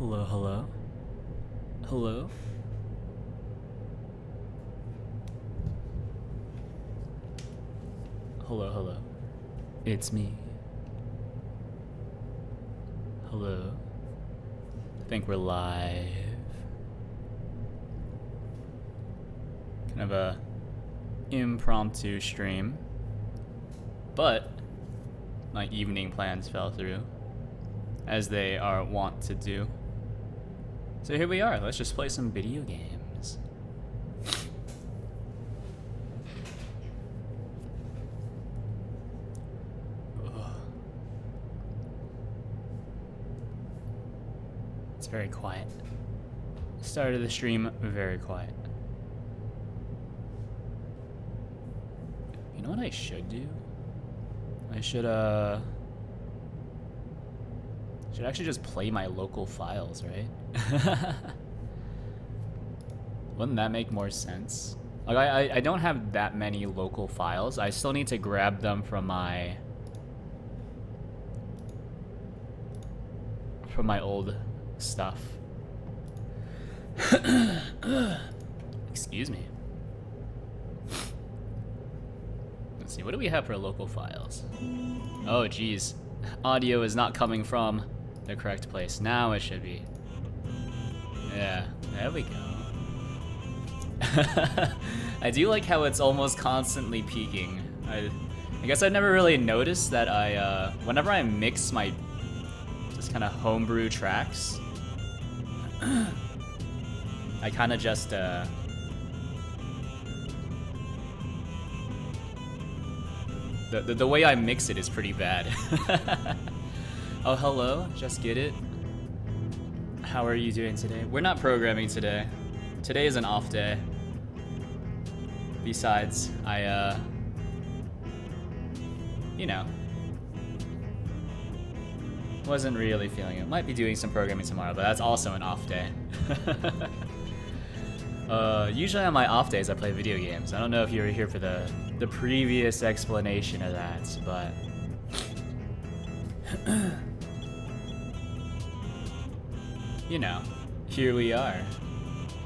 Hello, hello. Hello? Hello, hello. It's me. Hello. I think we're live. Kind of a impromptu stream. But my evening plans fell through, as they are wont to do. So here we are. Let's just play some video games. It's very quiet. Start of the stream, very quiet. You know what I should do? I should actually just play my local files, right? Wouldn't that make more sense? Like, I don't have that many local files. I still need to grab them from my old stuff. Excuse me. Let's see, what do we have for local files? Oh, geez. Audio is not coming from the correct place. Now it should be. Yeah, there we go. I do like how it's almost constantly peaking. I guess I've never really noticed that whenever I mix my just kind of homebrew tracks, I kind of just, the way I mix it is pretty bad. Oh, hello, just get it. How are you doing today? We're not programming today. Today is an off day. Besides, you know, wasn't really feeling it. Might be doing some programming tomorrow, but that's also an off day. Usually on my off days I play video games. I don't know if you were here for the previous explanation of that, but you know, here we are.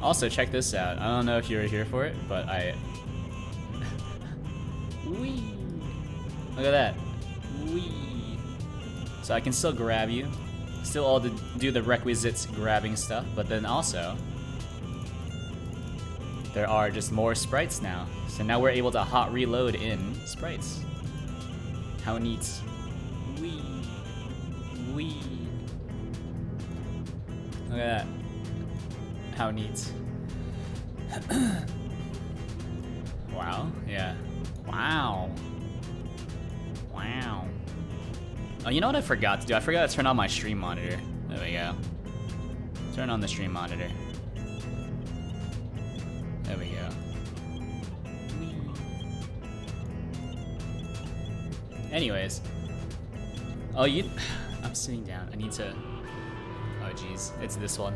Also, check this out. I don't know if you were here for it, but Whee! Look at that. Whee! So I can still grab you. Still all to do the requisites grabbing stuff, but then also there are just more sprites now. So now we're able to hot reload in sprites. How neat. Whee! Whee! Look at that. How neat. Wow, yeah. Wow. Wow. Oh, you know what I forgot to do? I forgot to turn on my stream monitor. There we go. Turn on the stream monitor. There we go. Anyways. Oh, I'm sitting down. I need to... Oh, geez. It's this one.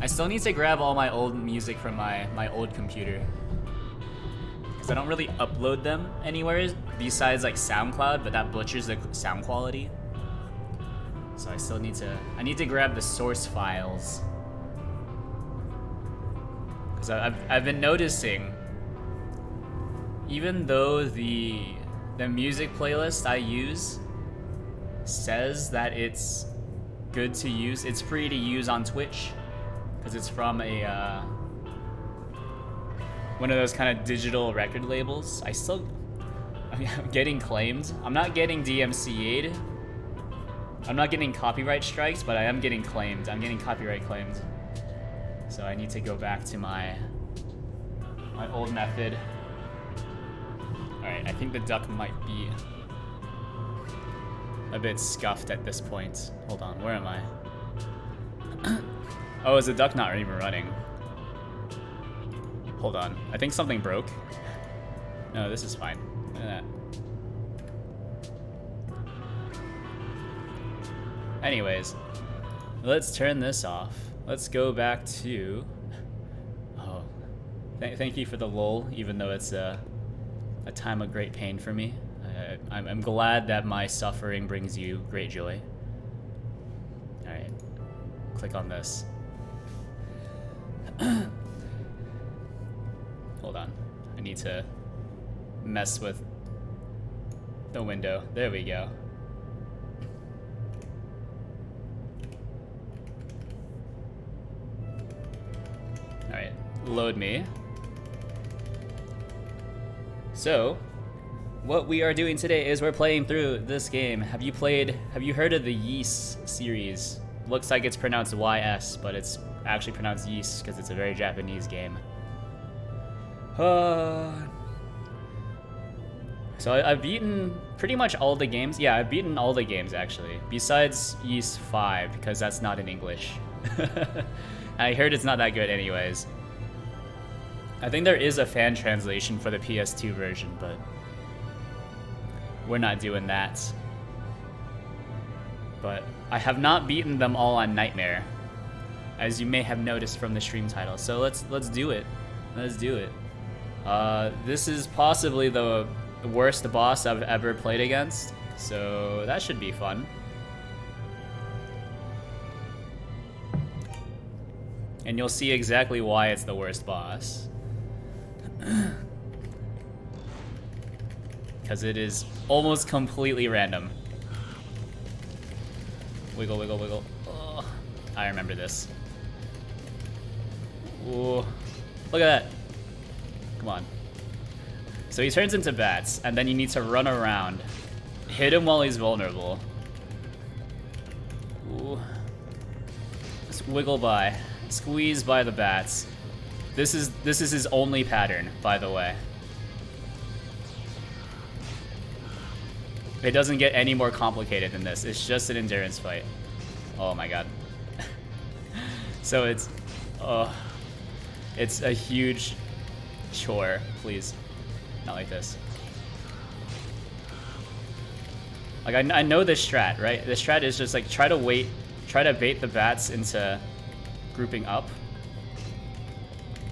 I still need to grab all my old music from my old computer. Because I don't really upload them anywhere besides like SoundCloud, but that butchers the sound quality. So I need to grab the source files. Because I've been noticing, even though the music playlist I use says that it's good to use, it's free to use on Twitch, because it's from a one of those kind of digital record labels. I'm getting claimed. I'm not getting DMCA'd. I'm not getting copyright strikes, but I am getting claimed. I'm getting copyright claimed. So I need to go back to my old method. Alright, I think the duck might be a bit scuffed at this point. Hold on, where am I? Oh, is the duck not even running? Hold on, I think something broke. No, this is fine. Look at that. Anyways, let's turn this off. Let's go back to... Oh, thank you for the lull, even though it's a time of great pain for me. I'm glad that my suffering brings you great joy. Alright. click on this. Hold on. I need to mess with the window. There we go. Alright, load me. So, what we are doing today is we're playing through this game. Have you heard of the Ys series? Looks like it's pronounced YS, but it's actually pronounced Ys because it's a very Japanese game. So I've beaten pretty much all the games. Yeah, I've beaten all the games actually, besides Ys 5 because that's not in English. I heard it's not that good anyways. I think there is a fan translation for the PS2 version, but we're not doing that. But I have not beaten them all on Nightmare, as you may have noticed from the stream title. So let's do it. Let's do it. This is possibly the worst boss I've ever played against, so that should be fun. And you'll see exactly why it's the worst boss. Because it is almost completely random. Wiggle, wiggle, wiggle. Oh, I remember this. Ooh, look at that. Come on. So he turns into bats, and then you need to run around, hit him while he's vulnerable. Ooh. Just wiggle by. Squeeze by the bats. This is his only pattern, by the way. It doesn't get any more complicated than this. It's just an endurance fight. Oh my god. So it's a huge chore. Please, not like this. Like I know this strat, right? The strat is just like try to bait the bats into grouping up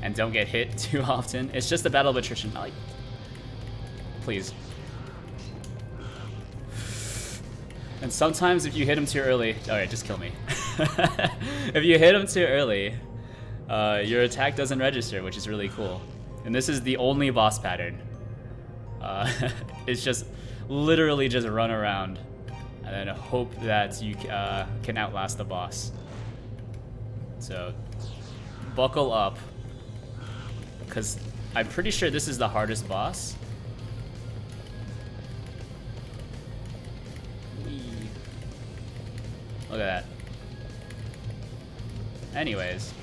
and don't get hit too often. It's just a battle of attrition. Like, please. And sometimes if you hit him too early, alright, just kill me. If you hit him too early, your attack doesn't register, which is really cool. And this is the only boss pattern. It's just literally just run around and then hope that you can outlast the boss. So buckle up, because I'm pretty sure this is the hardest boss. Look at that. Anyways,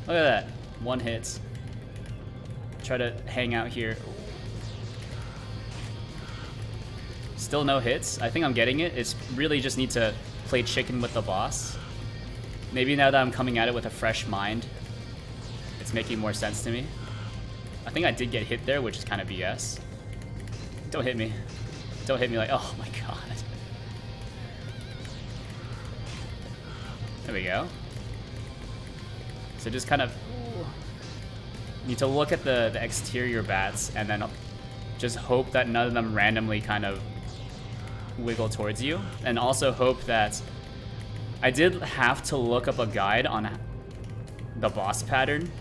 look at that. One hit. Try to hang out here. Still no hits. I think I'm getting it. It's really just need to play chicken with the boss. Maybe now that I'm coming at it with a fresh mind, it's making more sense to me. I think I did get hit there, which is kind of BS. Don't hit me. Don't hit me like, oh my god. There we go. So just kind of need to look at the exterior bats and then just hope that none of them randomly kind of wiggle towards you. And also hope that I did have to look up a guide on the boss pattern.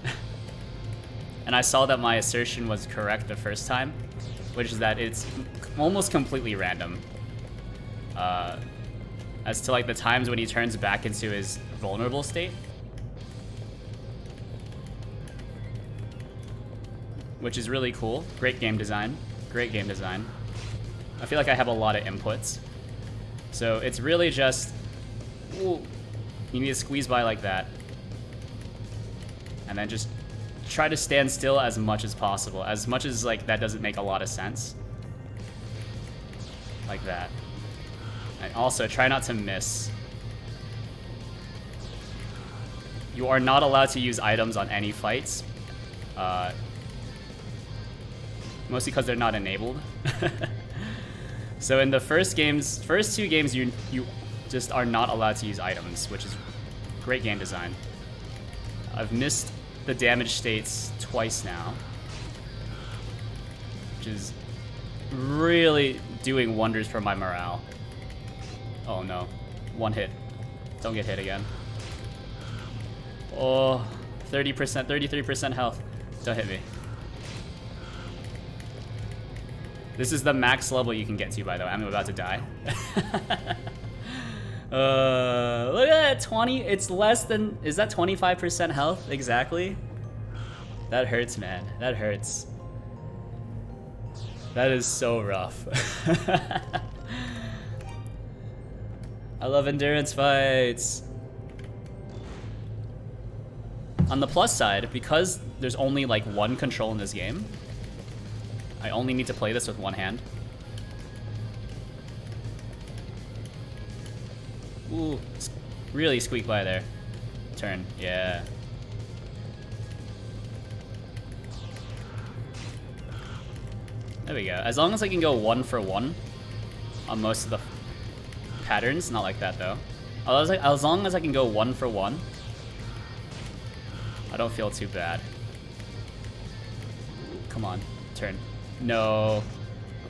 And I saw that my assertion was correct the first time, which is that it's almost completely random. As to like the times when he turns back into his vulnerable state. Which is really cool. Great game design. Great game design. I feel like I have a lot of inputs. So it's really just, ooh, you need to squeeze by like that. And then just try to stand still as much as possible. As much as like that doesn't make a lot of sense. Like that. And also try not to miss. You are not allowed to use items on any fights. Mostly because they're not enabled. So in the first two games, you just are not allowed to use items, which is great game design. I've missed the damage states twice now, which is really doing wonders for my morale. Oh no, one hit. Don't get hit again. Oh, 30%, 33% health. Don't hit me. This is the max level you can get to, by the way. I'm about to die. Look at that, 20. It's less than, is that 25% health exactly? That hurts, man. That hurts. That is so rough. I love endurance fights. On the plus side, because there's only like one control in this game, I only need to play this with one hand. Ooh, really squeak by there. Turn, yeah. There we go. As long as I can go 1 for 1 on most of the patterns, not like that though. As long as I can go 1 for 1, I don't feel too bad. Come on, turn. No,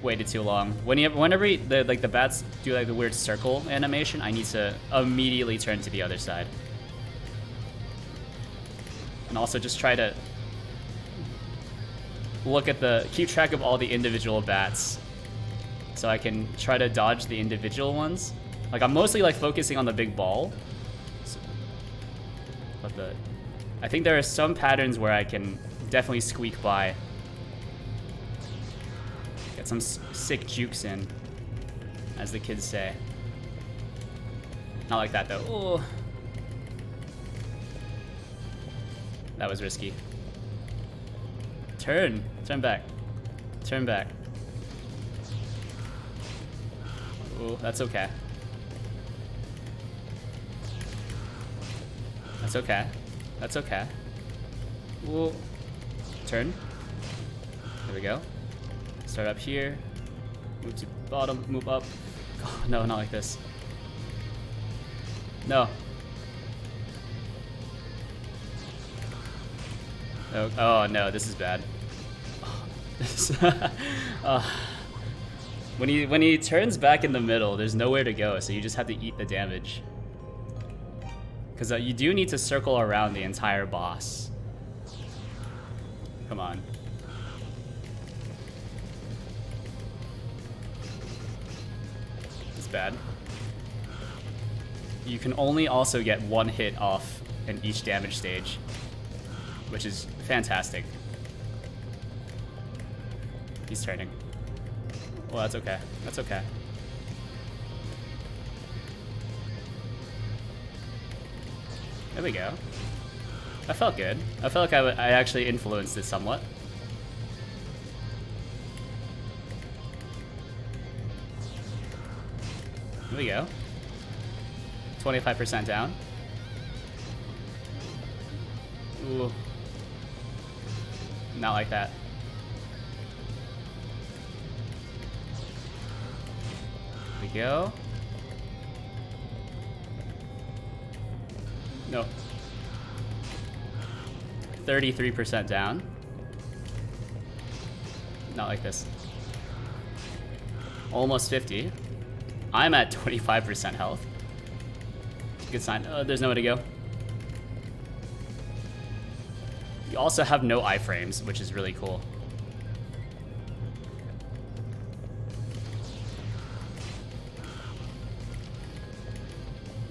waited too long. Whenever the bats do like the weird circle animation, I need to immediately turn to the other side. And also just try to keep track of all the individual bats, so I can try to dodge the individual ones. Like I'm mostly like focusing on the big ball, but I think there are some patterns where I can definitely squeak by. Get some sick jukes in, as the kids say. Not like that though. Oh, that was risky. Turn back, turn back. Oh, that's okay. That's okay. That's okay. Ooh. Turn. There we go. Start up here. Move to bottom, move up. Oh, no, not like this. No. Oh no, this is bad. When he turns back in the middle, there's nowhere to go, so you just have to eat the damage. Because you do need to circle around the entire boss. Come on. It's bad. You can only also get 1 hit off in each damage stage, which is fantastic. He's turning. Well, that's okay. That's okay. There we go. That felt good. I felt like I actually influenced it somewhat. There we go. 25% down. Ooh. Not like that. There we go. No. 33% down. Not like this. Almost 50. I'm at 25% health. Good sign. There's nowhere to go. You also have no iframes, which is really cool.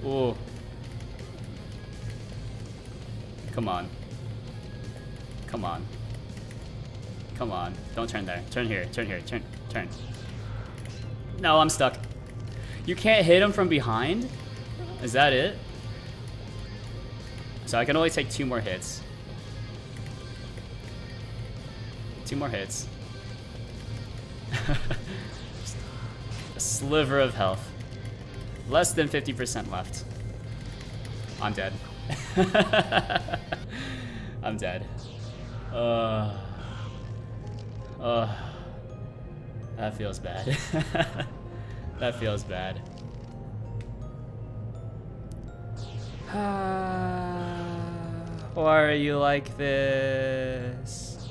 Ooh. Come on. Come on. Come on. Don't turn there. Turn here. Turn here. Turn. No, I'm stuck. You can't hit him from behind? Is that it? So I can only take 2 more hits. 2 more hits. Just a sliver of health. Less than 50% left. I'm dead. I'm dead. That feels bad. That feels bad. Why are you like this?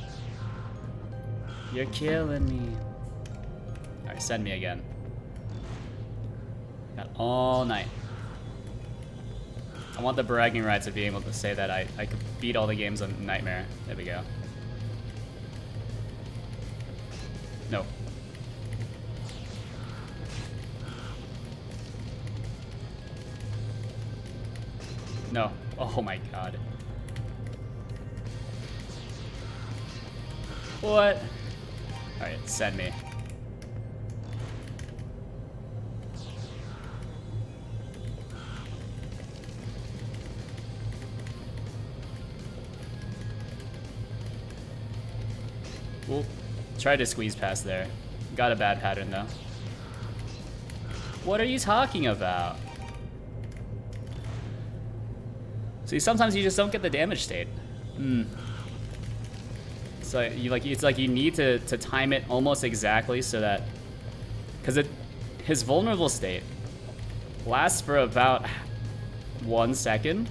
You're killing me. Alright, send me again. Got all night. I want the bragging rights of being able to say that I could beat all the games on Nightmare. There we go. No. No. Oh my god. What? Alright, send me. Ooh. Tried to squeeze past there. Got a bad pattern though. What are you talking about? See, sometimes you just don't get the damage state. So it's like you need to time it almost exactly so that, because his vulnerable state lasts for about 1 second,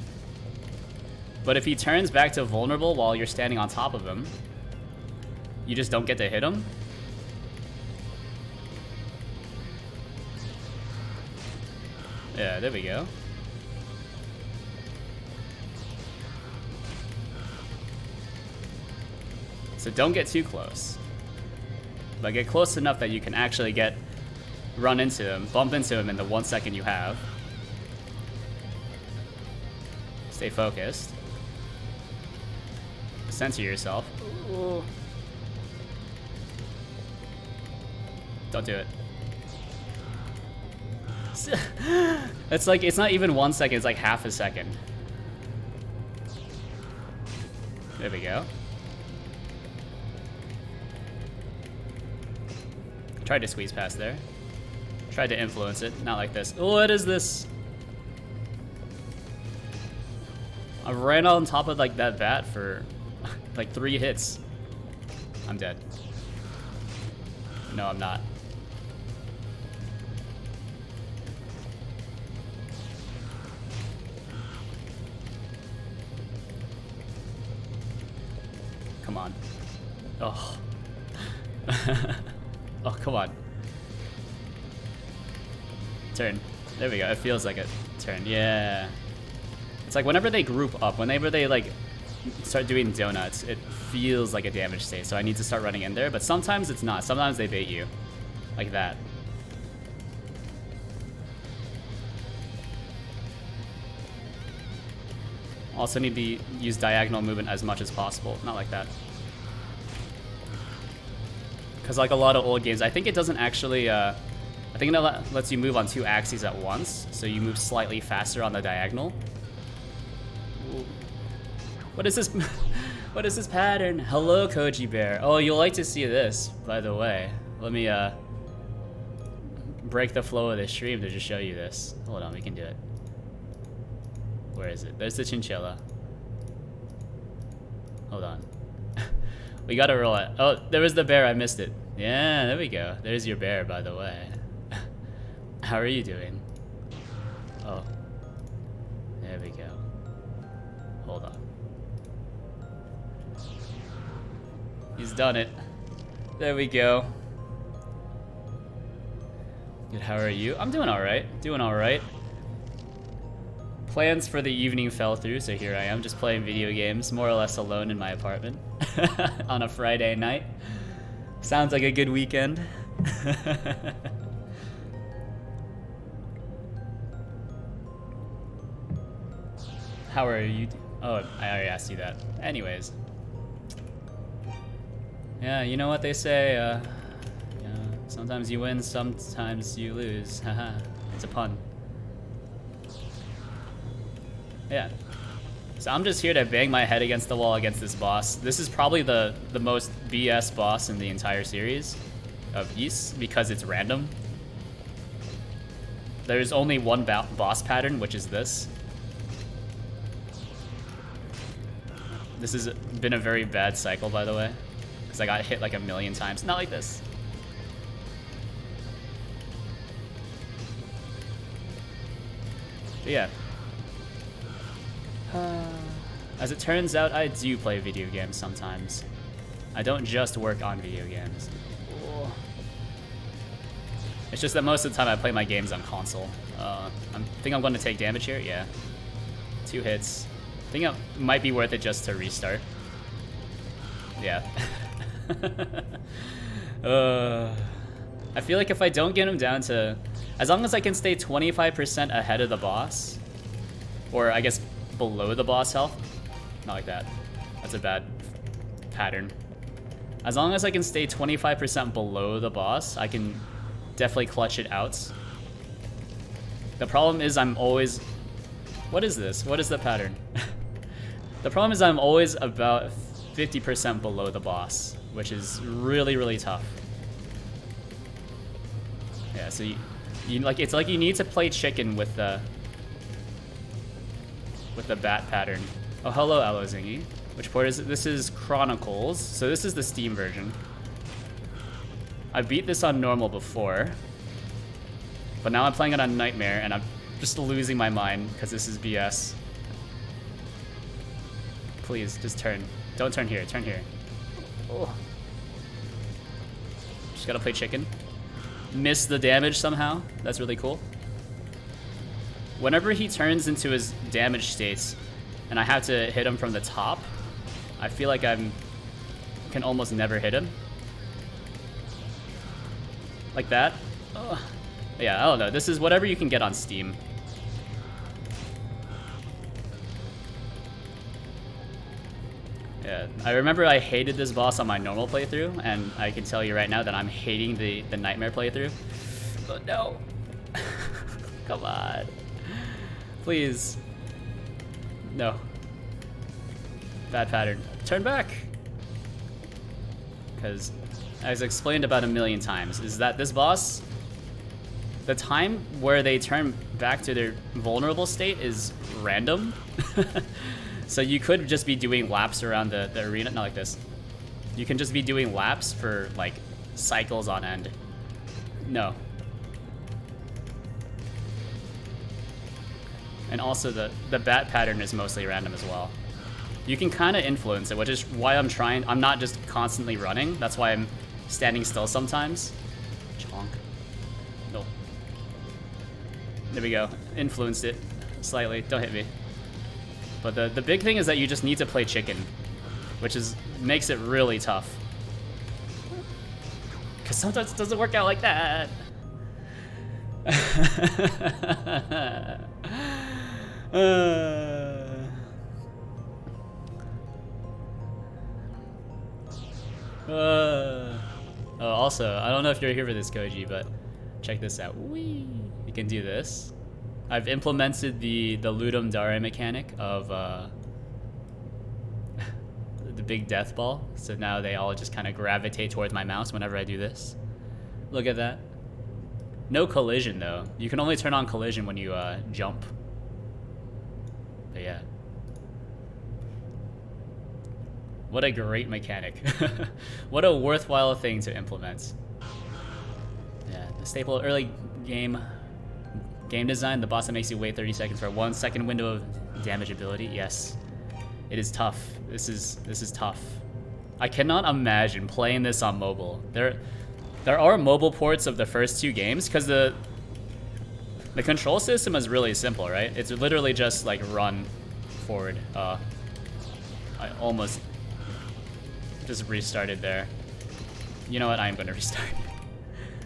but if he turns back to vulnerable while you're standing on top of him, you just don't get to hit him. Yeah, there we go. So don't get too close, but get close enough that you can actually run into him, bump into him in the 1 second you have. Stay focused. Center yourself. Ooh. Don't do it. It's like, it's not even 1 second, it's like half a second. There we go. Tried to squeeze past there. Tried to influence it, not like this. What is this? I ran on top of like that bat for like 3 hits. I'm dead. No, I'm not. Come on. Oh. Oh, come on. Turn. There we go. It feels like a turn. Yeah. It's like whenever they group up, whenever they like start doing donuts, it feels like a damage state. So I need to start running in there, but sometimes it's not. Sometimes they bait you. Like that. Also need to use diagonal movement as much as possible. Not like that. Because like a lot of old games, I think it doesn't actually, I think it lets you move on 2 axes at once, so you move slightly faster on the diagonal. Ooh. What is this? What is this pattern? Hello, Koji Bear. Oh, you'll like to see this, by the way. Let me break the flow of the stream to just show you this. Hold on, we can do it. Where is it? There's the chinchilla. Hold on. We gotta roll it. Oh, there was the bear. I missed it. Yeah, there we go. There's your bear, by the way. How are you doing? Oh. There we go. Hold on. He's done it. There we go. Good, how are you? I'm doing alright. Doing alright. Plans for the evening fell through, so here I am, just playing video games, more or less alone in my apartment on a Friday night. Sounds like a good weekend. How are you? Oh, I already asked you that. Anyways. Yeah, you know what they say, sometimes you win, sometimes you lose. Haha, it's a pun. Yeah. So I'm just here to bang my head against the wall against this boss. This is probably the most BS boss in the entire series of Ys because it's random. There's only one boss pattern, which is this. This has been a very bad cycle, by the way, because I got hit like 1,000,000 times. Not like this. But yeah. As it turns out, I do play video games sometimes. I don't just work on video games. Oh. It's just that most of the time I play my games on console. I think I'm going to take damage here, yeah. 2 hits. I think it might be worth it just to restart. Yeah. I feel like if I don't get him down to... As long as I can stay 25% ahead of the boss, or I guess below the boss health. Not like that. That's a bad pattern. As long as I can stay 25% below the boss, I can definitely clutch it out. The problem is I'm always... What is this? What is the pattern? The problem is I'm always about 50% below the boss, which is really, really tough. Yeah, so you like, it's like you need to play chicken with the bat pattern. Oh, hello, Alozingi. Which port is it? This is Chronicles, so this is the Steam version. I beat this on normal before, but now I'm playing it on Nightmare, and I'm just losing my mind because this is BS. Please, just turn. Don't turn here, turn here. Oh. Just gotta play chicken. Miss the damage somehow. That's really cool. Whenever he turns into his damage states, and I have to hit him from the top, I feel like I can almost never hit him. Like that. Ugh. Yeah, I don't know. This is whatever you can get on Steam. Yeah, I remember I hated this boss on my normal playthrough, and I can tell you right now that I'm hating the Nightmare playthrough. Oh no. Come on. Please. No. Bad pattern. Turn back! Because, as explained about 1,000,000 times, is that this boss, the time where they turn back to their vulnerable state is random. So you could just be doing laps around the arena, not like this. You can just be doing laps for like cycles on end. No. And also the bat pattern is mostly random as well. You can kind of influence it, which is why I'm not just constantly running. That's why I'm standing still sometimes. Chonk. No. There we go. Influenced it slightly. Don't hit me. But the big thing is that you just need to play chicken, which makes it really tough. Because sometimes it doesn't work out like that. Oh, also, I don't know if you're here for this, Koji, but check this out. Whee! You can do this. I've implemented the Ludum Dare mechanic of the big death ball, so now they all just kind of gravitate towards my mouse whenever I do this. Look at that. No collision though. You can only turn on collision when you jump. But yeah. What a great mechanic. What a worthwhile thing to implement. Yeah, the staple early game design, the boss that makes you wait 30 seconds for a 1 second window of damage ability. Yes. It is tough. This is tough. I cannot imagine playing this on mobile. There are mobile ports of the first 2 games because the control system is really simple, right? It's literally just like run forward. I almost just restarted there. You know what? I am going to restart.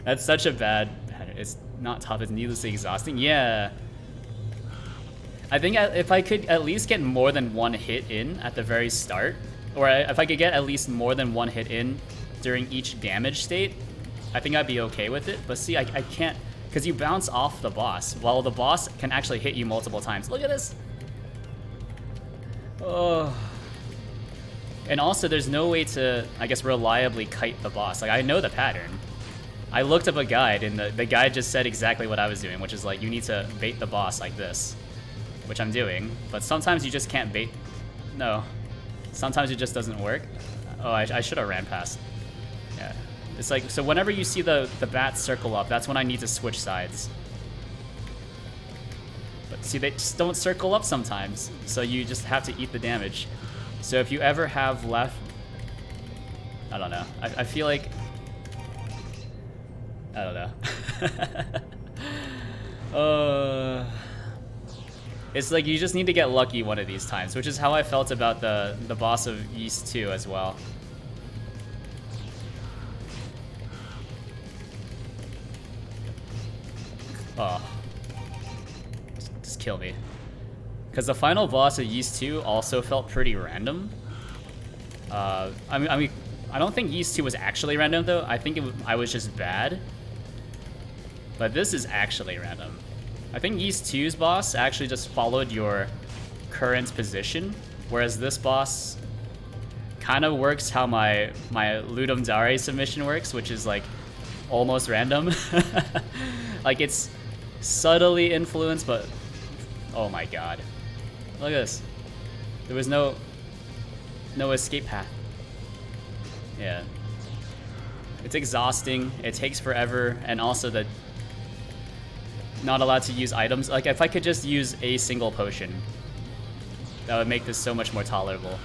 That's such a bad pattern. It's not tough. It's needlessly exhausting. Yeah. I think if I could at least get more than 1 hit in at the very start, or if I could get at least more than 1 hit in during each damage state, I think I'd be okay with it. But see, I can't, because you bounce off the boss, while the boss can actually hit you multiple times. Look at this. Oh. And also, there's no way to, I guess, reliably kite the boss. Like, I know the pattern. I looked up a guide, and the guide just said exactly what I was doing, which is like, you need to bait the boss like this, which I'm doing. But sometimes you just can't bait. No. Sometimes it just doesn't work. Oh, I should have ran past. Yeah. It's like, so whenever you see the bats circle up, that's when I need to switch sides. But see, they just don't circle up sometimes, so you just have to eat the damage. So if you ever have left, I don't know. I feel like, I don't know. It's like you just need to get lucky one of these times, which is how I felt about the boss of Ys 2 as well. Oh. Just kill me. Because the final boss of Ys 2 also felt pretty random. I mean, I don't think Ys 2 was actually random though. I think I was just bad. But this is actually random. I think Ys 2's boss actually just followed your current position, whereas this boss kind of works how my Ludum Dare submission works, which is like almost random. Like it's subtly influenced, but oh my god. Look at this. There was no escape path. Yeah. It's exhausting, it takes forever, and also the not allowed to use items. Like if I could just use a single potion, that would make this so much more tolerable.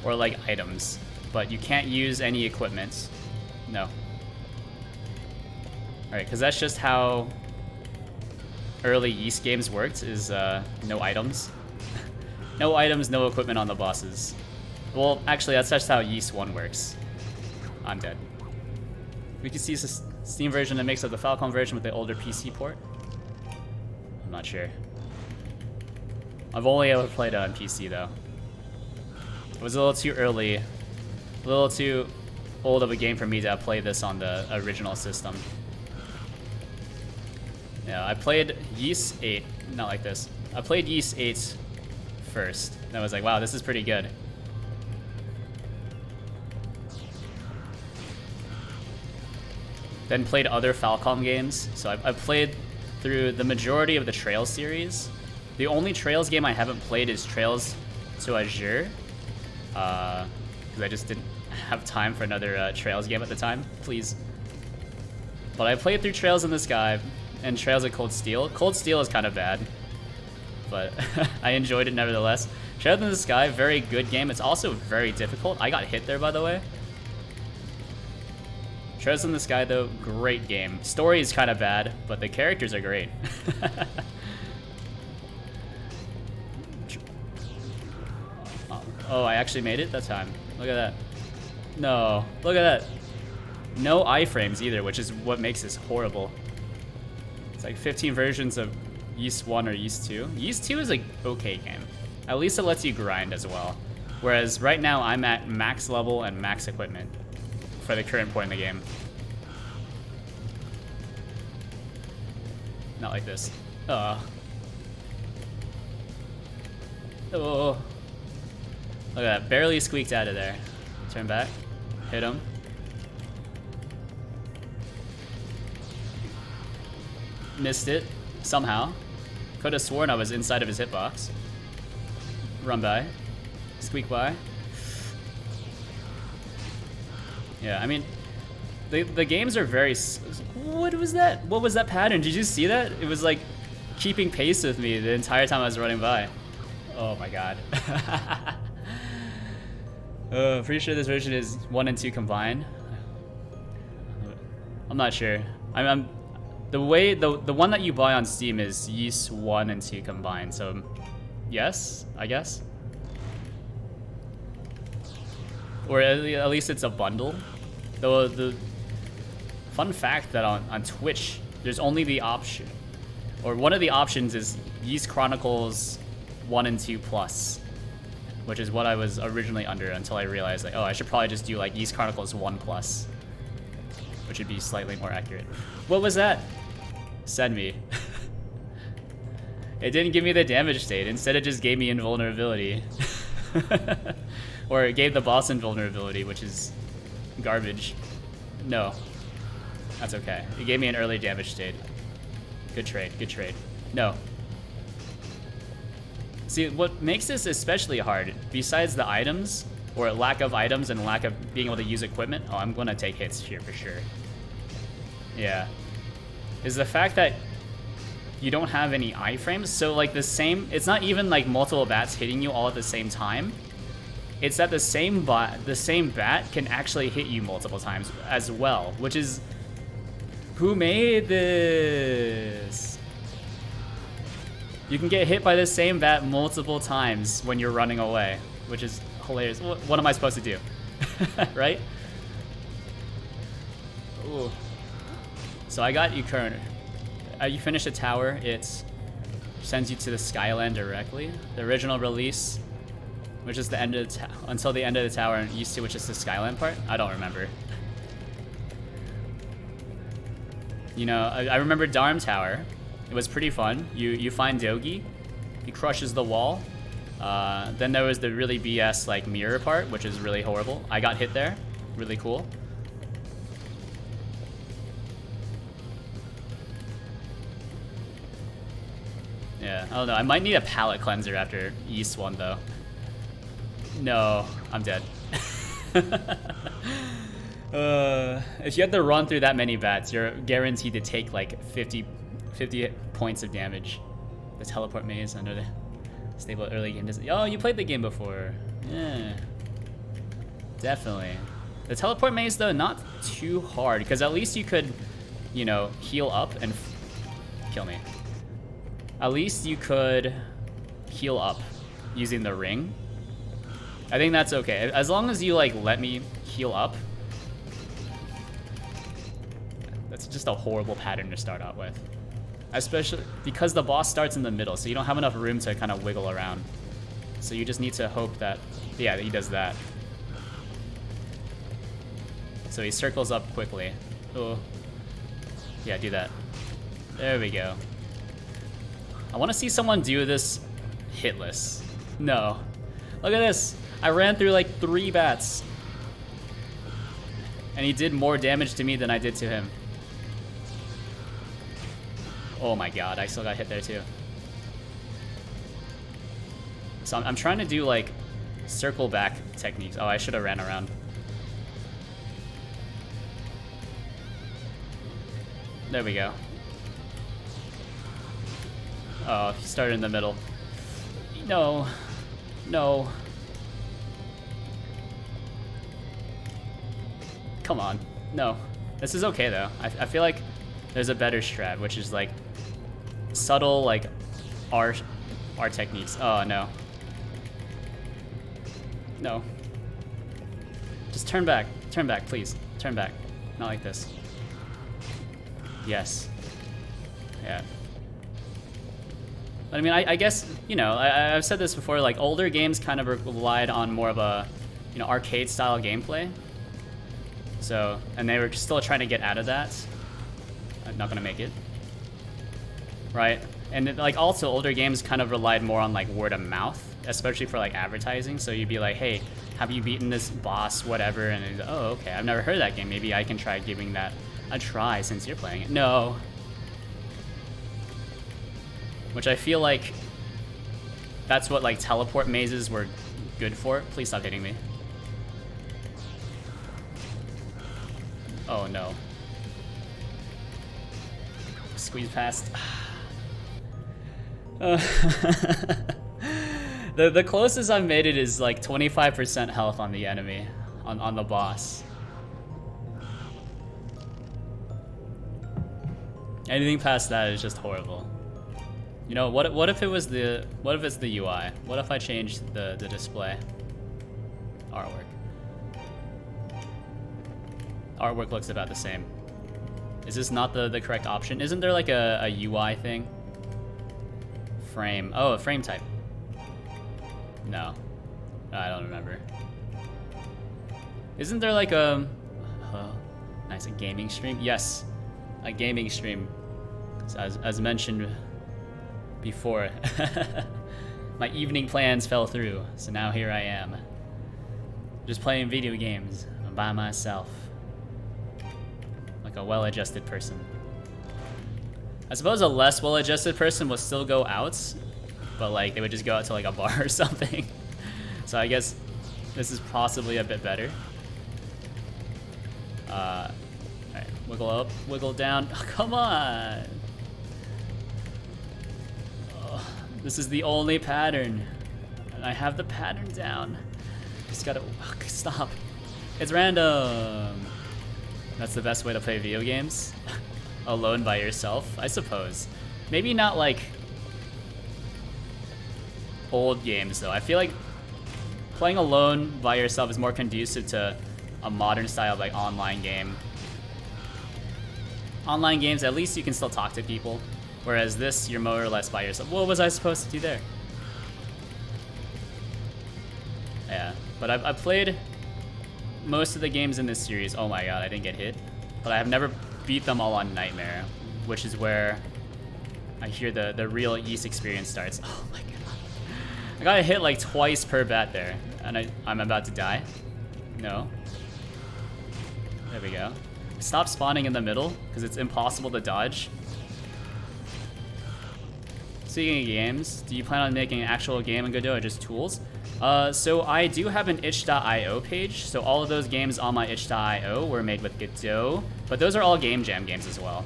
Or like items, but you can't use any equipment. No. Alright, because that's just how early Ys games worked, is no items. No items, no equipment on the bosses. Well, actually, that's just how Ys 1 works. I'm dead. We can see this Steam version that makes up the Falcon version with the older PC port. I'm not sure. I've only ever played it on PC though. It was a little too early, a little too old of a game for me to play this on the original system. Yeah, I played Ys 8, not like this. I played Ys 8 first, and I was like, wow, this is pretty good. Then played other Falcom games. So I've played through the majority of the Trails series. The only Trails game I haven't played is Trails to Azure. Because I just didn't have time for another Trails game at the time. Please. But I played through Trails in the Sky and Trails at Cold Steel. Cold Steel is kind of bad, but I enjoyed it nevertheless. Trails in the Sky, very good game. It's also very difficult. I got hit there, by the way. Trails in the Sky, though, great game. Story is kind of bad, but the characters are great. Oh, I actually made it that time. Look at that. No, look at that. No iframes either, which is what makes this horrible. It's like 15 versions of Ys 1 or Ys 2. Ys 2 is an okay game. At least it lets you grind as well. Whereas right now I'm at max level and max equipment for the current point in the game. Not like this. Oh. Look at that, barely squeaked out of there. Turn back, hit him. Missed it, somehow. Could have sworn I was inside of his hitbox. Run by, squeak by. Yeah, I mean, the games are very... What was that? What was that pattern? Did you see that? It was like keeping pace with me the entire time I was running by. Oh my god. Pretty sure this version is 1 and 2 combined. I'm not sure. I'm the one that you buy on Steam is Ys 1 and 2 combined. So yes, I guess. Or at least it's a bundle. Though the fun fact that on Twitch, there's only the option, or one of the options is Ys Chronicles 1 and 2 Plus, which is what I was originally under until I realized like, oh, I should probably just do like Ys Chronicles 1 Plus, which would be slightly more accurate. What was that? Send me. It didn't give me the damage state. Instead, it just gave me invulnerability. Or it gave the boss invulnerability, which is garbage. No. That's okay. It gave me an early damage state. Good trade, good trade. No. See, what makes this especially hard, besides the items, or lack of items and lack of being able to use equipment, oh, I'm gonna take hits here for sure. Yeah. Is the fact that you don't have any iframes. So like it's not even like multiple bats hitting you all at the same time. It's that the same bat can actually hit you multiple times as well, which is, who made this? You can get hit by the same bat multiple times when you're running away, which is hilarious. What am I supposed to do? Right? Ooh. So I got you current. You finish a tower, it sends you to the Skyland directly. The original release, which is the end of the until the end of the tower, and used to, which is the Skyland part. I don't remember. You know, I remember Dharm Tower. It was pretty fun. You find Dogi, he crushes the wall. Then there was the really BS like mirror part, which is really horrible. I got hit there. Really cool. Yeah, I don't know. I might need a palate cleanser after East one though. No, I'm dead. If you have to run through that many bats, you're guaranteed to take like 50 points of damage. The teleport maze under the stable early game. Oh, you played the game before. Yeah, definitely. The teleport maze though, not too hard, because at least you could, you know, heal up and kill me. At least you could heal up using the ring. I think that's okay. As long as you like let me heal up. That's just a horrible pattern to start out with. Especially because the boss starts in the middle, so you don't have enough room to kind of wiggle around. So you just need to hope that, yeah, he does that. So he circles up quickly. Oh, yeah, do that. There we go. I want to see someone do this hitless. No. Look at this. I ran through like 3 bats. And he did more damage to me than I did to him. Oh my god, I still got hit there too. So I'm trying to do like circle back techniques. Oh, I should have ran around. There we go. Oh, he started in the middle. No. No. Come on. No. This is okay though. I feel like there's a better strat, which is like subtle like R techniques. Oh no. No. Just turn back. Turn back, please. Turn back. Not like this. Yes. Yeah. But I mean, I guess, you know, I've said this before, like older games kind of relied on more of a, you know, arcade style gameplay. So, and they were still trying to get out of that. I'm not gonna make it. Right? And like also older games kind of relied more on like word of mouth, especially for like advertising. So you'd be like, hey, have you beaten this boss, whatever? And it's, oh, okay, I've never heard of that game. Maybe I can try giving that a try since you're playing it. No. Which I feel like that's what like teleport mazes were good for. Please stop hitting me. Oh no. Squeeze past. The closest I've made it is like 25% health on the enemy, on the boss. Anything past that is just horrible. You know, what if it was what if it's the UI? What if I changed the display? Artwork. Artwork looks about the same. Is this not the correct option? Isn't there like a UI thing? Frame. Oh, a frame type. No. I don't remember. Isn't there like a nice, a gaming stream? Yes, a gaming stream. So as mentioned before, my evening plans fell through, so now here I am, just playing video games by myself, like a well-adjusted person. I suppose a less well-adjusted person would still go out, but like they would just go out to like a bar or something. So I guess this is possibly a bit better. Alright, wiggle up, wiggle down. Oh, come on! Oh, this is the only pattern. And I have the pattern down. Just gotta, oh, stop. It's random. That's the best way to play video games. Alone by yourself, I suppose. Maybe not like old games though. I feel like playing alone by yourself is more conducive to a modern style of like online game. Online games, at least you can still talk to people, whereas this, you're more or less by yourself. What was I supposed to do there? Yeah, but I've played most of the games in this series. Oh my god, I didn't get hit. But I have never beat them all on Nightmare, which is where I hear the real Ys experience starts. Oh my god. I got hit like twice per bat there, and I'm about to die. No. There we go. Stop spawning in the middle, because it's impossible to dodge. Speaking of games, do you plan on making an actual game in Godot or just tools? So I do have an itch.io page, so all of those games on my itch.io were made with Godot, but those are all Game Jam games as well.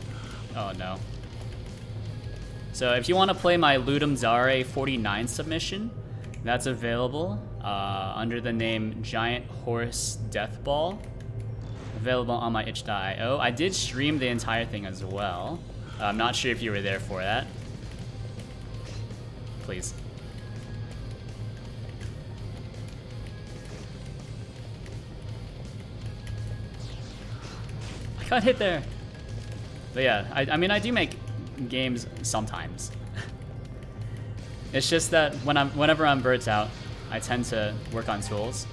Oh no. So if you want to play my Ludum Dare 49 submission, that's available under the name Giant Horse Death Ball. Available on my itch.io. I did stream the entire thing as well. I'm not sure if you were there for that. Please. I got hit there. But yeah, I mean, I do make games sometimes. It's just that whenever I'm burnt out, I tend to work on tools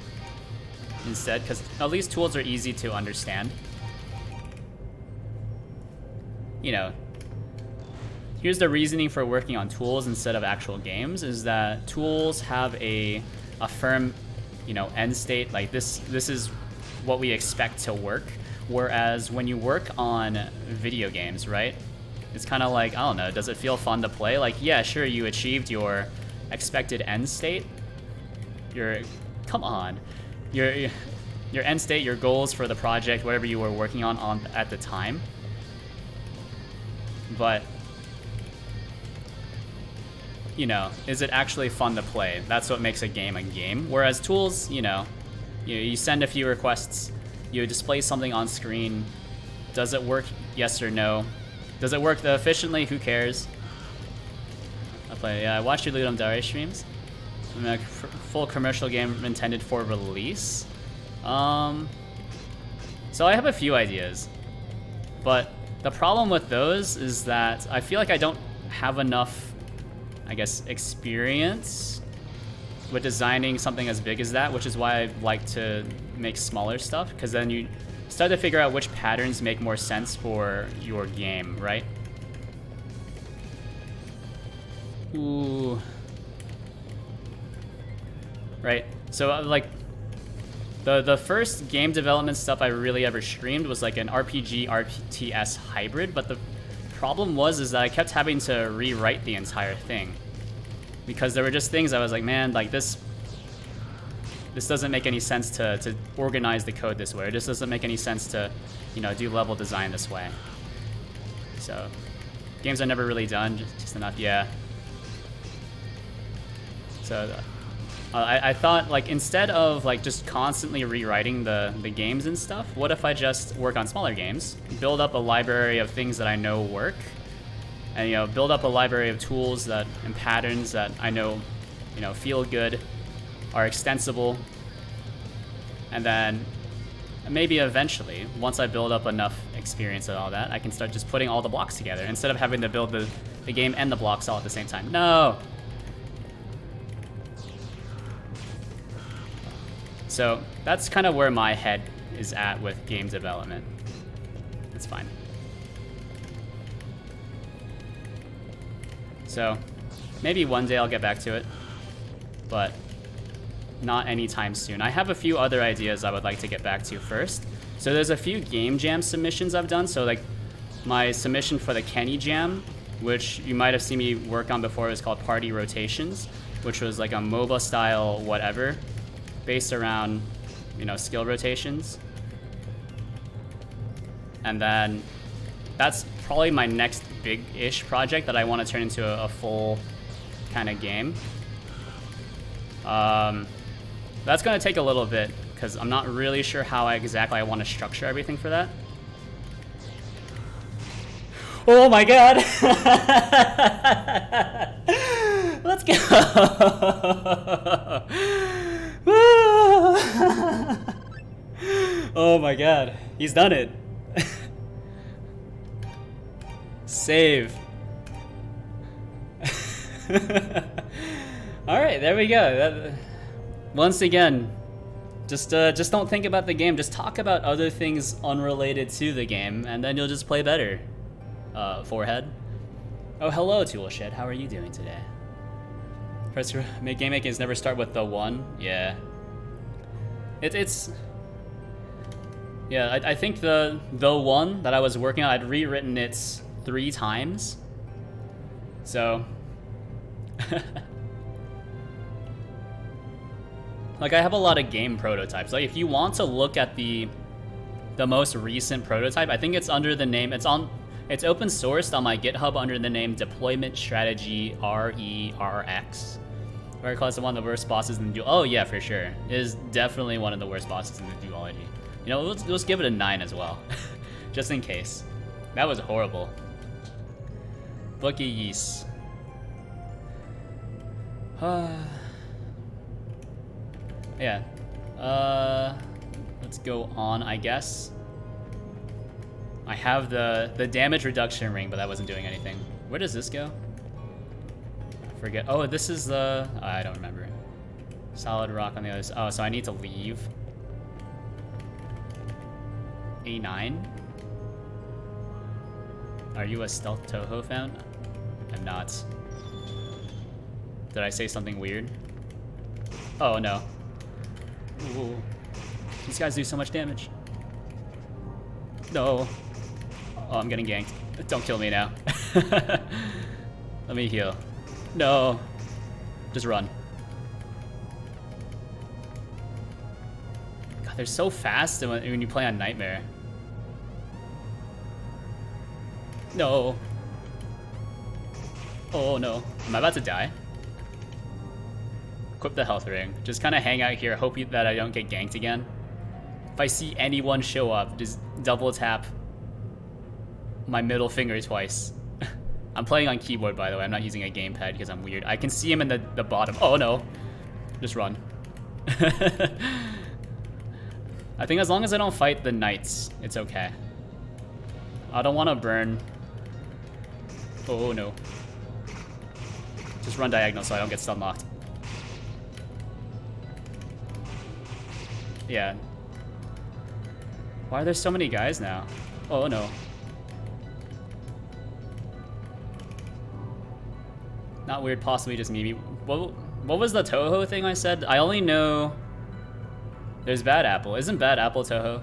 instead, because at least tools are easy to understand. You know, here's the reasoning for working on tools instead of actual games, is that tools have a firm, you know, end state. Like this is what we expect to work. Whereas when you work on video games, right? It's kind of like, I don't know, does it feel fun to play? Like, yeah, sure, you achieved your expected end state. Come on. Your end state, your goals for the project, whatever you were working on at the time. But, you know, is it actually fun to play? That's what makes a game a game. Whereas tools, you know, you send a few requests, you display something on screen. Does it work? Yes or no? Does it work efficiently? Who cares? I watched your Ludum Dare streams. A full commercial game intended for release. So I have a few ideas, but the problem with those is that I feel like I don't have enough, I guess, experience with designing something as big as that, which is why I like to make smaller stuff, because then you start to figure out which patterns make more sense for your game, right? Ooh. Right, so like the first game development stuff I really ever streamed was like an RPG RTS hybrid, but the problem is that I kept having to rewrite the entire thing, because there were just things I was like, man, like this doesn't make any sense to organize the code this way. It just doesn't make any sense to, you know, do level design this way. So games I've never really done, just enough, yeah. So I thought, like, instead of like just constantly rewriting the games and stuff, what if I just work on smaller games, build up a library of things that I know work, and, you know, build up a library of tools and patterns that I know, you know, feel good, are extensible, and then maybe eventually, once I build up enough experience and all that, I can start just putting all the blocks together instead of having to build the game and the blocks all at the same time. No! So that's kind of where my head is at with game development. It's fine. So maybe one day I'll get back to it, but not anytime soon. I have a few other ideas I would like to get back to first. So there's a few Game Jam submissions I've done. So like my submission for the Kenny Jam, which you might have seen me work on before, is called Party Rotations, which was like a MOBA style whatever, based around, you know, skill rotations. And then that's probably my next big-ish project that I want to turn into a full kind of game. That's going to take a little bit, because I'm not really sure how exactly I want to structure everything for that. Oh my god! Let's go! Oh my god, he's done it. Save. Alright, there we go. Once again, just don't think about the game, just talk about other things unrelated to the game, and then you'll just play better. Forehead. Oh, hello, Toolshed. How are you doing today? First, game making is never start with the one. Yeah. It's. Yeah, I think the one that I was working on, I'd rewritten it 3 times. So. Like, I have a lot of game prototypes. Like, if you want to look at the most recent prototype, I think it's under the name. It's open sourced on my GitHub under the name Deployment Strategy RERX. Where I call it one of the worst bosses in the duology. Oh yeah, for sure. It is definitely one of the worst bosses in the duology. You know, let's give it a 9 as well, just in case. That was horrible. Bookie Yeast. Yeah. Let's go on, I guess. I have the damage reduction ring, but that wasn't doing anything. Where does this go? I forget. Oh, this is the... I don't remember. Solid rock on the other side. Oh, so I need to leave. A9? Are you a Stealth Touhou fan? I'm not. Did I say something weird? Oh, no. Ooh. These guys do so much damage. No. Oh, I'm getting ganked. Don't kill me now. Let me heal. No. Just run. God, they're so fast when you play on Nightmare. No. Oh no. Am I about to die? Equip the health ring. Just kind of hang out here, hope that I don't get ganked again. If I see anyone show up, just double tap my middle finger twice. I'm playing on keyboard, by the way. I'm not using a gamepad because I'm weird. I can see him in the bottom. Oh no. Just run. I think as long as I don't fight the knights, it's okay. I don't want to burn. Oh no. Just run diagonal so I don't get stun locked. Yeah. Why are there so many guys now? Oh no. Not weird, possibly just me. What was the Touhou thing I said? I only know there's Bad Apple. Isn't Bad Apple Touhou?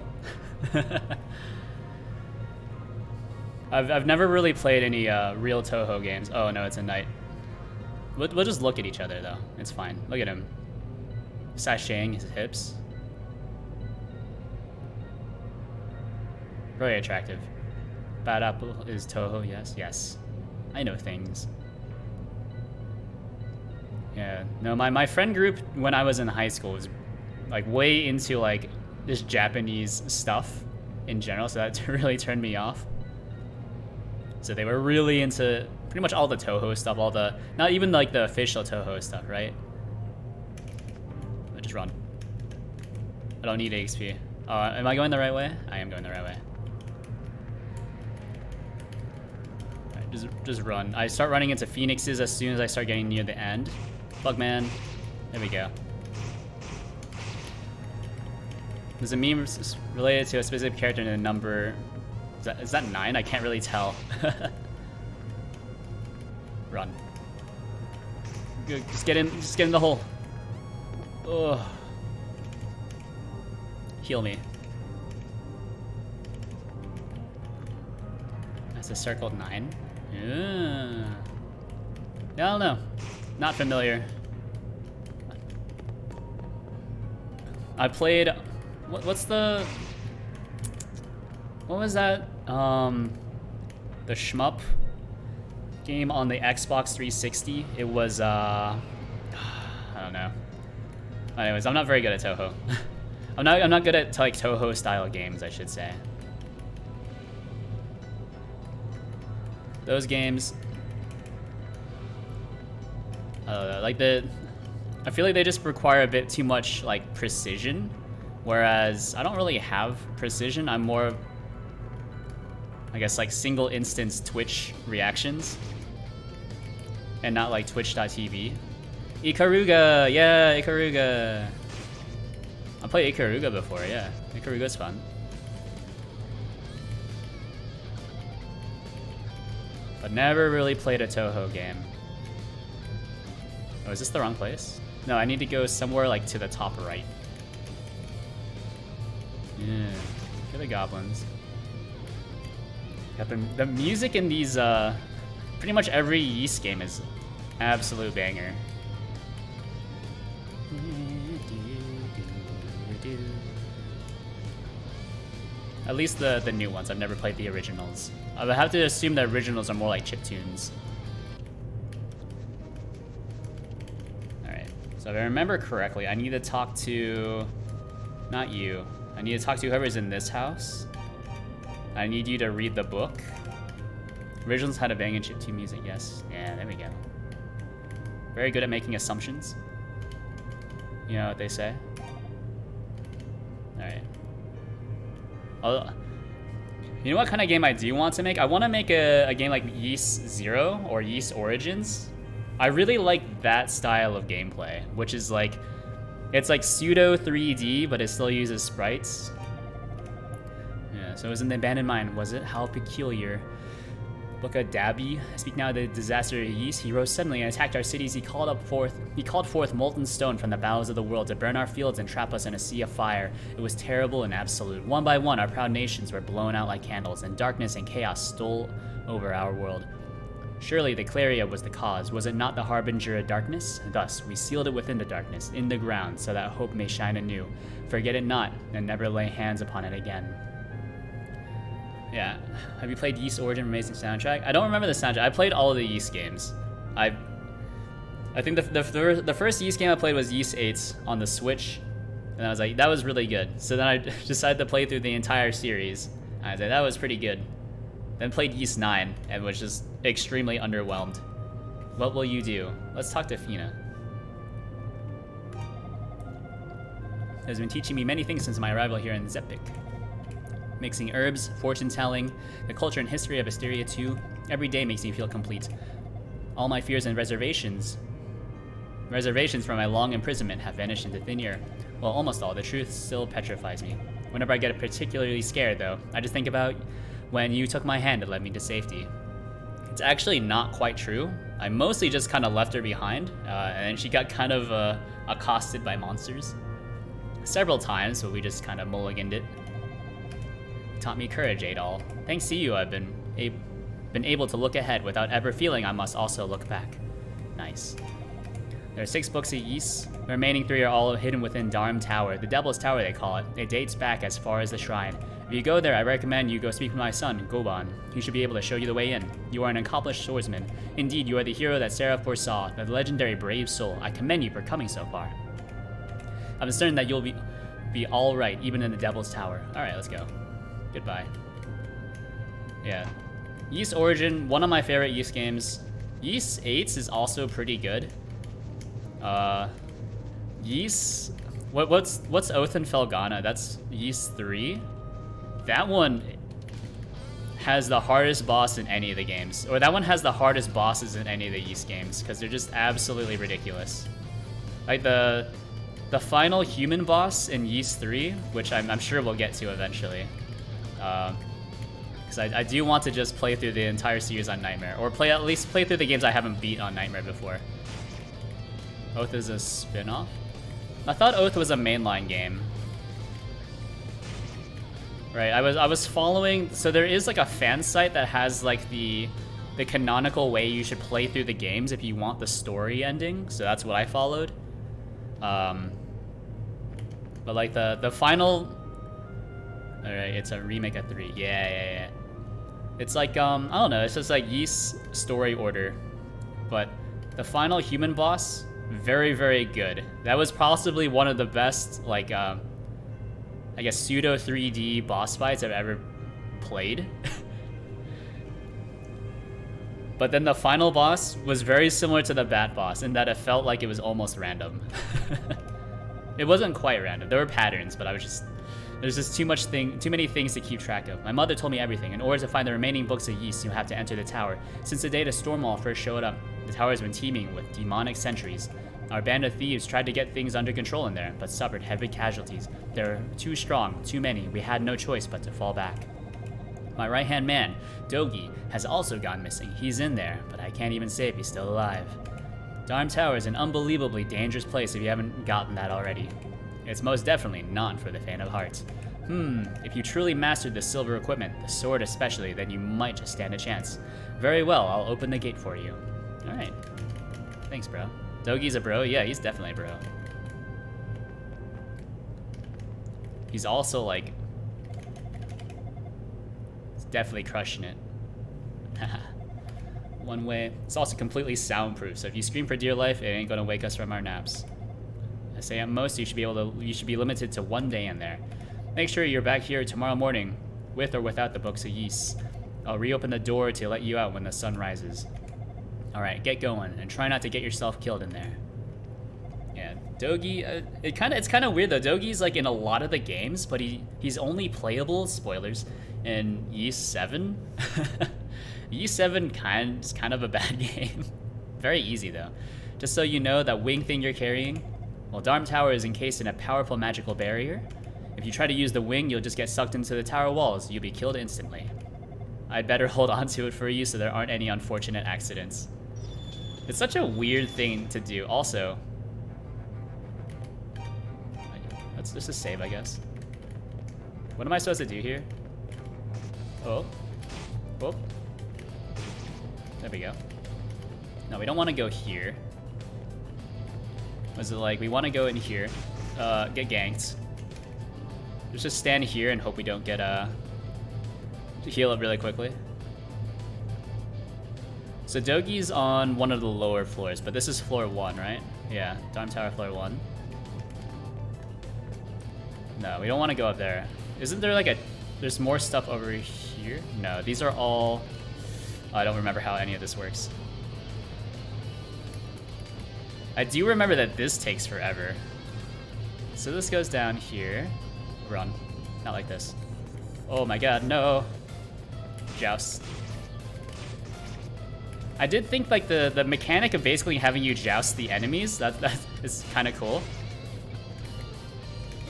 I've never really played any real Touhou games. Oh no, it's a knight. We'll just look at each other though. It's fine. Look at him. Sashaying his hips. Very attractive. Bad Apple is Touhou, yes, yes. I know things. Yeah, no, my friend group when I was in high school was like way into like this Japanese stuff in general, so that really turned me off. So they were really into pretty much all the Touhou stuff, all the, not even like the official Touhou stuff, right? Just run. I don't need XP. Am I going the right way? I am going the right way. Alright, just run. I start running into Phoenixes as soon as I start getting near the end. Bugman. There we go. There's a meme related to a specific character and a number. Is that 9? I can't really tell. Run. Good. Just get in the hole. Ugh. Heal me. That's a circled 9. Yeah, I don't know. Not familiar. I played. What's the? What was that? The shmup game on the Xbox 360. It was I don't know. Anyways, I'm not very good at Touhou. I'm not good at like Touhou style games, I should say. Those games. Like I feel like they just require a bit too much like precision, whereas I don't really have precision. I'm more, I guess, like single instance Twitch reactions, and not like Twitch.tv. Ikaruga, yeah, Ikaruga. I played Ikaruga before, yeah. Ikaruga's fun. But never really played a Toho game. Oh, is this the wrong place? No, I need to go somewhere like to the top right. Yeah, get the goblins. Got the music in these, pretty much every Ys game is absolute banger. At least the new ones. I've never played the originals. I would have to assume the originals are more like chiptunes. Alright, so if I remember correctly, I need to talk to... Not you. I need to talk to whoever's in this house. I need you to read the book. Originals had a banging chiptune music, yes. Yeah, there we go. Very good at making assumptions. You know what they say? Alright. You know what kind of game I do want to make? I want to make a game like Ys 0 or Ys Origins. I really like that style of gameplay, which is like, it's like pseudo 3D, but it still uses sprites. Yeah, so it was in the abandoned mine, was it? How peculiar. Book of Dabi. Speak now of the disaster of Ys. He rose suddenly and attacked our cities. He called forth molten stone from the bowels of the world to burn our fields and trap us in a sea of fire. It was terrible and absolute. One by one, our proud nations were blown out like candles, and darkness and chaos stole over our world. Surely the Claria was the cause. Was it not the harbinger of darkness? Thus, we sealed it within the darkness, in the ground, so that hope may shine anew. Forget it not, and never lay hands upon it again. Yeah. Have you played Ys Origin? Amazing soundtrack. I don't remember the soundtrack. I played all of the Ys games. I think the first Ys game I played was Ys 8 on the Switch, and I was like, that was really good. So then I decided to play through the entire series. And I was like, that was pretty good. Then played Ys 9 and was just extremely underwhelmed. What will you do? Let's talk to Fina. Has been teaching me many things since my arrival here in Zepik. Mixing herbs, fortune-telling, the culture and history of Asteria 2, every day makes me feel complete. All my fears and reservations from my long imprisonment have vanished into thin air. Well, almost all. The truth still petrifies me. Whenever I get particularly scared, though, I just think about when you took my hand and led me to safety. It's actually not quite true. I mostly just kind of left her behind, and then she got kind of accosted by monsters. Several times, but we just kind of mulliganed it. Taught me courage, Adol. Thanks to you, I've been able to look ahead without ever feeling I must also look back. Nice. There are 6 books of Ys. The remaining 3 are all hidden within Dharm Tower, the Devil's Tower they call it. It dates back as far as the shrine. If you go there, I recommend you go speak with my son, Goban. He should be able to show you the way in. You are an accomplished swordsman. Indeed, you are the hero that Seraph foresaw, the legendary brave soul. I commend you for coming so far. I'm certain that you'll be all right, even in the Devil's Tower. All right, let's go. Goodbye. Yeah. Ys Origin, one of my favorite Ys games. Ys 8 is also pretty good. Ys... What's Oath and Felghana? That's Ys 3? That one has the hardest boss in any of the games. Or that one has the hardest bosses in any of the Ys games, because they're just absolutely ridiculous. Like the final human boss in Ys 3, which I'm sure we'll get to eventually. Because I do want to just play through the entire series on Nightmare, or at least play through the games I haven't beat on Nightmare before. Oath is a spin-off? I thought Oath was a mainline game. Right, I was following, so there is like a fan site that has like the canonical way you should play through the games if you want the story ending, so that's what I followed. But like the final... Alright, it's a remake of 3. Yeah. It's like, I don't know, it's just like Ys story order. But the final human boss, very, very good. That was possibly one of the best, like, I guess pseudo 3D boss fights I've ever played. But then the final boss was very similar to the Bat boss in that it felt like it was almost random. It wasn't quite random. There were patterns, but there's just too many things to keep track of. My mother told me everything. In order to find the remaining books of Ys, you have to enter the tower. Since the day the Stormwall first showed up, the tower has been teeming with demonic sentries. Our band of thieves tried to get things under control in there, but suffered heavy casualties. They were too strong, too many. We had no choice but to fall back. My right-hand man, Dogi, has also gone missing. He's in there, but I can't even say if he's still alive. Dharm Tower is an unbelievably dangerous place if you haven't gotten that already. It's most definitely not for the faint of heart. If you truly mastered the silver equipment, the sword especially, then you might just stand a chance. Very well, I'll open the gate for you. Alright. Thanks, bro. Dogi's a bro? Yeah, he's definitely a bro. He's also, like... he's definitely crushing it. One way. It's also completely soundproof, so if you scream for dear life, it ain't gonna wake us from our naps. I say at most you should be limited to 1 day in there. Make sure you're back here tomorrow morning, with or without the books of Ys. I'll reopen the door to let you out when the sun rises. Alright, get going, and try not to get yourself killed in there. Yeah, Dogi, it's kind of weird though. Dogi's like in a lot of the games, but he's only playable, spoilers, in Ys 7. Ys 7 is kind of a bad game. Very easy though. Just so you know, that wing thing you're carrying, well, Dharm Tower is encased in a powerful magical barrier. If you try to use the wing, you'll just get sucked into the tower walls. You'll be killed instantly. I'd better hold on to it for you so there aren't any unfortunate accidents. It's such a weird thing to do. Also, let's just save, I guess. What am I supposed to do here? Oh. Oh. There we go. No, we don't want to go here. Was it like, we want to go in here, get ganked. Let's just stand here and hope we don't get, heal up really quickly. So Dogi's on one of the lower floors, but this is floor 1, right? Yeah, Dharm Tower floor 1. No, we don't want to go up there. Isn't there like there's more stuff over here? No, these are all, I don't remember how any of this works. I do remember that this takes forever. So this goes down here. Run. Not like this. Oh my god, no. Joust. I did think like the mechanic of basically having you joust the enemies, that is kind of cool.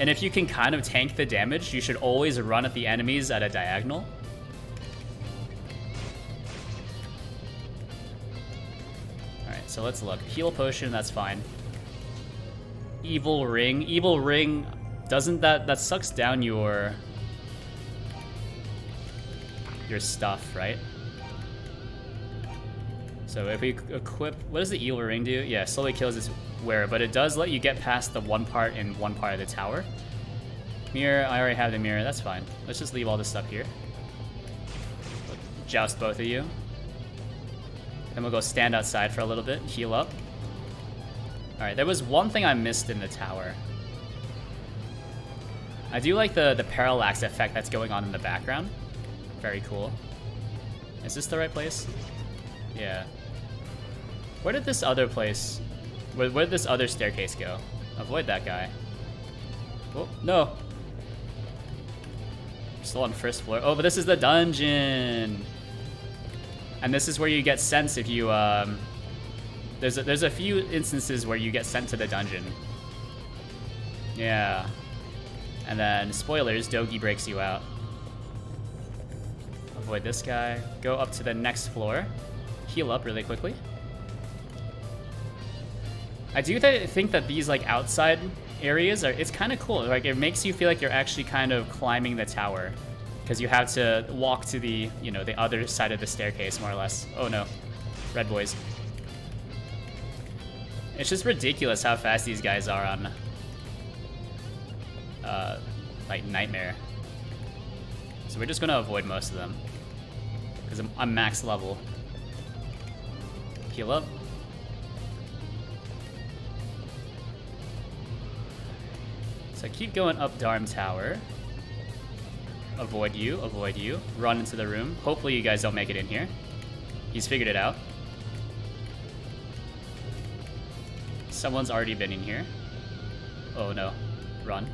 And if you can kind of tank the damage, you should always run at the enemies at a diagonal. Alright, so let's look. Heal potion, that's fine. Evil ring. Evil ring, doesn't that sucks down your stuff, right? So if we equip, what does the evil ring do? Yeah, slowly kills its wearer, but it does let you get past the one part in one part of the tower. Mirror, I already have the mirror, that's fine. Let's just leave all this stuff here. Joust both of you. Then we'll go stand outside for a little bit, heal up. Alright, there was one thing I missed in the tower. I do like the parallax effect that's going on in the background. Very cool. Is this the right place? Yeah. Where did this other place... Where did this other staircase go? Avoid that guy. Oh, no. Still on first floor. Oh, but this is the dungeon! And this is where you get sent if you, There's a few instances where you get sent to the dungeon. Yeah. And then, spoilers, Dogi breaks you out. Avoid this guy. Go up to the next floor. Heal up really quickly. I do think that these like outside areas it's kind of cool. Like it makes you feel like you're actually kind of climbing the tower because you have to walk to the, you know, the other side of the staircase more or less. Oh no, red boys. It's just ridiculous how fast these guys are on like Nightmare. So we're just gonna avoid most of them because I'm max level. Heal up. So keep going up Dharm Tower. Avoid you, avoid you. Run into the room. Hopefully you guys don't make it in here. He's figured it out. Someone's already been in here. Oh no, run.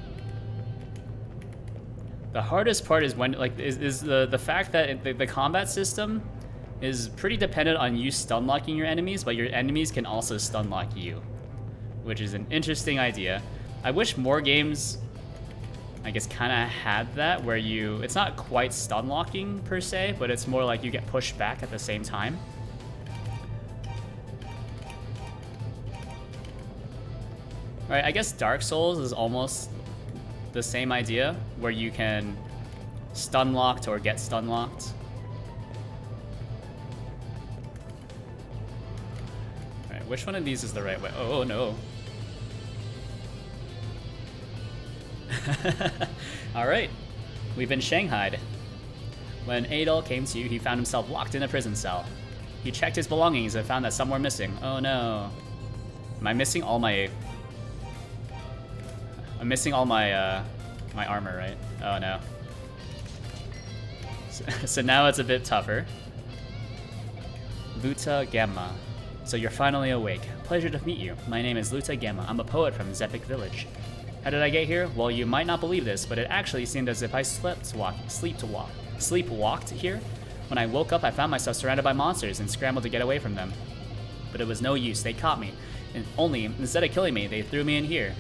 The hardest part is when, like, is the fact that the combat system is pretty dependent on you stun locking your enemies, but your enemies can also stun lock you, which is an interesting idea. I wish more games, I guess, kind of had that, where it's not quite stun locking per se, but it's more like you get pushed back at the same time. Alright, I guess Dark Souls is almost the same idea, where you can stun locked or get stun locked. Alright, which one of these is the right way? Oh no. Alright, we've been shanghaied. When Adol came to, he found himself locked in a prison cell. He checked his belongings and found that some were missing. Oh no. Am I missing all my... I'm missing all my, my armor, right? Oh no. So now it's a bit tougher. Luta Gemma. So you're finally awake. Pleasure to meet you. My name is Luta Gemma. I'm a poet from Zepik Village. How did I get here? Well, you might not believe this, but it actually seemed as if I sleepwalked here. When I woke up, I found myself surrounded by monsters and scrambled to get away from them. But it was no use. They caught me. And only, instead of killing me, they threw me in here.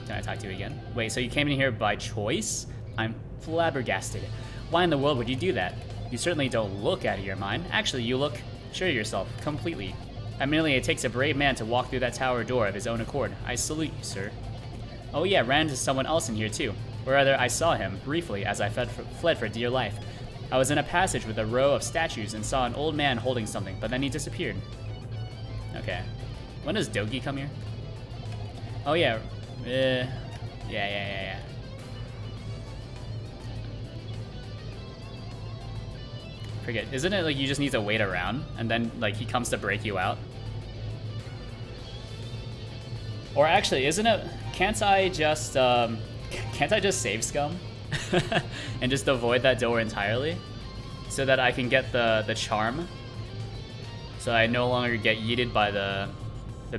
Can I talk to you again? Wait, so you came in here by choice? I'm flabbergasted. Why in the world would you do that? You certainly don't look out of your mind. Actually, you look sure of yourself, completely. Admittedly, it takes a brave man to walk through that tower door of his own accord. I salute you, sir. Oh yeah, ran into someone else in here too. Or rather, I saw him, briefly, as I fled for dear life. I was in a passage with a row of statues and saw an old man holding something, but then he disappeared. Okay. When does Dogi come here? Oh yeah. Yeah. Forget. Isn't it like you just need to wait around and then like he comes to break you out? Or actually, isn't it? Can't I just save scum and just avoid that door entirely, so that I can get the charm, so I no longer get yeeted by the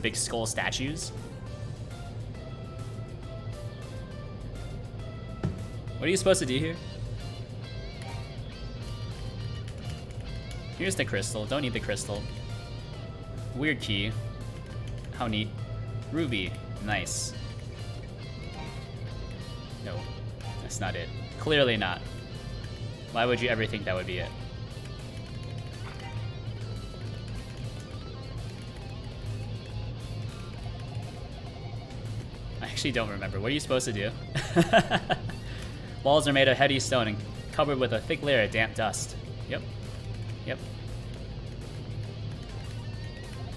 big skull statues? What are you supposed to do here? Here's the crystal. Don't need the crystal. Weird key. How neat. Ruby. Nice. No, that's not it. Clearly not. Why would you ever think that would be it? I actually don't remember. What are you supposed to do? Walls are made of heady stone and covered with a thick layer of damp dust. Yep.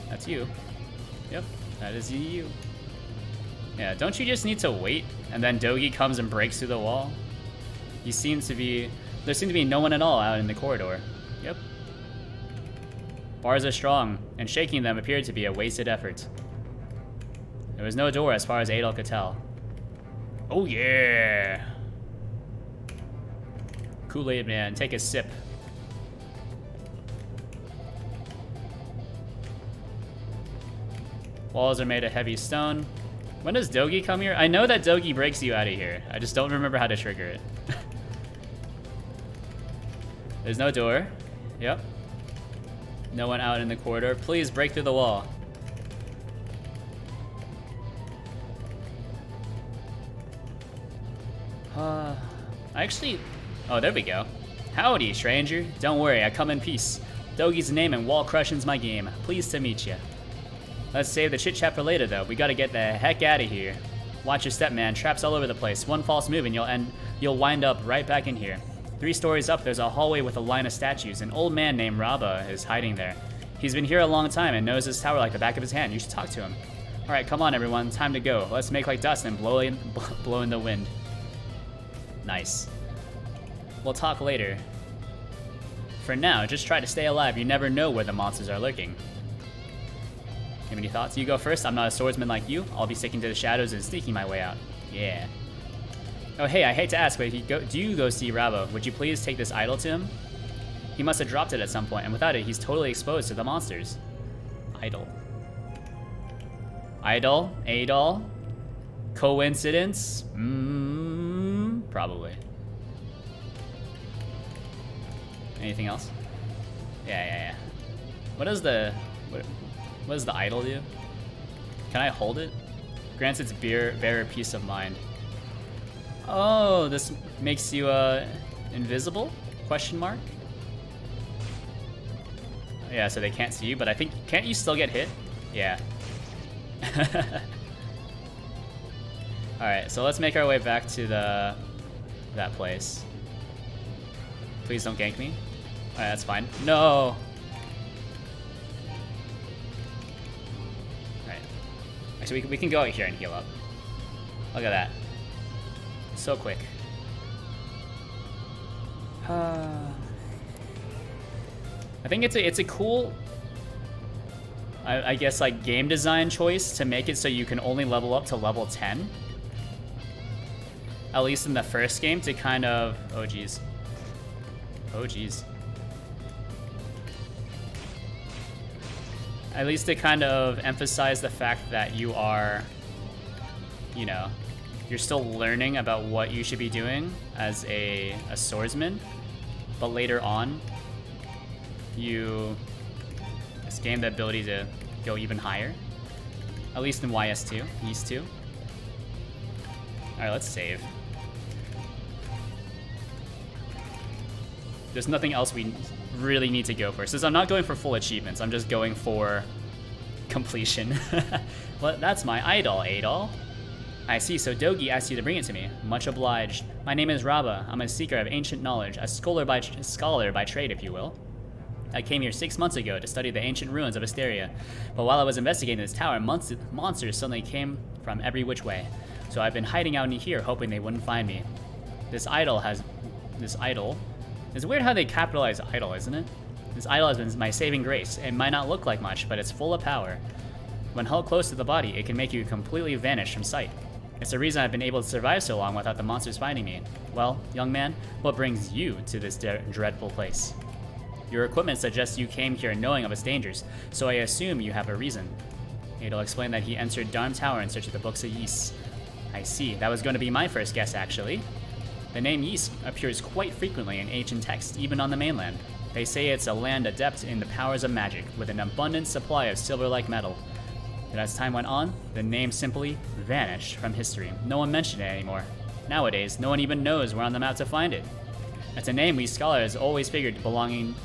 That's you. Yep, that is you. Yeah, don't you just need to wait and then Dogi comes and breaks through the wall? There seemed to be no one at all out in the corridor. Yep. Bars are strong, and shaking them appeared to be a wasted effort. There was no door as far as Adol could tell. Oh yeah! Kool-Aid man, take a sip. Walls are made of heavy stone. When does Dogi come here? I know that Dogi breaks you out of here. I just don't remember how to trigger it. There's no door. Yep. No one out in the corridor. Please break through the wall. Oh, there we go. Howdy, stranger. Don't worry, I come in peace. Dogi's name and wall crushing's my game. Pleased to meet ya. Let's save the chit-chat for later, though. We gotta get the heck out of here. Watch your step, man. Traps all over the place. One false move and you'll wind up right back in here. 3 stories up, there's a hallway with a line of statues. An old man named Rabba is hiding there. He's been here a long time and knows this tower like the back of his hand. You should talk to him. All right, come on, everyone. Time to go. Let's make like dust and blow in the wind. Nice. We'll talk later. For now, just try to stay alive. You never know where the monsters are lurking. Have any thoughts? You go first. I'm not a swordsman like you. I'll be sticking to the shadows and sneaking my way out. Yeah. Oh, hey, I hate to ask, but do you go see Rabba? Would you please take this idol to him? He must have dropped it at some point, and without it, he's totally exposed to the monsters. Idol. Idol? Adol? Coincidence? Probably. Anything else? Yeah. What does the idol do? Can I hold it? Grants its bearer peace of mind. Oh, this makes you invisible? Question mark? Yeah, so they can't see you, but I think, can't you still get hit? Yeah. Alright, so let's make our way back to that place. Please don't gank me. Alright, that's fine. No! Alright. Actually, we can go out here and heal up. Look at that. So quick. I think it's a cool, I guess, like, game design choice to make it so you can only level up to level 10. At least in the first game, to kind of, oh geez. At least to kind of emphasize the fact that you are, you know, you're still learning about what you should be doing as a swordsman, but later on, you gain the ability to go even higher. At least in YS2, Ys 2. Alright, let's save. There's nothing else we really need to go for. Since I'm not going for full achievements, I'm just going for completion. Well, that's my idol, Adol. I see, so Dogi asked you to bring it to me. Much obliged. My name is Raba. I'm a seeker of ancient knowledge, a scholar by trade, if you will. I came here 6 months ago to study the ancient ruins of Asteria, but while I was investigating this tower, monsters suddenly came from every which way. So I've been hiding out in here, hoping they wouldn't find me. This idol. It's weird how they capitalize idol, isn't it? This idol has been my saving grace. It might not look like much, but it's full of power. When held close to the body, it can make you completely vanish from sight. It's the reason I've been able to survive so long without the monsters finding me. Well, young man, what brings you to this dreadful place? Your equipment suggests you came here knowing of its dangers, so I assume you have a reason. Adol explained that he entered Dharm Tower in search of the books of Ys. I see, that was going to be my first guess, actually. The name Ys appears quite frequently in ancient texts, even on the mainland. They say it's a land adept in the powers of magic, with an abundant supply of silver-like metal. But as time went on, the name simply vanished from history. No one mentioned it anymore. Nowadays, no one even knows where on the map to find it. It's a name we scholars always figured belonged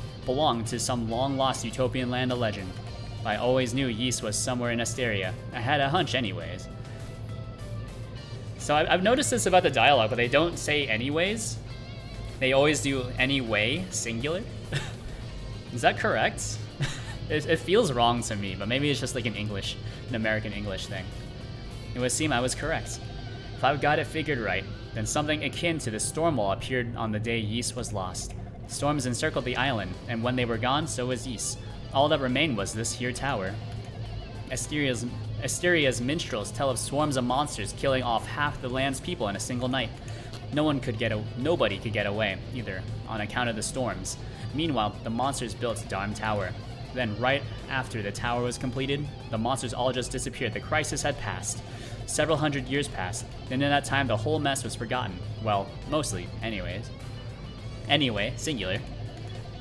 to some long-lost utopian land of legend. I always knew Ys was somewhere in Asteria. I had a hunch anyways. So I've noticed this about the dialogue, but they don't say anyways. They always do anyway, singular. Is that correct? It feels wrong to me, but maybe it's just like an American English thing. It would seem I was correct. If I've got it figured right, then something akin to the storm wall appeared on the day Ys was lost. Storms encircled the island, and when they were gone, so was Ys. All that remained was this here tower. Asteria's minstrels tell of swarms of monsters killing off half the land's people in a single night. Nobody could get away, either, on account of the storms. Meanwhile, the monsters built Dharm Tower. Then, right after the tower was completed, the monsters all just disappeared. The crisis had passed. Several hundred years passed, and in that time, the whole mess was forgotten. Well, mostly, anyways. Anyway, singular.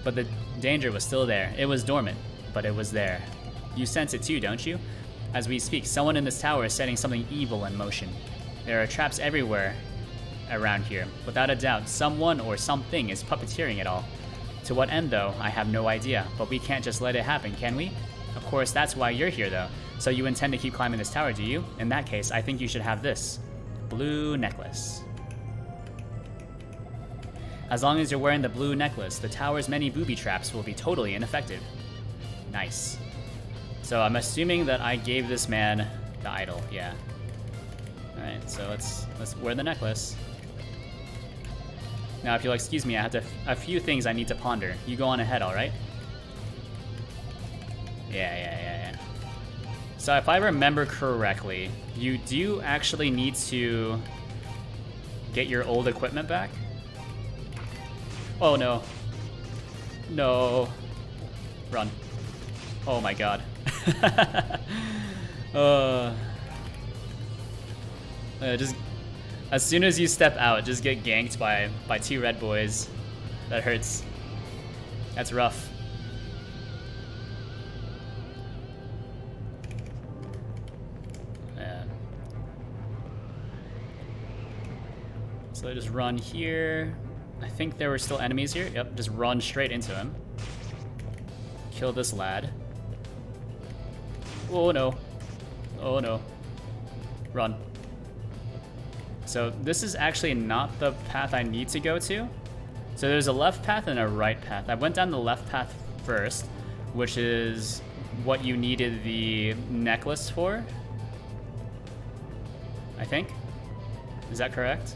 But the danger was still there. It was dormant, but it was there. You sense it too, don't you? As we speak, someone in this tower is setting something evil in motion. There are traps everywhere around here. Without a doubt, someone or something is puppeteering it all. To what end, though, I have no idea, but we can't just let it happen, can we? Of course, that's why you're here, though. So you intend to keep climbing this tower, do you? In that case, I think you should have this. Blue necklace. As long as you're wearing the blue necklace, the tower's many booby traps will be totally ineffective. Nice. So I'm assuming that I gave this man the idol, yeah. Alright, so let's wear the necklace. Now, if you'll excuse me, I have a few things I need to ponder. You go on ahead, alright? Yeah. So if I remember correctly, you do actually need to get your old equipment back? Oh no. No. Run. Oh my god. Just as soon as you step out, just get ganked by 2 red boys. That hurts. That's rough. Yeah. So I just run here. I think there were still enemies here. Yep, just run straight into him. Kill this lad. Oh no. Oh no. Run. So this is actually not the path I need to go to. So there's a left path and a right path. I went down the left path first, which is what you needed the necklace for, I think. Is that correct?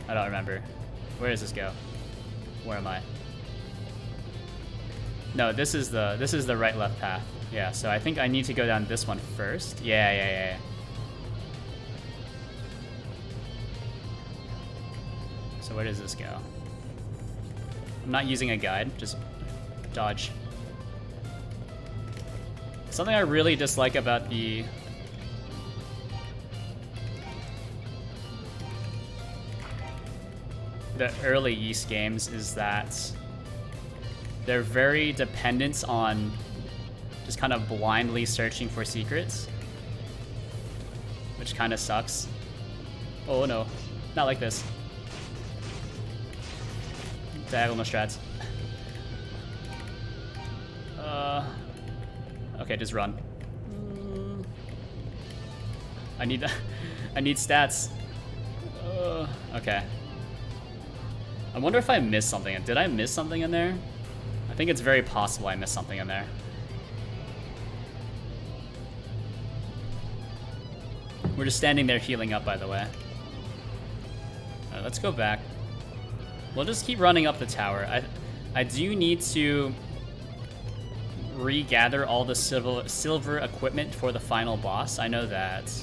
I don't remember. Where does this go? Where am I? No, this is the right left path. Yeah, so I think I need to go down this one first. Yeah. So where does this go? I'm not using a guide, just dodge. Something I really dislike about the early Ys games is that they're very dependent on just kind of blindly searching for secrets, which kind of sucks. Oh no, not like this. Diagonal strats. Okay, just run. I need stats. Okay. I wonder if I missed something. Did I miss something in there? I think it's very possible I missed something in there. We're just standing there healing up, by the way. Alright, let's go back. We'll just keep running up the tower. I do need to regather all the silver equipment for the final boss. I know that.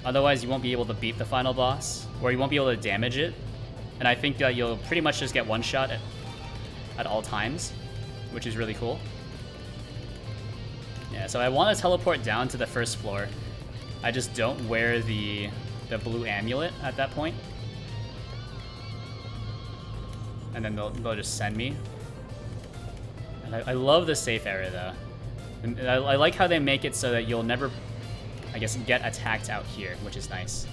Otherwise, you won't be able to beat the final boss, or you won't be able to damage it. And I think that you'll pretty much just get one shot at all times, which is really cool. Yeah, so I want to teleport down to the first floor. I just don't wear the blue amulet at that point. And then they'll just send me. And I love the safe area though. And I like how they make it so that you'll never, I guess, get attacked out here, which is nice.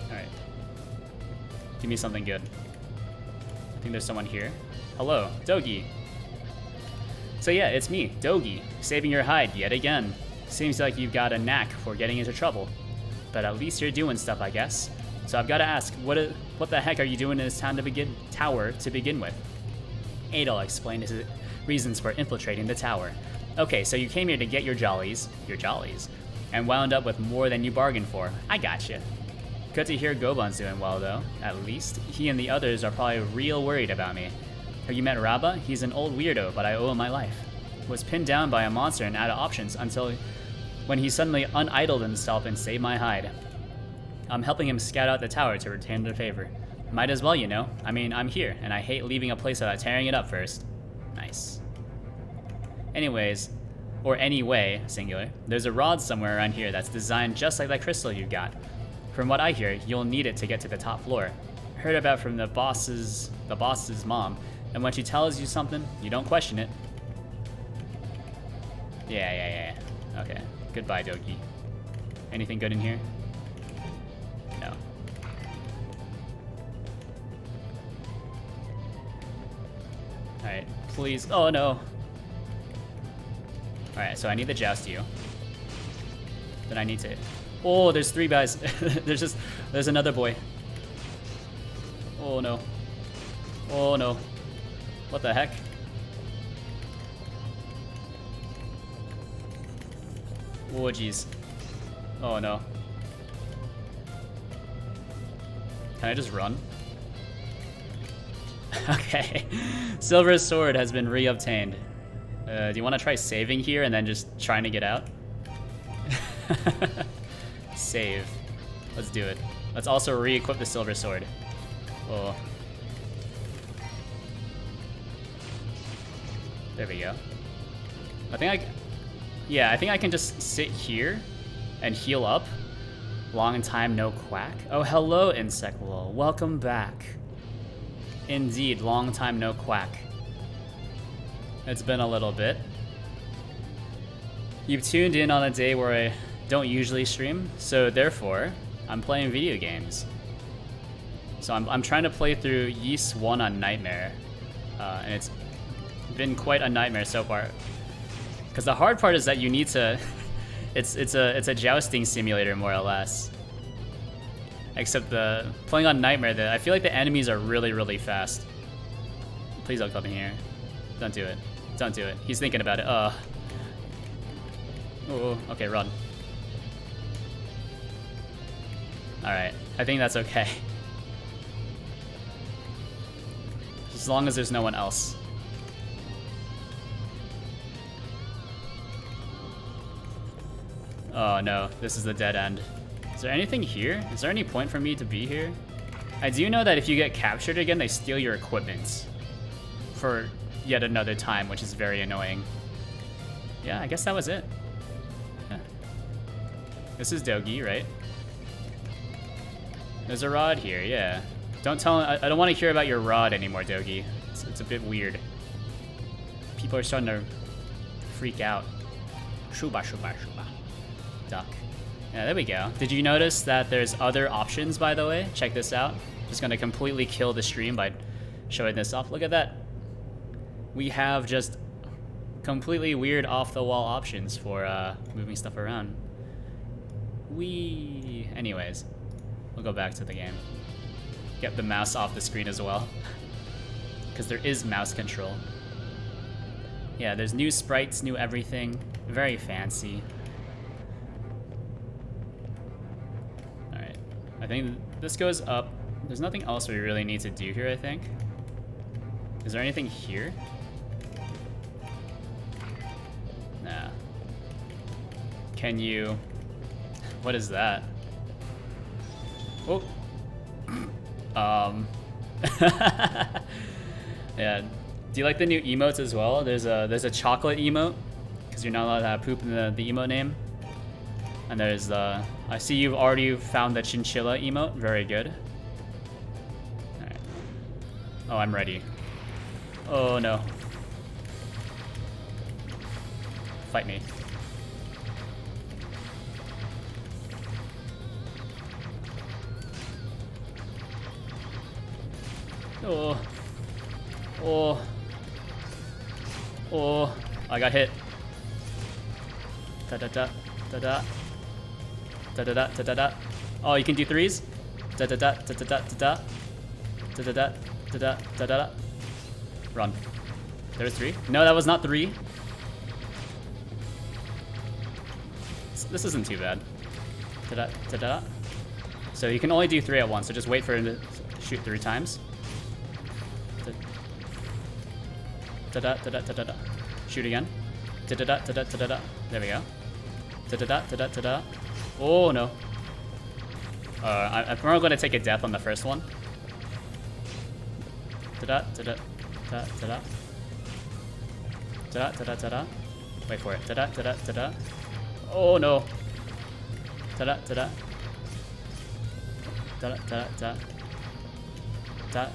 Alright. Give me something good. I think there's someone here. Hello, Dogi. So yeah, it's me, Dogi, saving your hide yet again. Seems like you've got a knack for getting into trouble. But at least you're doing stuff, I guess. So I've got to ask, what the heck are you doing in this tower to begin with? Adol explained his reasons for infiltrating the tower. Okay, so you came here to get your jollies, and wound up with more than you bargained for. I gotcha. Good to hear Gobon's doing well, though. At least, he and the others are probably real worried about me. Have you met Raba? He's an old weirdo, but I owe him my life. Was pinned down by a monster and out of options until when he suddenly unidled himself and saved my hide. I'm helping him scout out the tower to return the favor. Might as well, you know. I mean, I'm here, and I hate leaving a place without tearing it up first. Nice. Anyways, or anyway, singular, there's a rod somewhere around here that's designed just like that crystal you got. From what I hear, you'll need it to get to the top floor. Heard about from the boss's mom, and when she tells you something, you don't question it. Yeah. Okay. Goodbye, Dogi. Anything good in here? No. Alright, please. Oh no. Alright, so I need to joust you. Then I need to... Oh, there's 3 guys. There's another boy. Oh no. Oh no. What the heck? Oh jeez. Oh no. Can I just run? Okay. Silver's sword has been re-obtained. Do you want to try saving here and then just trying to get out? Save. Let's do it. Let's also re-equip the silver sword. Oh. There we go. Yeah, I think I can just sit here and heal up. Long time no quack. Oh, hello, Insect Lol. Welcome back. Indeed, long time no quack. It's been a little bit. You've tuned in on a day where I don't usually stream, so therefore, I'm playing video games. So I'm trying to play through Ys 1 on Nightmare, and it's been quite a nightmare so far. Because the hard part is that you need to, it's a jousting simulator more or less. Except playing on Nightmare, I feel like the enemies are really fast. Please don't come in here. Don't do it. Don't do it. He's thinking about it. Oh, okay, run. Alright, I think that's okay. As long as there's no one else. Oh no, this is the dead end. Is there anything here? Is there any point for me to be here? I do know that if you get captured again, they steal your equipment for yet another time, which is very annoying. Yeah, I guess that was it. Yeah. This is Dogi, right? There's a rod here, yeah. Don't tell him, I don't want to hear about your rod anymore, Dogi. It's a bit weird. People are starting to freak out. Shuba, shuba, shuba. Duck. Yeah, there we go. Did you notice that there's other options, by the way? Check this out. Just gonna completely kill the stream by showing this off. Look at that. We have just completely weird off-the-wall options for moving stuff around. Anyways, we'll go back to the game. Get the mouse off the screen as well. Because there is mouse control. Yeah, there's new sprites, new everything. Very fancy. Alright, I think this goes up. There's nothing else we really need to do here, I think. Is there anything here? Nah. Can you... What is that? Oh. Yeah. Do you like the new emotes as well? There's a chocolate emote, because you're not allowed to have poop in the emote name. And there's I see you've already found the chinchilla emote. Very good. Alright. Oh, I'm ready. Oh no. Fight me. Oh. Oh. Oh. I got hit. Da da da da da. Da da da da da da. Oh, you can do threes? Da da da da da da da. Da da da da da da da. Run. There was three? No, that was not three. This isn't too bad. Da da da da. So you can only do three at once, so just wait for him to shoot 3 times. Da da da da da da da. Shoot again. Da da da da da da da. There we go. Da da da da da da da. Oh no. I'm probably gonna take a death on the first one. Da da da da da da da. Da da da da da. Wait for it. Da da da da da da. Oh no. Da da da da. Da da da da. Da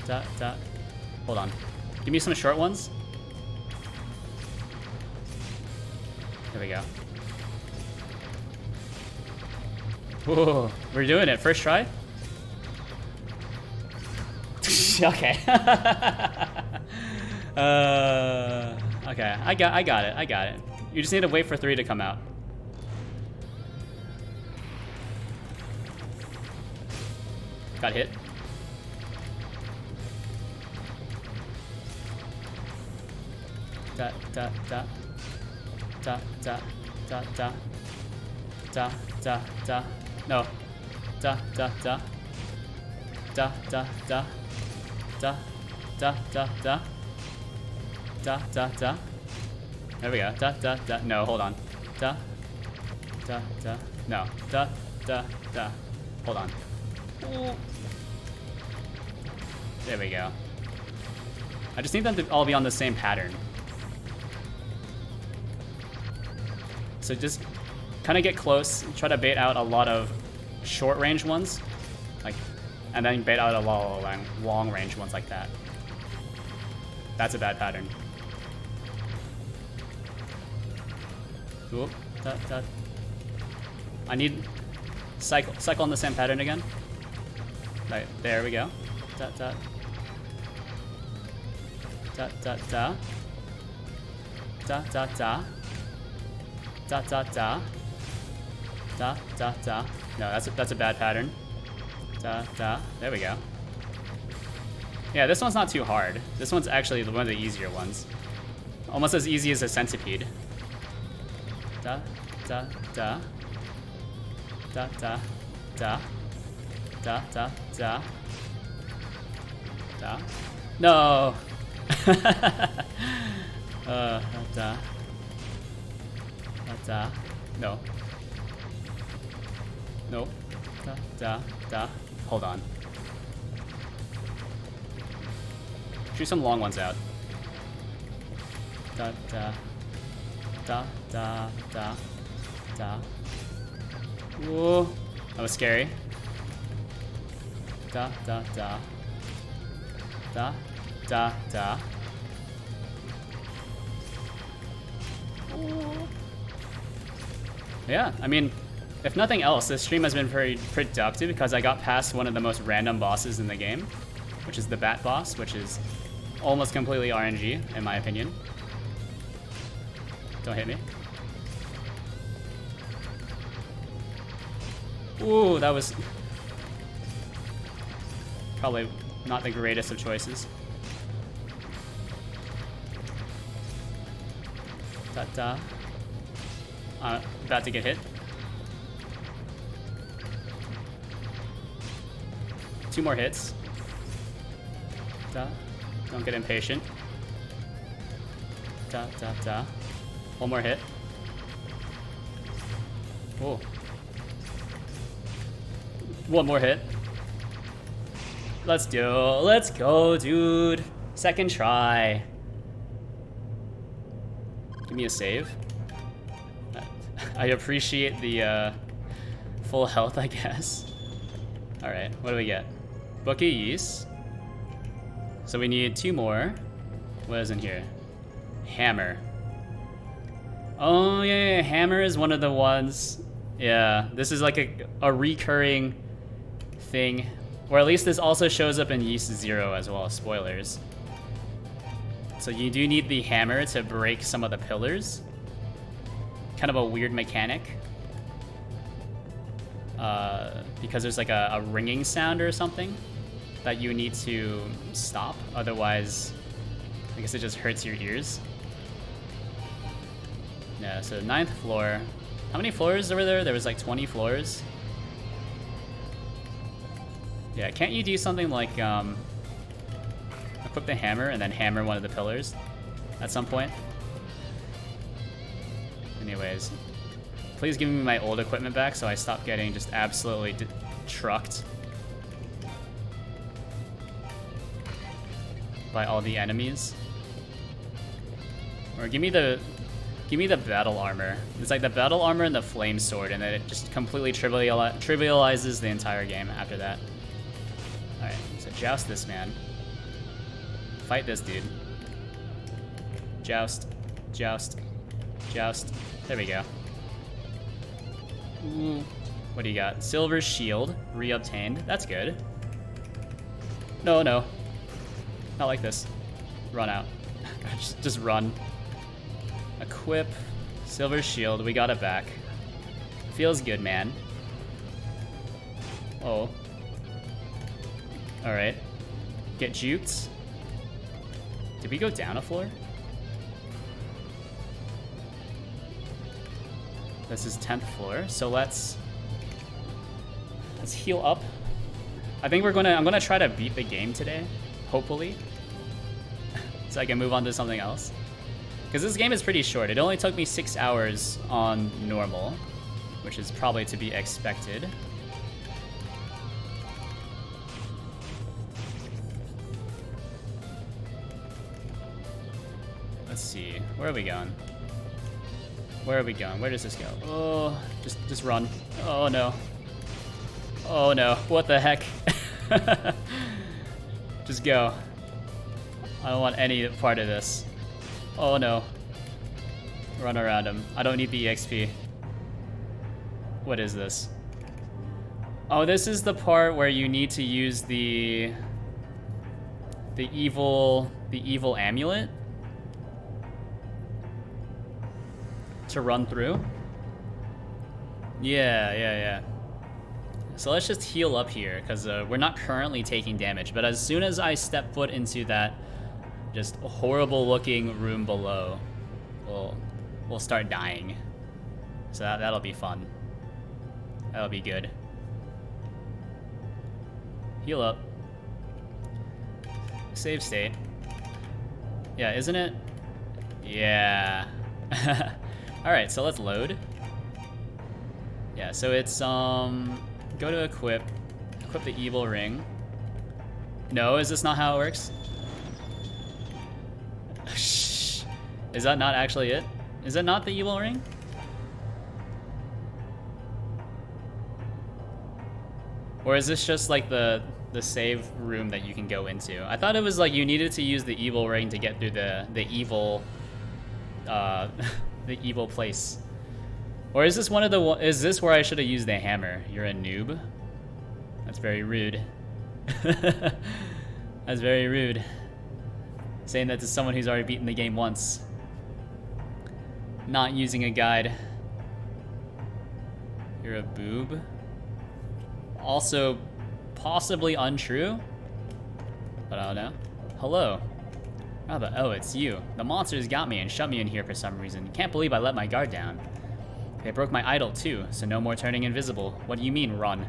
da da. Hold on. Give me some short ones. There we go. Whoa, we're doing it. First try? Okay. Okay, I got it. You just need to wait for 3 to come out. Got hit. Da da da da da da da da da da. No. Da da da da da da da da da da da da da. There we go. Da da da. No, hold on. Da da da. No. Da da da. Hold on. Ooh. There we go. I just need them to all be on the same pattern. So just kind of get close, try to bait out a lot of short range ones, like, and then bait out a lot of long range ones like that. That's a bad pattern. Oop, that. I need cycle on the same pattern again. Right, there we go. Da. No, that's a bad pattern. There we go. Yeah, this one's not too hard. This one's actually one of the easier ones. Almost as easy as a centipede. Da. No. No. Nope. Hold on. Shoot some long ones out. Whoa. That was scary. Yeah, I mean, if nothing else, this stream has been very productive because I got past one of the most random bosses in the game, which is the Bat boss, which is almost completely RNG, in my opinion. Don't hit me. Ooh, that was probably not the greatest of choices. About to get hit. 2 more hits. Don't get impatient. 1 more hit. Whoa. 1 more hit. Let's go, dude. Second try. Give me a save. I appreciate the full health, I guess. Alright, what do we get? Book of Ys. So we need 2 more. What is in here? Hammer. Oh yeah, hammer is one of the ones. Yeah, this is like a recurring thing. Or at least this also shows up in Ys 0 as well, spoilers. So you do need the hammer to break some of the pillars. Kind of a weird mechanic. Because there's like a ringing sound or something that you need to stop. Otherwise, I guess it just hurts your ears. Yeah, so 9th floor. How many floors were there? There was like 20 floors. Yeah, can't you do something like equip the hammer and then hammer one of the pillars at some point? Anyways, please give me my old equipment back so I stop getting just absolutely trucked by all the enemies. Or give me the battle armor. It's like the battle armor and the flame sword, and then it just completely trivializes the entire game after that. Alright, so joust this man. Fight this dude. Joust. Joust. Joust. There we go. Ooh. What do you got? Silver shield. Reobtained. That's good. No, no. Not like this. Run out. just run. Equip. Silver shield. We got it back. Feels good, man. Oh. Alright. Get juked. Did we go down a floor? This is 10th floor, so let's heal up. I think I'm gonna try to beat the game today, hopefully. So I can move on to something else. Because this game is pretty short. It only took me 6 hours on normal, which is probably to be expected. let's see. Where are we going? Where are we going? Where does this go? Oh, just run. Oh no. Oh no. What the heck? Just go. I don't want any part of this. Oh no. Run around him. I don't need the EXP. What is this? Oh, this is the part where you need to use the evil amulet to run through. Yeah. So let's just heal up here, because we're not currently taking damage, but as soon as I step foot into that just horrible looking room below, we'll start dying. So that'll be fun. That'll be good. Heal up. Save state. Yeah, isn't it? Yeah. Alright, so let's load. Yeah, so it's go to equip the evil ring. No, is this not how it works? Shh. Is that not actually it? Is it not the evil ring? Or is this just like the save room that you can go into? I thought it was like you needed to use the evil ring to get through the evil the evil place. Or is this is this where I should have used the hammer? You're a noob. That's very rude. That's very rude. Saying that to someone who's already beaten the game once. Not using a guide. You're a boob. Also, possibly untrue, but I don't know. Hello. Oh, it's you. The monsters got me and shut me in here for some reason. Can't believe I let my guard down. They broke my idol too, so no more turning invisible. What do you mean, run?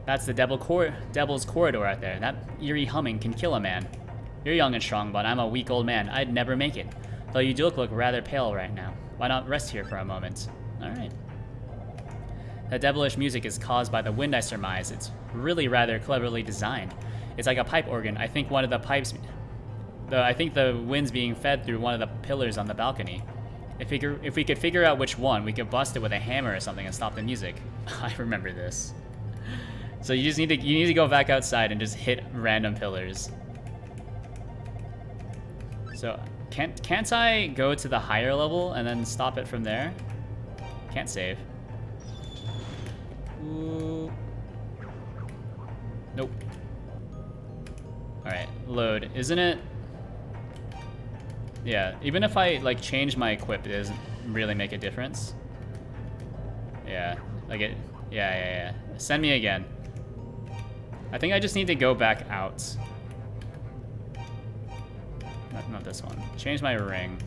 That's the devil's corridor out there. That eerie humming can kill a man. You're young and strong, but I'm a weak old man. I'd never make it. Though you do look rather pale right now. Why not rest here for a moment? Alright. That devilish music is caused by the wind, I surmise. It's really rather cleverly designed. It's like a pipe organ. I think one of the pipes... I think the wind's being fed through one of the pillars on the balcony. If we could figure out which one, we could bust it with a hammer or something and stop the music. I remember this. So you need to go back outside and just hit random pillars. So can't I go to the higher level and then stop it from there? Can't save. Ooh. Nope. Alright, load. Isn't it? Yeah, even if I like change my equip, it doesn't really make a difference. Yeah, like it. Yeah. Send me again. I think I just need to go back out. Not this one. Change my ring.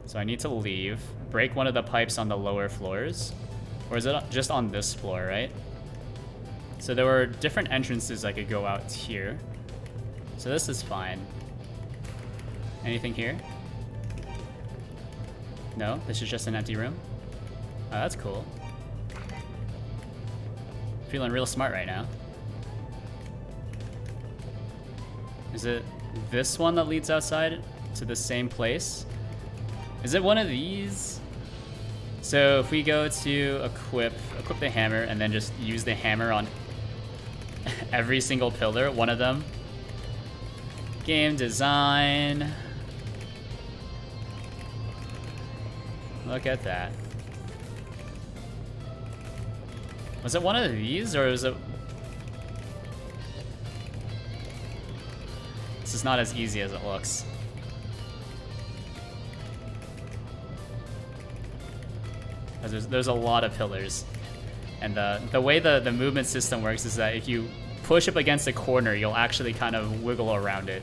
So I need to leave. Break one of the pipes on the lower floors. Or is it just on this floor, right? So there were different entrances I could go out here. So this is fine. Anything here? No, this is just an empty room. Oh, that's cool. Feeling real smart right now. Is it this one that leads outside to the same place? Is it one of these? So if we go to equip the hammer and then just use the hammer on every single pillar, one of them. Game design. Look at that. Was it one of these or was it... This is not as easy as it looks. There's a lot of pillars. And the way the movement system works is that if you push up against a corner, you'll actually kind of wiggle around it.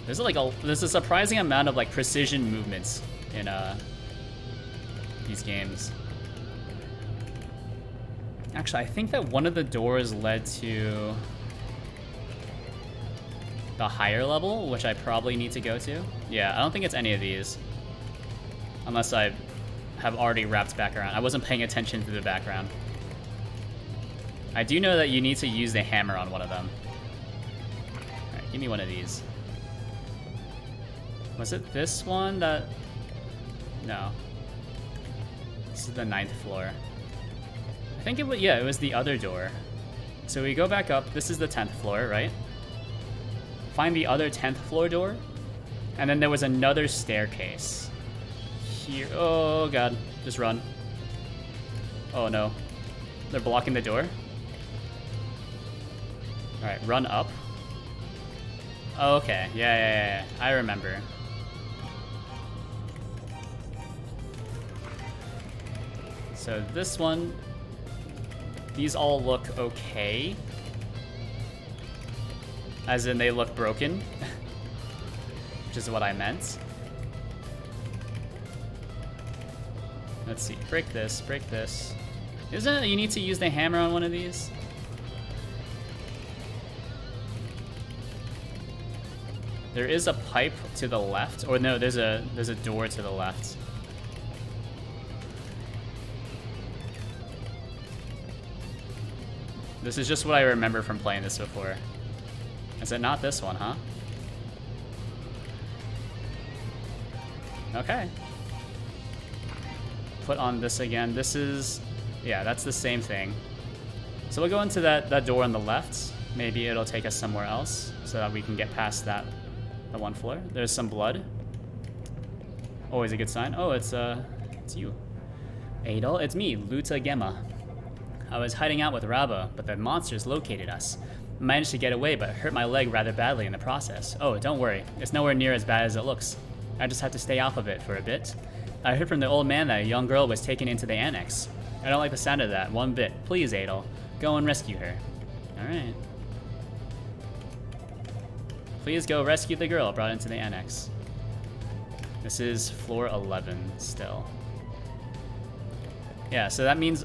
There's a surprising amount of like precision movements in these games. Actually, I think that one of the doors led to the higher level, which I probably need to go to. Yeah, I don't think it's any of these. Unless I have already wrapped back around. I wasn't paying attention to the background. I do know that you need to use the hammer on one of them. Alright, Give me one of these. Was it this one that... No. This is the 9th floor. I think it was, yeah, it was the other door. So we go back up. This is the 10th floor, right? Find the other 10th floor door. And then there was another staircase. Here. Oh, God. Just run. Oh, no. They're blocking the door. All right, run up. Oh, okay. Yeah. I remember. So this one, these all look okay. As in they look broken, which is what I meant. Let's see, break this, break this. Isn't it you need to use the hammer on one of these? There is a pipe to the left, or no, there's a door to the left. This is just what I remember from playing this before. Is it not this one, huh? Okay. Put on this again. This is... yeah, that's the same thing. So we'll go into that door on the left. Maybe it'll take us somewhere else so that we can get past the one floor. There's some blood. Always a good sign. Oh, it's you. Adol, it's me, Luta Gemma. I was hiding out with Raba, but the monsters located us. I managed to get away, but hurt my leg rather badly in the process. Oh, don't worry. It's nowhere near as bad as it looks. I just had to stay off of it for a bit. I heard from the old man that a young girl was taken into the annex. I don't like the sound of that one bit. Please, Adol, go and rescue her. Alright. Please go rescue the girl brought into the annex. This is floor 11 still. Yeah, so that means...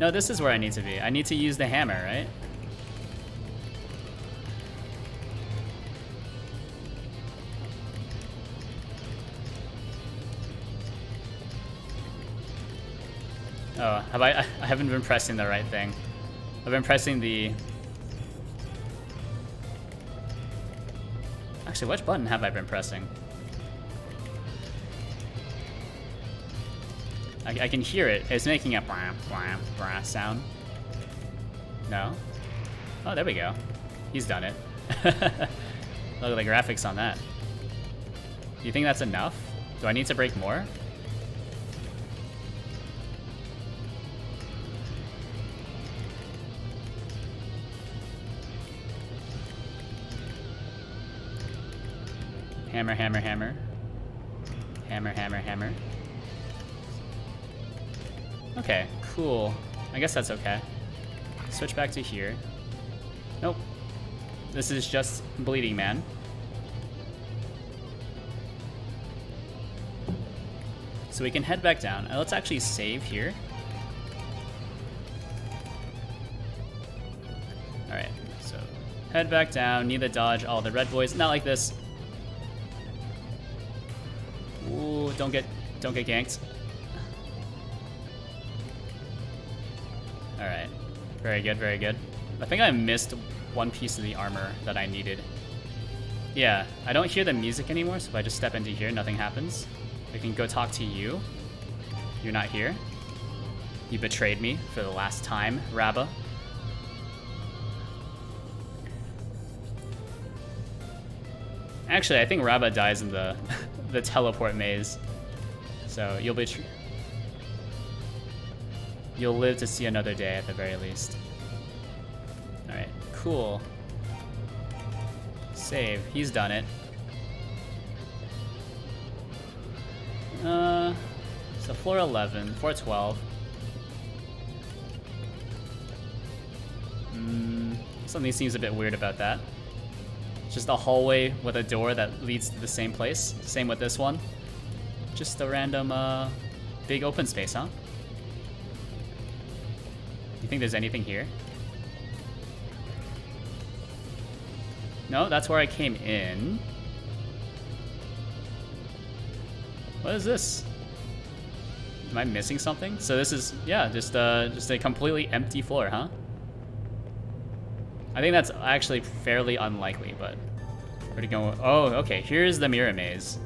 no, this is where I need to be. I need to use the hammer, right? Oh, have I haven't been pressing the right thing. I've been pressing the... actually, which button have I been pressing? I can hear it. It's making a blah, blah, blah sound. No? Oh, there we go. He's done it. Look at the graphics on that. Do you think that's enough? Do I need to break more? Hammer, hammer, hammer. Hammer, hammer, hammer. Okay, cool. I guess that's okay. Switch back to here. Nope. This is just Bleeding Man. So we can head back down. Let's actually save here. Alright, so head back down, need to dodge all the red boys. Not like this. Ooh, don't get ganked. Alright. Very good, very good. I think I missed one piece of the armor that I needed. Yeah, I don't hear the music anymore, so if I just step into here, nothing happens. I can go talk to you. You're not here. You betrayed me for the last time, Raba. Actually, I think Raba dies in the the teleport maze. So you'll live to see another day at the very least. Alright, cool. Save. He's done it. So floor 11, floor 12. Something seems a bit weird about that. Just a hallway with a door that leads to the same place. Same with this one. Just a random, big open space, huh? You think there's anything here? No, that's where I came in. What is this? Am I missing something? So this is, yeah, just a completely empty floor, huh? I think that's actually fairly unlikely, but Where'd it go? Oh, okay, here's the mirror maze.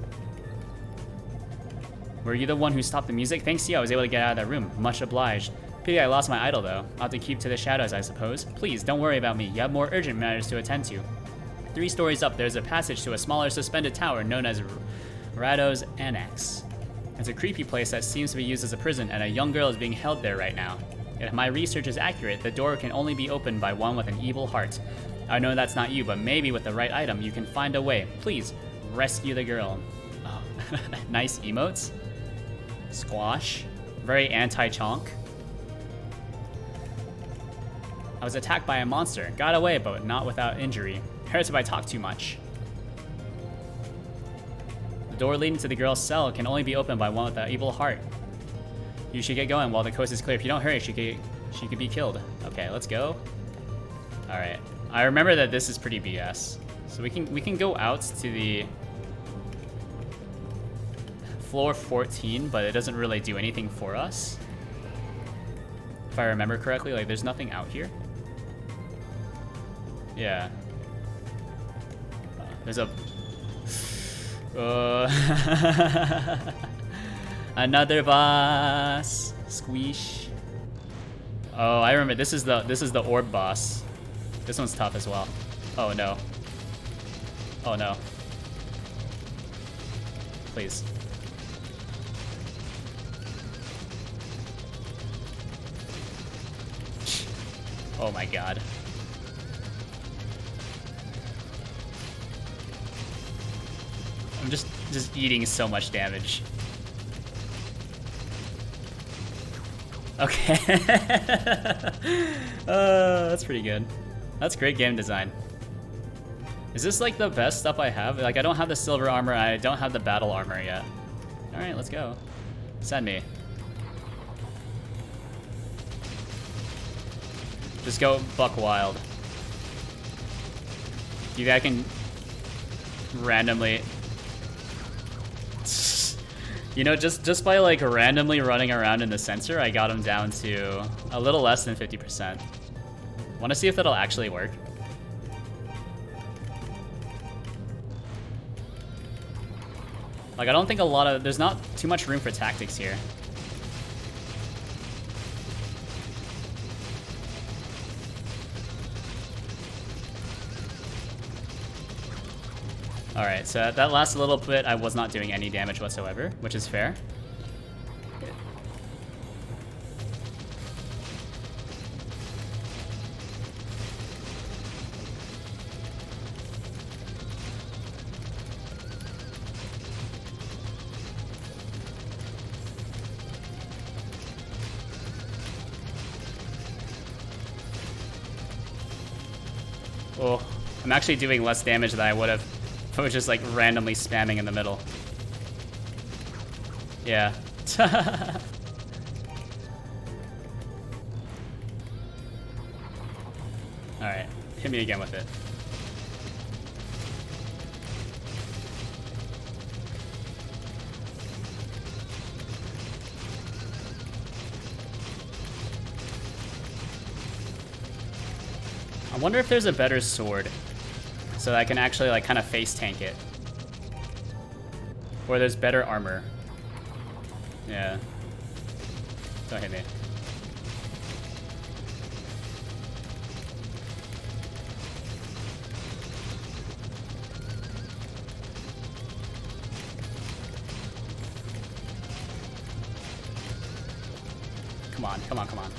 Were you the one who stopped the music? Thanks to you, I was able to get out of that room. Much obliged. Pity I lost my idol, though. I'll have to keep to the shadows, I suppose. Please, don't worry about me. You have more urgent matters to attend to. 3 stories up, there's a passage to a smaller suspended tower known as Rado's Annex. It's a creepy place that seems to be used as a prison, and a young girl is being held there right now. If my research is accurate, the door can only be opened by one with an evil heart. I know that's not you, but maybe with the right item, you can find a way. Please, rescue the girl. Oh, nice emotes. Squash. Very anti-chonk. I was attacked by a monster. Got away, but not without injury. Hurts if I talk too much. The door leading to the girl's cell can only be opened by one with an evil heart. You should get going while the coast is clear. If you don't hurry, she could be killed. Okay, let's go. All right. I remember that this is pretty BS. So we can go out to the floor 14, but it doesn't really do anything for us. If I remember correctly, like there's nothing out here. Yeah. There's a another boss. Squeesh. Oh, I remember this is the orb boss. This one's tough as well. Oh no. Oh no. Please. Oh my god. I'm just eating so much damage. Okay. That's pretty good. That's great game design. Is this like the best stuff I have? Like I don't have the silver armor, I don't have the battle armor yet. Alright, let's go. Send me. Just go buck wild. You think I can randomly... You know, just by like randomly running around in the sensor, I got him down to a little less than 50%. Want to see if that'll actually work? Like, I don't think there's not too much room for tactics here. Alright, so that last little bit, I was not doing any damage whatsoever, which is fair. Oh, I'm actually doing less damage than I would have if I was just like randomly spamming in the middle. Yeah. Alright, hit me again with it. I wonder if there's a better sword so that I can actually like kind of face tank it. Or there's better armor. Yeah. Don't hit me. Come on, come on, come on.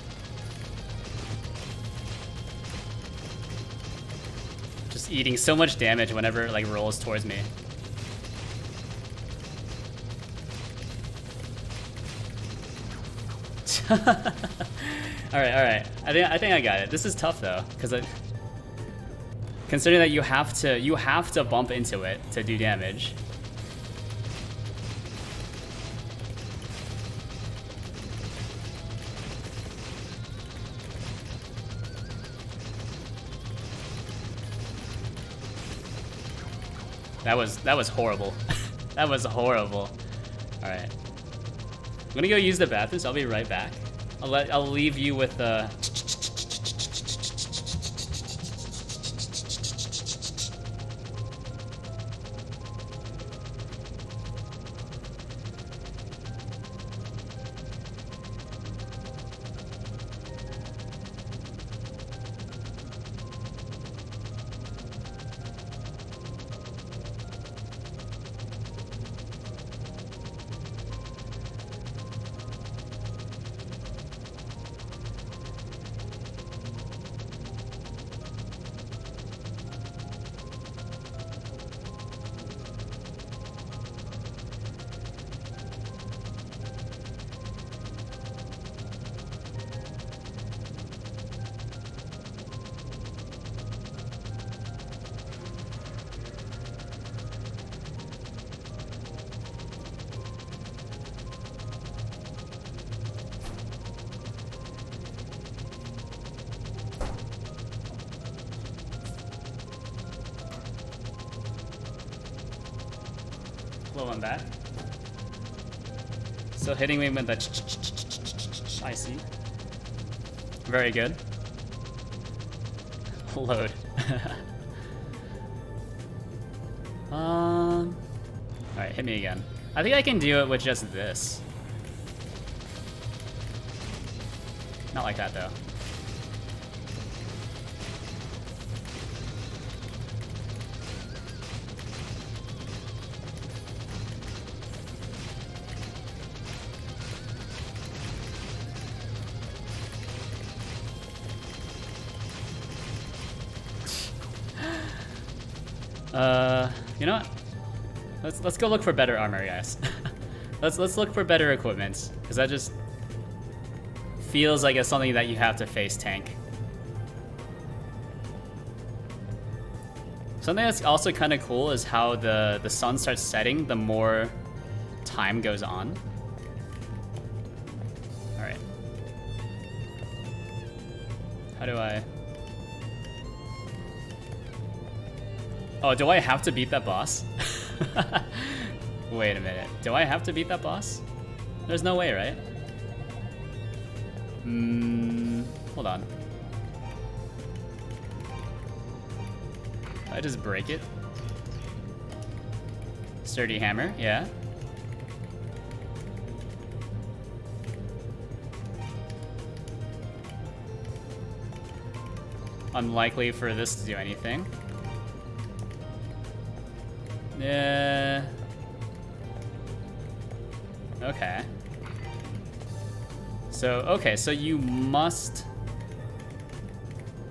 Just eating so much damage whenever it like rolls towards me. Alright. I think I got it. This is tough though, because considering that you have to bump into it to do damage. That was horrible. That was horrible. All right, I'm gonna go use the bathroom. So I'll be right back. I'll leave you with the. slow one back. Still hitting me with the I see. Very good. Load. Alright, hit me again. I think I can do it with just this. Not like that though. You know what? Let's go look for better armor, guys. let's look for better equipment, because that just feels like it's something that you have to face tank. Something that's also kind of cool is how the sun starts setting the more time goes on. All right. How do I? Oh, do I have to beat that boss? Wait a minute. Do I have to beat that boss? There's no way, right? Hold on. I just break it. Sturdy hammer, yeah. Unlikely for this to do anything. Yeah. Okay. So you must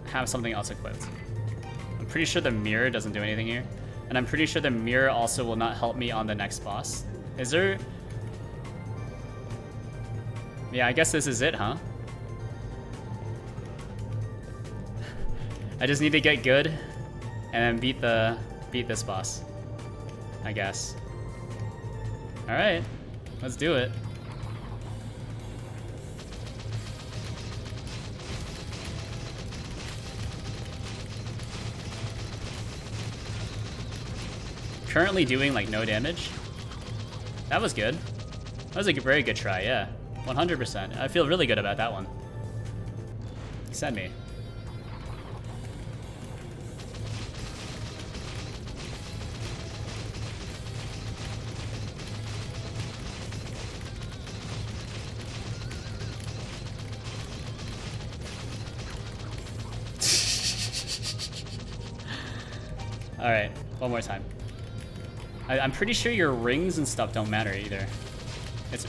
have something else equipped. I'm pretty sure the mirror doesn't do anything here. And I'm pretty sure the mirror also will not help me on the next boss. Is there? Yeah, I guess this is it, huh? I just need to get good and then beat this boss, I guess. All right, let's do it. Currently doing like no damage. That was good. That was a very good try, yeah. 100%. I feel really good about that one. Send me. All right, one more time. I'm pretty sure your rings and stuff don't matter either. It's...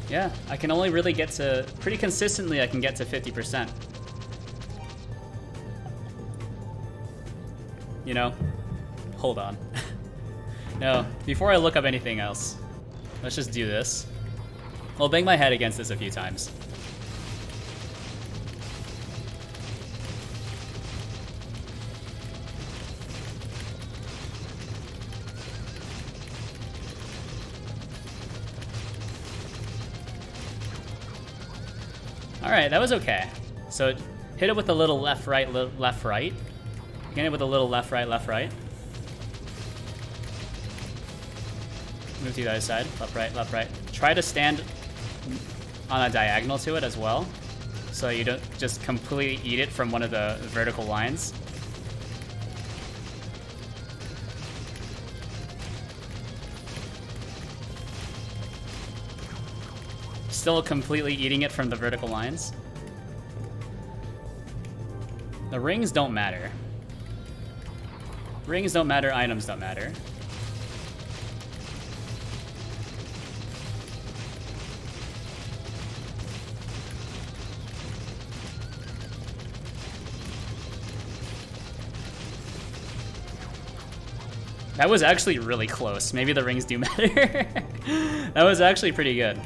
Yeah, I can only really get to... Pretty consistently, I can get to 50%. You know? Hold on. No, before I look up anything else, let's just do this. I'll bang my head against this a few times. All right, that was okay. So hit it with a little left, right, left, right. Hit it with a little left, right, left, right. Move to the other side, left, right, left, right. Try to stand on a diagonal to it as well, so you don't just completely eat it from one of the vertical lines. Still completely eating it from the vertical lines. The rings don't matter. Rings don't matter, items don't matter. That was actually really close. Maybe the rings do matter. That was actually pretty good.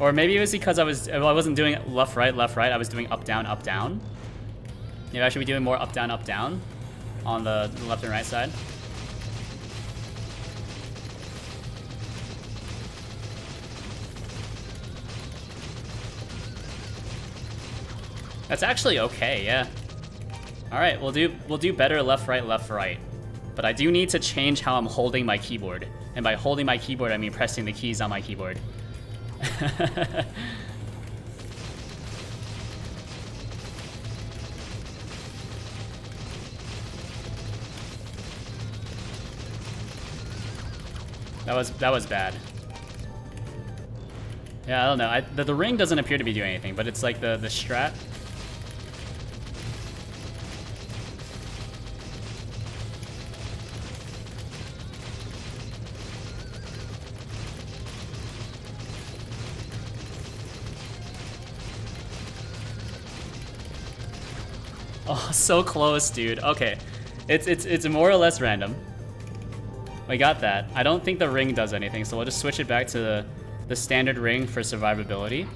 Or maybe it was because I wasn't doing left, right, I was doing up, down, up, down. Maybe I should be doing more up, down on the left and right side. That's actually okay, yeah. Alright, we'll do better left, right. But I do need to change how I'm holding my keyboard. And by holding my keyboard, I mean pressing the keys on my keyboard. That was bad. Yeah, I don't know. The ring doesn't appear to be doing anything, but it's like the strat. Oh, so close, dude. Okay. It's more or less random. We got that. I don't think the ring does anything, so we'll just switch it back to the standard ring for survivability.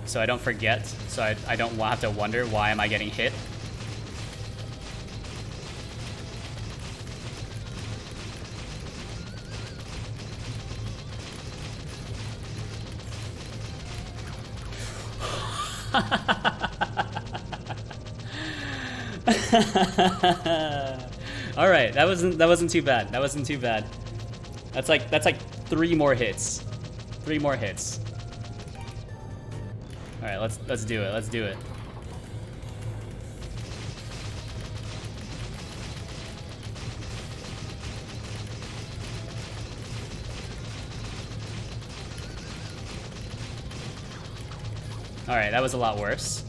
So I don't forget, so I don't have to wonder why am I getting hit. All right, that wasn't too bad. That wasn't too bad. That's like 3 more hits. 3 more hits. All right, let's do it. Let's do it. All right, that was a lot worse.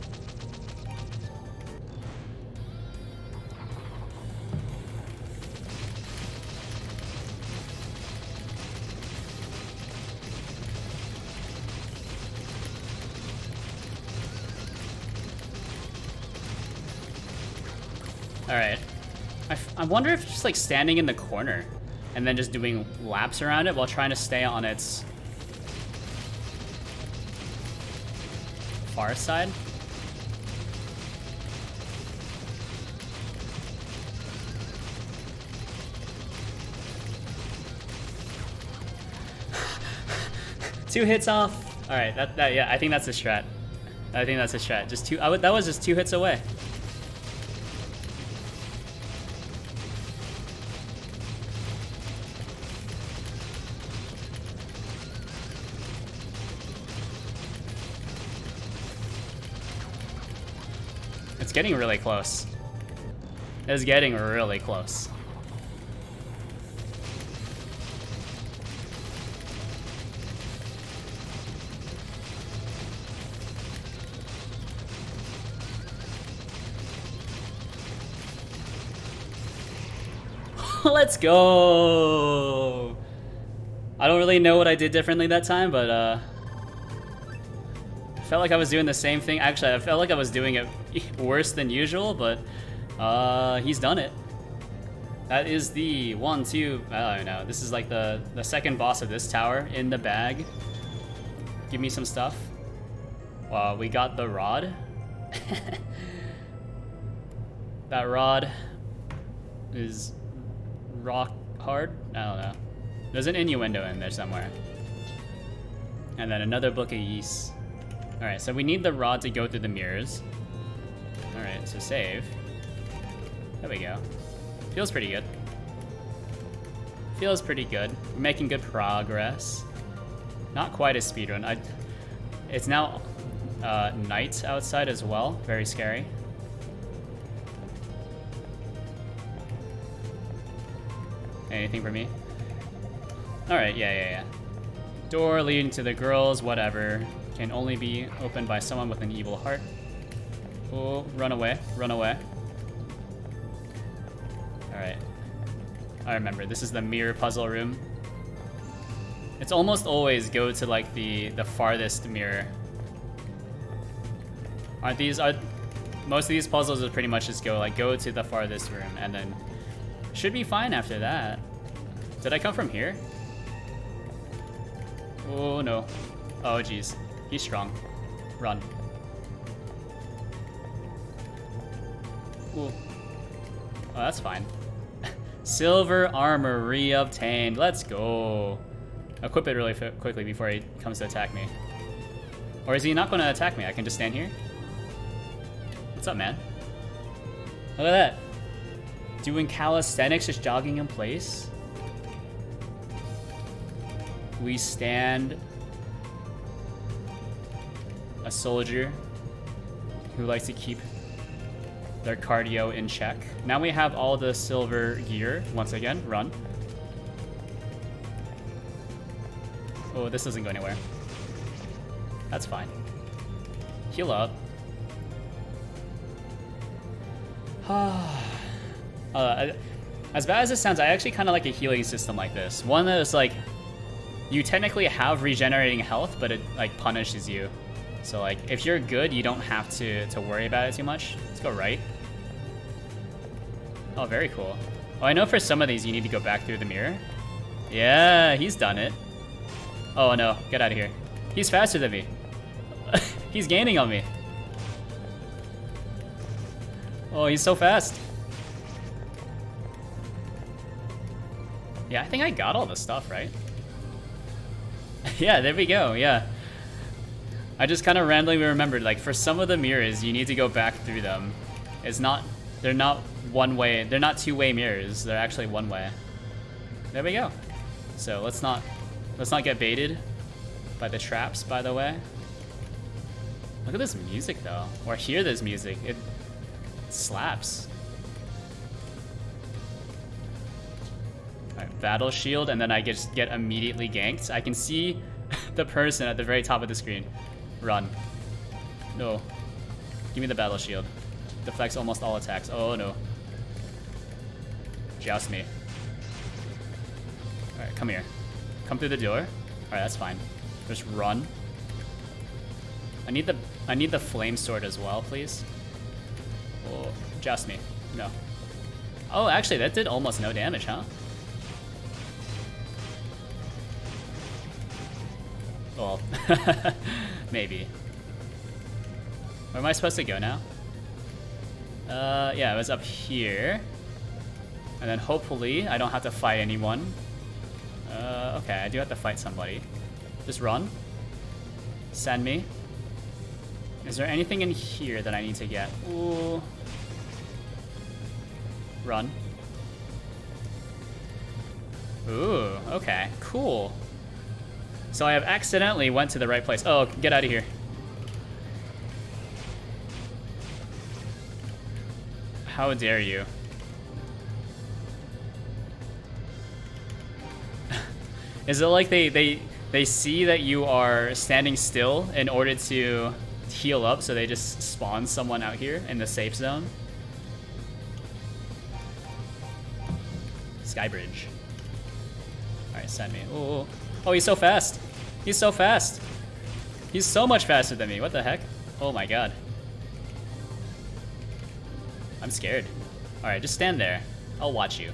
Alright. I wonder if just like standing in the corner and then just doing laps around it while trying to stay on its far side. Two hits off. Alright, that yeah, I think that's a strat. I think that's a strat. Just two that was just 2 hits away. It's getting really close. It's getting really close. Let's go! I don't really know what I did differently that time, but I felt like I was doing the same thing. Actually, I felt like I was doing it worse than usual, but he's done it. That is the 1, 2, I don't know. This is like the second boss of this tower in the bag. Give me some stuff. We got the rod. That rod is rock hard? I don't know. There's an innuendo in there somewhere. And then another book of yeast. Alright, so we need the rod to go through the mirrors. Alright, so save. There we go. Feels pretty good. Feels pretty good. We're making good progress. Not quite a speedrun. It's now night outside as well. Very scary. Anything for me? Alright, yeah. Door leading to the girls, whatever. Can only be opened by someone with an evil heart. Oh, run away, run away. Alright. I remember, this is the mirror puzzle room. It's almost always go to like the farthest mirror. Most of these puzzles are pretty much just go to the farthest room and then should be fine after that. Did I come from here? Oh no. Oh geez. He's strong. Run. Ooh. Oh, that's fine. Silver armor re-obtained. Let's go. Equip it really quickly before he comes to attack me. Or is he not going to attack me? I can just stand here? What's up, man? Look at that. Doing calisthenics, just jogging in place. We stand a soldier who likes to keep their cardio in check. Now we have all the silver gear. Once again, run. Oh, this doesn't go anywhere. That's fine. Heal up. As bad as it sounds, I actually kind of like a healing system like this. One that is like, you technically have regenerating health, but it like punishes you. So like, if you're good, you don't have to worry about it too much. Let's go right. Oh, very cool. Oh, I know for some of these you need to go back through the mirror. Yeah, he's done it. Oh no, get out of here. He's faster than me. He's gaining on me. Oh, he's so fast. Yeah, I think I got all the stuff, right? Yeah, there we go, yeah. I just kind of randomly remembered, like, for some of the mirrors, you need to go back through them. It's not, they're not one way, they're not two-way mirrors, they're actually one way. There we go. So let's not get baited by the traps, by the way. Look at this music, though. Or hear this music, it slaps. Alright, battle shield, and then I just get immediately ganked. I can see the person at the very top of the screen. Run. No. Give me the battle shield. Deflects almost all attacks. Oh no. Joust me. Alright, come here. Come through the door. Alright, that's fine. Just run. I need the flame sword as well, please. Oh, joust me. No. Oh, actually, that did almost no damage, huh? Well, maybe. Where am I supposed to go now? Yeah, it was up here. And then hopefully I don't have to fight anyone. Okay, I do have to fight somebody. Just run. Send me. Is there anything in here that I need to get? Ooh. Run. Ooh, okay, cool. So I have accidentally went to the right place. Oh, get out of here. How dare you? Is it like they see that you are standing still in order to heal up, so they just spawn someone out here in the safe zone? Skybridge. Alright, send me. Oh, oh, he's so fast. He's so fast. He's so much faster than me. What the heck? Oh my god. I'm scared. Alright, just stand there. I'll watch you.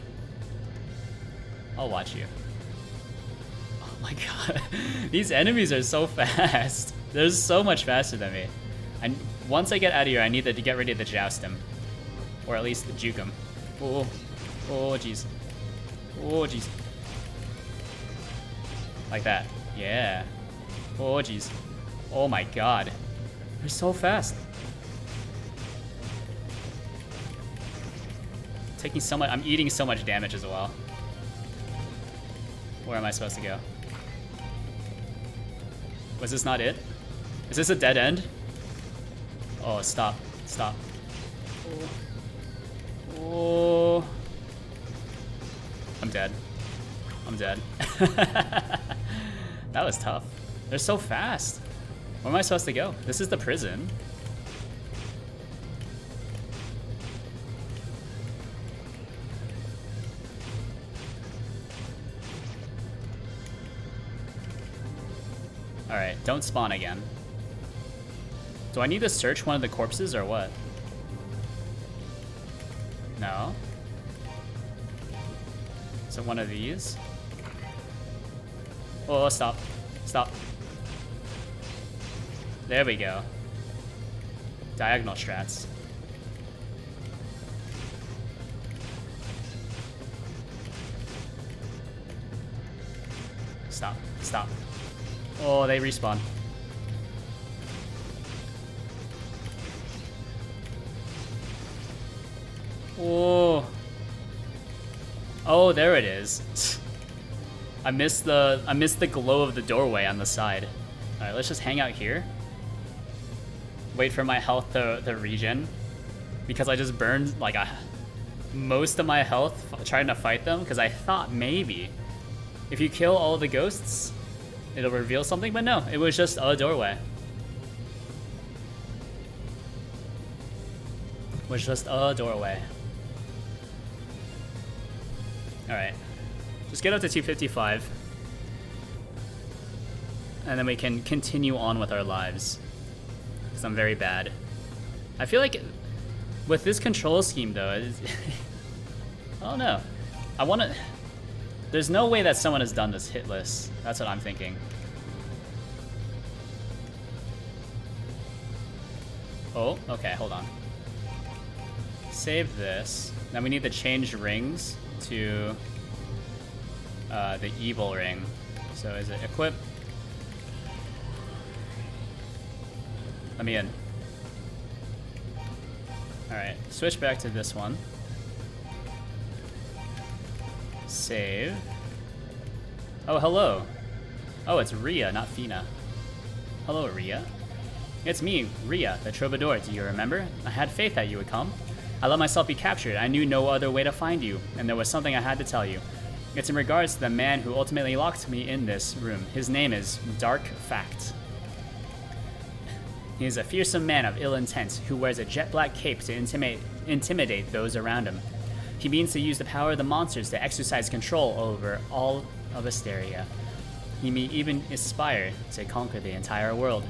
I'll watch you. Oh my god. These enemies are so fast. They're so much faster than me. And once I get out of here, I need to get ready to joust him. Or at least juke him. Oh, oh jeez. Oh jeez. Like that. Yeah. Oh jeez. Oh my god. They're so fast. Taking so much, I'm eating so much damage as well. Where am I supposed to go? Was this not it? Is this a dead end? Oh, stop. Stop. Oh. Oh. I'm dead. I'm dead. That was tough. They're so fast. Where am I supposed to go? This is the prison. Alright, don't spawn again. Do I need to search one of the corpses or what? No. So one of these? Oh, stop. Stop. There we go. Diagonal strats. Stop. Stop. Oh, they respawn. Oh. Oh, there it is. I missed the glow of the doorway on the side. All right, let's just hang out here. Wait for my health to regen, because I just burned like most of my health trying to fight them, because I thought maybe if you kill all the ghosts, it'll reveal something, but no, it was just a doorway. It was just a doorway. All right, just get up to 255, and then we can continue on with our lives, because I'm very bad. I feel like with this control scheme though, I don't know. I want to... There's no way that someone has done this hitless. That's what I'm thinking. Oh, okay, hold on. Save this. Now we need to change rings to the evil ring. So is it equip? Let me in. Alright, switch back to this one. Save. Oh, hello. Oh, it's Ria, not Fina. Hello, Ria. It's me, Ria, the Troubadour. Do you remember? I had faith that you would come. I let myself be captured. I knew no other way to find you, and there was something I had to tell you. It's in regards to the man who ultimately locked me in this room. His name is Dark Fact. He is a fearsome man of ill intent who wears a jet black cape to intimidate those around him. He means to use the power of the monsters to exercise control over all of Asteria. He may even aspire to conquer the entire world.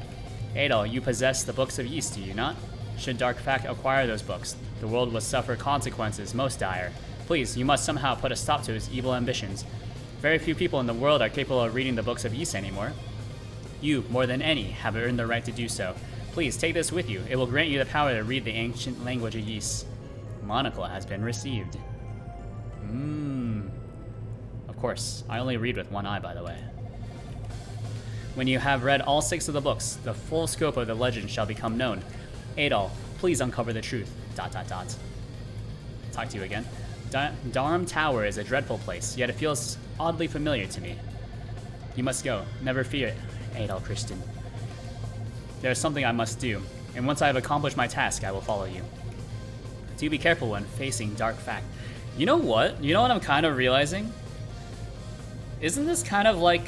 Adol, you possess the Books of Ys, do you not? Should Dark Fact acquire those books, the world will suffer consequences most dire. Please, you must somehow put a stop to his evil ambitions. Very few people in the world are capable of reading the Books of Ys anymore. You, more than any, have earned the right to do so. Please, take this with you. It will grant you the power to read the ancient language of Ys. Monocle has been received. Of course, I only read with one eye, by the way. When you have read all 6 of the books, the full scope of the legend shall become known. Adol, please uncover the truth. ... Talk to you again. Darm Tower is a dreadful place, yet it feels oddly familiar to me. You must go. Never fear, Adol Christian. There is something I must do, and once I have accomplished my task, I will follow you. Do be careful when facing Dark Fact. You know what? You know what I'm kind of realizing? Isn't this kind of like,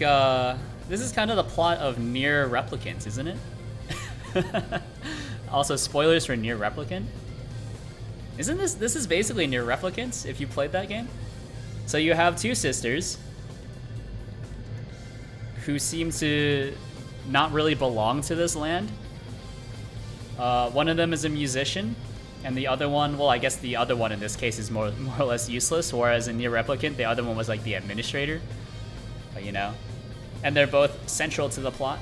this is kind of the plot of Nier Replicant, isn't it? Also, spoilers for Nier Replicant. Isn't this is basically Nier Replicant, if you played that game? So you have 2 sisters who seem to not really belong to this land. One of them is a musician, and the other one, well, I guess the other one in this case is more or less useless, whereas in Nier Replicant, the other one was like the administrator. But, you know. And they're both central to the plot.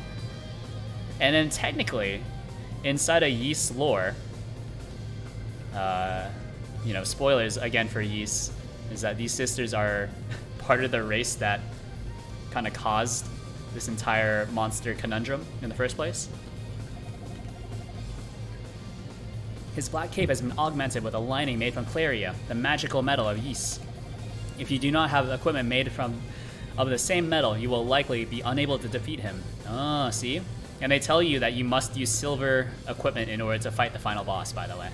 And then technically, inside of Ys lore, you know, spoilers again for Ys, is that these sisters are part of the race that kind of caused this entire monster conundrum in the first place. His black cape has been augmented with a lining made from Claria, the magical metal of Ys. If you do not have equipment made of the same metal, you will likely be unable to defeat him. Oh, see? And they tell you that you must use silver equipment in order to fight the final boss, by the way.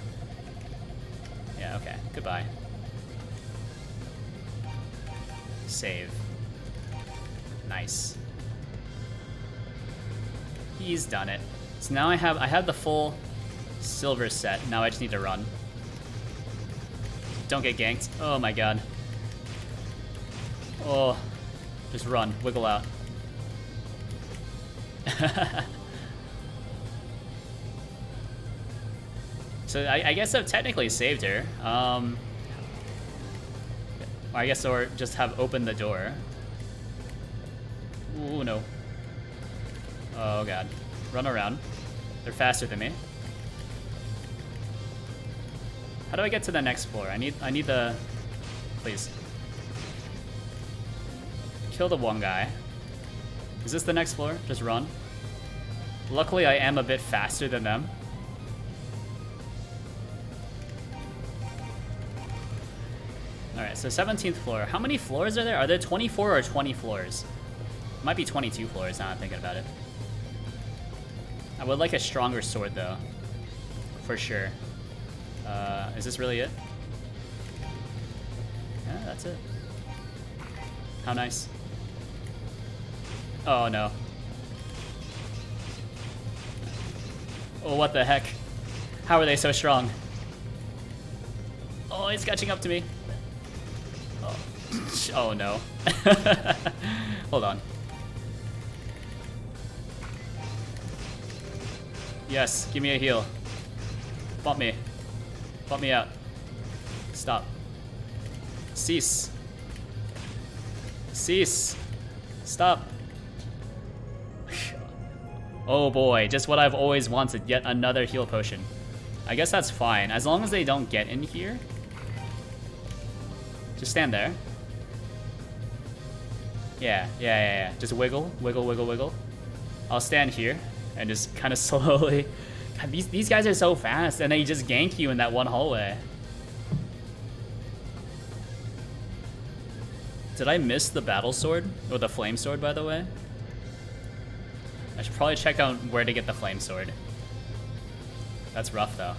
Yeah, okay. Goodbye. Save. Nice. He's done it. So now I have the full silver set. Now I just need to run. Don't get ganked. Oh my god. Oh. Just run. Wiggle out. So I guess I've technically saved her. I guess, or just have opened the door. Ooh, no. Oh god. Run around. They're faster than me. How do I get to the next floor? I need the... Please. Kill the one guy. Is this the next floor? Just run. Luckily, I am a bit faster than them. Alright, so 17th floor. How many floors are there? Are there 24 or 20 floors? Might be 22 floors now I'm thinking about it. I would like a stronger sword though. For sure. Is this really it? Yeah, that's it. How nice. Oh no. Oh, what the heck? How are they so strong? Oh, he's catching up to me. Oh, oh no. Hold on. Yes, give me a heal. Bump me. Bump me out. Stop. Cease. Cease. Stop. Oh boy, just what I've always wanted, yet another heal potion. I guess that's fine, as long as they don't get in here. Just stand there. Yeah. Just wiggle, wiggle, wiggle, wiggle. I'll stand here and just kind of slowly. God, these guys are so fast, and they just gank you in that one hallway. Did I miss the battle sword? Or the flame sword, by the way? I should probably check out where to get the flame sword. That's rough, though.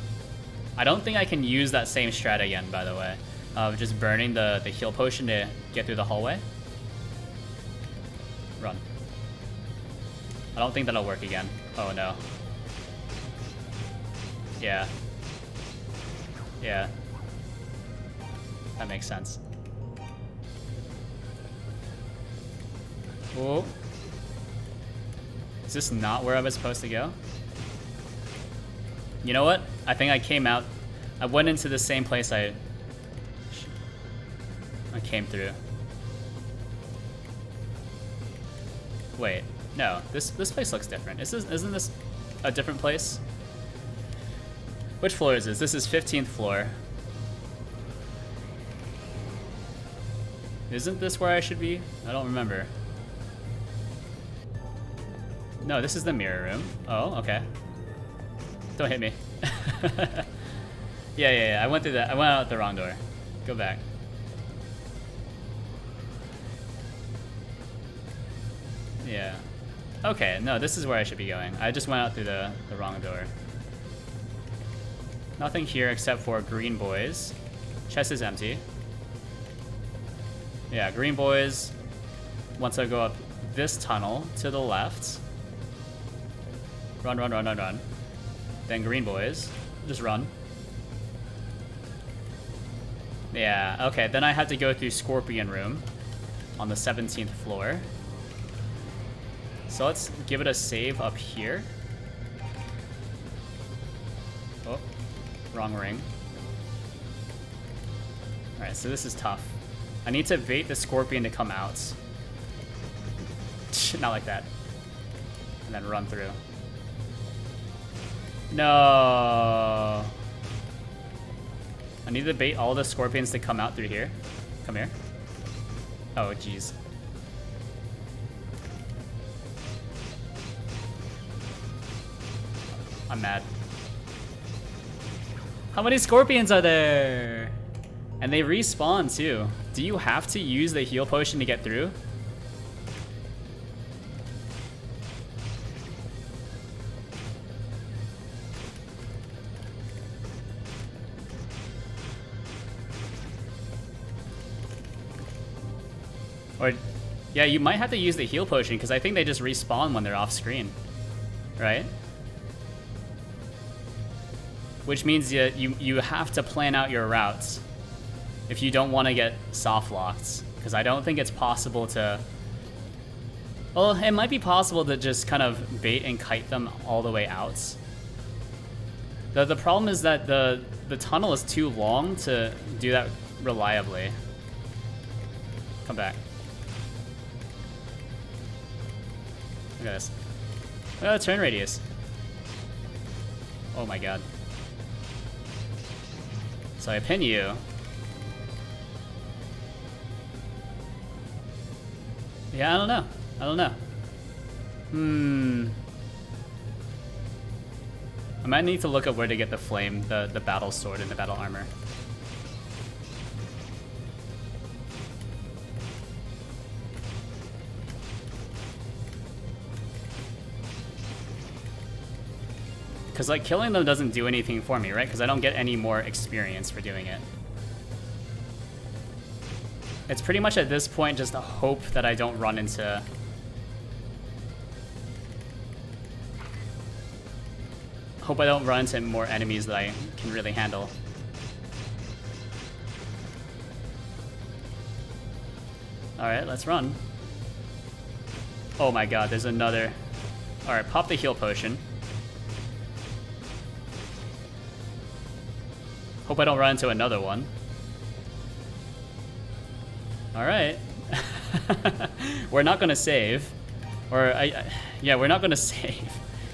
I don't think I can use that same strat again, by the way. Of just burning the heal potion to get through the hallway. Run. I don't think that'll work again. Oh, no. Yeah. Yeah. That makes sense. Whoa. Is this not where I was supposed to go? You know what? I think I came out. I went into the same place I came through. Wait, no. This place looks different. Isn't this a different place? Which floor is this? This is 15th floor. Isn't this where I should be? I don't remember. No, this is the mirror room. Oh, okay. Don't hit me. Yeah. I went through that. I went out the wrong door. Go back. Yeah. Okay, no, this is where I should be going. I just went out through the wrong door. Nothing here except for green boys. Chest is empty. Yeah, green boys. Once I go up this tunnel to the left. Run. Then green boys. Just run. Yeah, okay, then I have to go through Scorpion Room on the 17th floor. So let's give it a save up here. Oh, wrong ring. Alright, so this is tough. I need to bait the Scorpion to come out. Not like that. And then run through. No. I need to bait all the Scorpions to come out through here. Come here. Oh, jeez. I'm mad. How many Scorpions are there? And they respawn too. Do you have to use the heal potion to get through? Or, yeah, you might have to use the heal potion because I think they just respawn when they're off screen, right? Which means you have to plan out your routes if you don't want to get soft locked, because I don't think it's possible to. Well, it might be possible to just kind of bait and kite them all the way out. The problem is that the tunnel is too long to do that reliably. Come back. Look at this. Look at the turn radius. Oh my god. So I pin you. Yeah, I don't know. I might need to look up where to get the flame, the battle sword and the battle armor. Because, like, killing them doesn't do anything for me, right? Because I don't get any more experience for doing it. It's pretty much at this point just a hope that I don't run into... Hope I don't run into more enemies that I can really handle. Alright, let's run. Oh my god, there's another... Alright, pop the heal potion. Hope I don't run into another one. Alright. We're not gonna save. Or, yeah, we're not gonna save.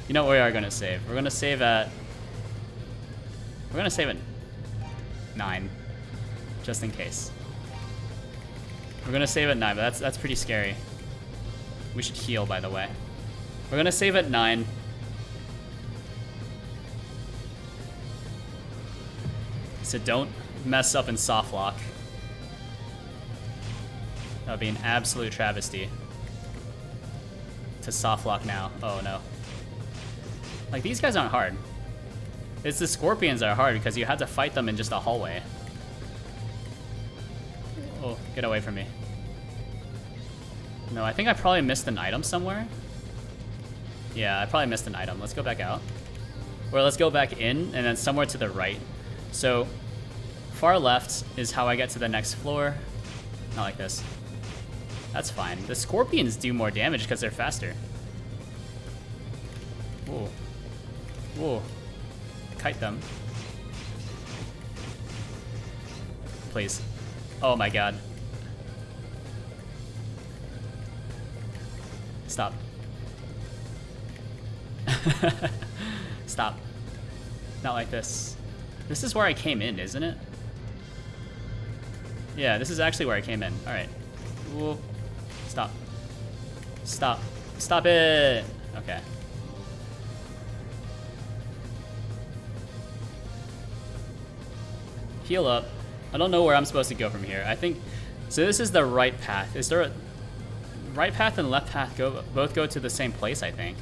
You know what we are gonna save? We're gonna save at... We're gonna save at 9. Just in case. We're gonna save at 9, but that's pretty scary. We should heal, by the way. We're gonna save at 9. So don't mess up in soft lock. That would be an absolute travesty. To soft lock now. Oh no. Like, these guys aren't hard. It's the scorpions that are hard because you have to fight them in just a hallway. Oh, get away from me. No, I think I probably missed an item somewhere. Yeah, I probably missed an item. Let's go back out. Or let's go back in and then somewhere to the right. So, far left is how I get to the next floor. Not like this. That's fine. The scorpions do more damage because they're faster. Whoa. Whoa. Kite them. Please. Oh my god. Stop. Stop. Not like this. This is where I came in, isn't it? Yeah, this is actually where I came in. Alright. Whoa. Stop. Stop. Stop it! Okay. Heal up. I don't know where I'm supposed to go from here. I think... So this is the right path. Is there a... Right path and left path both go to the same place, I think.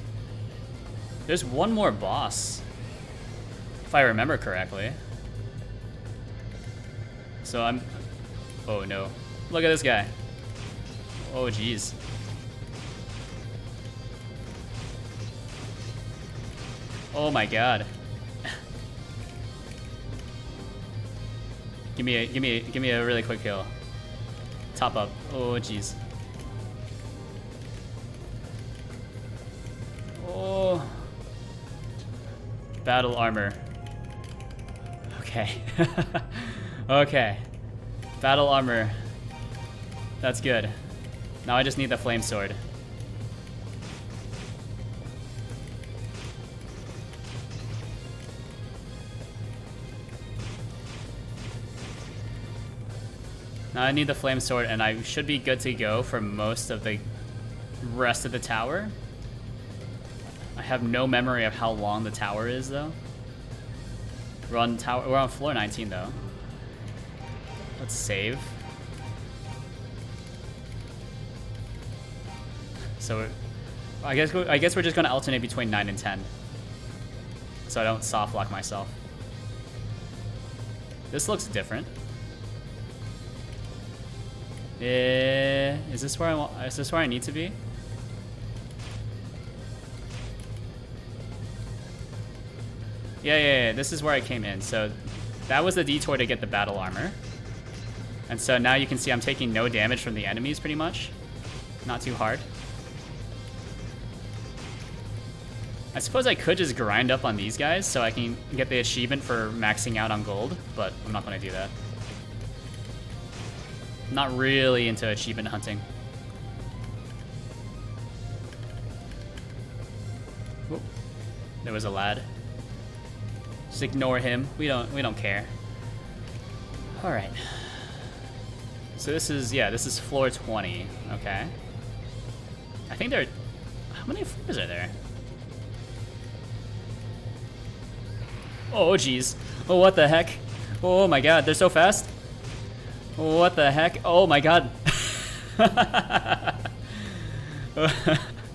There's one more boss. If I remember correctly. So I'm... Oh no. Look at this guy. Oh jeez. Oh my god. Give me a really quick heal. Top up. Oh jeez. Oh. Battle armor. Okay. Okay. Battle armor. That's good. Now I just need the flame sword. Now I need the flame sword and I should be good to go for most of the rest of the tower. I have no memory of how long the tower is though. We're on floor 19 though. Let's save. So I guess we're just gonna alternate between 9 and 10. So I don't soft lock myself. This looks different. Is this where I need to be? Yeah, this is where I came in. So that was the detour to get the battle armor. And so now you can see I'm taking no damage from the enemies pretty much. Not too hard. I suppose I could just grind up on these guys so I can get the achievement for maxing out on gold, but I'm not going to do that. I'm not really into achievement hunting. Whoop. There was a lad. Just ignore him. We don't care. All right. So this is floor 20. Okay. I think there. How many floors are there? Oh jeez. Oh what the heck? Oh my god, they're so fast. What the heck? Oh my god.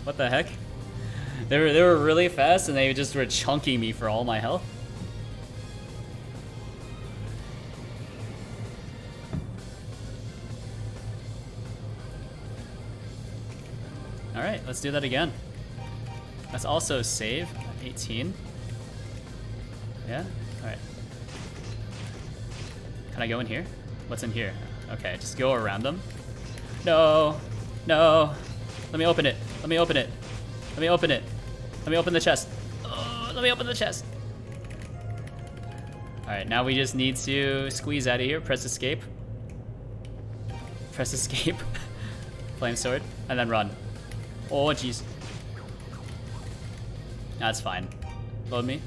What the heck? They were really fast and they just were chunking me for all my health. All right, let's do that again. Let's also save 18. Yeah, all right. Can I go in here? What's in here? Okay, just go around them. No, no. Let me open it. Let me open it. Let me open it. Let me open the chest. Oh, let me open the chest. All right, now we just need to squeeze out of here. Press escape. Press escape. Flame sword, and then run. Oh, jeez. That's fine. Load me.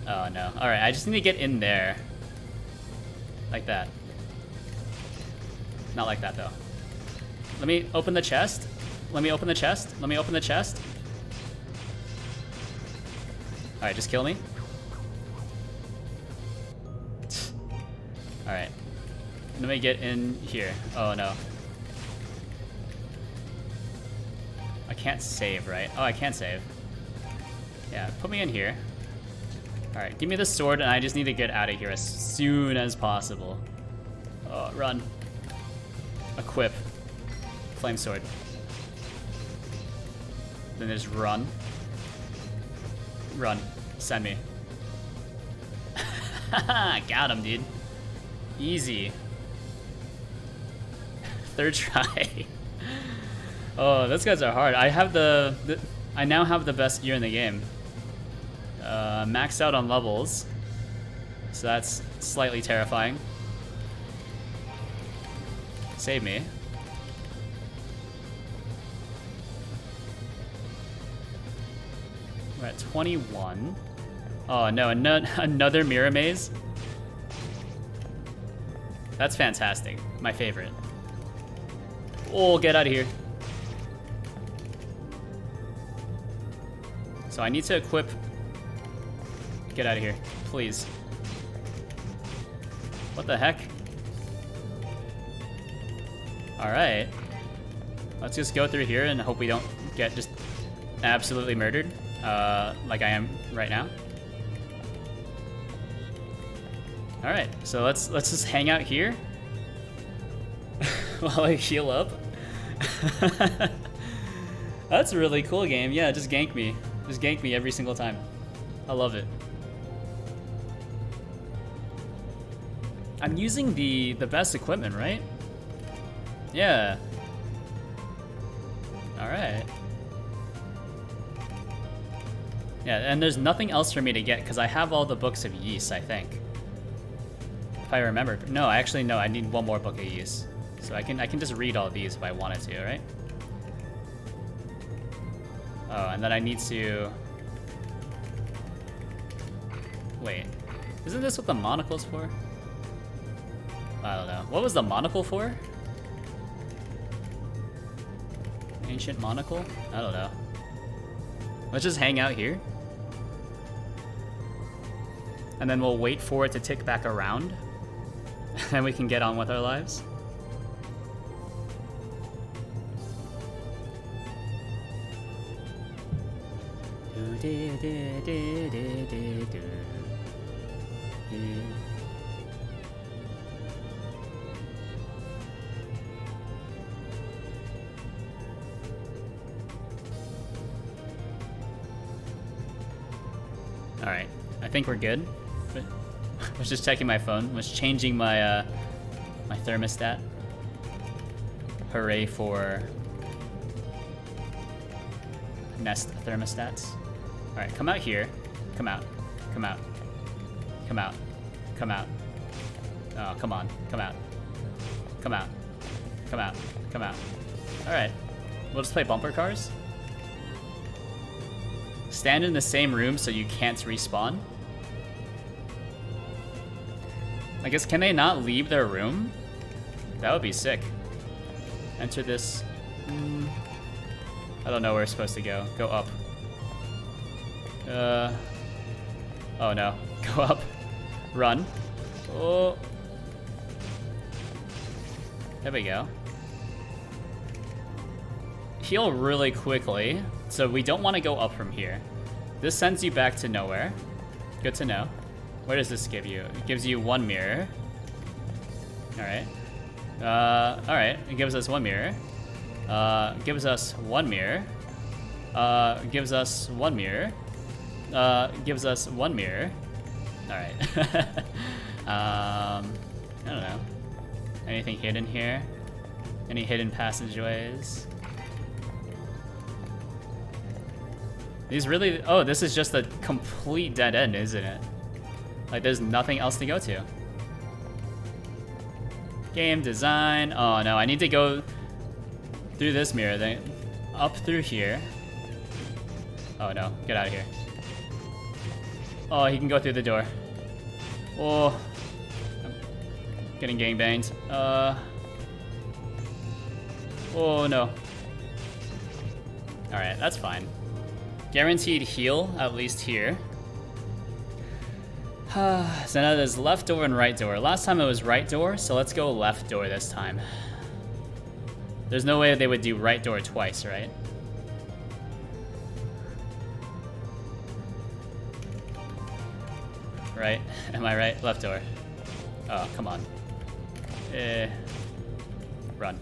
Oh, no. All right, I just need to get in there. Like that. Not like that, though. Let me open the chest. Let me open the chest. Let me open the chest. All right, just kill me. All right. Let me get in here. Oh, no. I can't save, right? Oh, I can't save. Yeah, put me in here. All right, give me the sword, and I just need to get out of here as soon as possible. Oh, run. Equip. Flame sword. Then just run. Run. Send me. Got him, dude. Easy. Third try. Oh, those guys are hard. I have I now have the best gear in the game. Maxed out on levels. So that's slightly terrifying. Save me. We're at 21. Oh no, another mirror maze? That's fantastic. My favorite. Oh, get out of here. So I need to equip. Get out of here, please. What the heck? All right. Let's just go through here and hope we don't get just absolutely murdered, like I am right now. All right, so let's just hang out here while I heal up. That's a really cool game. Yeah, just gank me. Just gank me every single time. I love it. I'm using the best equipment, right? Yeah. All right. Yeah, and there's nothing else for me to get because I have all the books of Ys, I think. If I remember. No, actually no, I need one more book of Ys. So I can just read all these if I wanted to, right? Oh, and then I need to... Wait. Isn't this what the monocle's for? I don't know. What was the monocle for? Ancient monocle? I don't know. Let's just hang out here. And then we'll wait for it to tick back around. And we can get on with our lives. All right, I think we're good. I was just checking my phone. Was changing my my thermostat. Hooray for Nest thermostats. All right, come out here. Come out. Come out. Come out. Come out. Oh, come on. Come out. Come out. Come out. Come out. All right, we'll just play bumper cars. Stand in the same room so you can't respawn. I guess, can they not leave their room? That would be sick. Enter this. I don't know where we're supposed to go. Go up. Oh no. Go up. Run. Oh. There we go. Heal really quickly. So we don't want to go up from here. This sends you back to nowhere. Good to know. What does this give you? It gives you 1 mirror. Alright. Alright. It gives us 1 mirror. Gives us 1 mirror. Gives us 1 mirror. Gives us 1 mirror. Alright. I don't know. Anything hidden here? Any hidden passageways? These really... Oh, this is just a complete dead end, isn't it? Like, there's nothing else to go to. Game design. Oh, no. I need to go through this mirror, then up through here. Oh, no. Get out of here. Oh, he can go through the door. Oh. I'm getting gangbanged. Oh, no. Alright, that's fine. Guaranteed heal, at least here. So now there's left door and right door. Last time it was right door, so let's go left door this time. There's no way they would do right door twice, right? Right? Am I right? Left door. Oh, come on. Run.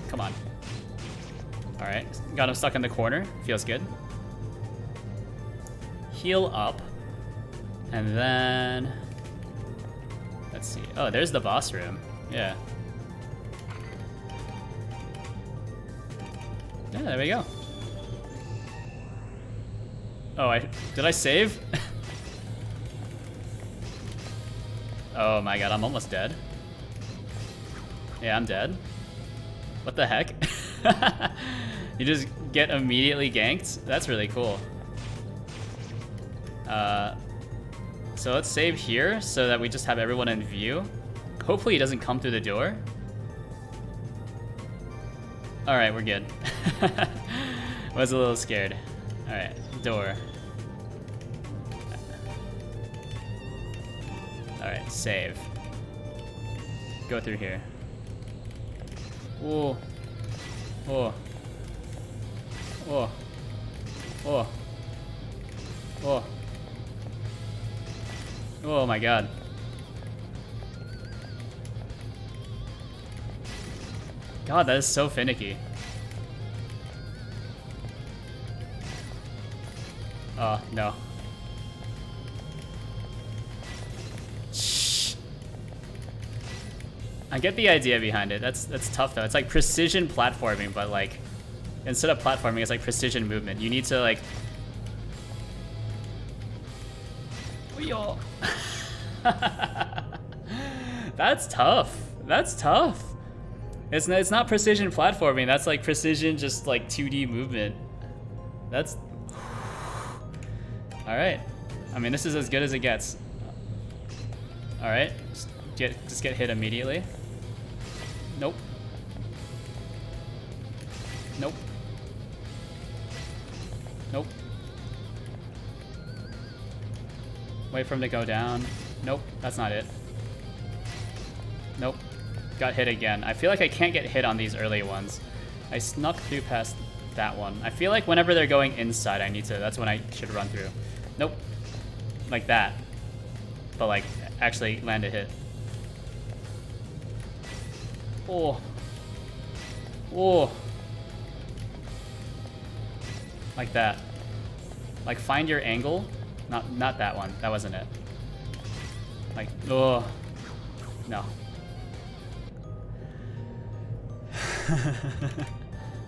Come on. Alright, got him stuck in the corner. Feels good. Heal up. And then... Let's see. Oh, there's the boss room. Yeah. Yeah, there we go. Oh, did I save? Oh my god, I'm almost dead. Yeah, I'm dead. What the heck? You just get immediately ganked? That's really cool. So let's save here so that we just have everyone in view. Hopefully he doesn't come through the door. Alright, we're good. Was a little scared. Alright, door. Alright, save. Go through here. Oh. Oh. Oh. Oh. Oh. Oh my god. God, that is so finicky. Oh, no. Shh. I get the idea behind it. That's tough though. It's like precision platforming, but like instead of platforming, it's like precision movement. You need to like That's tough. That's tough. It's not precision platforming. That's like precision, just like 2D movement. That's all right. I mean, this is as good as it gets. All right, just get hit immediately. Nope. Nope. Nope. Wait for him to go down. Nope, that's not it. Nope. Got hit again. I feel like I can't get hit on these early ones. I snuck through past that one. I feel like whenever they're going inside, I need to, that's when I should run through. Nope. Like that. But like, actually land a hit. Oh. Oh. Like that. Like find your angle. Not that one. That wasn't it. Like, oh. No.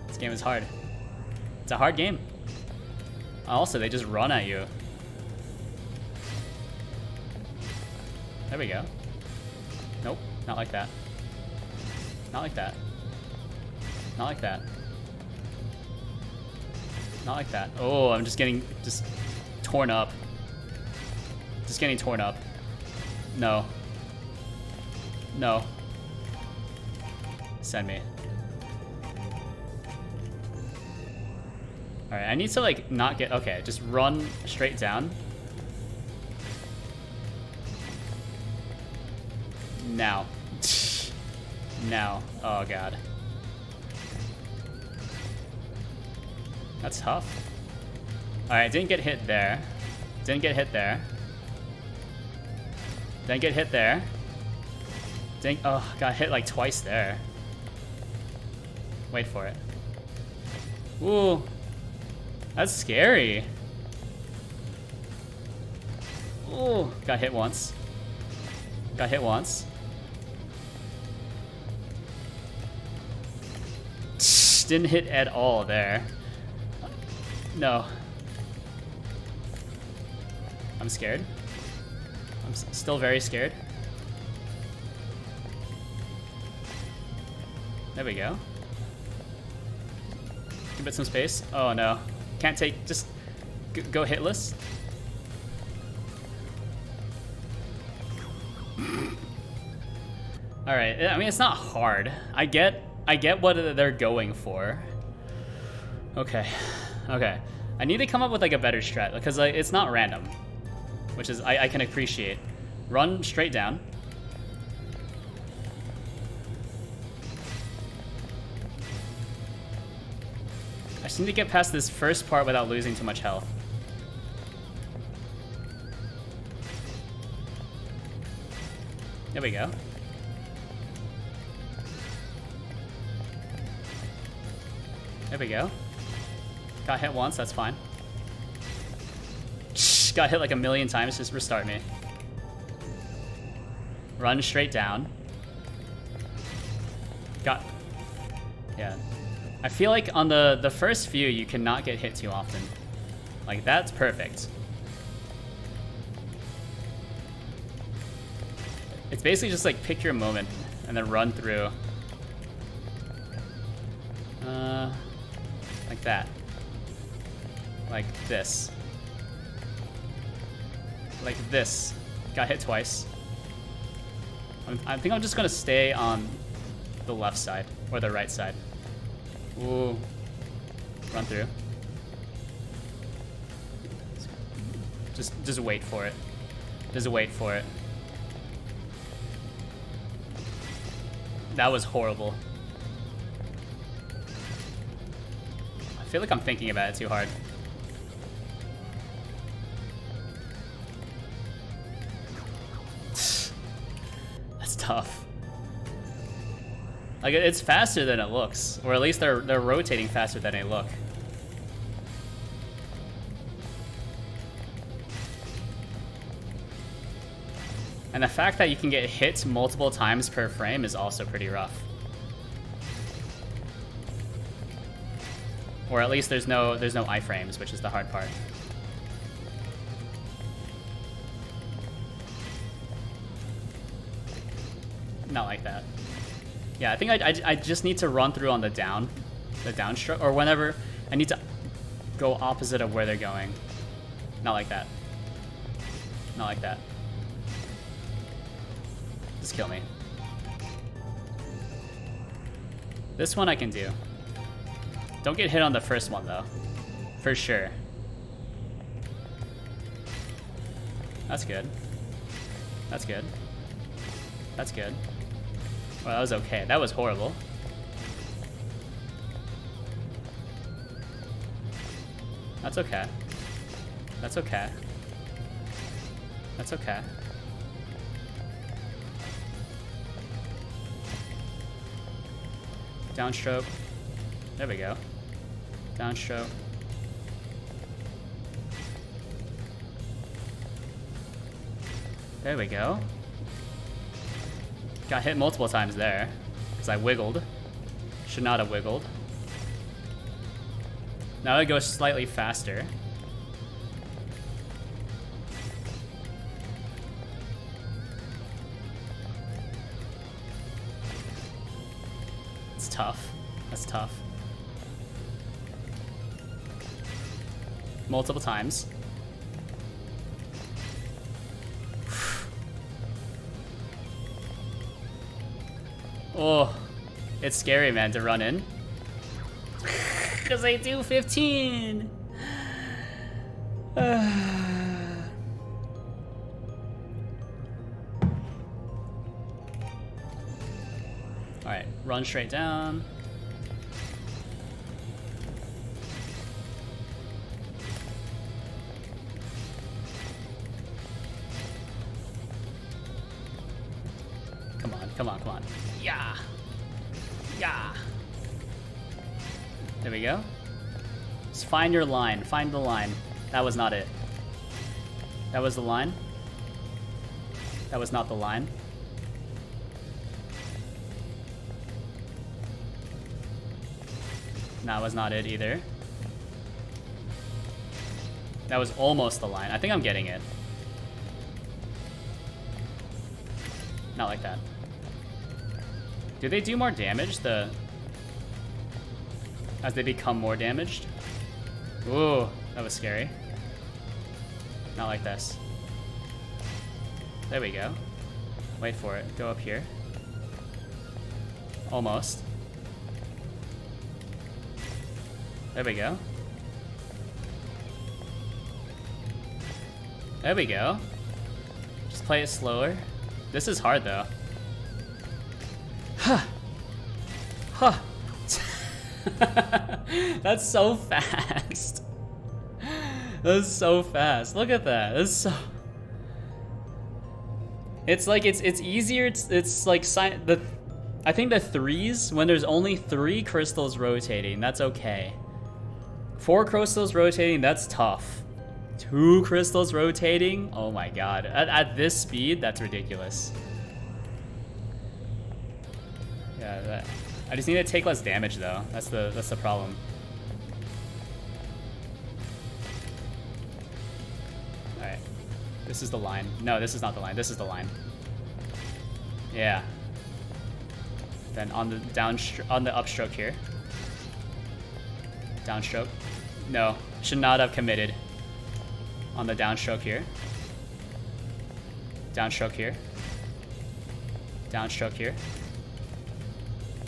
This game is hard. It's a hard game. Also, they just run at you. There we go. Nope, not like that. Not like that. Not like that. Not like that. Oh, I'm just getting torn up. Just getting torn up. No. No. Send me. Alright, I need to like not get, okay, just run straight down. Now. Now. Oh god. That's tough. Alright, didn't get hit there. Didn't get hit there. Didn't get hit there. Didn't, oh, got hit like twice there. Wait for it. Ooh. That's scary. Ooh, got hit once. Got hit once. Didn't hit at all there. No. I'm scared. I'm still very scared. There we go. Give it some space. Oh no. Can't take, just go hitless. Alright, I mean, it's not hard. I get what they're going for. Okay, okay. I need to come up with like a better strat because like, it's not random, which is I can appreciate. Run straight down. I just need to get past this first part without losing too much health. There we go. There we go. Got hit once, that's fine. Got hit like a million times, just restart me. Run straight down. Got, yeah. I feel like on the first few, you cannot get hit too often. Like, that's perfect. It's basically just like pick your moment and then run through. Like that. Like this. Like this. Got hit twice. I think I'm just gonna stay on the left side or the right side. Ooh. Run through. Just wait for it. Just wait for it. That was horrible. I feel like I'm thinking about it too hard. That's tough. Like, it's faster than it looks, or at least they're rotating faster than they look. And the fact that you can get hit multiple times per frame is also pretty rough. Or at least there's no iframes, which is the hard part. Not like that. Yeah, I think I just need to run through on the downstroke, or whenever I need to go opposite of where they're going. Not like that. Not like that. Just kill me. This one I can do. Don't get hit on the first one though. For sure. That's good. That's good. That's good. Well, that was okay. That was horrible. That's okay. That's okay. That's okay. Downstroke. There we go. Downstroke. There we go. Got hit multiple times there, because I wiggled. Should not have wiggled. Now it goes slightly faster. It's tough. That's tough. Multiple times. Oh, it's scary, man, to run in. Because I do 15. Alright, run straight down. Come on, come on. Yeah. Yeah. There we go. Just find your line. Find the line. That was not it. That was the line. That was not the line. That was not it either. That was almost the line. I think I'm getting it. Not like that. Do they do more damage as they become more damaged? Ooh, that was scary. Not like this. There we go. Wait for it. Go up here. Almost. There we go. There we go. Just play it slower. This is hard though. Huh. Huh. That's so fast. That's so fast. Look at that. That's so. It's like it's easier. It's like I think the threes, when there's only 3 crystals rotating, that's okay. 4 crystals rotating, that's tough. 2 crystals rotating, oh my god. At this speed, that's ridiculous. Yeah, I just need to take less damage though. That's the problem. Alright. This is the line. No, this is not the line. This is the line. Yeah. Then on the upstroke here. Downstroke. No, should not have committed. On the downstroke here. Downstroke here. Downstroke here.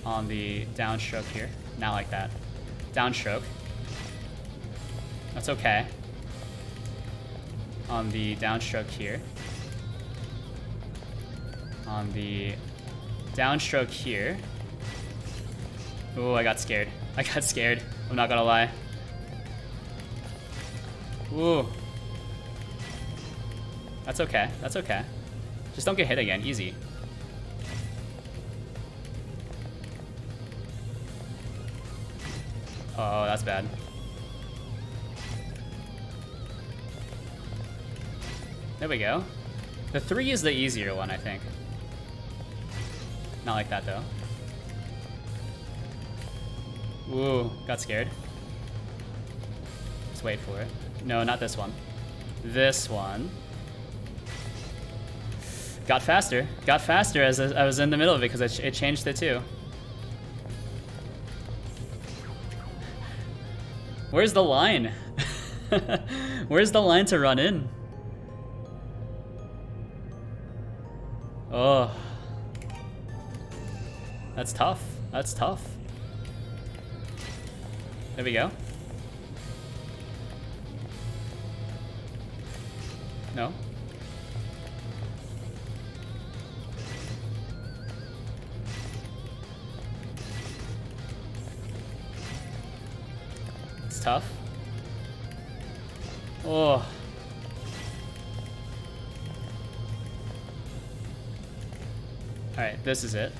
On the downstroke here. Not like that. Downstroke. That's okay. On the downstroke here. On the downstroke here. Ooh, I got scared. I got scared. I'm not gonna lie. Ooh. That's okay. That's okay. Just don't get hit again. Easy. Oh, that's bad. There we go. The 3 is the easier one, I think. Not like that, though. Ooh, got scared. Let's wait for it. No, not this one. This one. Got faster. Got faster as I was in the middle of it because it changed it too. Where's the line? Where's the line to run in? Oh. That's tough. That's tough. There we go. No. It's tough. Oh. Alright, this is it.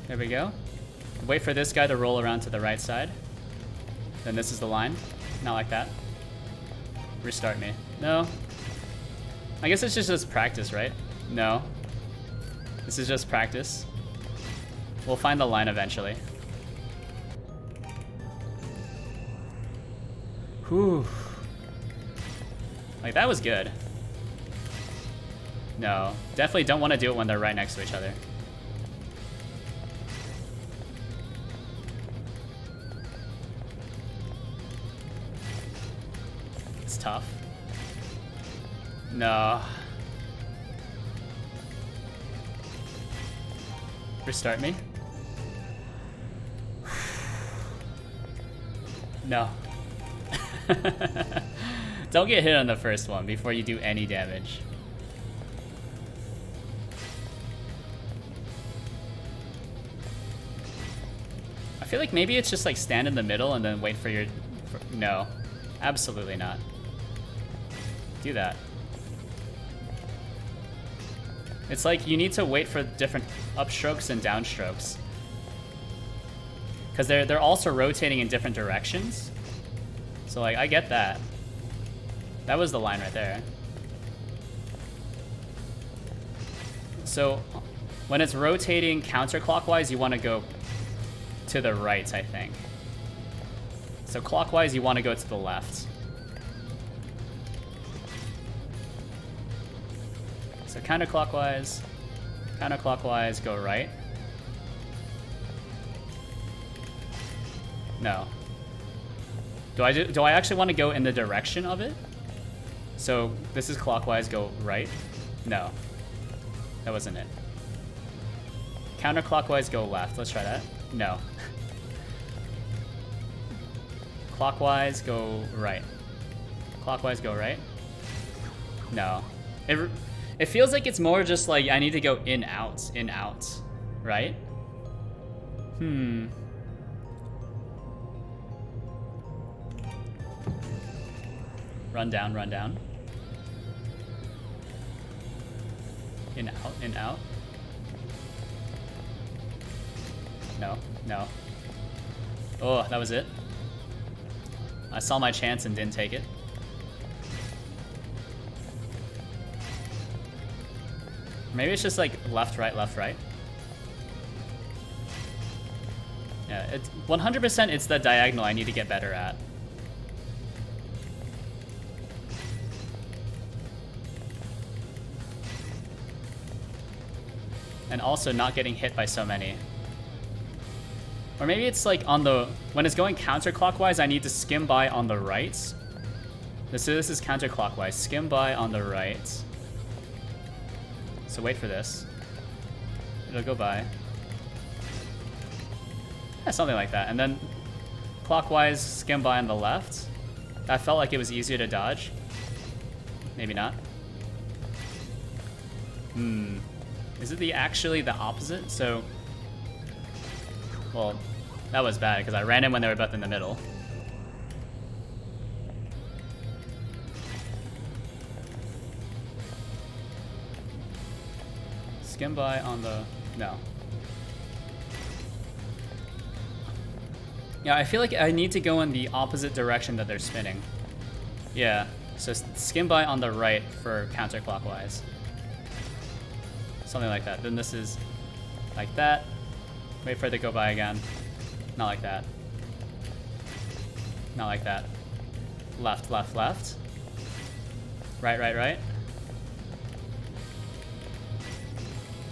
There we go. Wait for this guy to roll around to the right side. Then this is the line. Not like that. Restart me. No. I guess it's just practice, right? No. This is just practice. We'll find the line eventually. Whew. Like, that was good. No. Definitely don't want to do it when they're right next to each other. It's tough. No. Restart me. No. Don't get hit on the first one before you do any damage. I feel like maybe it's just like stand in the middle and then wait for your... No. Absolutely not. Do that. It's like you need to wait for different upstrokes and downstrokes. Because they're also rotating in different directions. So like, I get that. That was the line right there. So when it's rotating counterclockwise, you want to go to the right, I think. So clockwise, you want to go to the left. So counterclockwise, go right. No. Do I actually want to go in the direction of it? So this is clockwise, go right? No. That wasn't it. Counterclockwise, go left. Let's try that. No. Clockwise, go right. Clockwise, go right. No. It feels like it's more just like I need to go in, out, right? Run down, run down. In, out. No, no. Oh, that was it. I saw my chance and didn't take it. Maybe it's just like left, right, left, right. Yeah, it's 100% it's the diagonal I need to get better at. And also not getting hit by so many. Or maybe it's like on the, when it's going counterclockwise, I need to skim by on the right. This is counterclockwise, skim by on the right. So wait for this. It'll go by. Yeah, something like that. And then clockwise, skim by on the left. That felt like it was easier to dodge. Maybe not. Is it actually the opposite? So, well, that was bad because I ran in when they were both in the middle. Skim by on the, no. Yeah, I feel like I need to go in the opposite direction that they're spinning. Yeah, so skim by on the right for counterclockwise. Something like that. Then this is like that. Wait for it to go by again. Not like that. Not like that. Left, left, left. Right, right, right.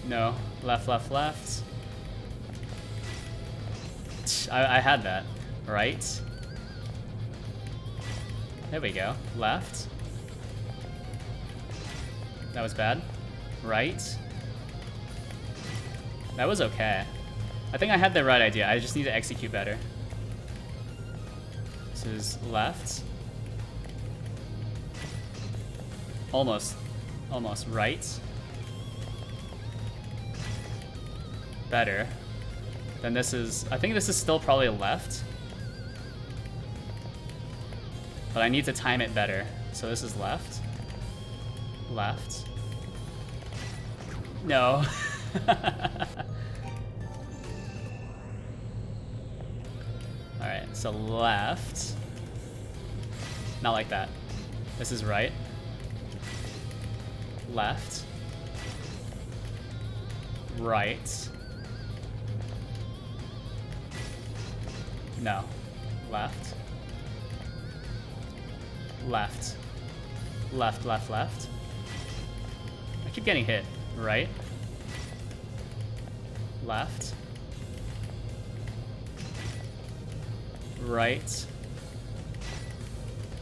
No. Left, left, left. I had that. Right. There we go. Left. That was bad. Right. That was okay. I think I had the right idea. I just need to execute better. This is left. Almost. Almost. Right. Better. Then this is, I think this is still probably left. But I need to time it better. So this is left. Left. No. Alright, so left. Not like that. This is right. Left. Right. No. Left. Left. Left, left, left. I keep getting hit. Right. Left. Right.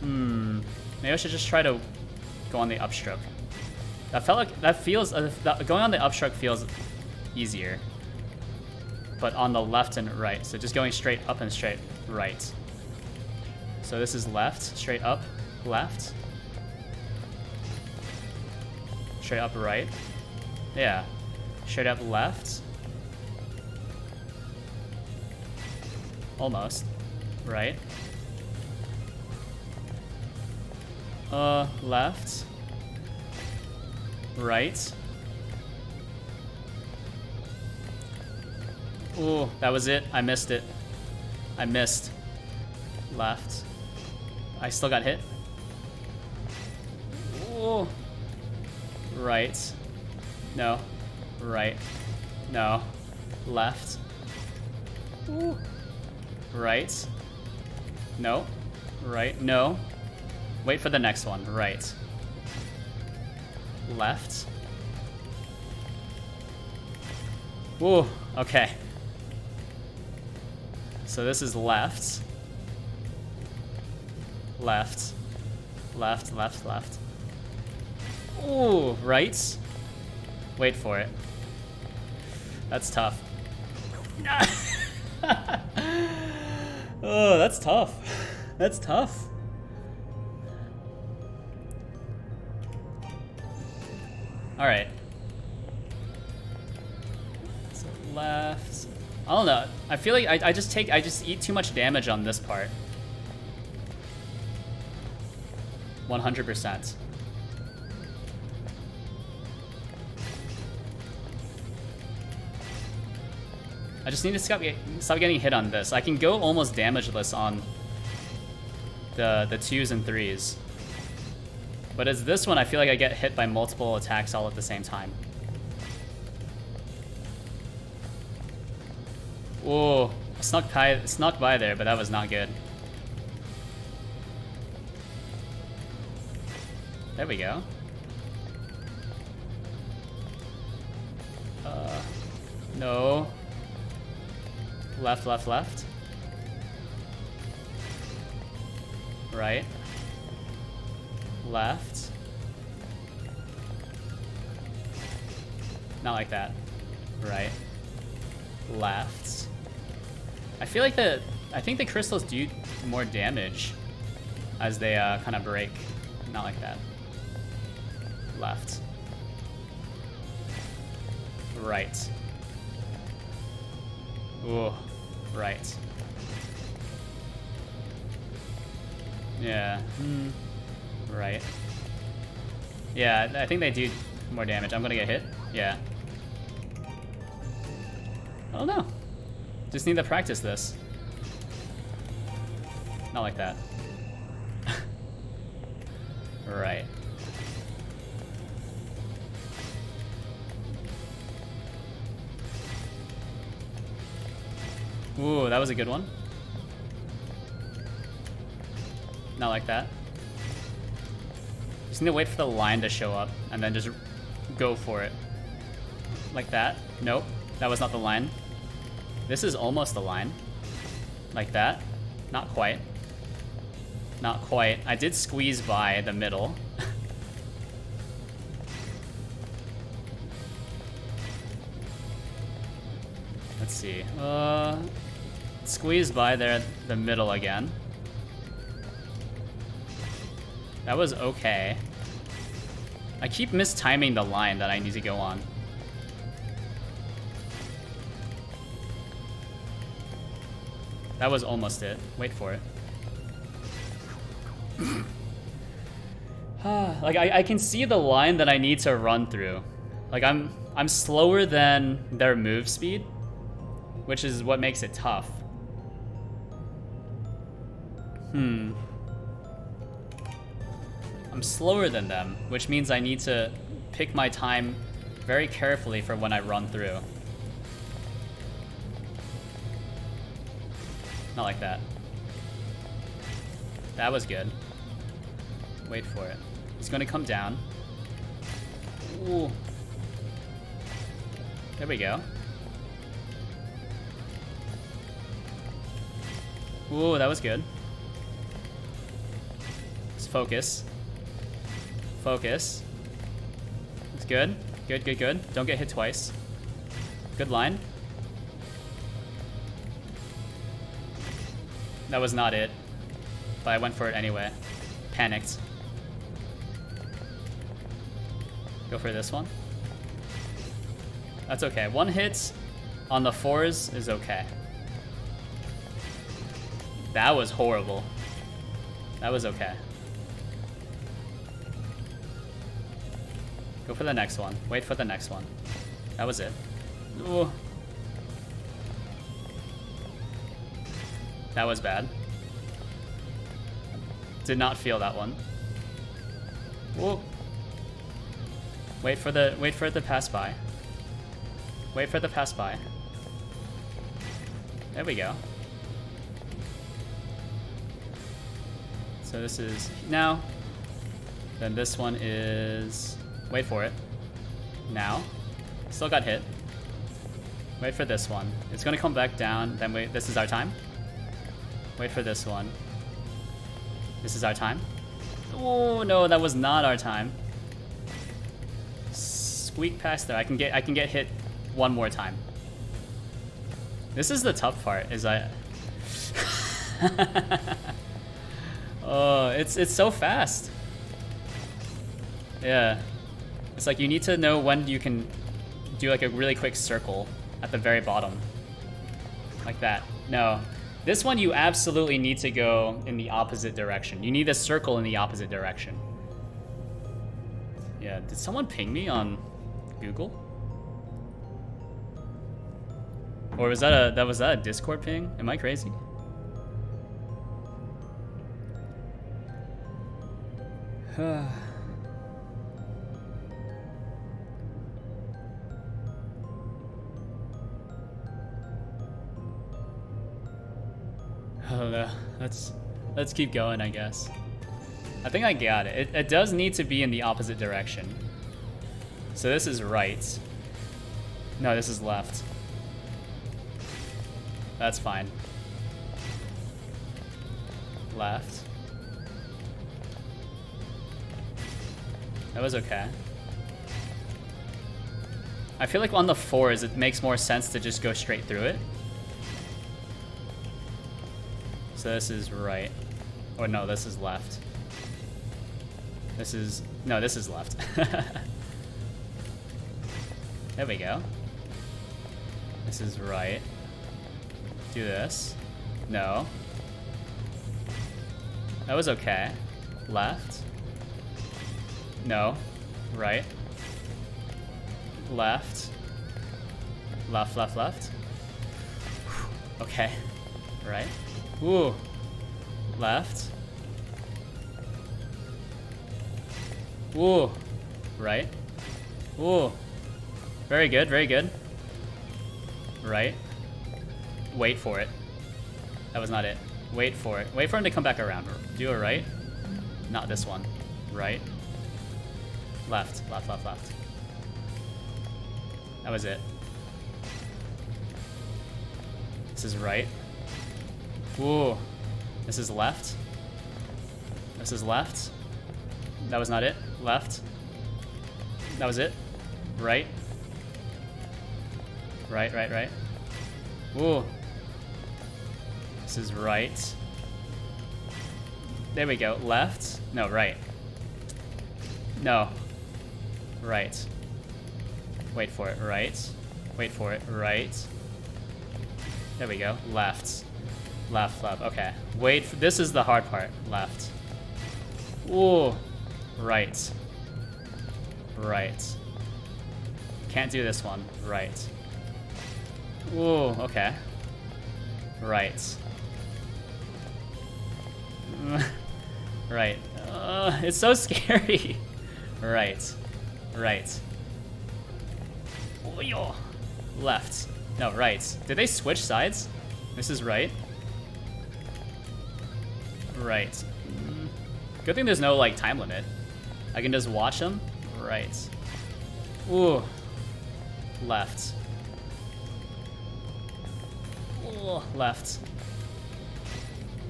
Maybe I should just try to go on the upstroke. That felt like, that feels, going on the upstroke feels easier. But on the left and right. So just going straight up and straight right. So this is left, straight up, left. Straight up right. Yeah. Straight up left. Almost. Right. Left. Right. Ooh, that was it. I missed it. I missed. Left. I still got hit. Ooh. Right. No. Right. No. Left. Ooh. Right. No. Right. No. Wait for the next one. Right. Left. Ooh. Okay. So this is left. Left. Left, left, left. Ooh, right. Wait for it. That's tough. Oh, that's tough. That's tough. All right. So left. I don't know. I feel like I just eat too much damage on this part. 100%. I just need to stop getting hit on this. I can go almost damageless on the 2s and 3s. But as this one, I feel like I get hit by multiple attacks all at the same time. Whoa, snuck by there, but that was not good. There we go. No. Left, left, left. Right. Left. Not like that. Right. Left. I feel like I think the crystals do more damage as they kind of break. Not like that. Left. Right. Ooh. Right. Yeah. Right. Yeah, I think they do more damage. I'm gonna get hit. Yeah. I don't know. Just need to practice this. Not like that. Right. Ooh, that was a good one. Not like that. Just need to wait for the line to show up and then just go for it. Like that. Nope, that was not the line. This is almost the line. Like that. Not quite. Not quite. I did squeeze by the middle. Let's see. Squeeze by there, the middle again. That was okay. I keep mistiming the line that I need to go on. That was almost it. Wait for it. Like I can see the line that I need to run through. Like I'm slower than their move speed, which is what makes it tough. I'm slower than them, which means I need to pick my time very carefully for when I run through. Not like that. That was good. Wait for it. He's gonna come down. Ooh. There we go. Ooh, that was good. Just focus. Focus. It's good. Good, good, good. Don't get hit twice. Good line. That was not it, but I went for it anyway. Panicked. Go for this one. That's okay. One hit on the 4s is okay. That was horrible. That was okay. Go for the next one. Wait for the next one. That was it. Ooh. That was bad. Did not feel that one. Whoa. Wait for it to pass by. Wait for it to pass by. There we go. So this is now. Then this one is, wait for it. Now. Still got hit. Wait for this one. It's gonna come back down, then wait, this is our time. Wait for this one. This is our time. Oh no, that was not our time. Squeak past there. I can get hit one more time. This is the tough part, is oh, it's so fast. Yeah. It's like you need to know when you can do like a really quick circle at the very bottom. Like that. No. This one you absolutely need to go in the opposite direction. You need a circle in the opposite direction. Yeah, did someone ping me on Google? Or was that a Discord ping? Am I crazy? I don't know. Let's keep going, I guess. I think I got it. It does need to be in the opposite direction. So this is right. No, this is left. That's fine. Left. That was okay. I feel like on the 4s, it makes more sense to just go straight through it. So this is right. Or no, this is left. This is, no, this is left. There we go. This is right. Do this. No. That was okay. Left. No. Right. Left. Left, left, left. Okay. Right. Ooh. Left. Ooh. Right. Ooh. Very good, very good. Right. Wait for it. That was not it. Wait for it. Wait for him to come back around. Do a right. Not this one. Right. Left. Left, left, left. That was it. This is right. Ooh. This is left. This is left. That was not it. Left. That was it. Right. Right, right, right. Ooh. This is right. There we go. Left. No, right. No. Right. Wait for it. Right. Wait for it. Right. There we go. Left. Left, left. Okay. Wait. This is the hard part. Left. Ooh. Right. Right. Can't do this one. Right. Ooh. Okay. Right. Right. It's so scary. Right. Right. Oh, yo. Left. No, right. Did they switch sides? This is right. Right. Good thing there's no, like, time limit. I can just watch them. Right. Ooh. Left. Ooh. Left.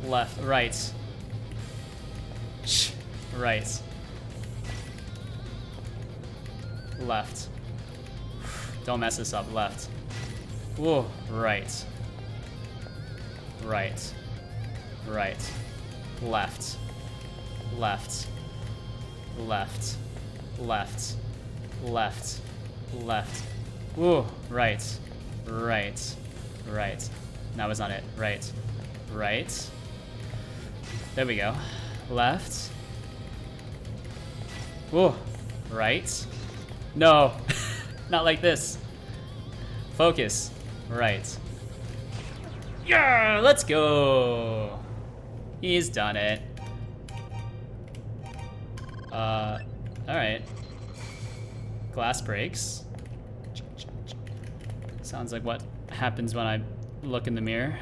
Left. Right. Shh. Right. Left. Don't mess this up. Left. Ooh. Right. Right. Right. Left. Left. Left. Left. Left. Left. Ooh. Right. Right. Right. That was not it. Right. Right. There we go. Left. Ooh. Right. No. Not like this. Focus. Right. Yeah, let's go. He's done it. Alright. Glass breaks. Sounds like what happens when I look in the mirror.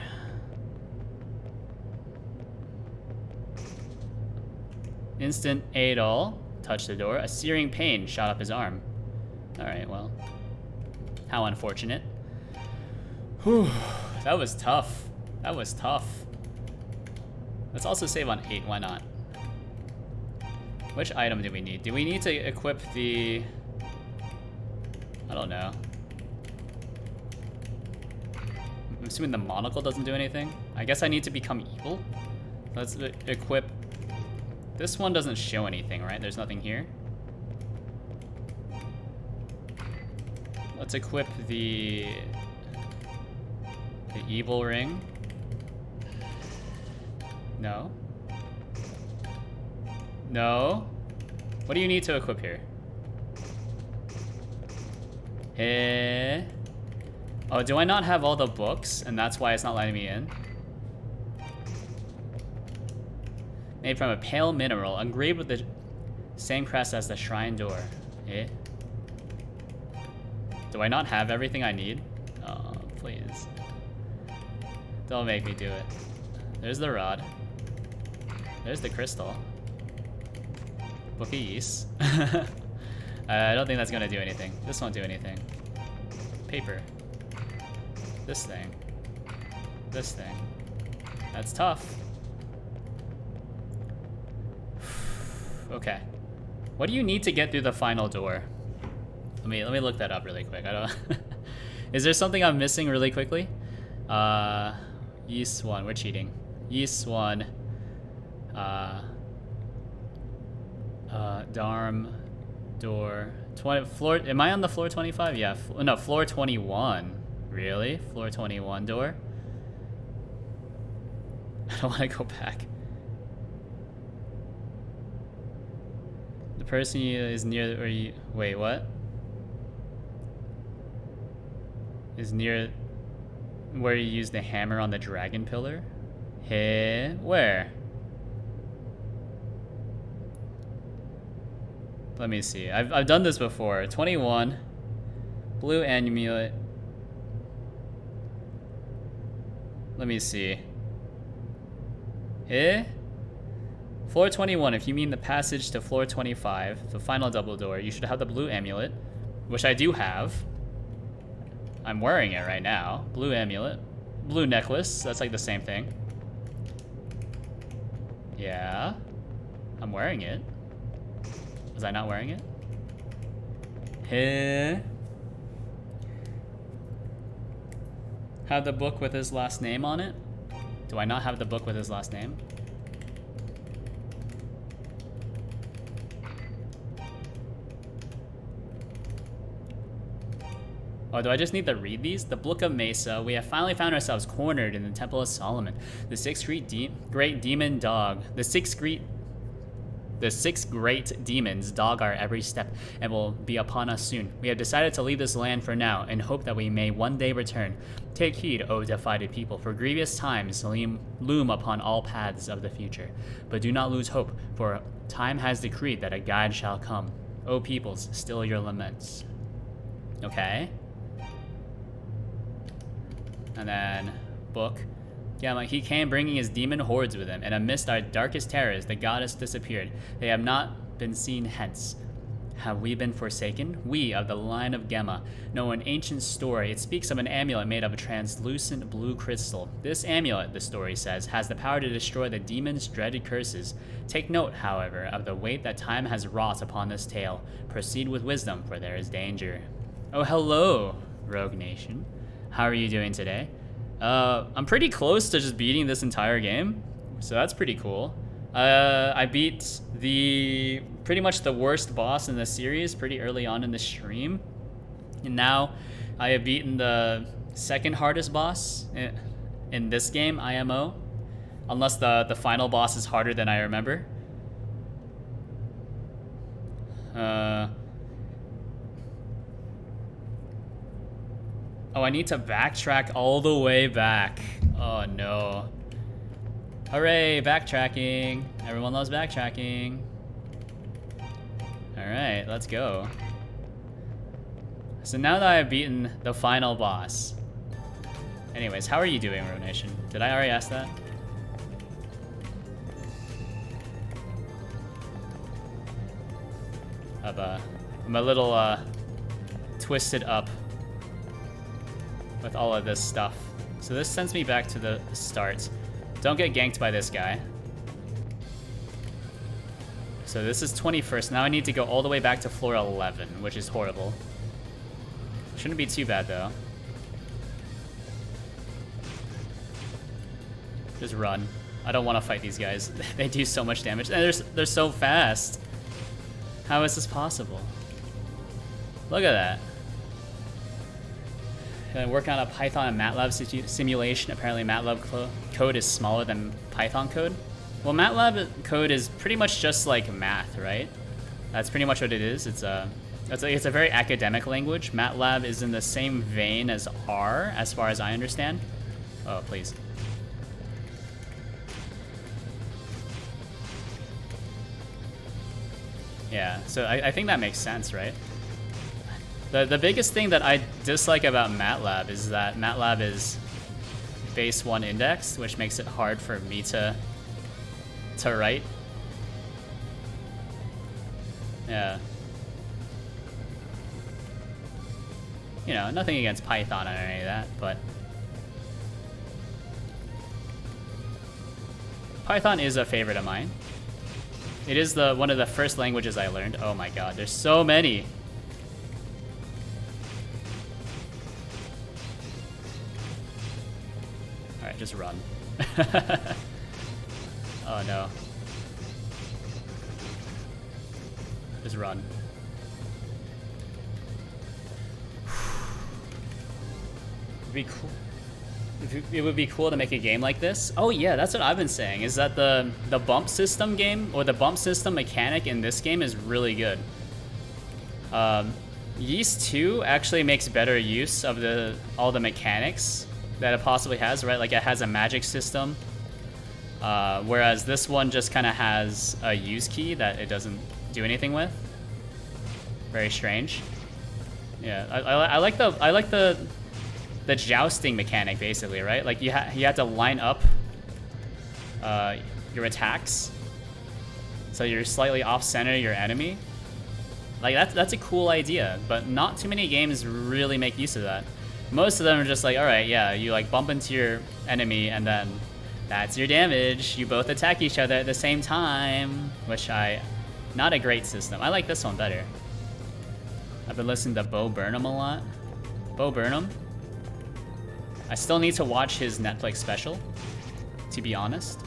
Instant Adol touched the door. A searing pain shot up his arm. Alright, well. How unfortunate. Whew. That was tough. That was tough. Let's also save on 8. Why not? Which item do we need? Do we need to equip the... I don't know. I'm assuming the monocle doesn't do anything. I guess I need to become evil. Let's equip... This one doesn't show anything, right? There's nothing here. Let's equip the evil ring. No. No. What do you need to equip here? Eh. Oh, do I not have all the books and that's why it's not letting me in? Made from a pale mineral, engraved with the same crest as the shrine door. Eh? Do I not have everything I need? Oh, please. Don't make me do it. There's the rod. There's the crystal. Book of Yeast. I don't think that's gonna do anything. This won't do anything. Paper. This thing. This thing. That's tough. Okay. What do you need to get through the final door? Let me look that up really quick. I don't. Is there something I'm missing really quickly? Yeast 1. We're cheating. Yeast 1. Darm door 20 floor. Am I on the floor 25? Yeah. No, floor 21. Really? Floor 21 door. I don't want to go back. The person is near where you... Wait, what? Is near where you use the hammer on the dragon pillar? Hey, where? Let me see. I've done this before. 21. Blue amulet. Let me see. Eh? Floor 21, if you mean the passage to floor 25, the final double door, you should have the blue amulet, which I do have. I'm wearing it right now. Blue amulet. Blue necklace, that's like the same thing. Yeah. I'm wearing it. Was I not wearing it? Heh. Have the book with his last name on it? Do I not have the book with his last name? Oh, do I just need to read these? The Book of Mesa. We have finally found ourselves cornered in the Temple of Solomon. The sixth great demon dog. The six great demons dog our every step and will be upon us soon. We have decided to leave this land for now and hope that we may one day return. Take heed, O divided people, for grievous times loom upon all paths of the future. But do not lose hope, for time has decreed that a guide shall come. O peoples, still your laments. Okay. And then, book. Yeah, he came bringing his demon hordes with him, and amidst our darkest terrors, the goddess disappeared. They have not been seen hence. Have we been forsaken? We, of the line of Gemma, know an ancient story. It speaks of an amulet made of a translucent blue crystal. This amulet, the story says, has the power to destroy the demon's dreaded curses. Take note, however, of the weight that time has wrought upon this tale. Proceed with wisdom, for there is danger. Oh, hello, Rogue Nation. How are you doing today? I'm pretty close to just beating this entire game, so that's pretty cool. I beat pretty much the worst boss in the series pretty early on in the stream, and now I have beaten the second hardest boss in this game, IMO, unless the final boss is harder than I remember. Oh, I need to backtrack all the way back. Oh no. Hooray, backtracking. Everyone loves backtracking. Alright, let's go. So now that I've beaten the final boss. Anyways, how are you doing, Rogue Nation? Did I already ask that? I'm a little twisted up with all of this stuff. So this sends me back to the start. Don't get ganked by this guy. So this is 21st. Now I need to go all the way back to floor 11, which is horrible. Shouldn't be too bad though. Just run. I don't want to fight these guys. They do so much damage. And they're so fast. How is this possible? Look at that. Gonna work on a Python and MATLAB simulation. Apparently MATLAB code is smaller than Python code. Well, MATLAB code is pretty much just like math, right? That's pretty much what it is. It's a very academic language. MATLAB is in the same vein as R, as far as I understand. Oh, please. Yeah, so I think that makes sense, right? The biggest thing that I dislike about MATLAB is that MATLAB is base 1 indexed, which makes it hard for me to write. Yeah. You know, nothing against Python or any of that, but Python is a favorite of mine. It is one of the first languages I learned. Oh my god, there's so many. Alright, just run. Oh no. Just run. It'd be cool. It would be cool to make a game like this. Oh yeah, that's what I've been saying, is that the bump system game, or the bump system mechanic in this game is really good. Ys 2 actually makes better use of all the mechanics that it possibly has, right? Like it has a magic system, whereas this one just kind of has a use key that it doesn't do anything with. Very strange. Yeah, I like the jousting mechanic, basically, right? Like you have to line up your attacks, so you're slightly off-center your enemy. Like that's a cool idea, but not too many games really make use of that. Most of them are just like, all right, yeah, you like bump into your enemy and then that's your damage. You both attack each other at the same time, which not a great system. I like this one better. I've been listening to Bo Burnham a lot. Bo Burnham. I still need to watch his Netflix special, to be honest.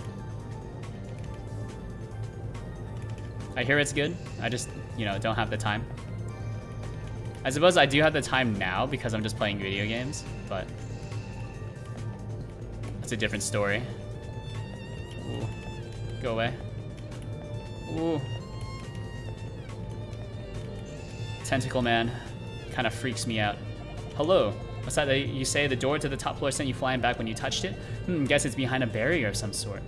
I hear it's good. I just, don't have the time. I suppose I do have the time now because I'm just playing video games, but that's a different story. Ooh. Go away. Ooh. Tentacle Man kind of freaks me out. Hello. What's that you say? The door to the top floor sent you flying back when you touched it? Guess it's behind a barrier of some sort.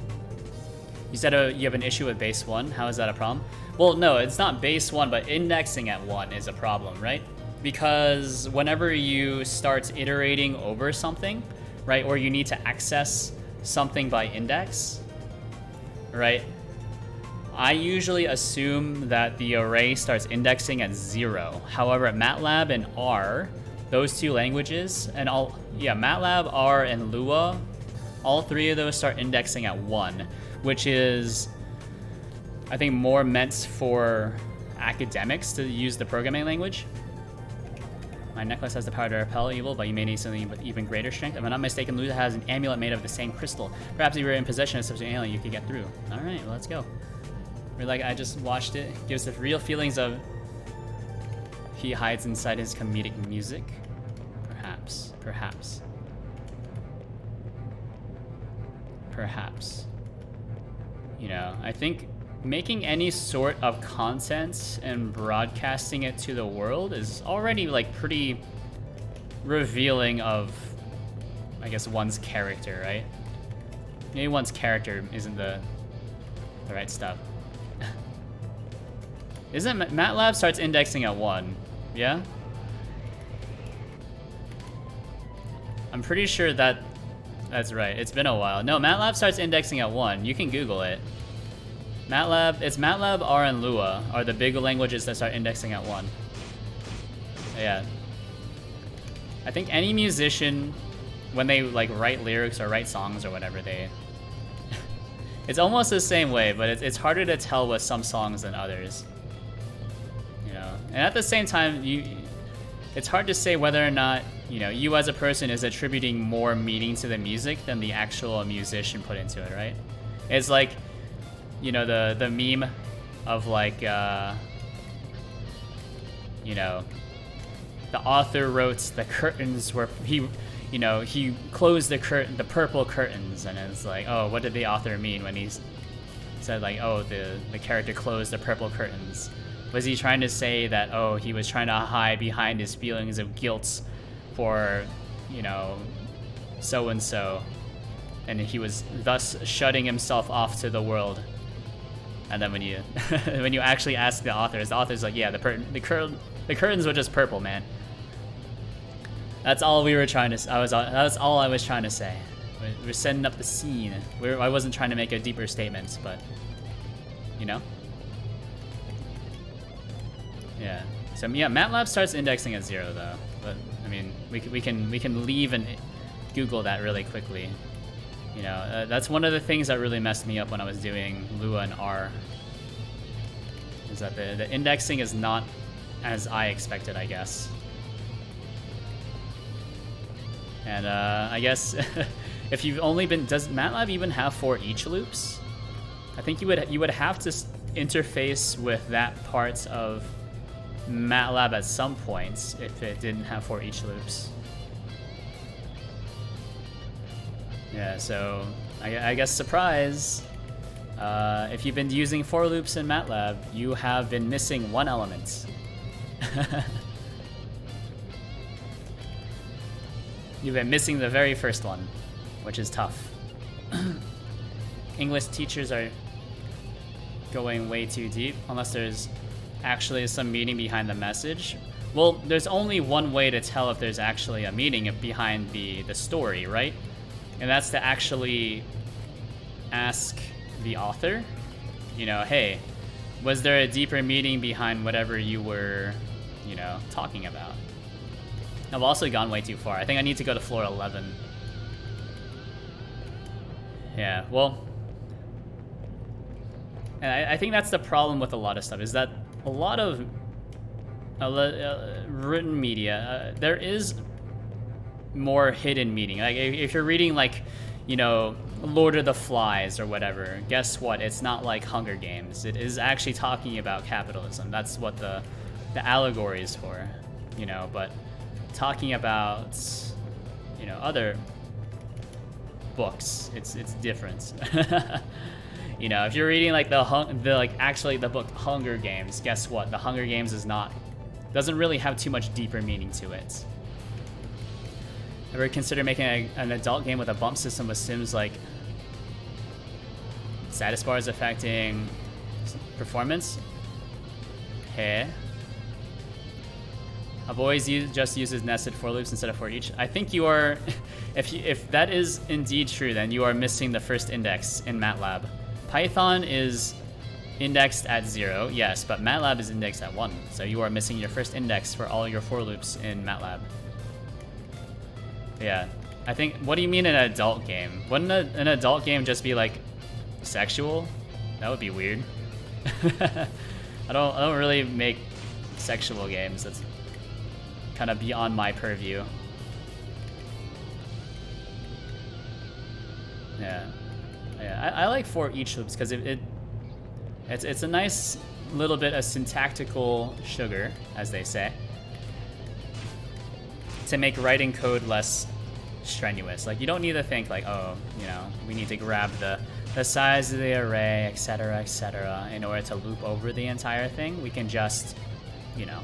You said you have an issue with base 1. How is that a problem? Well, no, it's not base 1, but indexing at 1 is a problem, right? Because whenever you start iterating over something, right, or you need to access something by index, right, I usually assume that the array starts indexing at 0. However, MATLAB and R, those two languages, and MATLAB, R, and Lua, all three of those start indexing at 1, which is, I think, more meant for academics to use the programming language. My necklace has the power to repel evil, but you may need something with even greater strength. If I'm not mistaken, Lua has an amulet made of the same crystal. Perhaps if you were in possession of such an alien, you could get through. All right, well, let's go. I just watched it. Gives the real feelings of he hides inside his comedic music. Perhaps. I think making any sort of content and broadcasting it to the world is already pretty revealing of, I guess, one's character, right? Maybe one's character isn't the right stuff. Isn't MATLAB starts indexing at 1? Yeah? I'm pretty sure that's right. It's been a while. No, MATLAB starts indexing at 1. You can Google it. It's MATLAB, R, and Lua are the big languages that start indexing at 1. Yeah. I think any musician, when they like write lyrics or write songs or whatever, it's almost the same way, but it's harder to tell with some songs than others. You know, and at the same time, it's hard to say whether or not, you know, you as a person is attributing more meaning to the music than the actual musician put into it, right? It's like, you know, the meme of like, you know, the author wrote the curtains were, he closed the purple curtains, and it's like, oh, what did the author mean when he said like, oh, the character closed the purple curtains? Was he trying to say that, oh, he was trying to hide behind his feelings of guilt for, you know, so-and-so, and he was thus shutting himself off to the world? And then when you when you actually ask the author's like, yeah, the curtains were just purple, man. That's all we were trying to. That's all I was trying to say. We're setting up the scene. I wasn't trying to make a deeper statement, but you know. Yeah. So yeah, MATLAB starts indexing at 0 though. But I mean, we can leave and Google that really quickly. You know, that's one of the things that really messed me up when I was doing Lua and R. Is that the indexing is not as I expected, I guess. And I guess if you've only been, does MATLAB even have for each loops? I think you would have to interface with that part of MATLAB at some points if it didn't have for each loops. Yeah, so I guess surprise. If you've been using for loops in MATLAB, you have been missing one element. You've been missing the very first one, which is tough. English teachers are going way too deep, unless there's actually some meaning behind the message. Well, there's only one way to tell if there's actually a meaning behind the story, right? And that's to actually ask the author, you know, hey, was there a deeper meaning behind whatever you were, you know, talking about? I've also gone way too far. I think I need to go to floor 11. Yeah, well, and I think that's the problem with a lot of stuff, is that a lot of written media, there is more hidden meaning. Like if you're reading like, you know, Lord of the Flies or whatever, guess what? It's not like Hunger Games. It is actually talking about capitalism. That's what the allegory is for, you know, but talking about, you know, other books, it's different. You know, if you're reading like actually the book Hunger Games, guess what? The Hunger Games doesn't really have too much deeper meaning to it. Ever consider making an adult game with a bump system with Sims like status bars affecting performance? Hey. I've always just uses nested for loops instead of for each. I think you are, if that is indeed true, then you are missing the first index in MATLAB. Python is indexed at 0, yes, but MATLAB is indexed at 1. So you are missing your first index for all your for loops in MATLAB. Yeah, I think, what do you mean an adult game? Wouldn't an adult game just be like sexual? That would be weird. I don't really make sexual games. That's kind of beyond my purview. Yeah, I like for each loops because it's a nice little bit of syntactical sugar, as they say, to make writing code less strenuous. Like, you don't need to think like, oh, you know, we need to grab the size of the array, etc., in order to loop over the entire thing. We can just, you know,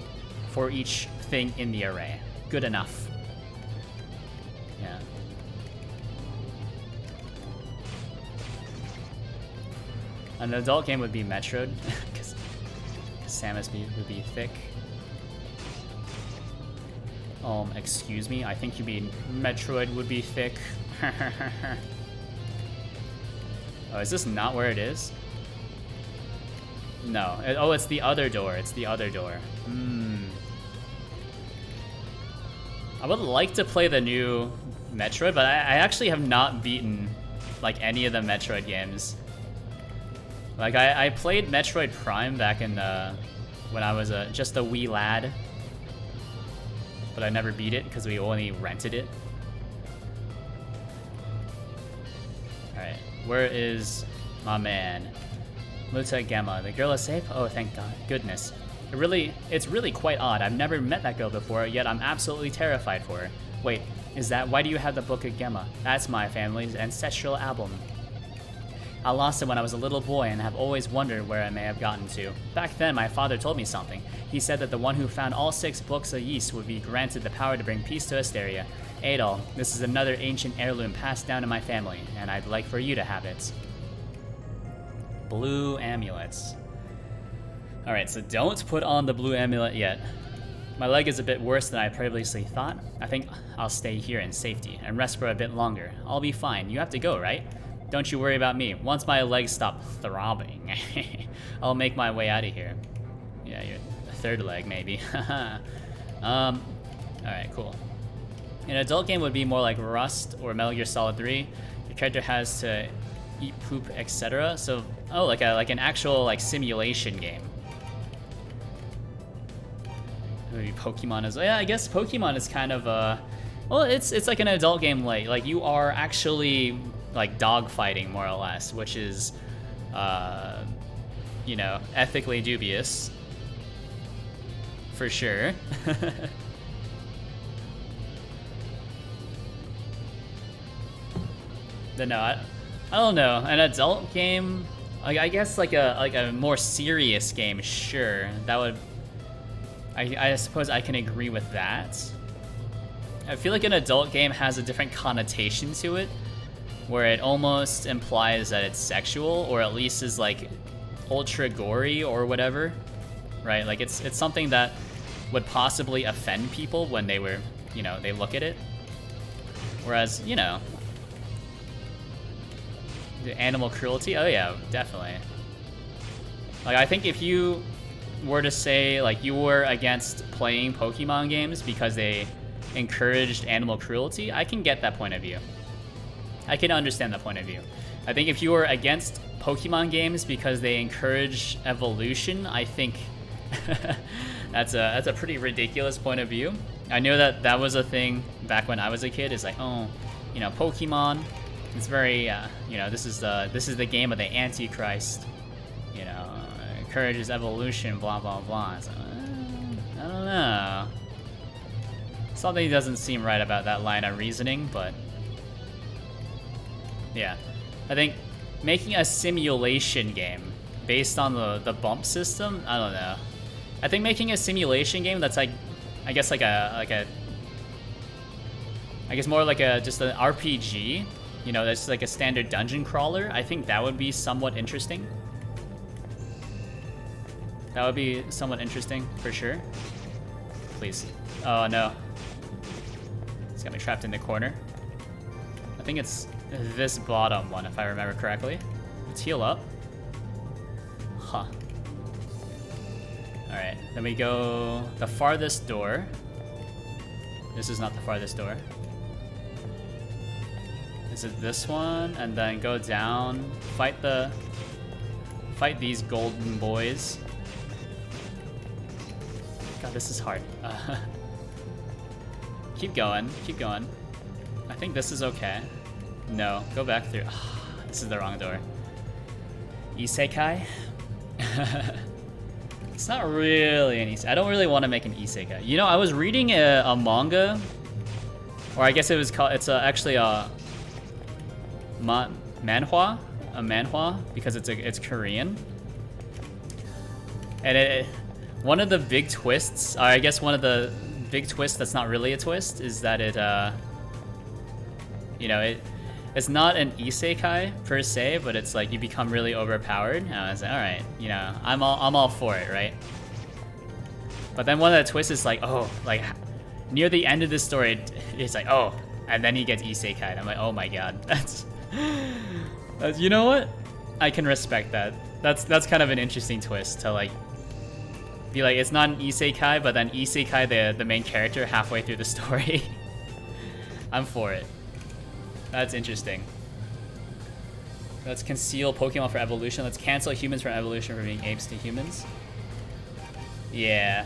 for each thing in the array. Good enough. An adult game would be Metroid, because Samus would be thick. Excuse me, I think you mean Metroid would be thick. Oh, is this not where it is? No. Oh, it's the other door. It's the other door. I would like to play the new Metroid, but I actually have not beaten like any of the Metroid games. Like I played Metroid Prime back in when I was just a wee lad, but I never beat it because we only rented it. All right, where is my man? Luta Gemma, the girl is safe? Oh, thank God, goodness. It's really quite odd. I've never met that girl before, yet I'm absolutely terrified for her. Wait, is that why do you have the Book of Gemma? That's my family's ancestral album. I lost it when I was a little boy and have always wondered where it may have gotten to. Back then, my father told me something. He said that the one who found all 6 books of Ys would be granted the power to bring peace to Asteria. Adol, this is another ancient heirloom passed down to my family, and I'd like for you to have it. Blue amulets. Alright, so don't put on the blue amulet yet. My leg is a bit worse than I previously thought. I think I'll stay here in safety and rest for a bit longer. I'll be fine. You have to go, right? Don't you worry about me. Once my legs stop throbbing, I'll make my way out of here. Yeah, your third leg, maybe. Alright, cool. An adult game would be more like Rust or Metal Gear Solid 3. Your character has to eat poop, etc. So, oh, like an actual like simulation game. Maybe Pokemon is. Yeah, I guess Pokemon is kind of well, it's like an adult game. Like you are actually like dogfighting more or less, which is, you know, ethically dubious for sure. But no, I don't know. An adult game, like I guess like a more serious game, sure. That would. I suppose I can agree with that. I feel like an adult game has a different connotation to it, where it almost implies that it's sexual, or at least is like ultra gory or whatever, right? Like it's something that would possibly offend people when they were, you know, they look at it. Whereas, you know, the animal cruelty, oh yeah, definitely. Like I think if you were to say like you were against playing Pokemon games because they encouraged animal cruelty, I can get that point of view. I can understand that point of view. I think if you were against Pokemon games because they encourage evolution, I think that's a pretty ridiculous point of view. I know that was a thing back when I was a kid. It's like, oh, you know, Pokemon, it's very, you know, this is the game of the Antichrist. You know, encourages evolution, blah blah blah. So, I don't know. Something doesn't seem right about that line of reasoning, but yeah, I think making a simulation game based on the bump system, I don't know. I think making a simulation game that's like, I guess more like just an RPG, you know, that's like a standard dungeon crawler. I think that would be somewhat interesting. That would be somewhat interesting for sure. Please. Oh no. It's got me trapped in the corner. I think it's this bottom one, if I remember correctly. Let's heal up. Huh. Alright, then we go the farthest door. This is not the farthest door. This is this one, and then go down, fight these golden boys. God, this is hard. Keep going, keep going. I think this is okay. No, go back through. This is the wrong door. Isekai? It's not really an isekai. I don't really want to make an isekai. You know, I was reading a manga, or I guess it was called, it's actually a manhwa, because it's Korean. And one of the big twists, or I guess one of the big twists that's not really a twist, is that it, you know, it's not an isekai per se, but it's like you become really overpowered. And I was like, all right, you know, I'm all for it, right? But then one of the twists is like, oh, like near the end of the story, it's like, oh, and then he gets isekai. I'm like, oh my god, that's you know what? I can respect that. That's kind of an interesting twist to like be like, it's not an isekai, but then isekai the main character halfway through the story. I'm for it. That's interesting. Let's conceal Pokemon for evolution. Let's cancel humans from evolution for being apes to humans. Yeah.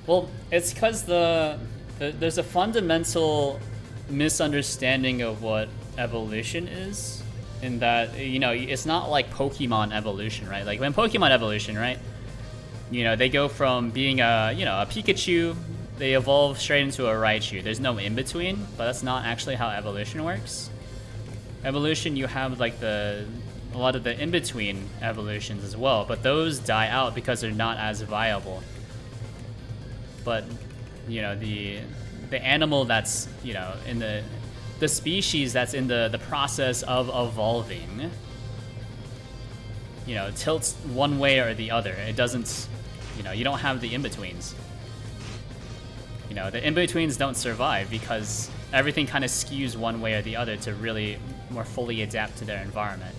Well, it's because there's a fundamental misunderstanding of what evolution is. In that, you know, it's not like Pokemon evolution, right? Like when Pokemon evolution, right? You know, they go from being a Pikachu, they evolve straight into a Raichu. There's no in between, but that's not actually how evolution works. Evolution, you have like a lot of the in between evolutions as well, but those die out because they're not as viable. But you know, the animal that's, you know, in the species that's in the process of evolving, you know, tilts one way or the other. It doesn't, you know, you don't have the in-betweens. You know, the in-betweens don't survive because everything kind of skews one way or the other to really more fully adapt to their environment.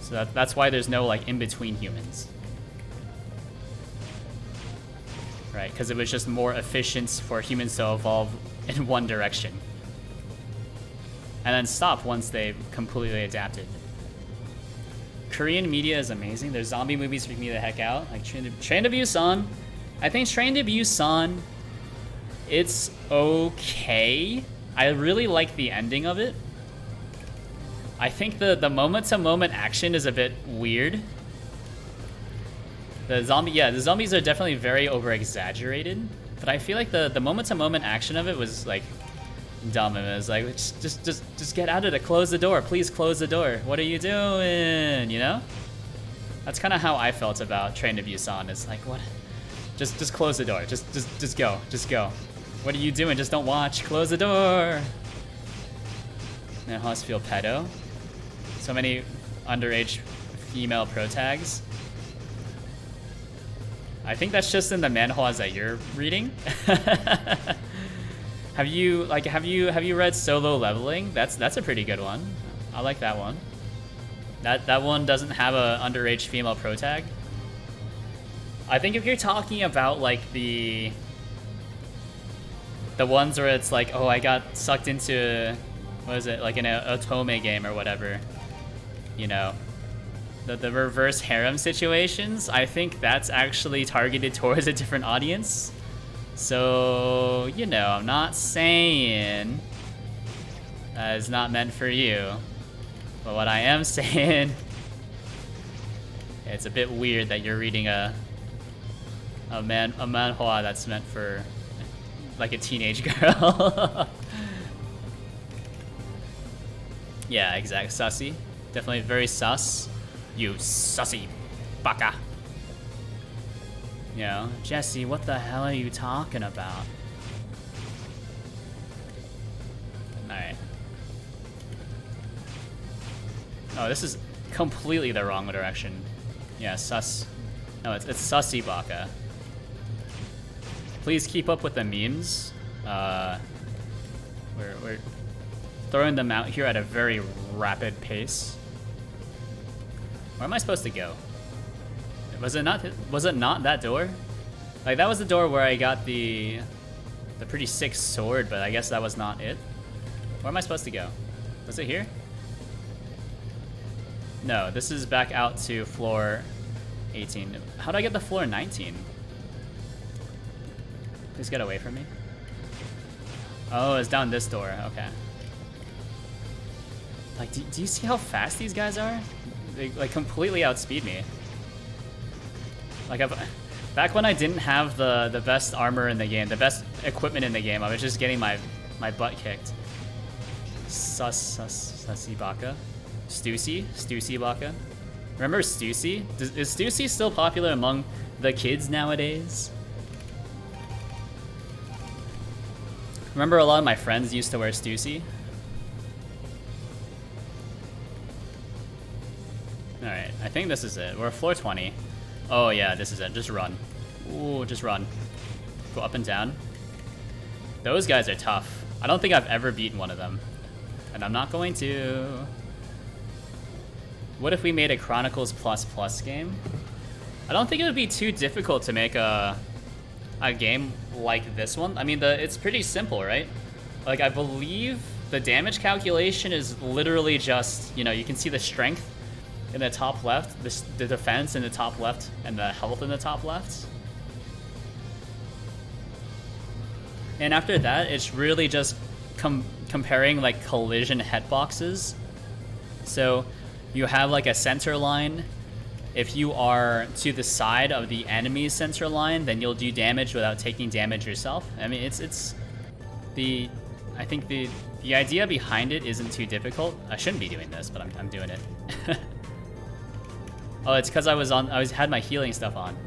So that's why there's no like in-between humans. Right, because it was just more efficient for humans to evolve in one direction. And then stop once they've completely adapted. Korean media is amazing. Their zombie movies freak me the heck out. Like Train to Busan. I think Train to Busan, it's okay. I really like the ending of it. I think the moment-to-moment action is a bit weird. The zombies are definitely very over-exaggerated, but I feel like the moment-to-moment action of it was like dumb. It was like, just get out of it. Close the door, please close the door. What are you doing? You know? That's kind of how I felt about Train to Busan. It's like, what? Just close the door. Just go. What are you doing? Just don't watch. Close the door. And Hosfield pedo. So many underage female pro tags. I think that's just in the manhwas that you're reading. Have you read Solo Leveling? That's a pretty good one. I like that one. That one doesn't have a underage female pro tag. I think if you're talking about like the ones where it's like, oh, I got sucked into, what is it, like an otome game or whatever, you know, the reverse harem situations, I think that's actually targeted towards a different audience. So, you know, I'm not saying that it's not meant for you, but what I am saying, it's a bit weird that you're reading a manhwa that's meant for like a teenage girl. Yeah, exactly. Sussy. Definitely very sus. You sussy baka. You know, Jesse, what the hell are you talking about? Alright. Oh, this is completely the wrong direction. Yeah, sus. No, it's sussy baka. Please keep up with the memes. We're throwing them out here at a very rapid pace. Where am I supposed to go? Was it not that door? Like that was the door where I got the pretty sick sword, but I guess that was not it. Where am I supposed to go? Was it here? No, this is back out to floor 18. How do I get the floor 19? Please get away from me. Oh, it's down this door. Okay. Like, do you see how fast these guys are? They like completely outspeed me. Like back when I didn't have the best armor in the game, the best equipment in the game, I was just getting my butt kicked. Sussy baka. Stussy baka. Remember Stussy? Is Stussy still popular among the kids nowadays? Remember a lot of my friends used to wear Stussy? Alright, I think this is it. We're floor 20. Oh yeah, this is it. Just run. Ooh, just run. Go up and down. Those guys are tough. I don't think I've ever beaten one of them. And I'm not going to. What if we made a Chronicles ++ game? I don't think it would be too difficult to make a game like this one. I mean, it's pretty simple, right? Like, I believe the damage calculation is literally just, you know, you can see the strength in the top left, the defense in the top left, and the health in the top left. And after that, it's really just comparing like collision hitboxes. So you have like a center line. If you are to the side of the enemy's center line, then you'll do damage without taking damage yourself. I mean, I think the idea behind it isn't too difficult. I shouldn't be doing this, but I'm doing it. Oh, it's because I had my healing stuff on.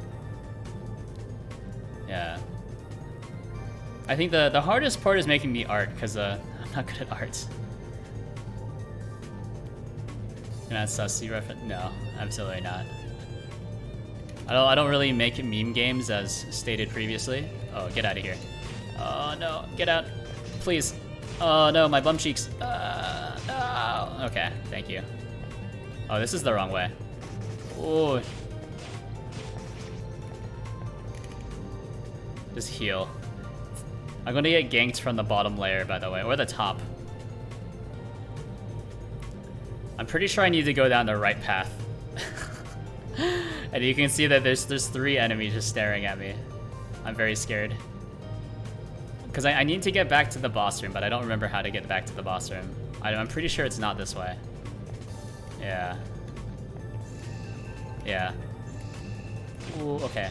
Yeah. I think the hardest part is making me art, because I'm not good at art. Can I sussy reference? No, absolutely not. I don't really make meme games as stated previously. Oh, get out of here. Oh no, get out. Please. Oh no, my bum cheeks. No. Okay, thank you. Oh, this is the wrong way. Oh. Just heal. I'm gonna get ganked from the bottom layer, by the way, or the top. I'm pretty sure I need to go down the right path. And you can see that there's 3 enemies just staring at me. I'm very scared. Because I need to get back to the boss room, but I don't remember how to get back to the boss room. I'm pretty sure it's not this way. Yeah. Yeah. Ooh, okay.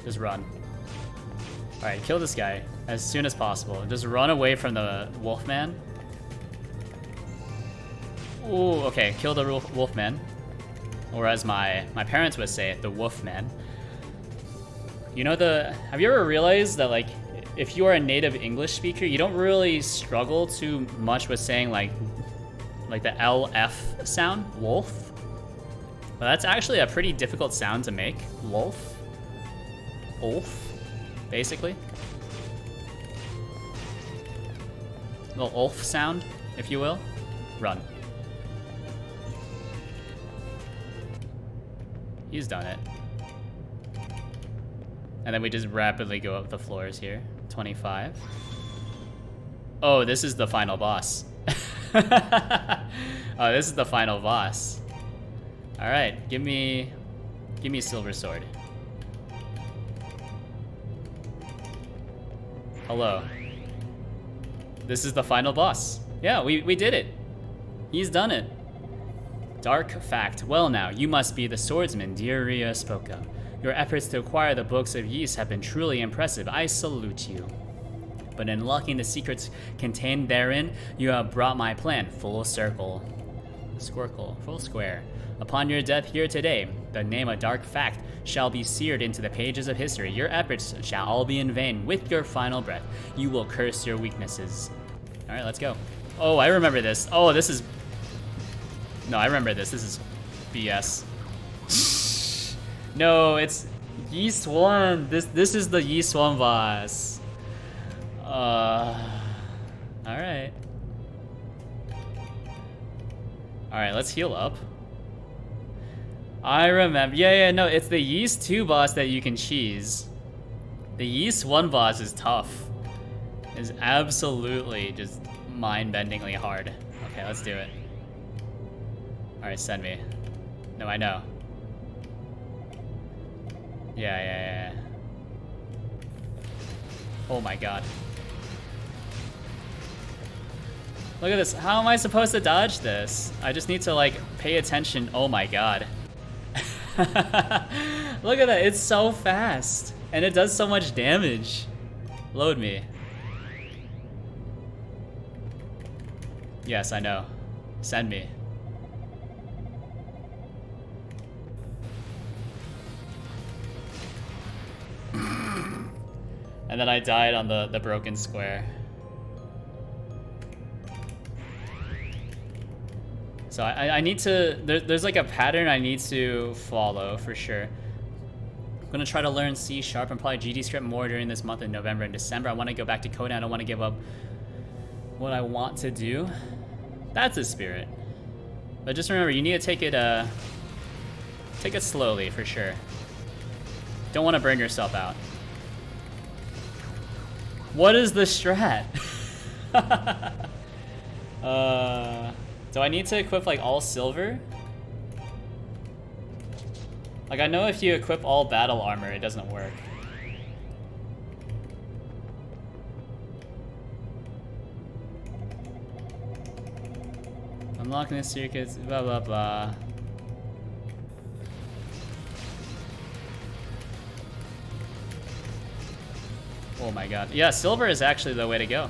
Just run. Alright, kill this guy as soon as possible. Just run away from the Wolfman. Ooh, okay, kill the Wolfman. Or as my parents would say, the Wolfman. You know have you ever realized that like, if you are a native English speaker, you don't really struggle too much with saying like the LF sound, wolf? But that's actually a pretty difficult sound to make, wolf. Ulf, basically. Little ulf sound, if you will. Run. He's done it. And then we just rapidly go up the floors here. 25. Oh, this is the final boss. Oh, this is the final boss. All right, give me Silver Sword. Hello. This is the final boss. Yeah, we did it. He's done it. Dark fact. Well now, you must be the swordsman Diria spoke of. Your efforts to acquire the books of Ys have been truly impressive. I salute you. But in unlocking the secrets contained therein, you have brought my plan full circle. Squircle, full square. Upon your death here today, the name of Dark Fact shall be seared into the pages of history. Your efforts shall all be in vain. With your final breath, you will curse your weaknesses. All right, let's go. Oh, I remember this. Oh, this is... No, I remember this. This is BS. No, it's Ys 1. This is the Ys 1 boss. Alright. Alright, let's heal up. I remember. Yeah, no, it's the Ys 2 boss that you can cheese. The Ys 1 boss is tough. It's absolutely just mind-bendingly hard. Okay, let's do it. Alright, send me. No, I know. Yeah. Oh my god. Look at this. How am I supposed to dodge this? I just need to like pay attention. Oh my god. Look at that. It's so fast. And it does so much damage. Load me. Yes, I know. Send me. And then I died on the broken square. So I need to, there's like a pattern I need to follow for sure. I'm gonna try to learn C# and probably GDScript more during this month in November and December. I want to go back to coding. I don't want to give up what I want to do. That's the spirit. But just remember, you need to take it slowly for sure. Don't want to burn yourself out. What is the strat? Do I need to equip like all silver? Like I know if you equip all battle armor, it doesn't work. Unlocking the circuits, blah blah blah. Oh my god. Yeah, silver is actually the way to go.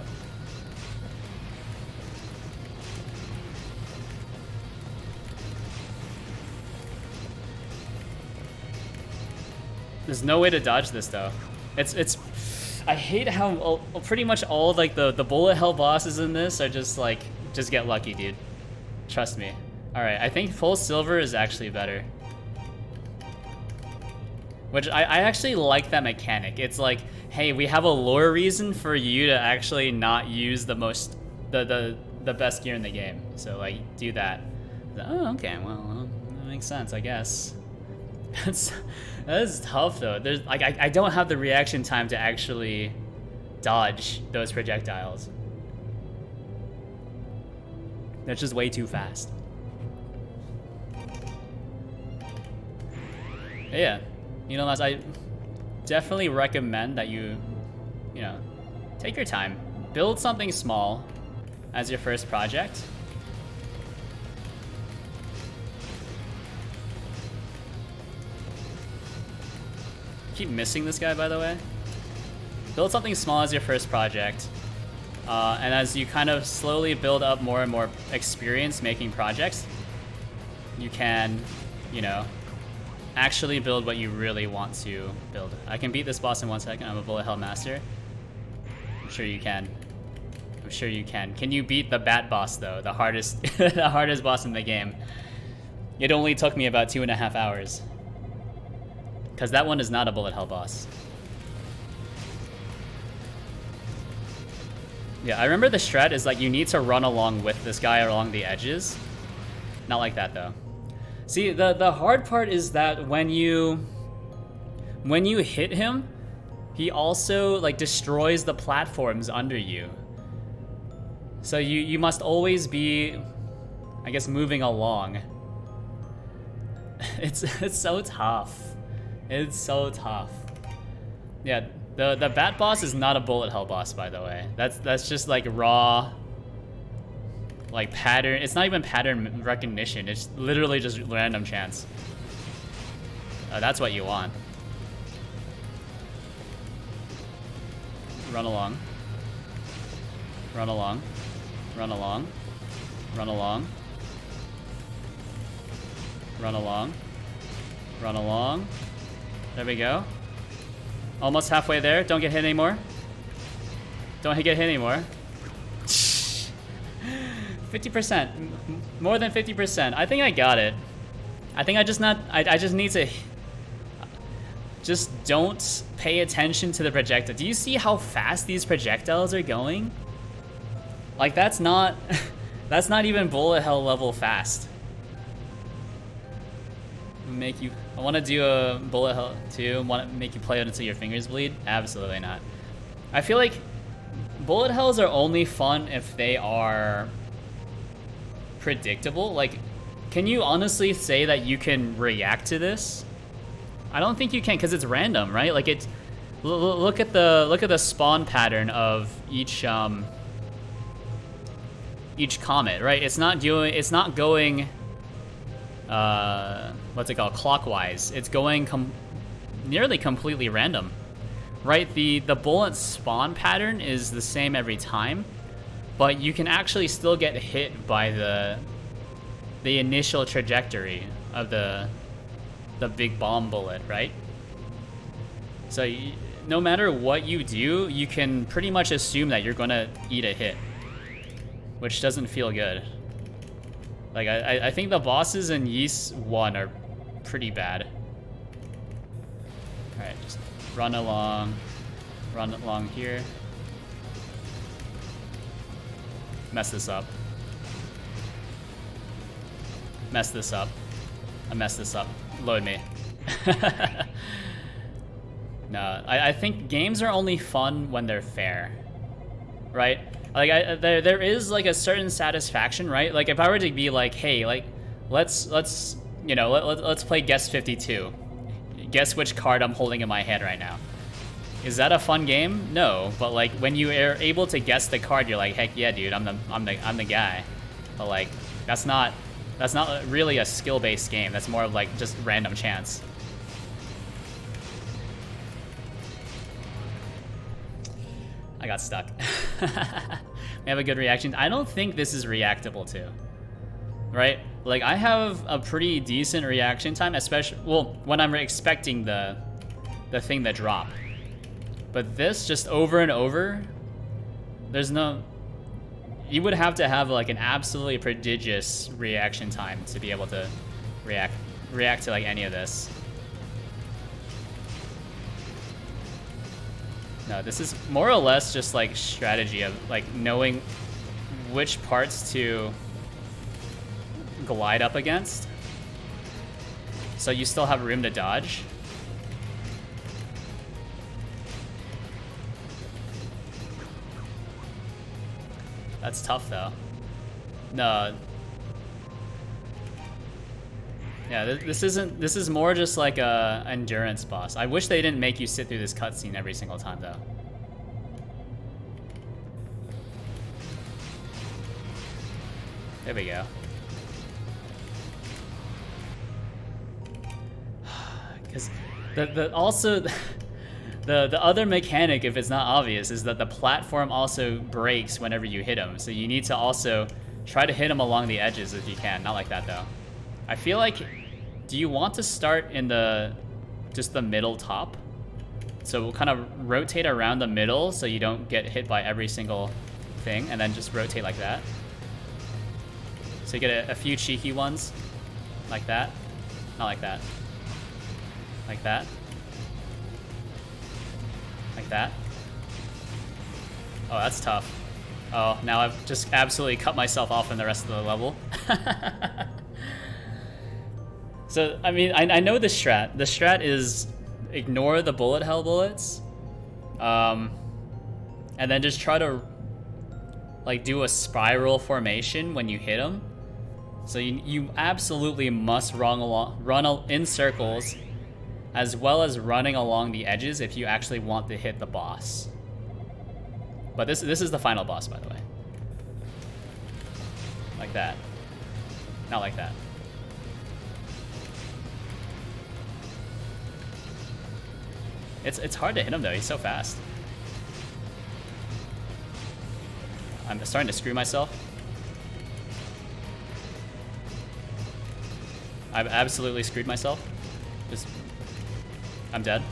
There's no way to dodge this though. It's I hate how pretty much all like the bullet hell bosses in this are just like just get lucky, dude. Trust me. All right, I think full silver is actually better. Which I actually like that mechanic. It's like, hey, we have a lore reason for you to actually not use the best gear in the game. So like do that. Oh, okay, well, that makes sense, I guess. That is tough though. There's like I don't have the reaction time to actually dodge those projectiles. That's just way too fast. Yeah, you know, I definitely recommend that you know, take your time, build something small as your first project. Keep missing this guy, by the way. Build something small as your first project, and as you kind of slowly build up more and more experience making projects, you can, you know, actually build what you really want to build. I can beat this boss in 1 second. I'm a bullet hell master. I'm sure you can. I'm sure you can. Can you beat the bat boss though? The hardest, the hardest boss in the game. It only took me about 2.5 hours. Because that one is not a bullet hell boss. Yeah, I remember the strat is like you need to run along with this guy along the edges. Not like that though. See, the hard part is that when you hit him, he also like destroys the platforms under you. So you must always be, I guess, moving along. It's so tough. It's so tough. Yeah, the bat boss is not a bullet hell boss, by the way. That's just like raw, like pattern. It's not even pattern recognition. It's literally just random chance. That's what you want. Run along. Run along. Run along. Run along. Run along. Run along. There we go. Almost halfway there. Don't get hit anymore. Don't get hit anymore. 50%. More than 50%. I think I got it. I think I just need to... Just don't pay attention to the projectile. Do you see how fast these projectiles are going? Like, that's not... That's not even bullet hell level fast. Make you... I want to do a bullet hell too. Want to make you play it until your fingers bleed? Absolutely not. I feel like bullet hells are only fun if they are predictable. Like, can you honestly say that you can react to this? I don't think you can, because it's random, right? Like, it's... Look at the spawn pattern of each comet, right? It's not going what's it called, clockwise. It's going nearly completely random, right? The bullet spawn pattern is the same every time, but you can actually still get hit by the initial trajectory of the big bomb bullet, right? So no matter what you do, you can pretty much assume that you're gonna eat a hit, which doesn't feel good. Like, I think the bosses in Ys 1 are pretty bad. Alright, just run along here. Mess this up. Mess this up. I messed this up. Load me. No, I think games are only fun when they're fair, right? Like there is like a certain satisfaction, right? Like if I were to be like, hey, like let's you know let's play Guess 52. Guess which card I'm holding in my hand right now. Is that a fun game? No, but like when you are able to guess the card, you're like, heck yeah, dude, I'm the guy. But like that's not really a skill-based game. That's more of like just random chance. I got stuck. We have a good reaction. I don't think this is reactable too, right? Like I have a pretty decent reaction time, especially well when I'm expecting the thing to drop. But this just over and over, there's no. You would have to have like an absolutely prodigious reaction time to be able to react to like any of this. No, this is more or less just like strategy of like knowing which parts to glide up against. So you still have room to dodge. That's tough though. No. Yeah, this is more just like a endurance boss. I wish they didn't make you sit through this cutscene every single time though. There we go. Because also the other mechanic, if it's not obvious, is that the platform also breaks whenever you hit them. So you need to also try to hit them along the edges if you can. Not like that though. I feel like, do you want to start in just the middle top? So we'll kind of rotate around the middle so you don't get hit by every single thing, and then just rotate like that. So you get a few cheeky ones, like that. Not like that. Like that. Like that. Oh, that's tough. Oh, now I've just absolutely cut myself off in the rest of the level. So, I mean, I know the strat. The strat is ignore the bullet hell bullets. And then just try to, like, do a spiral formation when you hit them. So you absolutely must run in circles, as well as running along the edges if you actually want to hit the boss. But this is the final boss, by the way. Like that. Not like that. It's hard to hit him though, he's so fast. I'm starting to screw myself. I've absolutely screwed myself. I'm dead.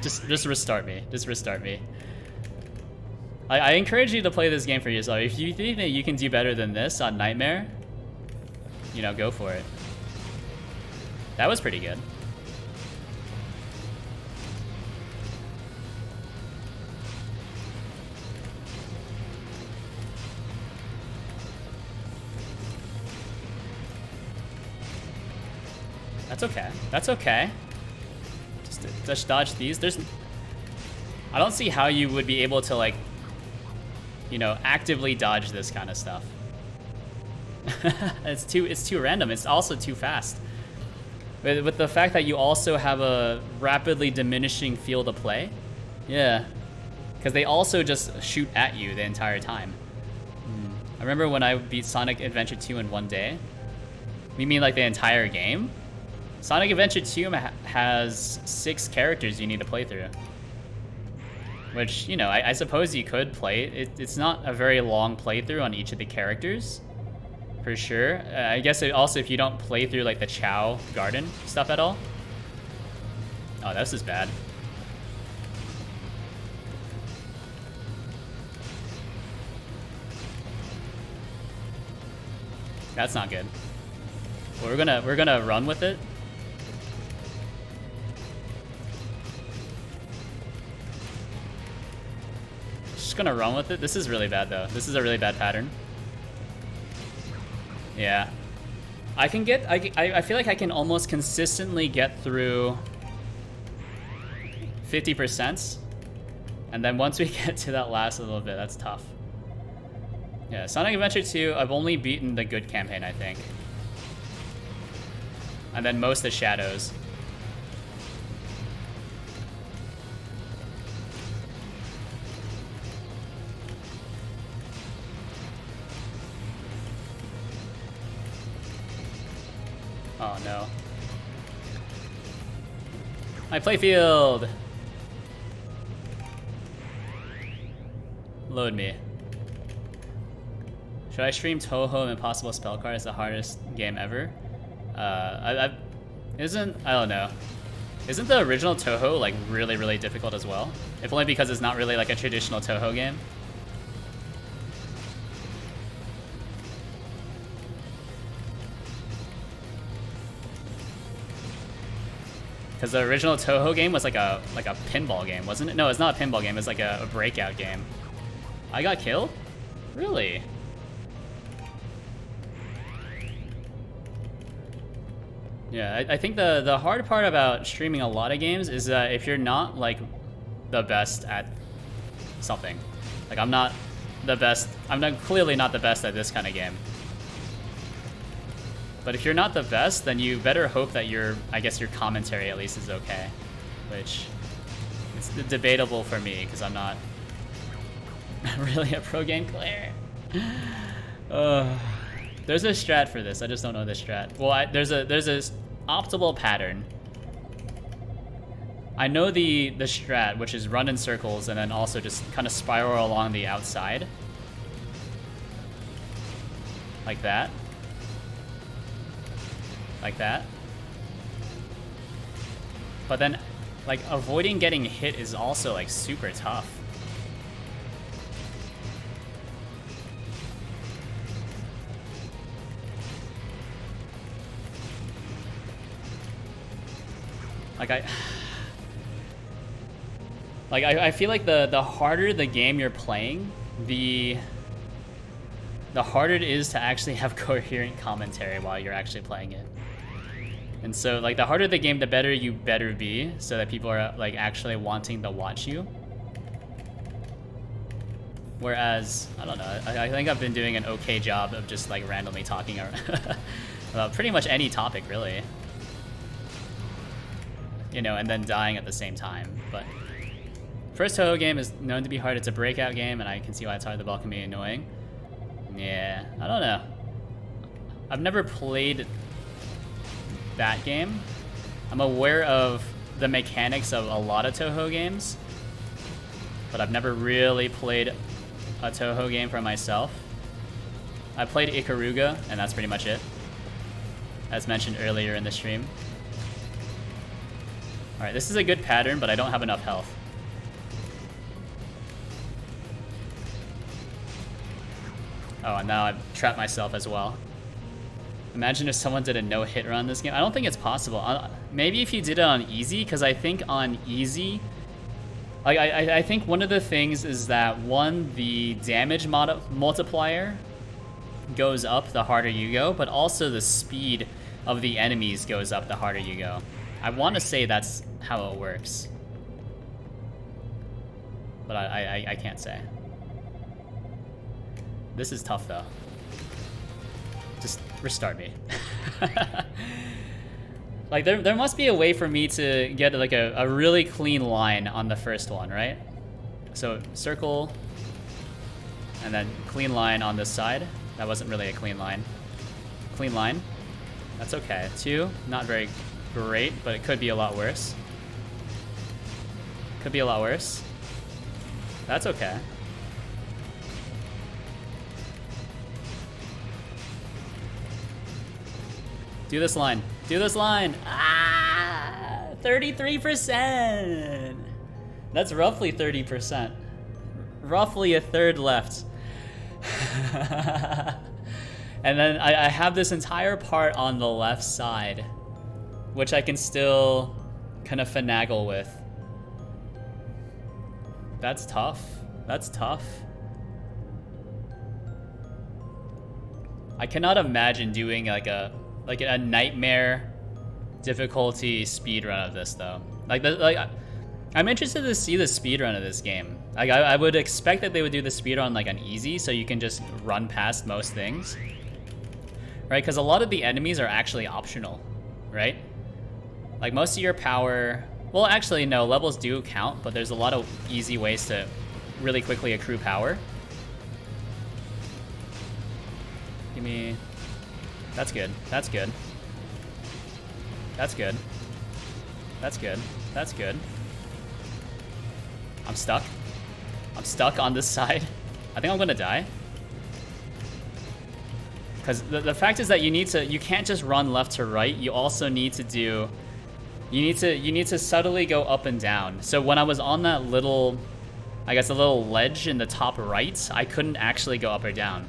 just restart me. Just restart me. I encourage you to play this game for yourself. If you think that you can do better than this on Nightmare, you know, go for it. That was pretty good. That's okay. That's okay. Just dodge these. I don't see how you would be able to, like, you know, actively dodge this kind of stuff. It's too random. It's also too fast. With the fact that you also have a rapidly diminishing field of play. Yeah. Because they also just shoot at you the entire time. I remember when I beat Sonic Adventure 2 in one day. You mean like the entire game? Sonic Adventure 2 has 6 characters you need to play through. Which, you know, I suppose you could play. It's not a very long playthrough on each of the characters, for sure. I guess also if you don't play through like the Chao Garden stuff at all. Oh, this is bad. That's not good. Well, we're gonna run with it. Just gonna run with it. This is really bad though. This is a really bad pattern. Yeah. I can get, I feel like I can almost consistently get through 50%. And then once we get to that last little bit, that's tough. Yeah, Sonic Adventure 2, I've only beaten the good campaign, I think. And then most of the shadows. Oh no. My playfield! Load me. Should I stream Touhou and Impossible Spellcard as the hardest game ever? I don't know. Isn't the original Touhou like really, really difficult as well? If only because it's not really like a traditional Touhou game. Because the original Touhou game was like a pinball game, wasn't it? No, it's not a pinball game. It's like a breakout game. I got killed? Really? Yeah, I think the hard part about streaming a lot of games is that if you're not like the best at something, like I'm not clearly not the best at this kind of game. But if you're not the best, then you better hope that I guess your commentary at least is okay, which it's debatable for me because I'm not really a pro game player. There's a strat for this. I just don't know the strat. Well, there's a optimal pattern. I know the strat, which is run in circles and then also just kind of spiral along the outside, like that. Like that. But then, like, avoiding getting hit is also, like, super tough. Like, I feel like the harder the game you're playing, the harder it is to actually have coherent commentary while you're actually playing it. And so, like, the harder the game, the better you better be, so that people are, like, actually wanting to watch you. Whereas, I don't know, I think I've been doing an okay job of just, like, randomly talking about pretty much any topic, really. You know, and then dying at the same time. But first Touhou game is known to be hard. It's a breakout game, and I can see why it's hard. The ball can be annoying. Yeah, I don't know. I've never played that game. I'm aware of the mechanics of a lot of Touhou games, but I've never really played a Touhou game for myself. I played Ikaruga, and that's pretty much it, as mentioned earlier in the stream. Alright, this is a good pattern, but I don't have enough health. Oh, and now I've trapped myself as well. Imagine if someone did a no-hit run this game. I don't think it's possible. Maybe if you did it on easy, because I think on easy, like I think one of the things is that, one, the damage multiplier goes up the harder you go, but also the speed of the enemies goes up the harder you go. I want to say that's how it works, but I can't say. This is tough though. Just restart me. Like there must be a way for me to get like a really clean line on the first one, right? So circle, and then clean line on this side. That wasn't really a clean line. Clean line. That's okay. 2, not very great, but it could be a lot worse. Could be a lot worse. That's okay. Do this line. Do this line. Ah, 33%. That's roughly 30%. Roughly a third left. And then I have this entire part on the left side, which I can still kind of finagle with. That's tough. That's tough. I cannot imagine doing like a nightmare difficulty speedrun of this though. I'm interested to see the speedrun of this game. Like I would expect that they would do the speedrun like on easy, so you can just run past most things, right? Because a lot of the enemies are actually optional, right? Like most of your power, well actually no, levels do count, but there's a lot of easy ways to really quickly accrue power. Give me, that's good, that's good. That's good. That's good. That's good. I'm stuck. I'm stuck on this side. I think I'm gonna die. Because the fact is that you can't just run left to right. You also need to do, you need to subtly go up and down. So when I was on that little, I guess a little ledge in the top right, I couldn't actually go up or down.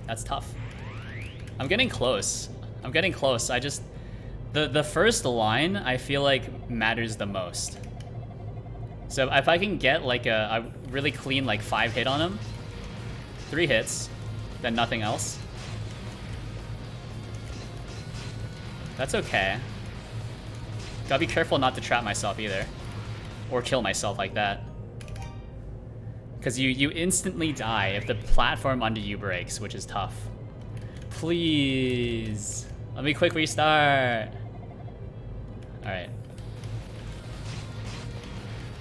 That's tough. I'm getting close. I'm getting close. I just, the first line I feel like matters the most. So if I can get like a really clean like 5 hit on him, 3 hits, then nothing else. That's okay. Gotta be careful not to trap myself either. Or kill myself like that. Because you instantly die if the platform under you breaks, which is tough. Please. Let me quick restart. Alright.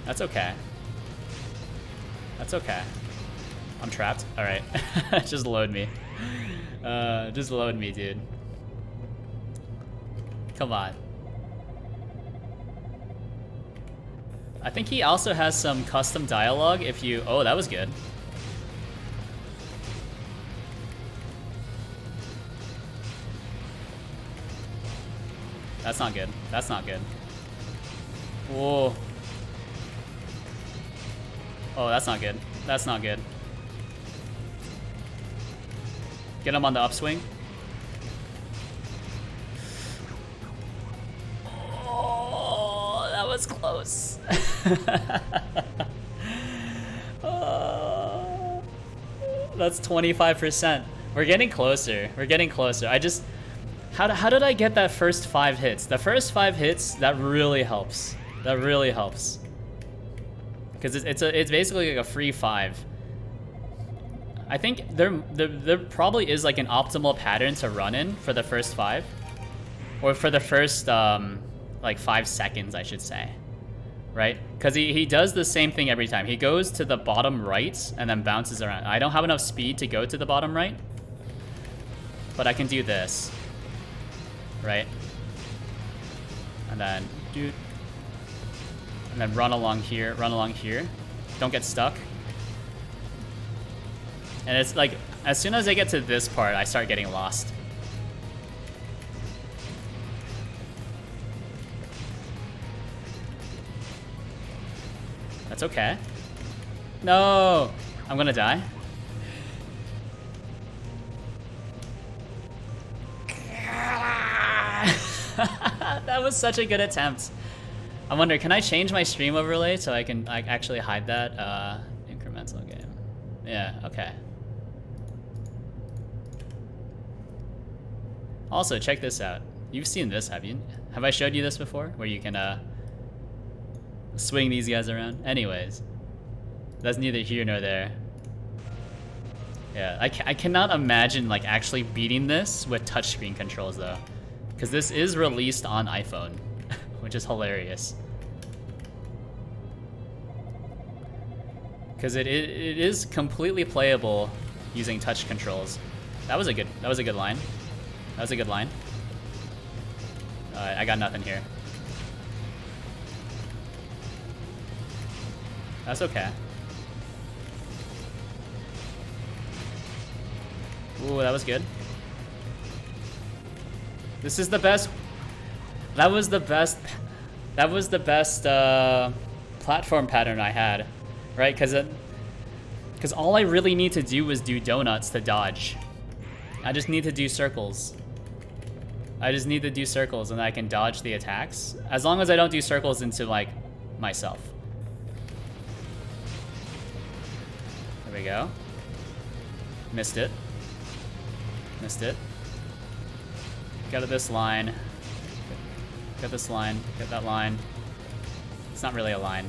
That's okay. That's okay. I'm trapped. Alright. Just load me. Just load me, dude. Come on. I think he also has some custom dialogue if you... Oh, that was good. That's not good. That's not good. Whoa. Oh, that's not good. That's not good. Get him on the upswing. Oh, that was close. Oh, that's 25%. We're getting closer. We're getting closer. I just... How did I get that first 5 hits? The first 5 hits, that really helps. That really helps. Because it's basically like a free 5. I think there probably is like an optimal pattern to run in for the first 5. Or for the first like 5 seconds, I should say. Right? Because he does the same thing every time. He goes to the bottom right and then bounces around. I don't have enough speed to go to the bottom right. But I can do this. Right? And then dude. And then run along here, run along here. Don't get stuck. And it's like, as soon as I get to this part, I start getting lost. That's okay. No! I'm gonna die. That was such a good attempt. I wonder, can I change my stream overlay so I can actually hide that? Incremental game. Yeah, okay. Also, check this out. You've seen this, have you? Have I showed you this before? Where you can swing these guys around? Anyways, that's neither here nor there. Yeah, I cannot imagine like actually beating this with touchscreen controls though. Because this is released on iPhone, which is hilarious. Because it is completely playable using touch controls. That was a good line. That was a good line. I got nothing here. That's okay. Ooh, that was good. This is the best. That was the best. That was the best platform pattern I had, right? Because all I really need to do is do donuts to dodge. I just need to do circles. I just need to do circles and I can dodge the attacks. As long as I don't do circles into, like, myself. There we go. Missed it. Missed it. Get to this line. Get this line. Get that line. It's not really a line.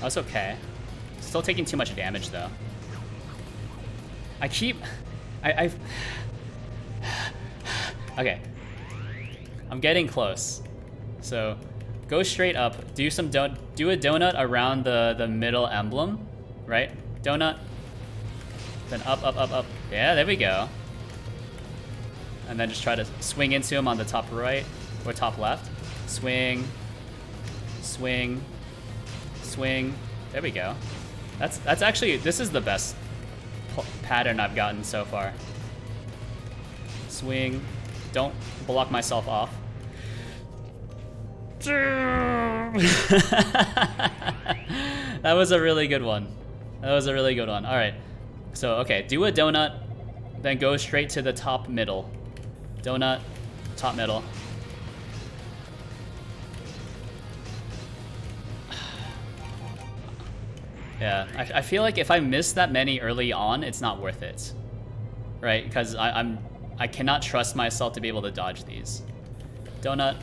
That's okay. Still taking too much damage though. Okay. I'm getting close. So go straight up. Do a donut around the middle emblem, right? Donut. Then up, up, up, up. Yeah, there we go. And then just try to swing into him on the top right or top left. Swing. Swing. Swing. There we go. That's actually, this is the best pattern I've gotten so far. Swing. Don't block myself off. That was a really good one. That was a really good one. All right. So, okay, do a donut, then go straight to the top middle. Donut, top middle. Yeah, I feel like if I miss that many early on, it's not worth it, right? Because I cannot trust myself to be able to dodge these. Donut.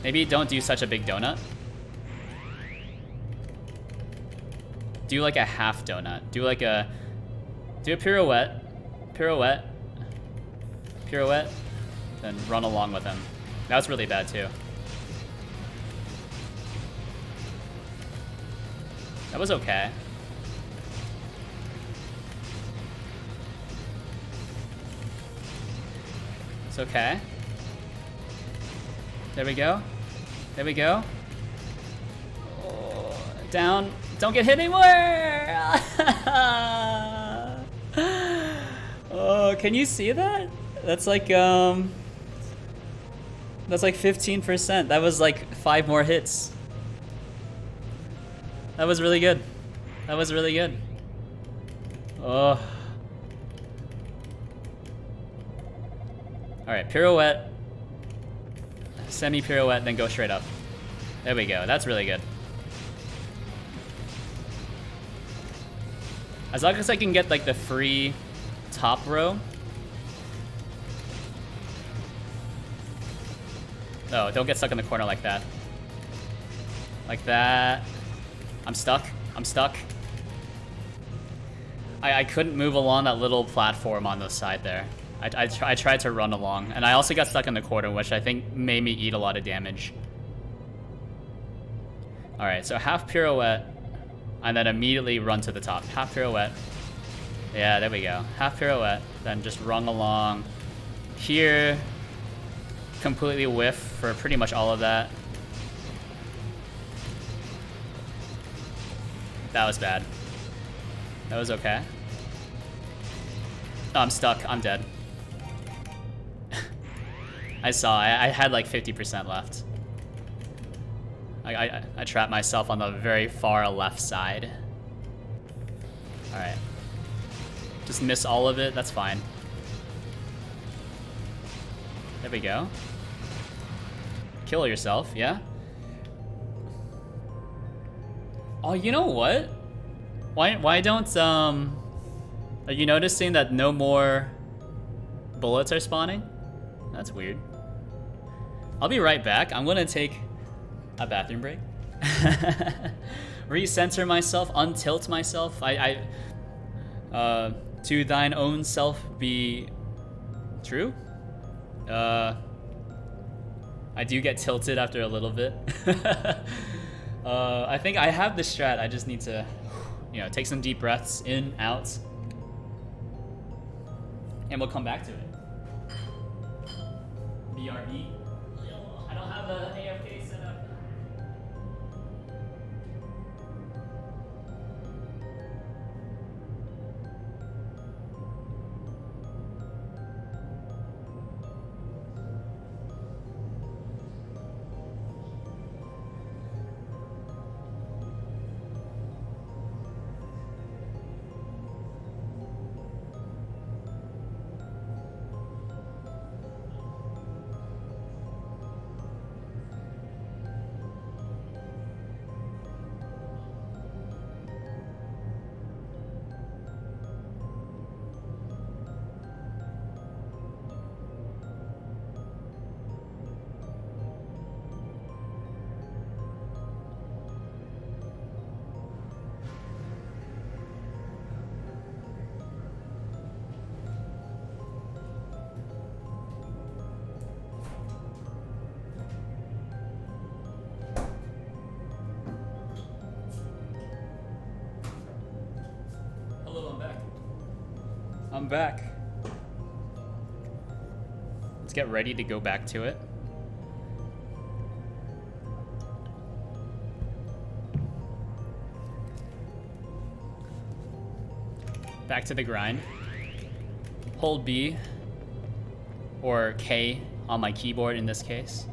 Maybe don't do such a big donut. Do like a half donut. Do a pirouette, pirouette, pirouette, then run along with him. That was really bad too. That was okay. It's okay. There we go. There we go. Oh, down. Don't get hit anymore! Oh, can you see that? That's like 15%. That was like 5 more hits. That was really good. That was really good. Oh. Alright, pirouette. Semi-pirouette, then go straight up. There we go. That's really good. As long as I can get like the free top row. Oh, don't get stuck in the corner like that. Like that. I'm stuck. I'm stuck. I couldn't move along that little platform on the side there. I tried to run along, and I also got stuck in the corner, which I think made me eat a lot of damage. Alright, so half pirouette, and then immediately run to the top. Half pirouette. Yeah, there we go. Half pirouette, then just run along. Here, completely whiff for pretty much all of that. That was bad. That was okay. Oh, I'm stuck. I'm dead. I saw. I had like 50% left. I trapped myself on the very far left side. Alright. Just miss all of it. That's fine. There we go. Kill yourself, yeah? Oh, you know what? Why don't, are you noticing that no more bullets are spawning? That's weird. I'll be right back. I'm gonna take a bathroom break. Recenter myself, untilt myself. To thine own self be true. I do get tilted after a little bit. I think I have the strat. I just need to, you know, take some deep breaths in, out, and we'll come back to it. BRB. I don't have the AFK set up. I'm back. Let's get ready to go back to it. Back to the grind. Hold B or K on my keyboard in this case.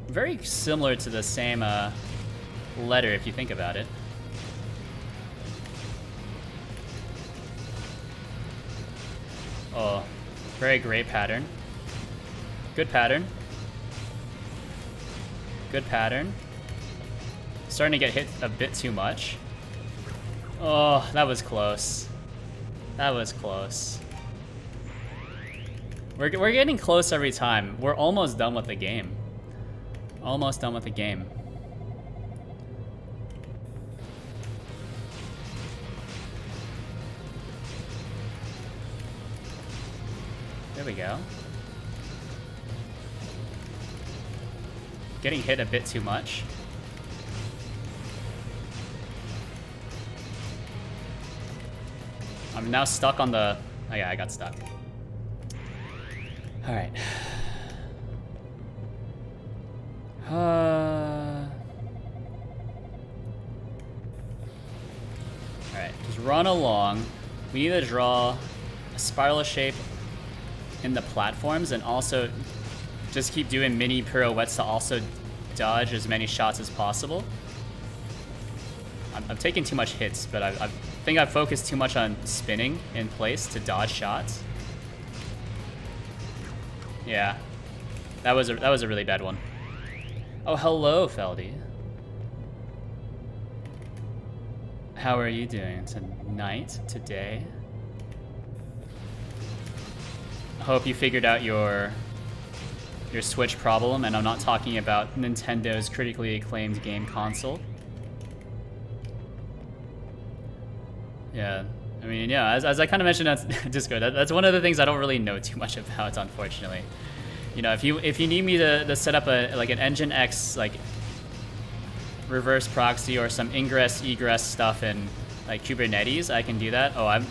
Very similar to the same letter if you think about it. Oh, very great pattern. Good pattern. Good pattern. Starting to get hit a bit too much. Oh, that was close. That was close. We're getting close every time. We're almost done with the game. Almost done with the game. There we go. Getting hit a bit too much. I'm now stuck on the... Oh yeah, I got stuck. Alright. Alright, just run along. We need to draw a spiral shape in the platforms and also just keep doing mini pirouettes to also dodge as many shots as possible. I'm taking too much hits, but I think I've focused too much on spinning in place to dodge shots. Yeah, that was a really bad one. Oh, hello, Feldy. How are you doing tonight, today? I hope you figured out your Switch problem, and I'm not talking about Nintendo's critically acclaimed game console. Yeah, I mean, yeah, as I kind of mentioned on Discord, that's one of the things I don't really know too much about, unfortunately. You know, if you need me to set up an Nginx like reverse proxy or some ingress egress stuff in like Kubernetes, I can do that. Oh, I've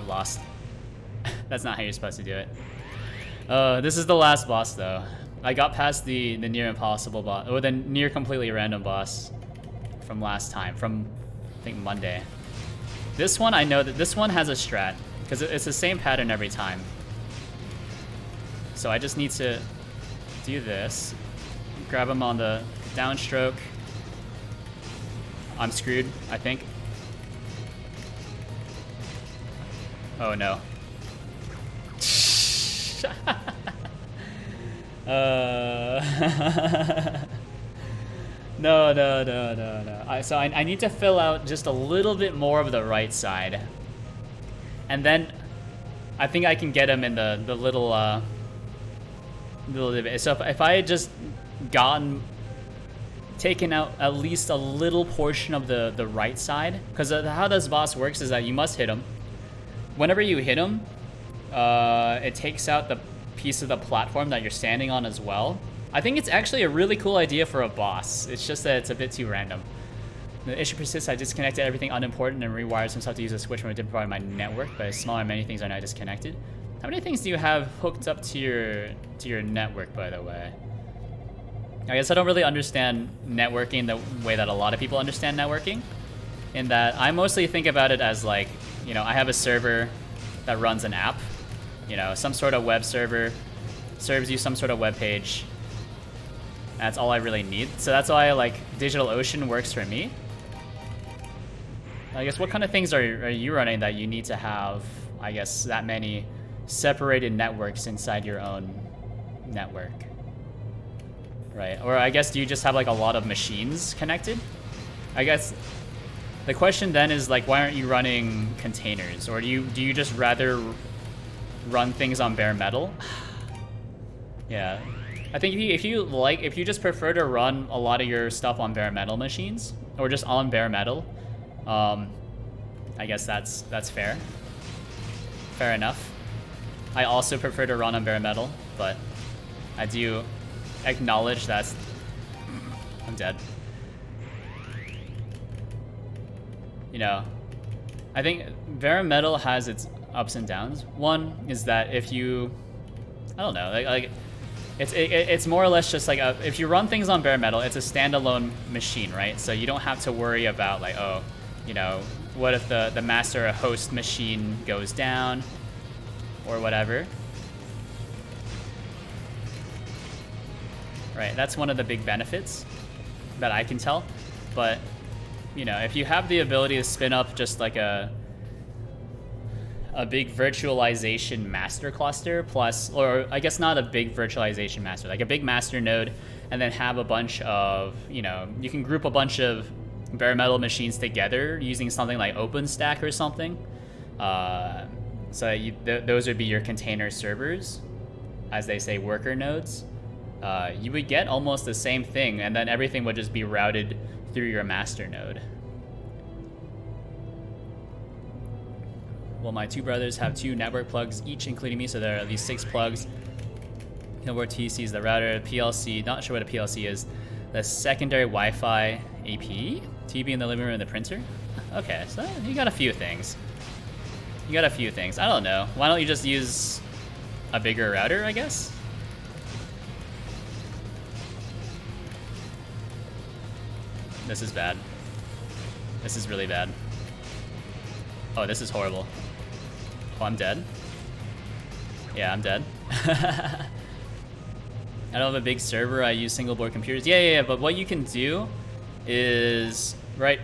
lost. That's not how you're supposed to do it. This is the last boss though. I got past the near impossible boss, or the near completely random boss from last time, from I think Monday. This one, I know that this one has a strat, because it's the same pattern every time. So I just need to do this, grab him on the downstroke. I'm screwed, I think. Oh no. No. So I need to fill out just a little bit more of the right side. And then I think I can get him in the little bit. So if I had just taken out at least a little portion of the right side, because how this boss works is that you must hit him. Whenever you hit him, it takes out the piece of the platform that you're standing on as well. I think it's actually a really cool idea for a boss. It's just that it's a bit too random. The issue persists. I disconnected everything unimportant and rewired some stuff to use a switch when it didn't provide my network, but small and many things are now disconnected. How many things do you have hooked up to your network, by the way? I guess I don't really understand networking the way that a lot of people understand networking, in that I mostly think about it as like, you know, I have a server that runs an app, you know, some sort of web server, serves you some sort of web page. That's all I really need. So that's why like DigitalOcean works for me. I guess what kind of things are you running that you need to have, I guess, that many separated networks inside your own network? Right, or I guess do you just have like a lot of machines connected? I guess the question then is like, why aren't you running containers? Or do you just rather run things on bare metal? Yeah, I think if you just prefer to run a lot of your stuff on bare metal machines or just on bare metal, I guess that's fair. Fair enough. I also prefer to run on bare metal, but I do acknowledge that I'm dead. You know, I think bare metal has its ups and downs. One is that if you, I don't know, like it's more or less just like if you run things on bare metal, it's a standalone machine, right? So you don't have to worry about like, oh, you know, what if the master or host machine goes down or whatever. Right, that's one of the big benefits that I can tell. But, you know, if you have the ability to spin up just like a big virtualization master cluster plus, or I guess not a big virtualization master, like a big master node, and then have a bunch of, you know, you can group a bunch of bare metal machines together using something like OpenStack or something. So those would be your container servers, as they say, worker nodes. You would get almost the same thing, and then everything would just be routed through your master node. Well, my two brothers have 2 network plugs each, including me, so there are at least 6 plugs. Where TC is the router, PLC, not sure what a PLC is. The secondary Wi-Fi AP, TV in the living room, and the printer. Okay, so you got a few things. You got a few things. I don't know. Why don't you just use a bigger router, I guess? This is bad. This is really bad. Oh, this is horrible. Oh, I'm dead. Yeah, I'm dead. I don't have a big server. I use single board computers. Yeah. But what you can do is, right?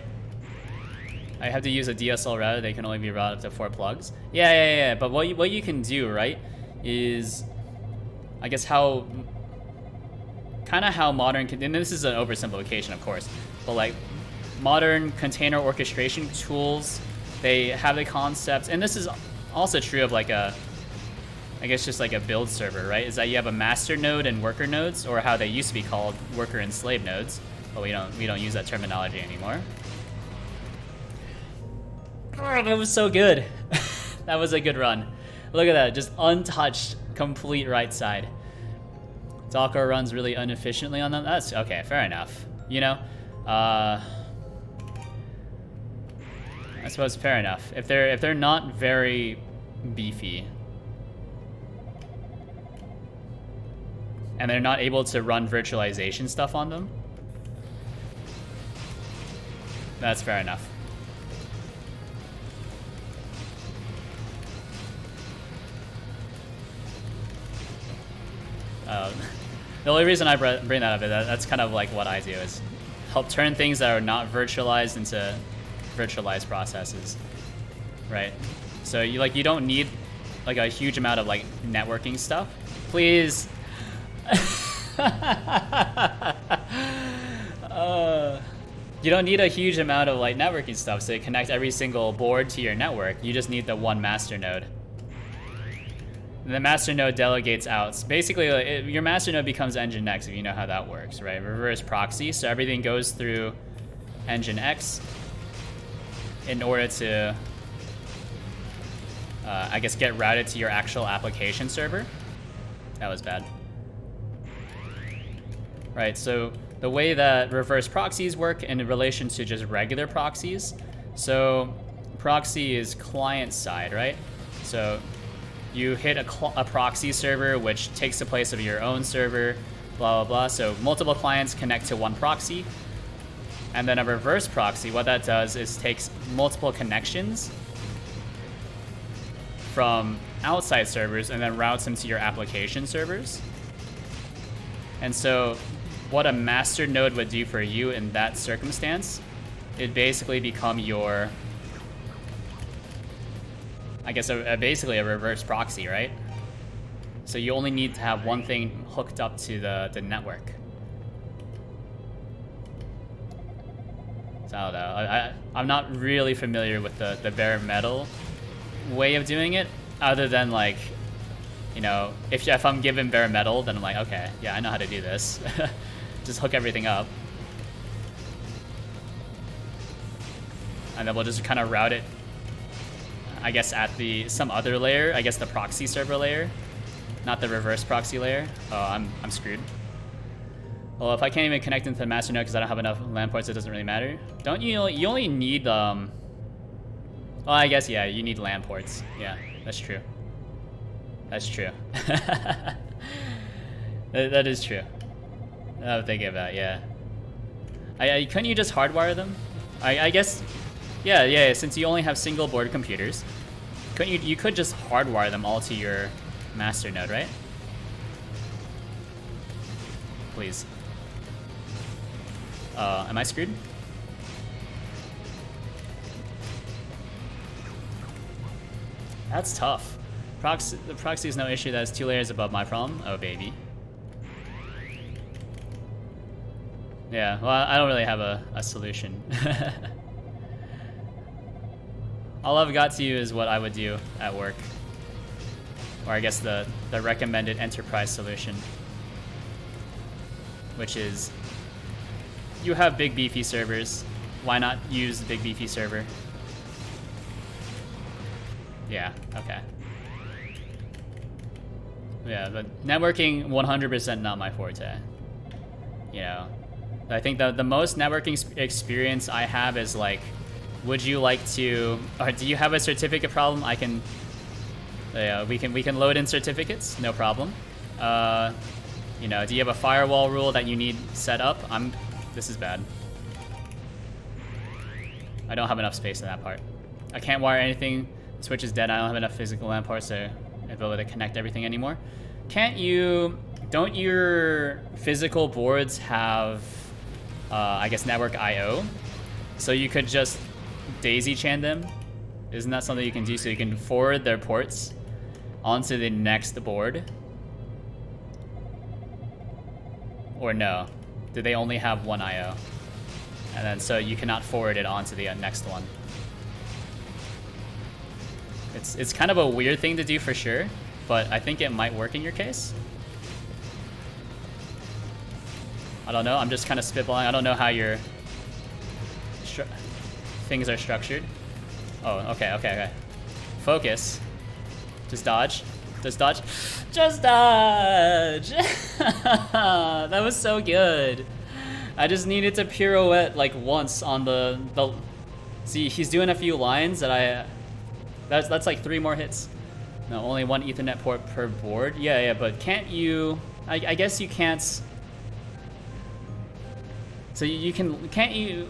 I have to use a DSL router. They can only be routed up to 4 plugs. Yeah. But what you can do, right, is, I guess how modern, and this is an oversimplification, of course, but like modern container orchestration tools, they have the concepts, and this is also true of like I guess just like a build server, right? Is that you have a master node and worker nodes, or how they used to be called worker and slave nodes, but we don't use that terminology anymore. Oh, that was so good. That was a good run. Look at that, just untouched, complete right side. Docker runs really inefficiently on them. That's okay, fair enough. You know, I suppose fair enough. If they're not very beefy, and they're not able to run virtualization stuff on them, that's fair enough. The only reason I bring that up is that's kind of like what I do, is help turn things that are not virtualized into virtualized processes, right? So you don't need like a huge amount of like networking stuff. Please. You don't need a huge amount of like networking stuff to connect every single board to your network. You just need the one master node. And the master node delegates out. So basically, your master node becomes Nginx, if you know how that works, right? Reverse proxy, so everything goes through Nginx in order to, I guess, get routed to your actual application server. That was bad. Right, so the way that reverse proxies work in relation to just regular proxies. So proxy is client side, right? So you hit a proxy server, which takes the place of your own server, blah, blah, blah. So multiple clients connect to one proxy. And then a reverse proxy, what that does is takes multiple connections from outside servers and then routes them to your application servers. And so what a master node would do for you in that circumstance, it'd basically become your, I guess, basically a reverse proxy, right? So you only need to have one thing hooked up to the network. So I don't know. I'm not really familiar with the bare metal way of doing it, other than like, you know, if I'm given bare metal, then I'm like, okay, yeah, I know how to do this. Just hook everything up. And then we'll just kind of route it, I guess, at some other layer, I guess the proxy server layer, not the reverse proxy layer. Oh, I'm screwed. Well, if I can't even connect into the master node because I don't have enough LAN ports, it doesn't really matter. Don't you only need, oh, Well, I guess, yeah, you need LAN ports. Yeah, that's true. That's true. that is true. I'm thinking about, yeah. Couldn't you just hardwire them? I guess, yeah, since you only have single board computers, couldn't you could just hardwire them all to your master node, right? Please. Am I screwed? That's tough. The proxy is no issue. That is 2 layers above my problem. Oh, baby. Yeah, well, I don't really have a solution. All I've got to you is what I would do at work. Or I guess the recommended enterprise solution. Which is, you have big beefy servers. Why not use the big beefy server? Yeah, okay. Yeah, but networking 100% not my forte. You know, I think the most networking experience I have is like, would you like to, or do you have a certificate problem? I can, we can load in certificates, no problem. You know, do you have a firewall rule that you need set up? This is bad. I don't have enough space in that part. I can't wire anything. The switch is dead. I don't have enough physical LAN ports to be able to connect everything anymore. Don't your physical boards have, I guess, network I/O? So you could just daisy chain them? Isn't that something you can do? So you can forward their ports onto the next board? Or no? Do they only have one I/O? And then so you cannot forward it onto the next one. It's kind of a weird thing to do for sure, but I think it might work in your case. I don't know, I'm just kind of spitballing. I don't know how your things are structured. Oh, okay. Focus. Just dodge. Just dodge. Just dodge! That was so good. I just needed to pirouette like once on the see, he's doing a few lines that that's like 3 more hits. No, only 1 Ethernet port per board. Yeah, but can't you, I guess you can't. So can't you,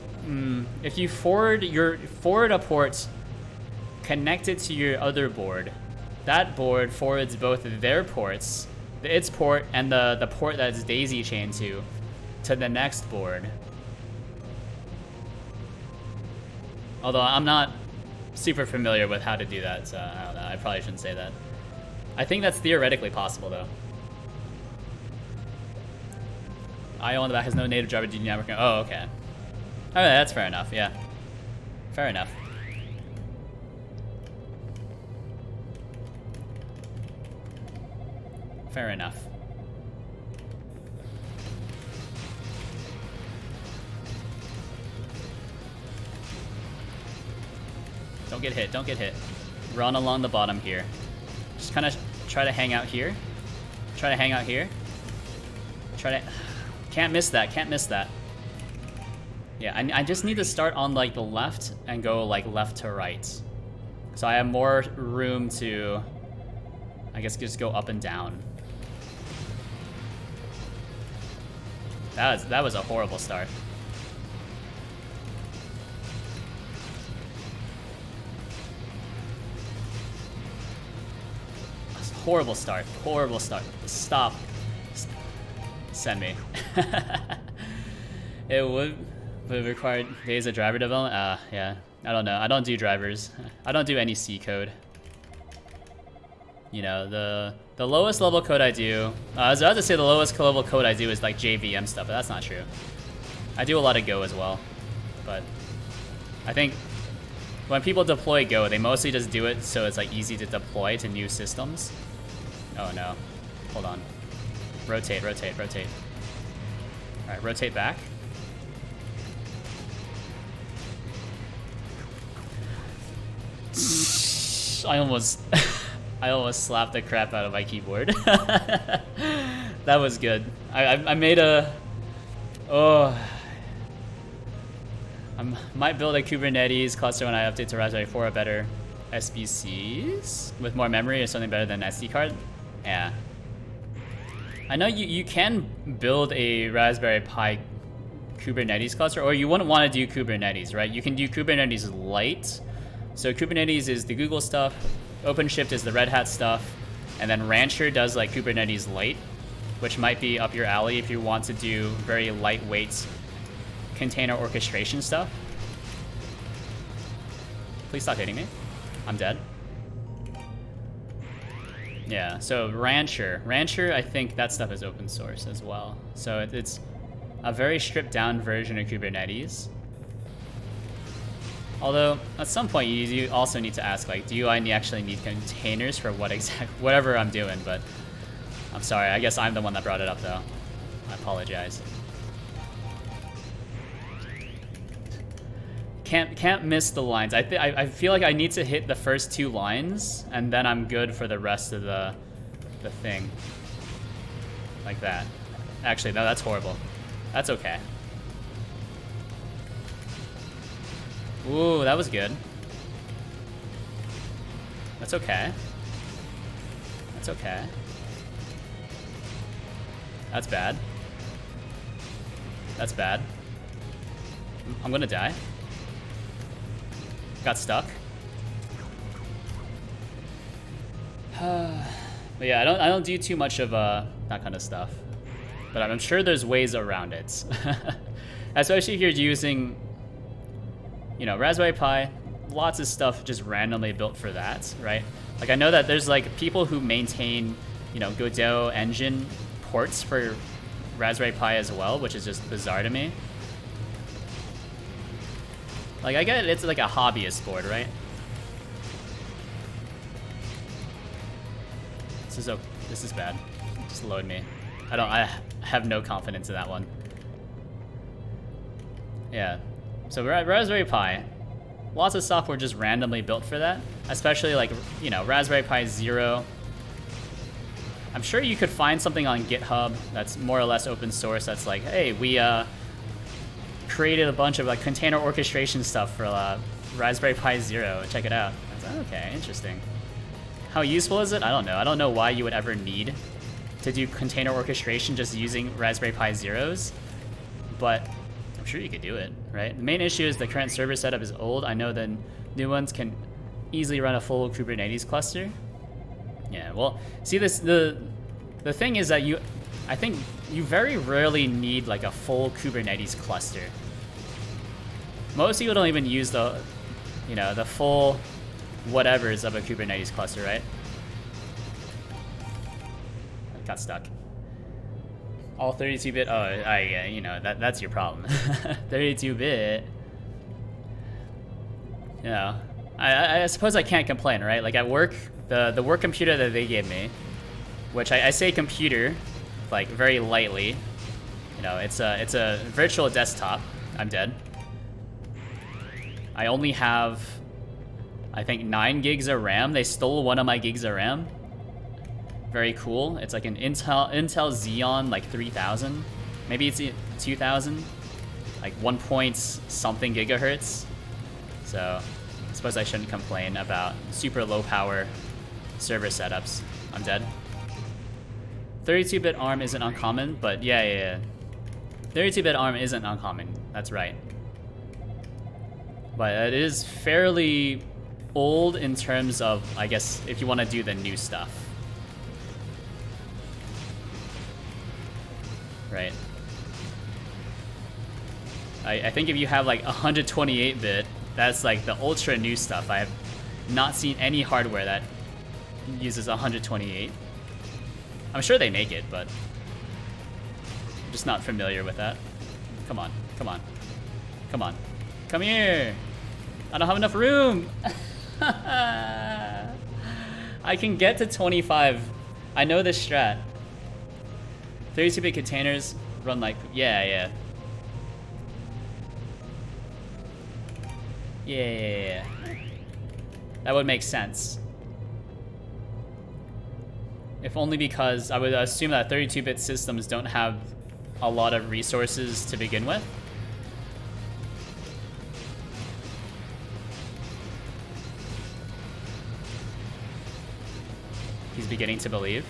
if you forward a port connected to your other board, that board forwards both of their ports, its port and the port that's daisy chained to the next board. Although I'm not super familiar with how to do that, so I don't know, I probably shouldn't say that. I think that's theoretically possible though. IO on the back has no native driver DD networking. Oh, okay. Alright, that's fair enough, yeah. Fair enough. Fair enough. Don't get hit, don't get hit. Run along the bottom here. Just kind of try to hang out here. Try to hang out here. Try to... Can't miss that, can't miss that. Yeah, I just need to start on like the left and go like left to right. So I have more room to, I guess, just go up and down. That was a horrible start. Horrible start. Horrible start. Stop. Send me. It would require days of driver development. Yeah. I don't know. I don't do drivers. I don't do any C code. You know, the lowest level code I do. I was about to say the lowest level code I do is like JVM stuff, but that's not true. I do a lot of Go as well, but I think when people deploy Go, they mostly just do it so it's like easy to deploy to new systems. Oh no. Hold on. Rotate, rotate, rotate. Alright, rotate back. I almost slapped the crap out of my keyboard. That was good. I made a... Oh... Might build a Kubernetes cluster when I update to Raspberry 4 or better SBCs with more memory or something better than SD card. Yeah. I know you can build a Raspberry Pi Kubernetes cluster, or you wouldn't want to do Kubernetes, right? You can do Kubernetes Lite. So Kubernetes is the Google stuff, OpenShift is the Red Hat stuff, and then Rancher does like Kubernetes Lite, which might be up your alley if you want to do very lightweight container orchestration stuff. Please stop hitting me. I'm dead. Yeah, so Rancher, I think that stuff is open source as well. So it's a very stripped down version of Kubernetes. Although at some point you also need to ask, like, do I actually need containers for whatever I'm doing? But I'm sorry, I guess I'm the one that brought it up though. I apologize. Can't miss the lines. I feel like I need to hit the first 2 lines, and then I'm good for the rest of the thing. Like that. Actually, no, that's horrible. That's okay. Ooh, that was good. That's okay. That's okay. That's bad. That's bad. I'm gonna die. Got stuck. But yeah, I don't do too much of that kind of stuff. But I'm sure there's ways around it. Especially if you're using, you know, Raspberry Pi, lots of stuff just randomly built for that, right? Like I know that there's like people who maintain, you know, Godot engine ports for Raspberry Pi as well, which is just bizarre to me. Like I get it, it's like a hobbyist board, right? This is bad. Just load me. I have no confidence in that one. Yeah. So Raspberry Pi, lots of software just randomly built for that, especially like, you know, Raspberry Pi Zero. I'm sure you could find something on GitHub that's more or less open source that's like, hey, we created a bunch of like container orchestration stuff for Raspberry Pi Zero. Check it out. I was like, okay, interesting. How useful is it? I don't know. I don't know why you would ever need to do container orchestration just using Raspberry Pi Zeros, but I'm sure you could do it, right? The main issue is the current server setup is old. I know the new ones can easily run a full Kubernetes cluster. Yeah, well, see the thing is that I think you very rarely need like a full Kubernetes cluster. Most people don't even use the, you know, the full whatevers of a Kubernetes cluster, right? I got stuck. All 32-bit. Oh, yeah, you know, that's your problem. 32-bit. You know, I suppose I can't complain, right? Like at work, the work computer that they gave me, which I say computer, like very lightly. You know, it's a virtual desktop. I'm dead. I only have, I think, 9 gigs of RAM. They stole one of my gigs of RAM. Very cool. It's like an Intel Xeon like 3000. Maybe it's 2000. Like 1 point something gigahertz. So I suppose I shouldn't complain about super low power server setups. I'm dead. 32-bit ARM isn't uncommon, but yeah. 32-bit ARM isn't uncommon. That's right. But it is fairly old in terms of, I guess, if you want to do the new stuff. Right. I think if you have like 128-bit, that's like the ultra new stuff. I have not seen any hardware that uses 128. I'm sure they make it, but I'm just not familiar with that. Come on, come on, come on. Come here. I don't have enough room. I can get to 25. I know this strat. 32-bit containers run like, yeah. That would make sense. If only because I would assume that 32-bit systems don't have a lot of resources to begin with. beginning to believe.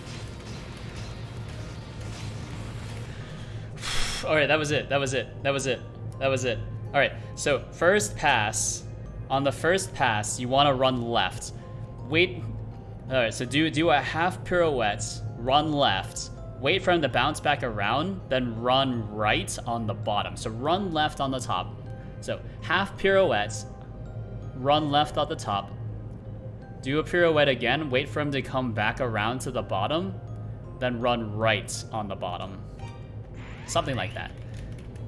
Alright, that was it. That was it. That was it. That was it. Alright, so first pass. On the first pass, you want to run left. Wait. Alright, so do a half pirouette, run left, wait for him to bounce back around, then run right on the bottom. So run left on the top. So half pirouette, run left on the top, do a pirouette again, wait for him to come back around to the bottom, then run right on the bottom. Something like that.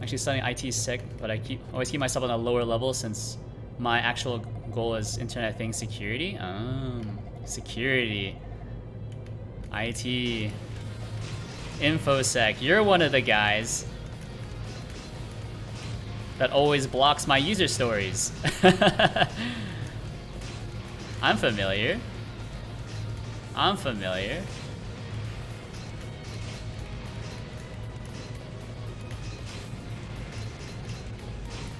Actually, studying IT is sick, but I always keep myself on a lower level since my actual goal is Internet of Things security. Security. IT. InfoSec. You're one of the guys that always blocks my user stories. I'm familiar. I'm familiar.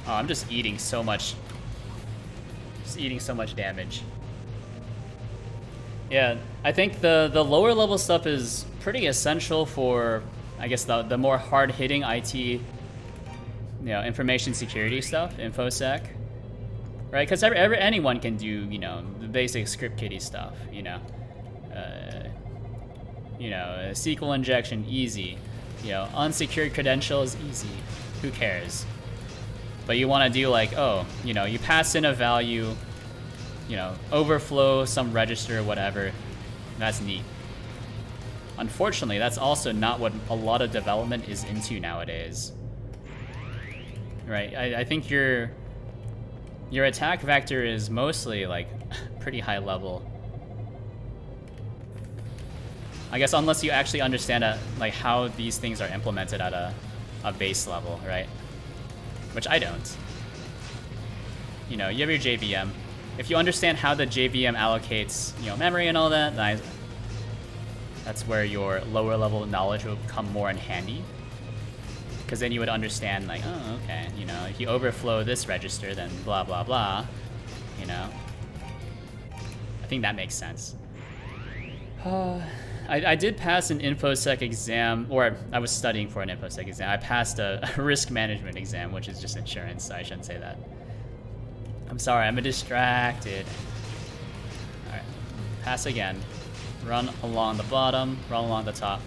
Oh, I'm just eating so much. Just eating so much damage. Yeah, I think the lower level stuff is pretty essential for, I guess, the more hard-hitting IT, you know, information security stuff, InfoSec, right? Because anyone can do, you know, the basic script kiddie stuff, you know, SQL injection, easy, you know, unsecured credentials, easy. Who cares? But you want to do like, oh, you know, you pass in a value, you know, overflow some register, whatever. That's neat. Unfortunately, that's also not what a lot of development is into nowadays. Right? I think your attack vector is mostly like pretty high level. I guess unless you actually understand like how these things are implemented at a base level, right? Which I don't. You know, you have your JVM. If you understand how the JVM allocates, you know, memory and all that, then that's where your lower level knowledge will come more in handy. Because then you would understand, like, oh, okay, you know, if you overflow this register, then blah, blah, blah, you know. I think that makes sense. I did pass an InfoSec exam, or I was studying for an InfoSec exam. I passed a risk management exam, which is just insurance, so I shouldn't say that. I'm sorry, I'm distracted. Alright, pass again. Run along the bottom, run along the top.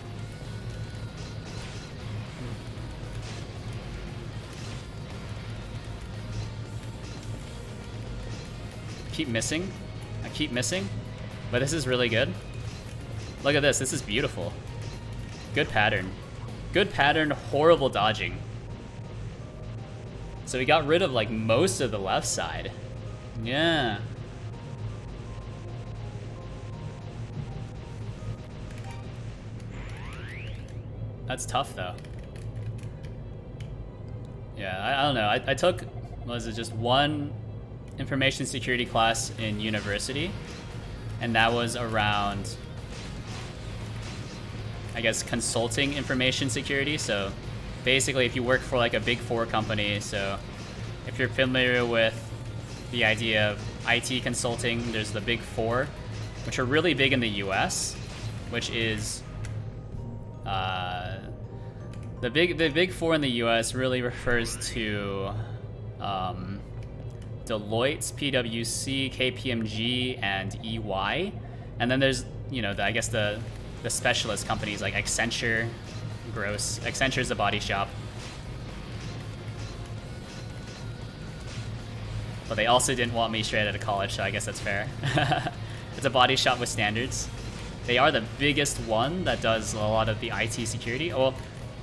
Keep missing. I keep missing, but this is really good. Look at this, this is beautiful. Good pattern. Good pattern, horrible dodging. So we got rid of like most of the left side. Yeah. That's tough though. Yeah, I don't know. I took, was it just one information security class in university, and that was around, I guess, consulting information security. So basically if you work for like a big four company, so if you're familiar with the idea of IT consulting, there's the big four, which are really big in the US, which is the big four in the US really refers to Deloitte, PwC, KPMG, and EY. And then there's, you know, I guess the specialist companies like Accenture. Gross. Accenture's a body shop. But they also didn't want me straight out of college, so I guess that's fair. It's a body shop with standards. They are the biggest one that does a lot of the IT security. Well,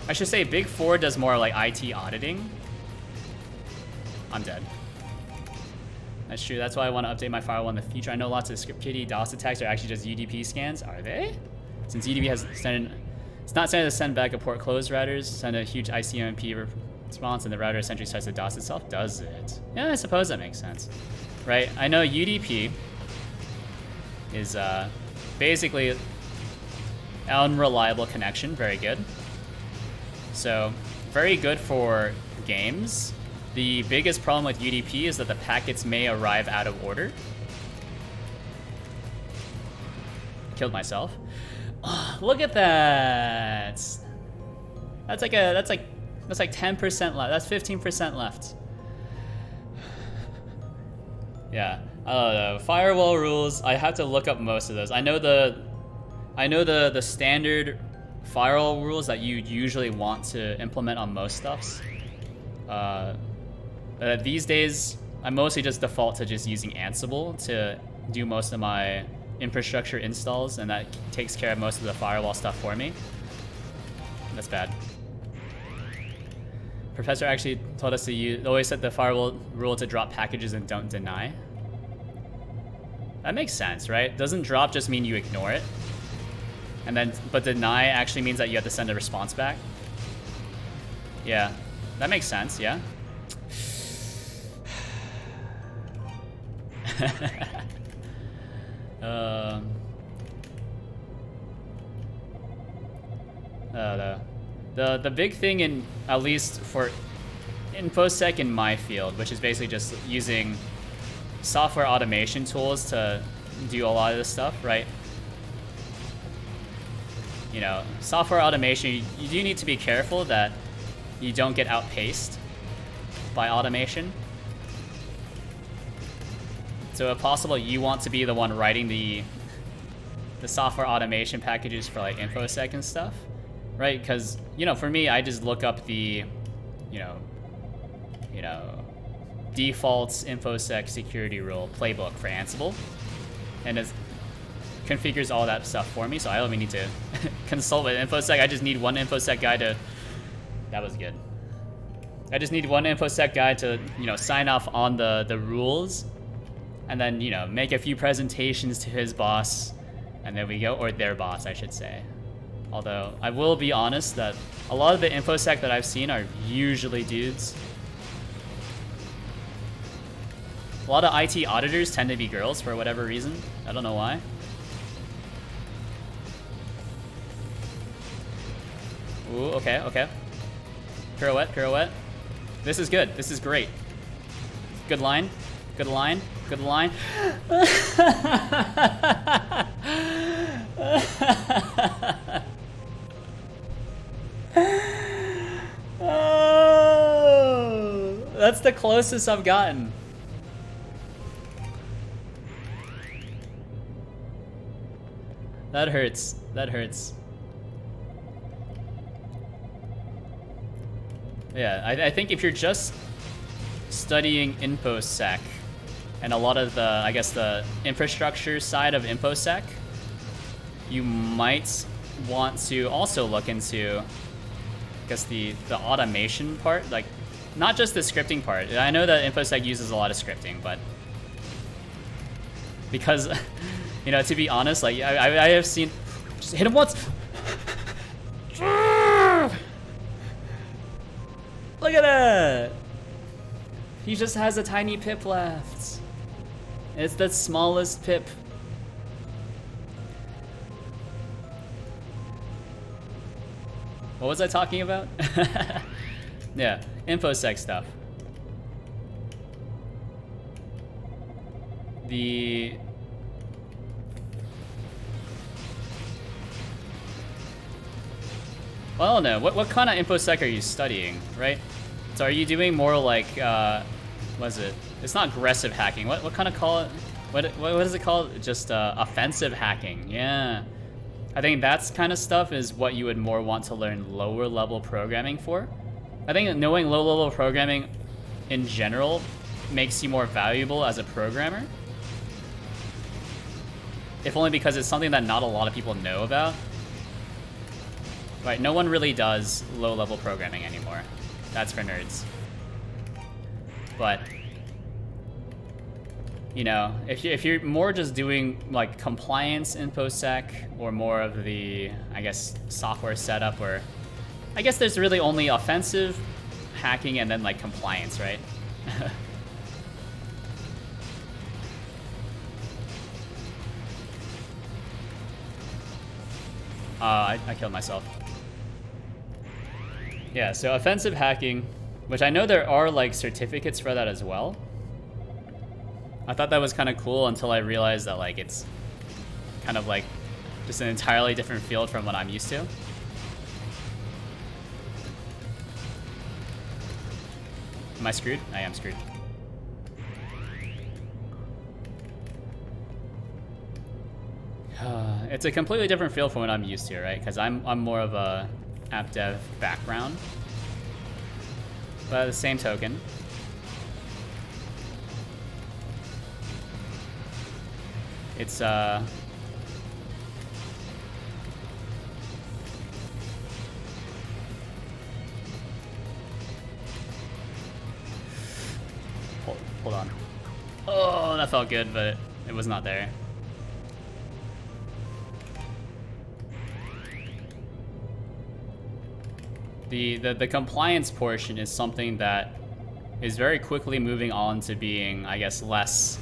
I should say Big Four does more like IT auditing. I'm dead. That's true. That's why I want to update my firewall in the future. I know lots of script kiddie DOS attacks are actually just UDP scans. Are they? Since UDP has sent, it's not sent to send back a port closed routers, send a huge ICMP response, and the router essentially starts to DOS itself. Does it? Yeah, I suppose that makes sense. Right? I know UDP is basically unreliable connection. Very good. So, very good for games. The biggest problem with UDP is that the packets may arrive out of order. killed myself. Oh, look at that. That's like 10% left. That's 15% left. Yeah. Firewall rules. I have to look up most of those. I know the standard firewall rules that you usually want to implement on most stuffs. These days, I mostly just default to just using Ansible to do most of my infrastructure installs, and that takes care of most of the firewall stuff for me. That's bad. Professor actually told us to always set the firewall rule to drop packages and don't deny. That makes sense, right? Doesn't drop just mean you ignore it? But deny actually means that you have to send a response back? Yeah, that makes sense, yeah. The big thing in, at least for InfoSec in my field, which is basically just using software automation tools to do a lot of this stuff, right? You know, software automation, you do need to be careful that you don't get outpaced by automation. So if possible, you want to be the one writing the software automation packages for like InfoSec and stuff, right? Because, you know, for me, I just look up the, you know, defaults InfoSec security rule playbook for Ansible, and it configures all that stuff for me. So I don't even need to consult with InfoSec. I just need one InfoSec guy to. That was good. I just need one InfoSec guy to, you know, sign off on the rules, and then, you know, make a few presentations to his boss, and there we go, or their boss, I should say. Although I will be honest that a lot of the InfoSec that I've seen are usually dudes. A lot of IT auditors tend to be girls for whatever reason. I don't know why. Ooh, okay, okay. Pirouette, pirouette. This is good. This is great. Good line. Good line. Good line. Oh, that's the closest I've gotten. That hurts. That hurts. Yeah, I think if you're just studying InfoSec and a lot of the, I guess, the infrastructure side of InfoSec, you might want to also look into, I guess, the automation part, like not just the scripting part. I know that InfoSec uses a lot of scripting, but because, you know, to be honest, like I have seen, just hit him once. Look at that. He just has a tiny pip left. It's the smallest pip. What was I talking about? Yeah, InfoSec stuff. Well, I don't know. What kind of InfoSec are you studying, right? So are you doing more like, what is it? It's not aggressive hacking. What kind of call it? What is it called? Just offensive hacking. Yeah. I think that's kind of stuff is what you would more want to learn lower level programming for. I think knowing low level programming in general makes you more valuable as a programmer. If only because it's something that not a lot of people know about. Right, no one really does low-level programming anymore. That's for nerds. But, you know, if you're more just doing like compliance InfoSec or more of the, I guess, software setup, where I guess there's really only offensive hacking and then like compliance, right? I killed myself. Yeah, so offensive hacking, which I know there are like certificates for that as well. I thought that was kind of cool until I realized that like it's kind of like Just an entirely different field from what I'm used to. Am I screwed? I am screwed. It's a completely different field from what I'm used to, right? Because I'm more of a app dev background. But at the same token, it's hold on. Oh, that felt good, but it was not there. The compliance portion is something that is very quickly moving on to being, I guess, less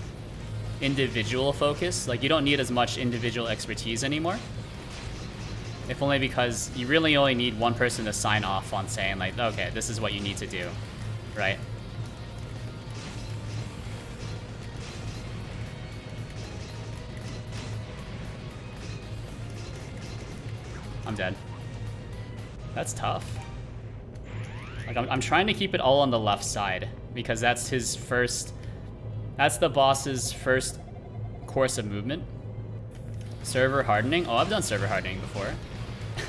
individual focused. Like, you don't need as much individual expertise anymore. If only because you really only need one person to sign off on saying, like, okay, this is what you need to do, right? I'm dead. That's tough. Like, I'm trying to keep it all on the left side because that's his first, that's the boss's first course of movement. Server hardening. Oh, I've done server hardening before.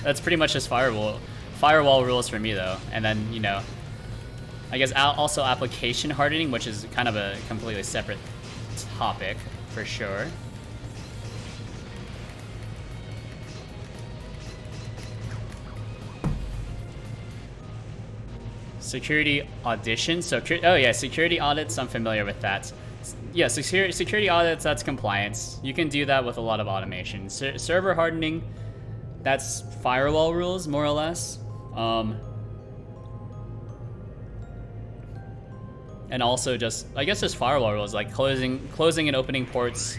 That's pretty much just firewall rules for me though. And then, you know, I guess also application hardening, which is kind of a completely separate topic for sure. Security audition. So, oh yeah, security audits, I'm familiar with that. Yeah, security audits, that's compliance. You can do that with a lot of automation. Server hardening, that's firewall rules, more or less. And also just, I guess just firewall rules, like closing and opening ports.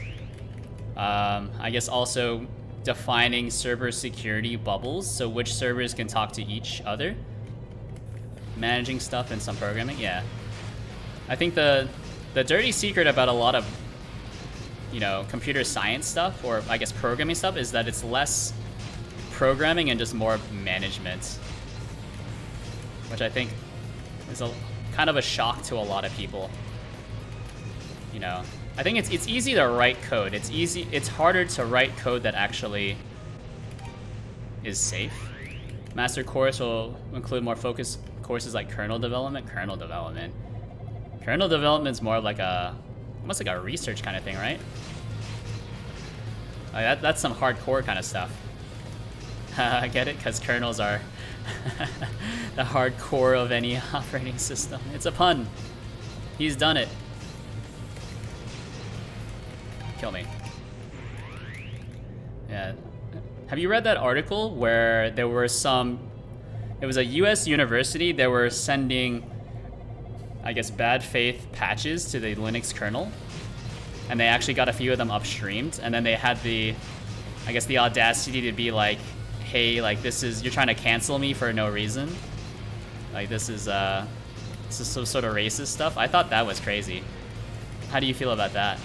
I guess also defining server security bubbles, so which servers can talk to each other. Managing stuff and some programming, yeah. I think the dirty secret about a lot of, you know, computer science stuff, or I guess programming stuff, is that it's less programming and just more management, which I think is a kind of a shock to a lot of people. You know, I think it's easy to write code. It's harder to write code that actually is safe. Master course will include more focused courses like kernel development. Kernel development's more like almost like a research kind of thing, right? Like that's some hardcore kind of stuff. I get it, because kernels are the hardcore of any operating system. It's a pun. He's done it. Kill me. Yeah. Have you read that article where there were it was a US university that were sending, I guess, bad faith patches to the Linux kernel, and they actually got a few of them upstreamed, and then they had the audacity to be like, hey, like, you're trying to cancel me for no reason. Like, this is some sort of racist stuff. I thought that was crazy. How do you feel about that?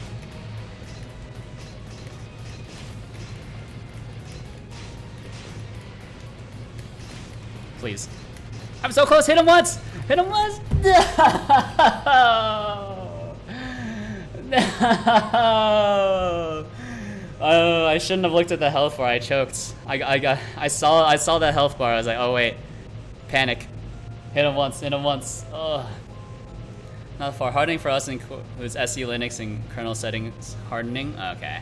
Please. I'm so close. Hit him once. Hit him once. No. No. Oh, I shouldn't have looked at the health bar. I choked. I saw that health bar. I was like, oh wait, panic. Hit him once. Hit him once. Oh. Not far. Hardening for us was SE Linux and kernel settings hardening. Okay.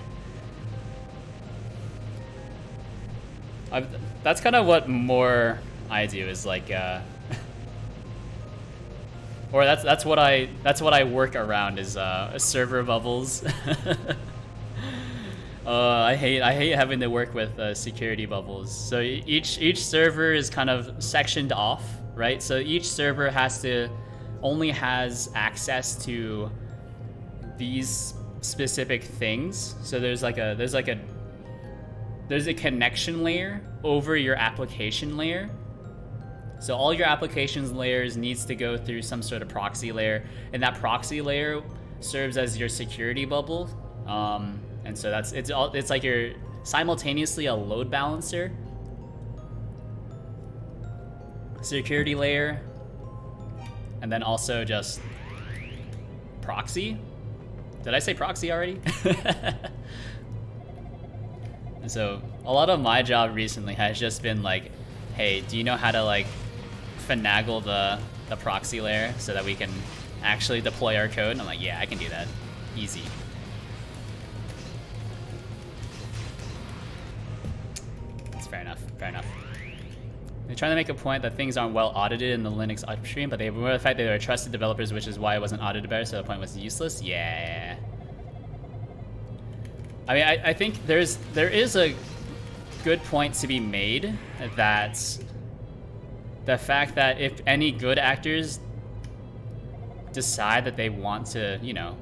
That's kind of what more I do, is like, or that's what I work around, is server bubbles. I hate having to work with security bubbles. So each server is kind of sectioned off, right? So each server only has access to these specific things. So there's a connection layer over your application layer. So all your applications layers needs to go through some sort of proxy layer, and that proxy layer serves as your security bubble. And so it's like simultaneously a load balancer, security layer, and then also just proxy. Did I say proxy already? And so a lot of my job recently has just been like, hey, do you know how to like finagle the proxy layer so that we can actually deploy our code? And I'm like, yeah, I can do that. Easy. That's fair enough. Fair enough. They're trying to make a point that things aren't well audited in the Linux upstream, but they ignore the fact that they were trusted developers, which is why it wasn't audited better, so the point was useless. Yeah. I mean, I think there is a good point to be made that the fact that if any good actors decide that they want to, you know,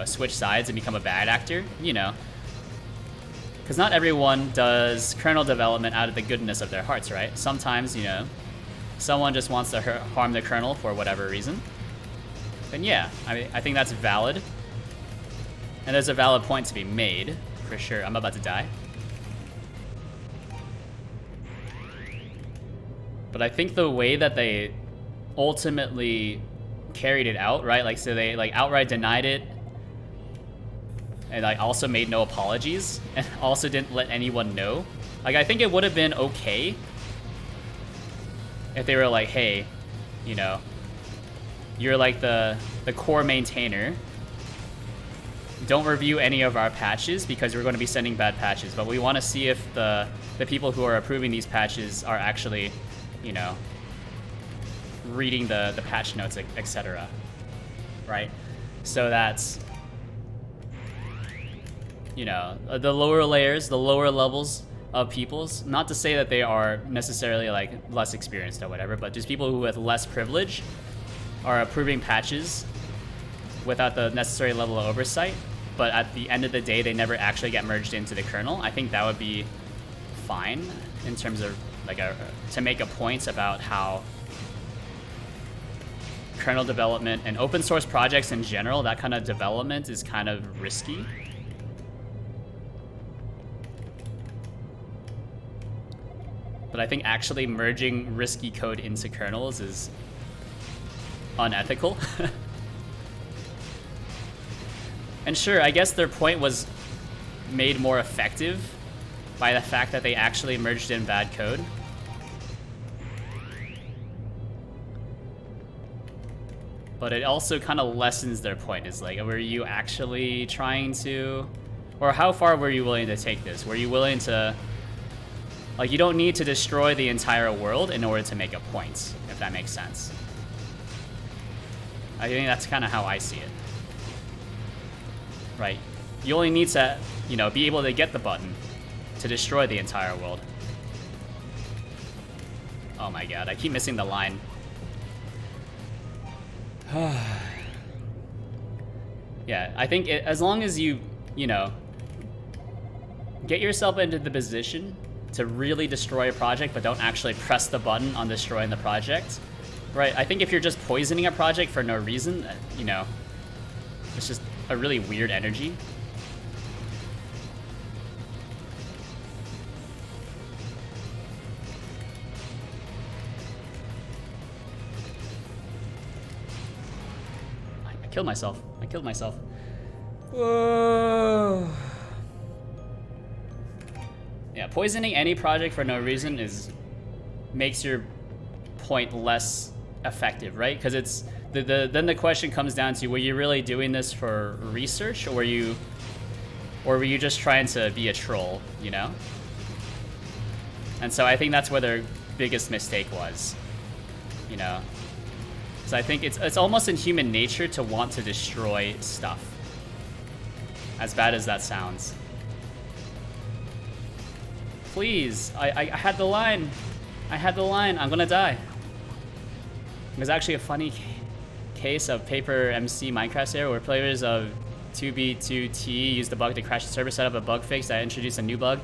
switch sides and become a bad actor, because not everyone does kernel development out of the goodness of their hearts, right? Sometimes, someone just wants to harm the kernel for whatever reason. Then yeah, I think that's valid. And there's a valid point to be made, for sure. I'm about to die. But I think the way that they ultimately carried it out, right? Like, so they like outright denied it, and I also made no apologies, and also didn't let anyone know. Like, I think it would have been okay if they were like, hey, you're like the core maintainer. Don't review any of our patches because we're going to be sending bad patches, but we want to see if the people who are approving these patches are actually, reading the patch notes, etc. Right? So that's, the lower layers, the lower levels of peoples, not to say that they are necessarily like less experienced or whatever, but just people who with less privilege are approving patches without the necessary level of oversight, but at the end of the day, they never actually get merged into the kernel. I think that would be fine in terms of like to make a point about how kernel development and open source projects in general, that kind of development is kind of risky. But I think actually merging risky code into kernels is unethical. And sure, I guess their point was made more effective by the fact that they actually merged in bad code. But it also kind of lessens their point. It's like, were you actually trying to, or how far were you willing to take this? Were you willing to, like, you don't need to destroy the entire world in order to make a point, if that makes sense. I think that's kind of how I see it. Right? You only need to, be able to get the button to destroy the entire world. Oh my god, I keep missing the line. Yeah, I think as long as you, get yourself into the position to really destroy a project, but don't actually press the button on destroying the project, right? I think if you're just poisoning a project for no reason, it's just a really weird energy. I killed myself. I killed myself. Whoa. Yeah, poisoning any project for no reason makes your point less effective, right? Because it's then the question comes down to, were you really doing this for research, or were you just trying to be a troll, And so I think that's where their biggest mistake was, So I think it's almost in human nature to want to destroy stuff, as bad as that sounds. Please, I had the line. I had the line. I'm gonna die. There's actually a funny case of Paper MC Minecraft error where players of 2B2T used the bug to crash the server, set up a bug fix that introduced a new bug.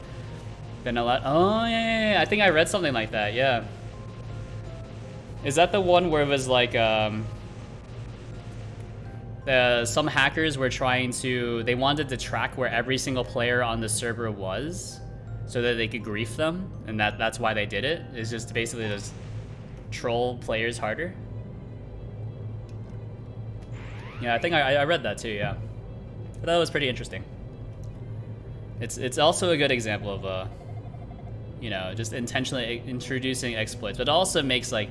Then allowed. Oh yeah. I think I read something like that. Yeah. Is that the one where it was like there some hackers were trying to, they wanted to track where every single player on the server was so that they could grief them, and that's why they did it. It's just basically just troll players harder. Yeah, I think I read that too, yeah. But that was pretty interesting. It's also a good example of you know, just intentionally introducing exploits, but it also makes like,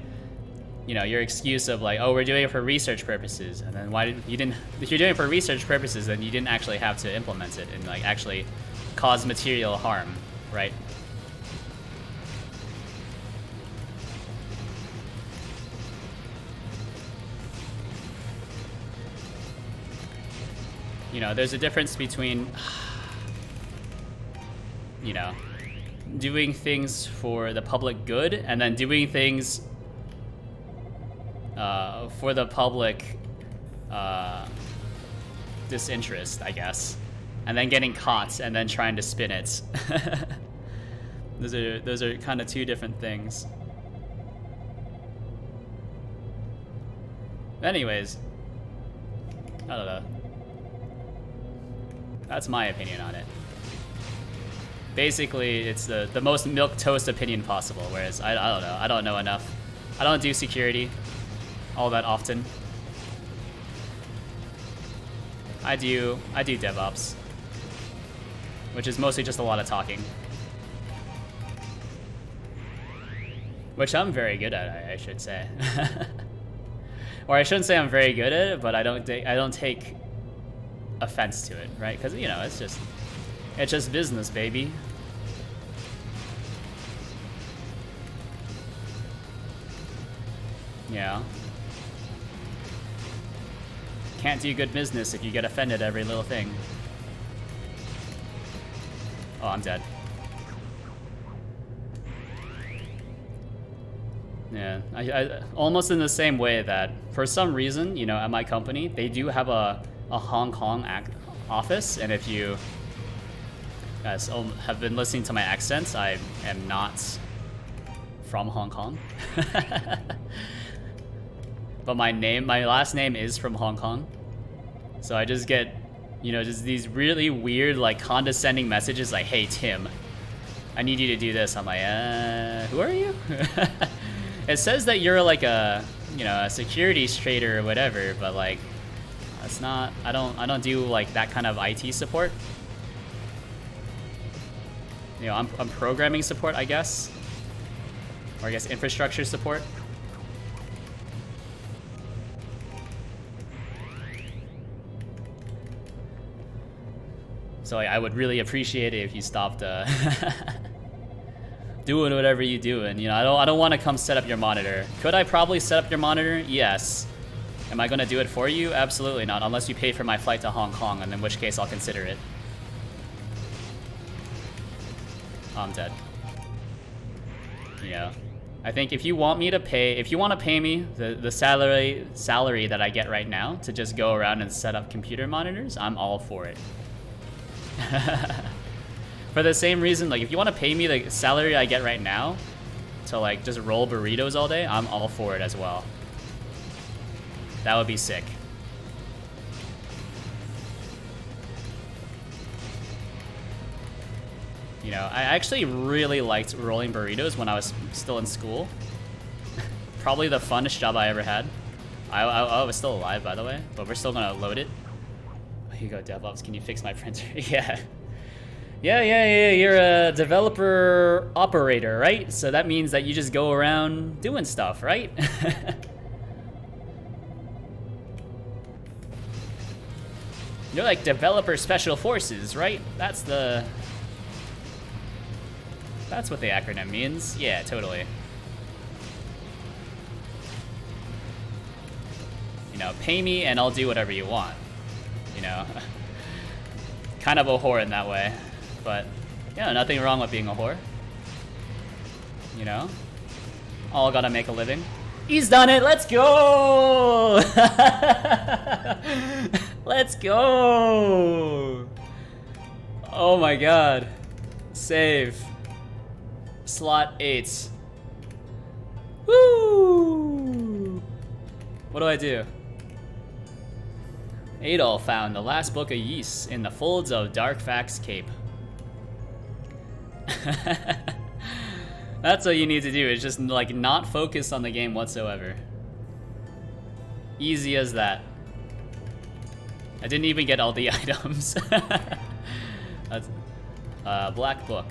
you know, your excuse of like, oh, we're doing it for research purposes, and then why did you didn't? If you're doing it for research purposes, then you didn't actually have to implement it and like actually cause material harm, right? You know, there's a difference between, you know, doing things for the public good and then doing things for the public disinterest, I guess, and then getting caught and then trying to spin it. Those are kind of two different things. Anyways, I don't know. That's my opinion on it. Basically, it's the most milquetoast opinion possible, whereas I don't know. I don't know enough. I don't do security all that often. I do DevOps, which is mostly just a lot of talking, which I'm very good at, I should say. Or I shouldn't say I'm very good at it, but I don't take offense to it, right? Because, you know, it's just business, baby. Yeah. Can't do good business if you get offended every little thing. Oh, I'm dead. Yeah, I almost in the same way that for some reason, you know, at my company, they do have a Hong Kong office, and if you guys have been listening to my accents, I am not from Hong Kong. But my last name is from Hong Kong. So I just get, you know, just these really weird, like, condescending messages like, hey, Tim, I need you to do this. I'm like, who are you? It says that you're like a, you know, a securities trader or whatever, but like, that's not, I don't do like that kind of IT support. You know, I'm programming support, I guess. Or I guess infrastructure support. So like, I would really appreciate it if you stopped doing whatever you doing. You know, I don't want to come set up your monitor. Could I probably set up your monitor? Yes. Am I gonna do it for you? Absolutely not, unless you pay for my flight to Hong Kong, and in which case I'll consider it. Oh, I'm dead. You know, I think if you want to pay me the salary that I get right now to just go around and set up computer monitors, I'm all for it. For the same reason, like, if you want to pay me the salary I get right now to like just roll burritos all day, I'm all for it as well. That would be sick. You know, I actually really liked rolling burritos when I was still in school. Probably the funnest job I ever had. I was still alive, by the way, but we're still gonna load it. Here you go, DevOps, can you fix my printer? Yeah. Yeah, you're a developer operator, right? So that means that you just go around doing stuff, right? You're like developer special forces, right? That's what the acronym means. Yeah, totally. You know, pay me and I'll do whatever you want. You know, kind of a whore in that way, but yeah, nothing wrong with being a whore. You know, all gotta make a living. He's done it. Let's go. Let's go. Oh my god. Save. Slot 8. Woo. What do I do? Adol found the last book of Ys in the folds of Darkfax's cape. That's what you need to do, is just like not focus on the game whatsoever. Easy as that. I didn't even get all the items. That's Black Book.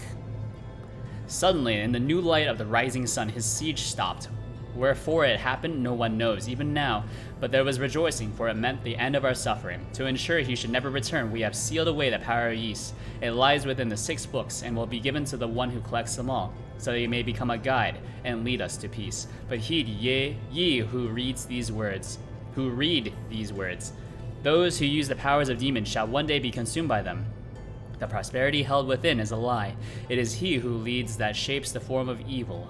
Suddenly, in the new light of the rising sun, his siege stopped. Wherefore it happened, no one knows, even now. But there was rejoicing, for it meant the end of our suffering. To ensure he should never return, we have sealed away the power of Ys. It lies within the 6 books, and will be given to the one who collects them all, so that he may become a guide and lead us to peace. But heed ye who read these words. Those who use the powers of demons shall one day be consumed by them. The prosperity held within is a lie. It is he who leads that shapes the form of evil.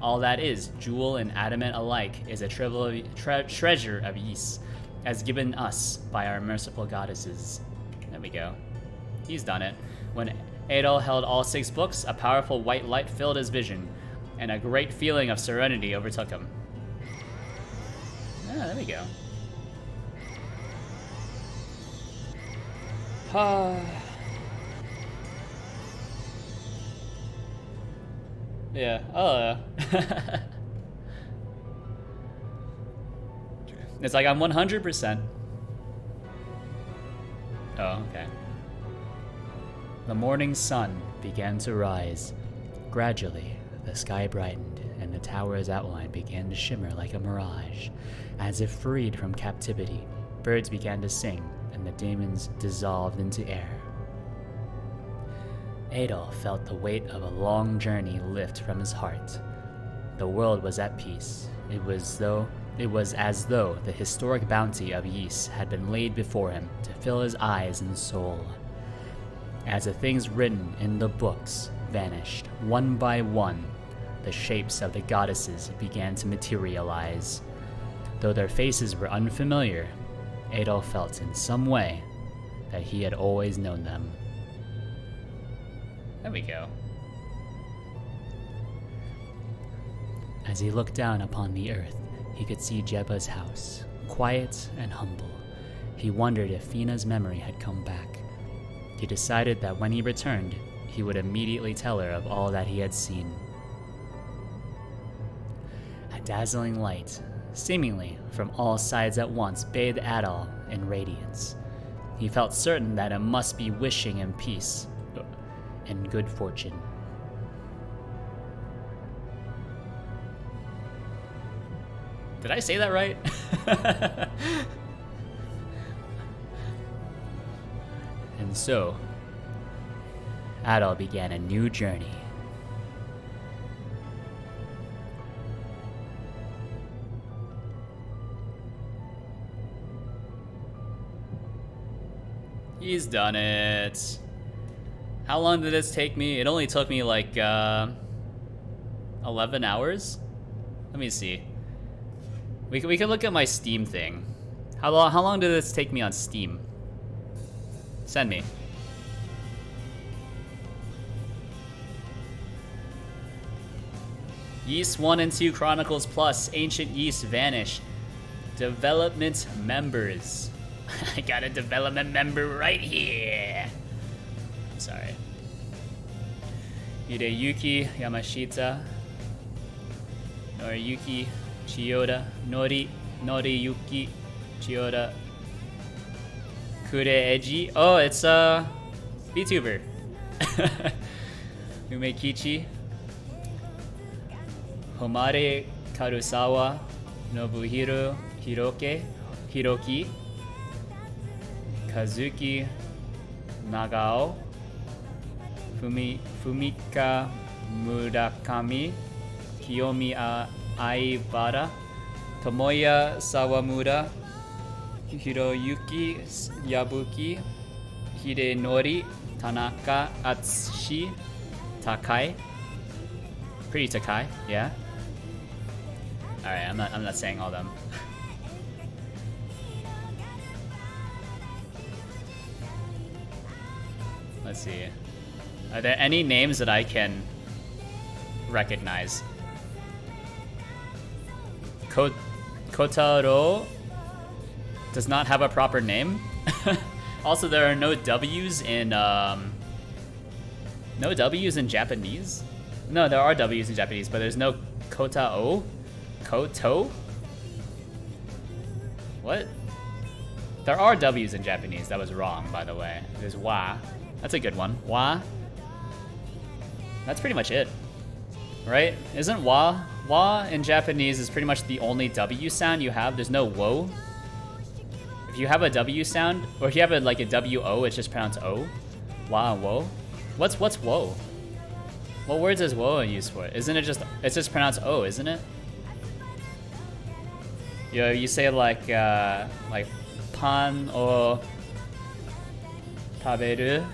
All that is, jewel and adamant alike, is a treasure of Ys, as given us by our merciful goddesses. There we go. He's done it. When Adol held all 6 books, a powerful white light filled his vision, and a great feeling of serenity overtook him. Ah, there we go. Yeah. Oh. It's like I'm 100%. Oh, okay. The morning sun began to rise. Gradually, the sky brightened, and the tower's outline began to shimmer like a mirage. As if freed from captivity, birds began to sing, and the demons dissolved into air. Adol felt the weight of a long journey lift from his heart. The world was at peace. It was as though the historic bounty of Ys had been laid before him to fill his eyes and soul. As the things written in the books vanished, one by one, the shapes of the goddesses began to materialize. Though their faces were unfamiliar, Adol felt in some way that he had always known them. There we go. As he looked down upon the earth, he could see Jeba's house, quiet and humble. He wondered if Fina's memory had come back. He decided that when he returned, he would immediately tell her of all that he had seen. A dazzling light, seemingly from all sides at once, bathed Adol in radiance. He felt certain that it must be wishing him peace and good fortune. Did I say that right? And so, Adol began a new journey. He's done it. How long did this take me? It only took me like 11 hours? Let me see. We can look at my Steam thing. How long did this take me on Steam? Send me. Ys 1 and 2 Chronicles Plus, Ancient Ys vanished. Development members. I got a development member right here. Sorry. Hideyuki Yamashita, Noriyuki Chiyoda, Noriyuki Chiyoda, Kureeji. Oh, it's a VTuber. Umekichi, Homare Karusawa, Nobuhiro Hiroki, Kazuki Nagao, Fumika Murakami, Kiyomi Aibara, Tomoya Sawamura, Hiroyuki Yabuki, Hidenori Tanaka Atsushi Takai. Pretty Takai, yeah. Alright, I'm not saying all them. Let's see. Are there any names that I can recognize? Kotaro does not have a proper name. Also, there are no W's in Japanese. No, there are W's in Japanese, but there's no kota o, koto. What? There are W's in Japanese. That was wrong, by the way. There's wa. That's a good one. Wa. That's pretty much it, right? Isn't wa? Wa in Japanese is pretty much the only W sound you have. There's no wo. If you have a W sound, or if you have like a W-O, it's just pronounced O. Wa and wo. What's wo? What words is wo used for? Isn't it just, it's just pronounced O, isn't it? You say like pan o taberu.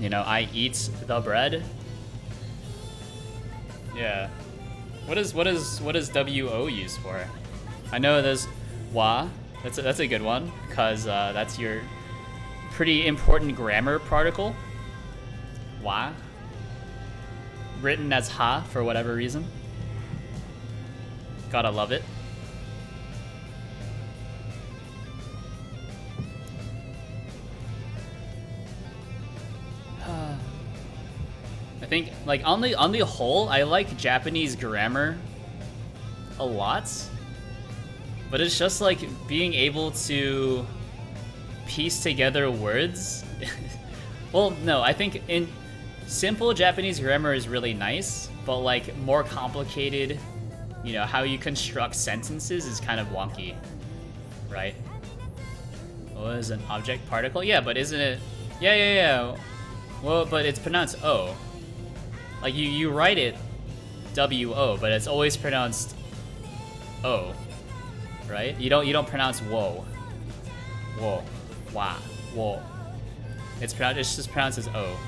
You know, I eat the bread. Yeah. What is W-O used for? I know there's wa. That's a good one, cause that's your pretty important grammar particle. Wa. Written as ha for whatever reason. Gotta love it. I think, like, on the whole, I like Japanese grammar a lot, but it's just like being able to piece together words. Well, no, I think in simple Japanese grammar is really nice, but like more complicated, you know, how you construct sentences is kind of wonky, right? What is an object particle? Yeah, but isn't it? Yeah. Well, but it's pronounced O. Like you write it W-O, but it's always pronounced O, right? You don't pronounce wo. Wo, wa, wo. It's just pronounced as O.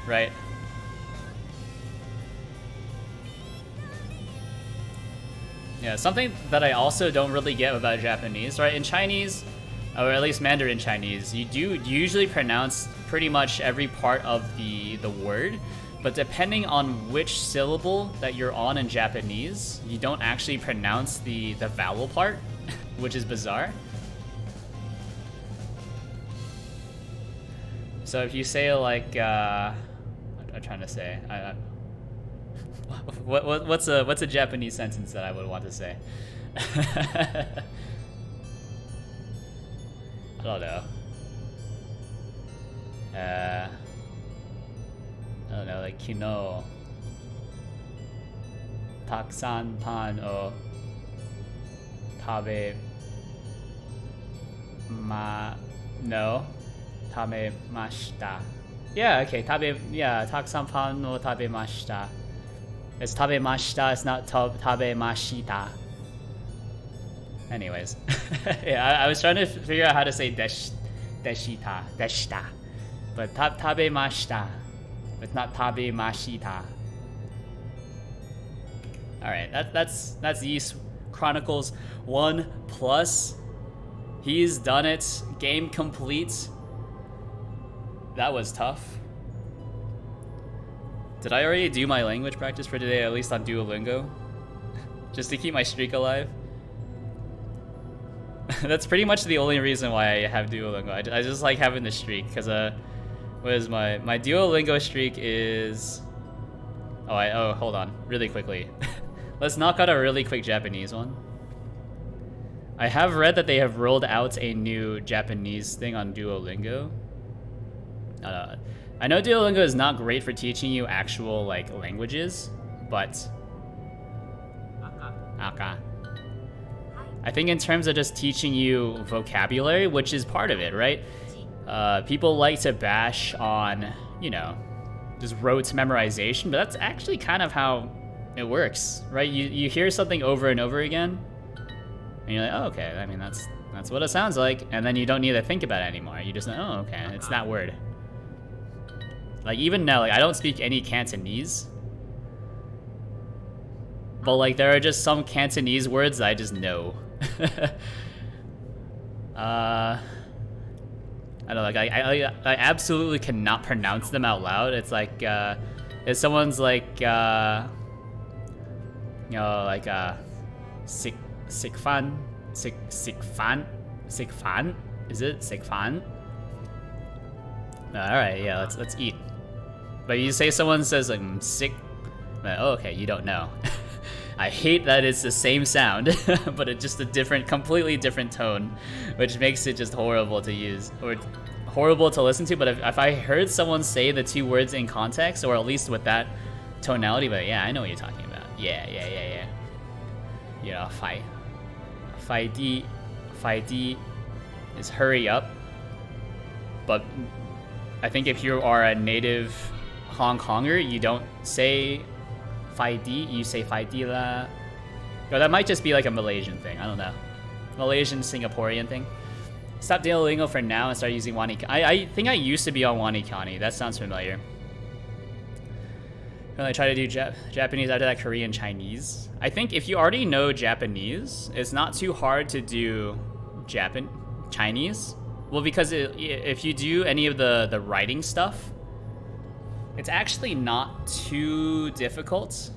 Right? Yeah, something that I also don't really get about Japanese, right? In Chinese, or at least Mandarin Chinese, you usually pronounce pretty much every part of the word, but depending on which syllable that you're on in Japanese, you don't actually pronounce the vowel part, which is bizarre. So if you say like, I'm trying to say, what's a Japanese sentence that I would want to say? I don't know. I don't know, like kino takusan pan o tabe tabemashita. Yeah, okay, takusan pan o tabemashita. It's tabemashita, it's not tabemashita. Anyways, yeah, I was trying to figure out how to say deshita, but tabemashita. It's not tabemashita. All right, that's Ys Chronicles 1+. He's done it. Game complete. That was tough. Did I already do my language practice for today, at least on Duolingo? Just to keep my streak alive? That's pretty much the only reason why I have Duolingo. I just like having the streak, because what is my Duolingo streak is... Oh, hold on, really quickly. Let's knock out a really quick Japanese one. I have read that they have rolled out a new Japanese thing on Duolingo. I know Duolingo is not great for teaching you actual like languages, but I think in terms of just teaching you vocabulary, which is part of it, right? People like to bash on, you know, just rote memorization, but that's actually kind of how it works, right? You hear something over and over again, and you're like, oh, okay, I mean, that's what it sounds like, and then you don't need to think about it anymore. You just know, oh, okay, it's that word. Like, even now, like, I don't speak any Cantonese, but, like, there are just some Cantonese words that I just know. I don't know, like, I absolutely cannot pronounce them out loud. It's like, if someone's like, you know, like, sick fan, sick fan. Is it sick fan? All right, yeah, let's eat. But you say someone says like sick, like, oh, okay, you don't know. I hate that it's the same sound, but it's just a completely different tone, which makes it just horrible to use or horrible to listen to. But if I heard someone say the two words in context, or at least with that tonality, but yeah, I know what you're talking about. Yeah. You know, Fai di is hurry up. But I think if you are a native Hong Konger, you don't say Fai di, you say Fai di la. Or that might just be like a Malaysian thing, I don't know. Malaysian, Singaporean thing. Stop Duolingo for now and start using WaniKani. I think I used to be on WaniKani, that sounds familiar. I try to do Japanese after that, Korean, Chinese. I think if you already know Japanese, it's not too hard to do Chinese. Well, because if you do any of the writing stuff, it's actually not too difficult.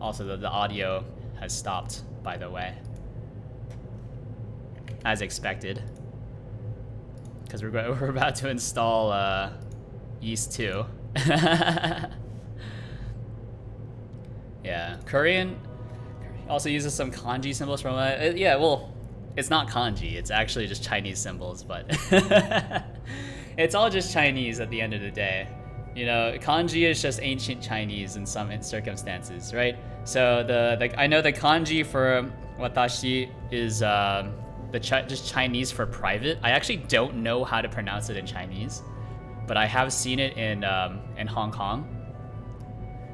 Also, the audio has stopped, by the way. As expected. Because we're about to install Yeast 2. Yeah, Korean also uses some kanji symbols from yeah, well, it's not kanji, it's actually just Chinese symbols, but it's all just Chinese at the end of the day. You know, kanji is just ancient Chinese in some circumstances, right? So I know the kanji for watashi is just Chinese for private. I actually don't know how to pronounce it in Chinese, but I have seen it in Hong Kong.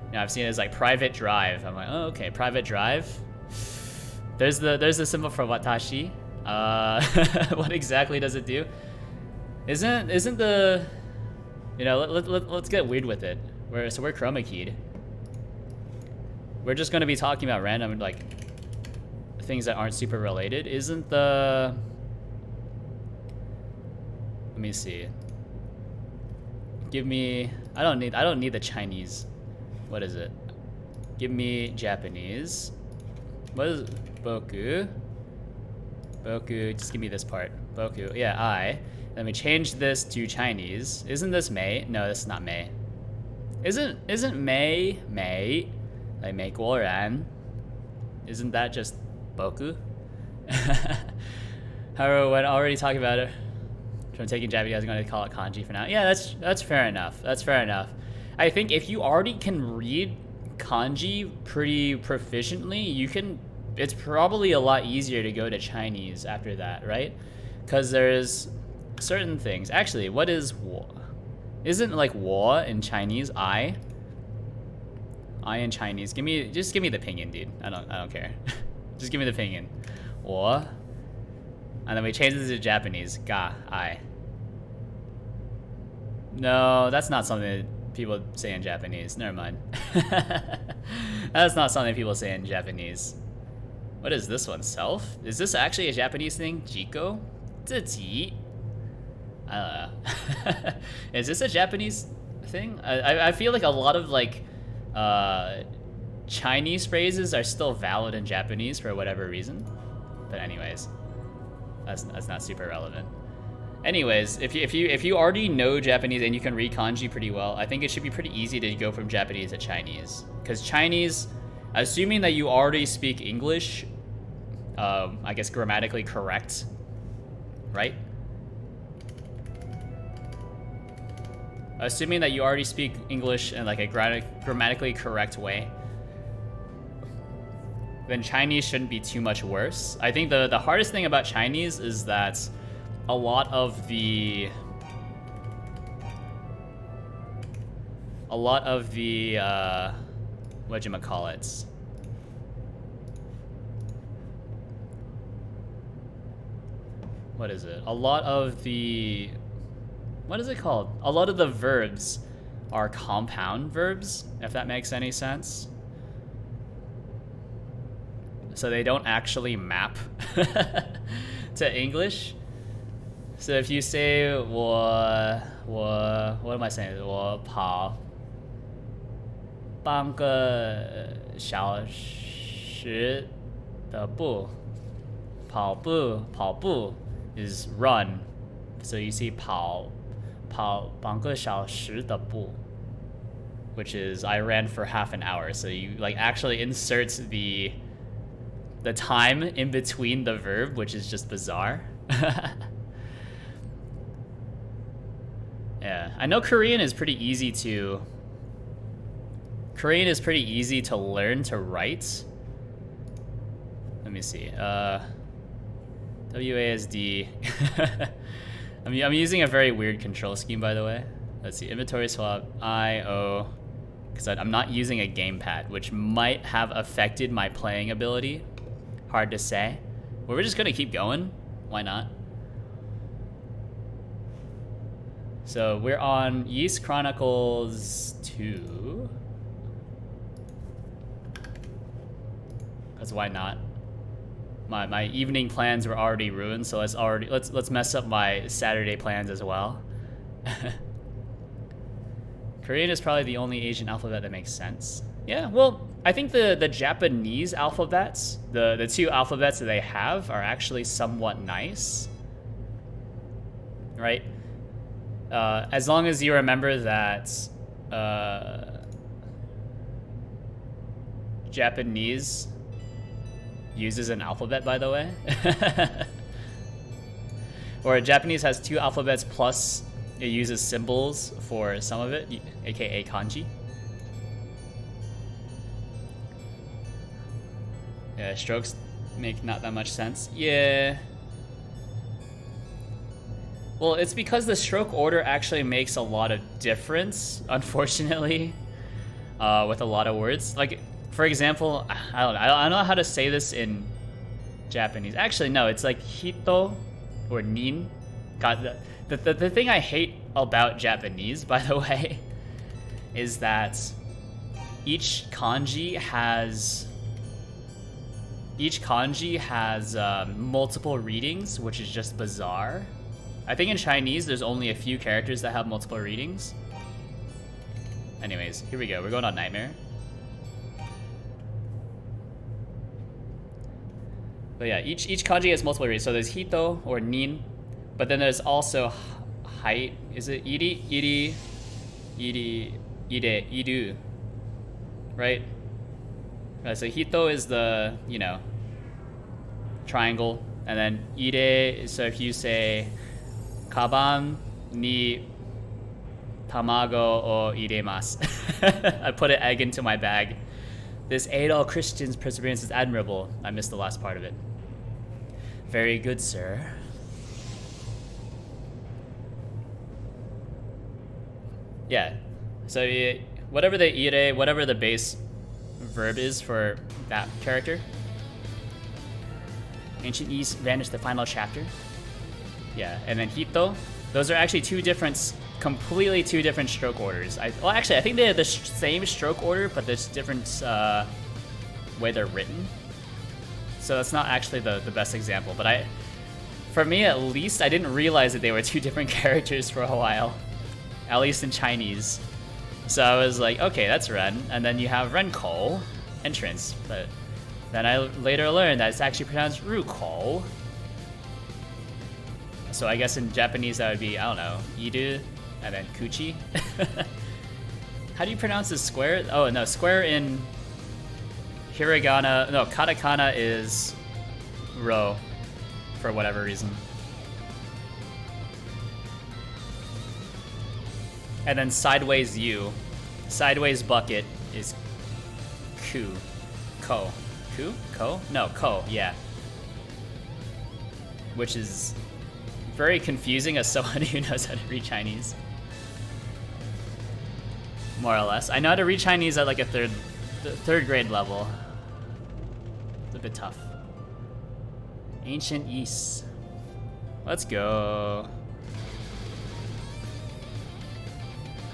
You know, I've seen it as like private drive. I'm like, oh, okay, private drive. There's the symbol for watashi. What exactly does it do? Isn't the, you know, let's get weird with it. We're chroma keyed. We're just gonna be talking about random like things that aren't super related. Isn't the, let me see. Give me, I don't need the Chinese. What is it? Give me Japanese. What is it? Boku? Boku, just give me this part. Boku, yeah, I. Let me change this to Chinese. Isn't this May? No, this is not May. Isn't May? Like Mei Guo Ran? Isn't that just Boku? However, when already talking about it, from taking Japanese, I was going to call it kanji for now. Yeah, that's fair enough. That's fair enough. I think if you already can read kanji pretty proficiently, you can. It's probably a lot easier to go to Chinese after that, right? Because there's certain things. Actually, what is wo? Isn't like wo in Chinese I? I in Chinese. Just give me the pinyin, dude. I don't care. Just give me the pinyin. Wo. And then we change this to Japanese. Ga, I. No, that's not something that people say in Japanese. Never mind. That's not something people say in Japanese. What is this one? Self? Is this actually a Japanese thing? Jiko? 自己? I don't know. Is this a Japanese thing? I feel like a lot of like Chinese phrases are still valid in Japanese for whatever reason. But anyways, that's not super relevant. Anyways, if you already know Japanese and you can read kanji pretty well, I think it should be pretty easy to go from Japanese to Chinese. Because Chinese, assuming that you already speak English, I guess grammatically correct, right? Assuming that you already speak English in like a grammatically correct way, then Chinese shouldn't be too much worse. I think the hardest thing about Chinese is that a lot of the whatchamacallit, what is it? A lot of the, what is it called? A lot of the verbs are compound verbs, if that makes any sense. So they don't actually map to English. So if you say 我 what am I saying? 我跑半个小时的步. 跑步 is run. So you see 跑半个小时的步, which is I ran for half an hour. So you like actually insert the time in between the verb, which is just bizarre. Yeah, I know Korean is pretty easy to learn to write. Let me see. WASD. I'm using a very weird control scheme, by the way. Let's see. Inventory swap IO, because I'm not using a gamepad, which might have affected my playing ability. Hard to say. Well, we're just gonna keep going. Why not? So we're on Ys Chronicles 2. Because why not? My evening plans were already ruined, so let's mess up my Saturday plans as well. Korean is probably the only Asian alphabet that makes sense. Yeah, well, I think the Japanese alphabets, the two alphabets that they have, are actually somewhat nice. Right? As long as you remember that Japanese uses an alphabet, by the way. Or Japanese has two alphabets plus it uses symbols for some of it, aka kanji. Yeah, strokes make not that much sense. Yeah. Well, it's because the stroke order actually makes a lot of difference, unfortunately, with a lot of words. Like, for example, I don't know how to say this in Japanese. Actually, no, it's like hito or nin. God, the thing I hate about Japanese, by the way, is that each kanji has multiple readings, which is just bizarre. I think in Chinese, there's only a few characters that have multiple readings. Anyways, here we go. We're going on Nightmare. But yeah, each kanji has multiple readings. So there's hito or nin, but then there's also hai. Is it iri, ire, iru? Right? So hito is the, triangle, and then ire. So if you say kaban ni tamago o iremasu. I put an egg into my bag. This aid all Christians' perseverance is admirable. I missed the last part of it. Very good, sir. Yeah. So whatever the base verb is for that character. Ancient East vanished the final chapter. Yeah, and then hito. Those are actually completely two different stroke orders. I think they're the same stroke order, but there's different way they're written. So that's not actually the best example. But for me at least, I didn't realize that they were two different characters for a while, at least in Chinese. So I was like, okay, that's Ren, and then you have Renkou, entrance. But then I later learned that it's actually pronounced Rukou. So I guess in Japanese that would be, I don't know, Iru, and then Kuchi. How do you pronounce this square? Oh no, square in hiragana, no, katakana is ro, for whatever reason. And then sideways U, sideways bucket is ko, no, ko, yeah. Which is very confusing as someone who knows how to read Chinese. More or less. I know how to read Chinese at like a third grade level. It's a bit tough. Ancient East. Let's go.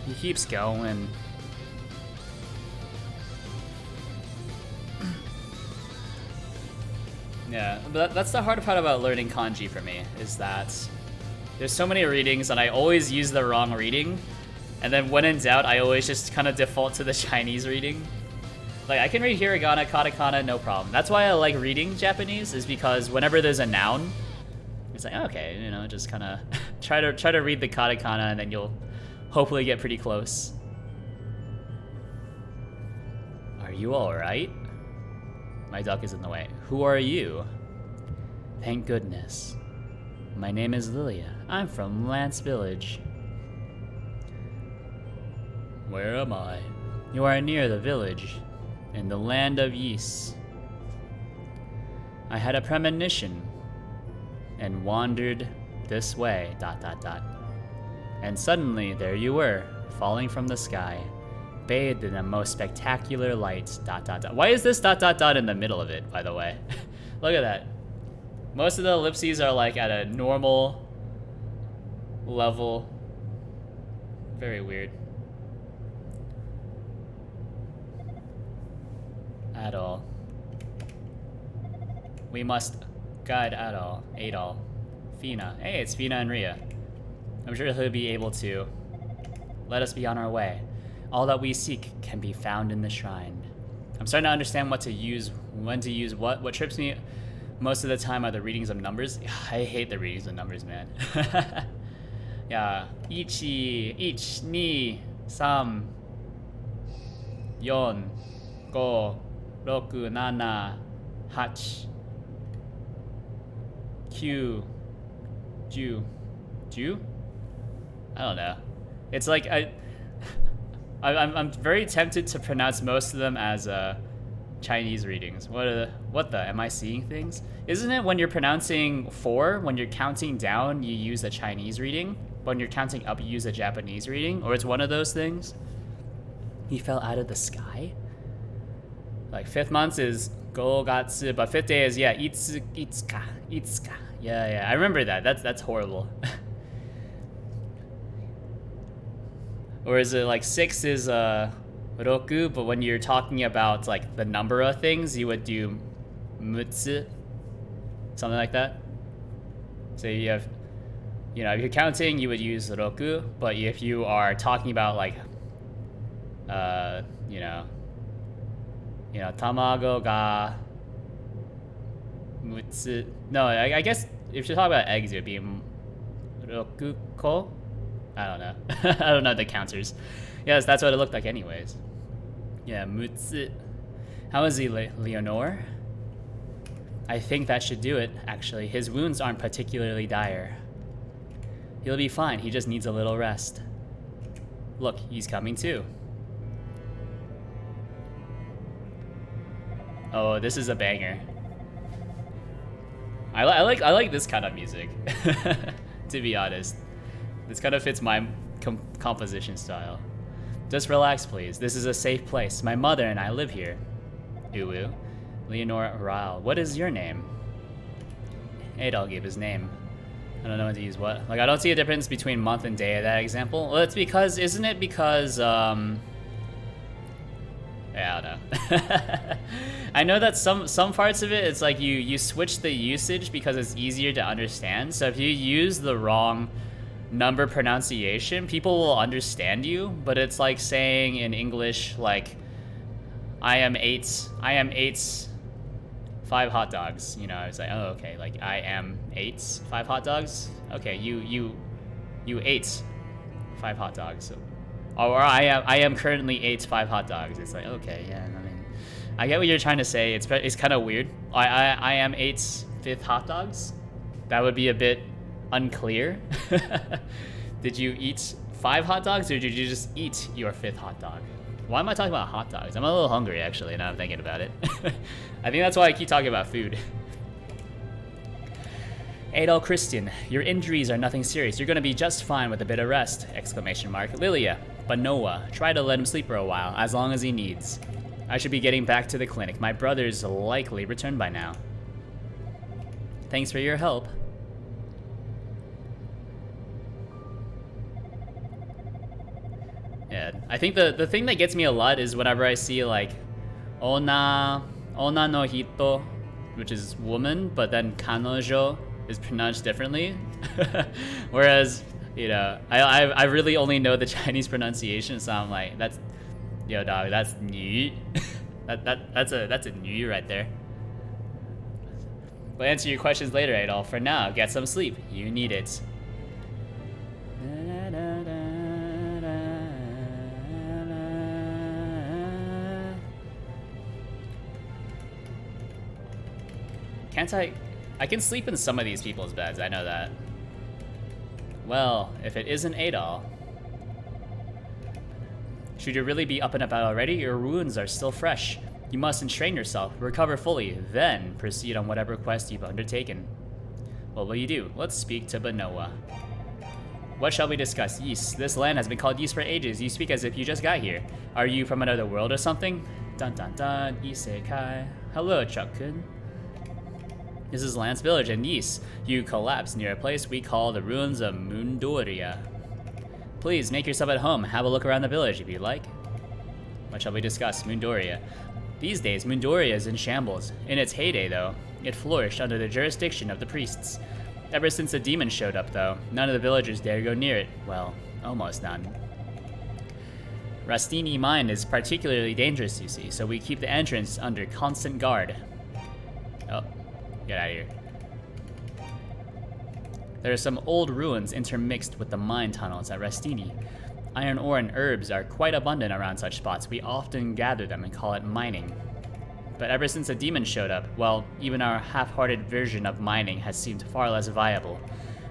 He keeps going. Yeah, but that's the hard part about learning kanji for me, is that there's so many readings and I always use the wrong reading. And then when in doubt, I always just kind of default to the Chinese reading. Like, I can read hiragana, katakana, no problem. That's why I like reading Japanese, is because whenever there's a noun, it's like, okay, you know, just kind of try to read the katakana, and then you'll hopefully get pretty close. Are you alright? My duck is in the way. Who are you? Thank goodness. My name is Lilia. I'm from Lance Village. Where am I? You are near the village, in the land of Ys. I had a premonition and wandered this way, ... And suddenly there you were, falling from the sky, bathed in the most spectacular light, ... Why is this ... in the middle of it, by the way? Look at that. Most of the ellipses are like at a normal level. Very weird. At all. We must guide Adol. Fina. Hey, it's Fina and Ria. I'm sure he'll be able to let us be on our way. All that we seek can be found in the shrine. I'm starting to understand what to use, when to use what. What trips me most of the time are the readings of numbers. I hate the readings of numbers, man. Yeah. Ichi, ni, sam, yon, go, roku, nana, hach, kyu, ju. I don't know. It's like I'm very tempted to pronounce most of them as Chinese readings. What the? Am I seeing things? Isn't it when you're pronouncing 4, when you're counting down, you use a Chinese reading? When you're counting up, you use a Japanese reading? Or it's one of those things? He fell out of the sky? Like 5th month is Gogatsu, but 5th day is, yeah, Itsuka. Yeah, I remember that. That's horrible. Or is it like 6 is Roku, but when you're talking about like the number of things, you would do Mutsu, something like that. So you have, you know, if you're counting, you would use Roku, but if you are talking about like, you know, tamago ga Mutsu. No, I guess if you're talking about eggs, it would be Rokuko. I don't know. I don't know the counters. Yes, that's what it looked like anyways. Yeah, Mutsu. How is he, Leonore? I think that should do it, actually. His wounds aren't particularly dire. He'll be fine, he just needs a little rest. Look, he's coming too. Oh, this is a banger. I like this kind of music, to be honest. This kind of fits my composition style. Just relax, please. This is a safe place. My mother and I live here. Uwu. Leonore Rao. What is your name? Adol gave his name. I don't know when to use what. Like, I don't see a difference between month and day of that example. Well, it's because, isn't it because, yeah, I don't know. I know that some parts of it, it's like you switch the usage because it's easier to understand. So if you use the wrong number pronunciation, people will understand you, but it's like saying in English, like, I am 5 hot dogs. You know, it's like, oh, okay, like, I am 5 hot dogs. Okay, you ate 5 hot dogs. Or I am currently 5 hot dogs. It's like, okay, yeah, I mean, I get what you're trying to say. It's kind of weird. I am 5th hot dogs. That would be a bit unclear. Did you eat 5 hot dogs, or did you just eat your 5th hot dog? Why am I talking about hot dogs? I'm a little hungry, actually, now I'm thinking about it. I think that's why I keep talking about food. Adol Christian, your injuries are nothing serious. You're gonna be just fine with a bit of rest! Exclamation mark. Lilia, but Noah, try to let him sleep for a while, as long as he needs. I should be getting back to the clinic. My brother's likely returned by now. Thanks for your help. Yeah, I think the thing that gets me a lot is whenever I see like Ona no hito, which is woman, but then kanojo is pronounced differently. Whereas, you know, I really only know the Chinese pronunciation, so I'm like, that's, yo dog, that's ni. That's a new right there. We'll answer your questions later, Adolf. For now, get some sleep. You need it. Can't I can sleep in some of these people's beds, I know that. Well, if it isn't Adolf. Should you really be up and about already? Your wounds are still fresh. You must entrain yourself, recover fully, then proceed on whatever quest you've undertaken. What will you do? Let's speak to Benoa. What shall we discuss? Ys. This land has been called Ys for ages. You speak as if you just got here. Are you from another world or something? Dun dun dun, Isekai. Hello, Chuck-kun. This is Lance Village in Ys. You collapsed near a place we call the ruins of Mundoria. Please, make yourself at home. Have a look around the village if you'd like. What shall we discuss? Mundoria. These days, Mundoria is in shambles. In its heyday, though, it flourished under the jurisdiction of the priests. Ever since the demons showed up, though, none of the villagers dare go near it. Well, almost none. Rastini Mine is particularly dangerous, you see, so we keep the entrance under constant guard. Oh, get out of here. There are some old ruins intermixed with the mine tunnels at Rastini. Iron ore and herbs are quite abundant around such spots. We often gather them and call it mining. But ever since the demons showed up, well, even our half-hearted version of mining has seemed far less viable.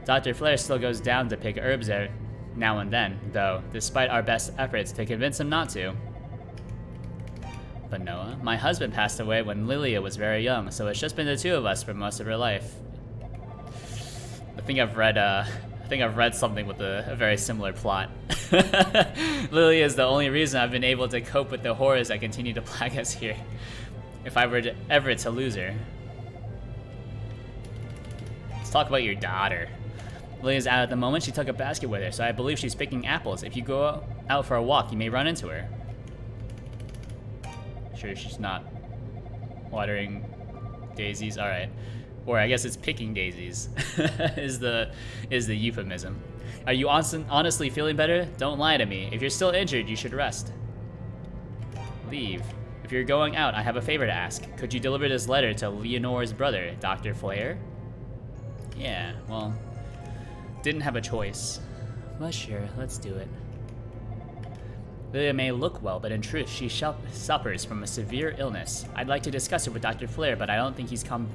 Dr. Flair still goes down to pick herbs there now and then, though, despite our best efforts to convince him not to. But Noah, my husband passed away when Lilia was very young, so it's just been the two of us for most of her life. I think I've read something with a very similar plot. Lilia is the only reason I've been able to cope with the horrors that continue to plague us here. If I were ever to lose her. Let's talk about your daughter. Lilia's out at the moment. She took a basket with her, so I believe she's picking apples. If you go out for a walk, you may run into her. Sure she's not watering daisies? Alright. Or I guess it's picking daisies is the euphemism. Are you honestly feeling better? Don't lie to me. If you're still injured, you should rest. Leave. If you're going out, I have a favor to ask. Could you deliver this letter to Leonore's brother, Dr. Flair? Yeah, well, didn't have a choice. Well, sure, let's do it. Lilia may look well, but in truth, she suffers from a severe illness. I'd like to discuss it with Dr. Flair, but I don't think he's come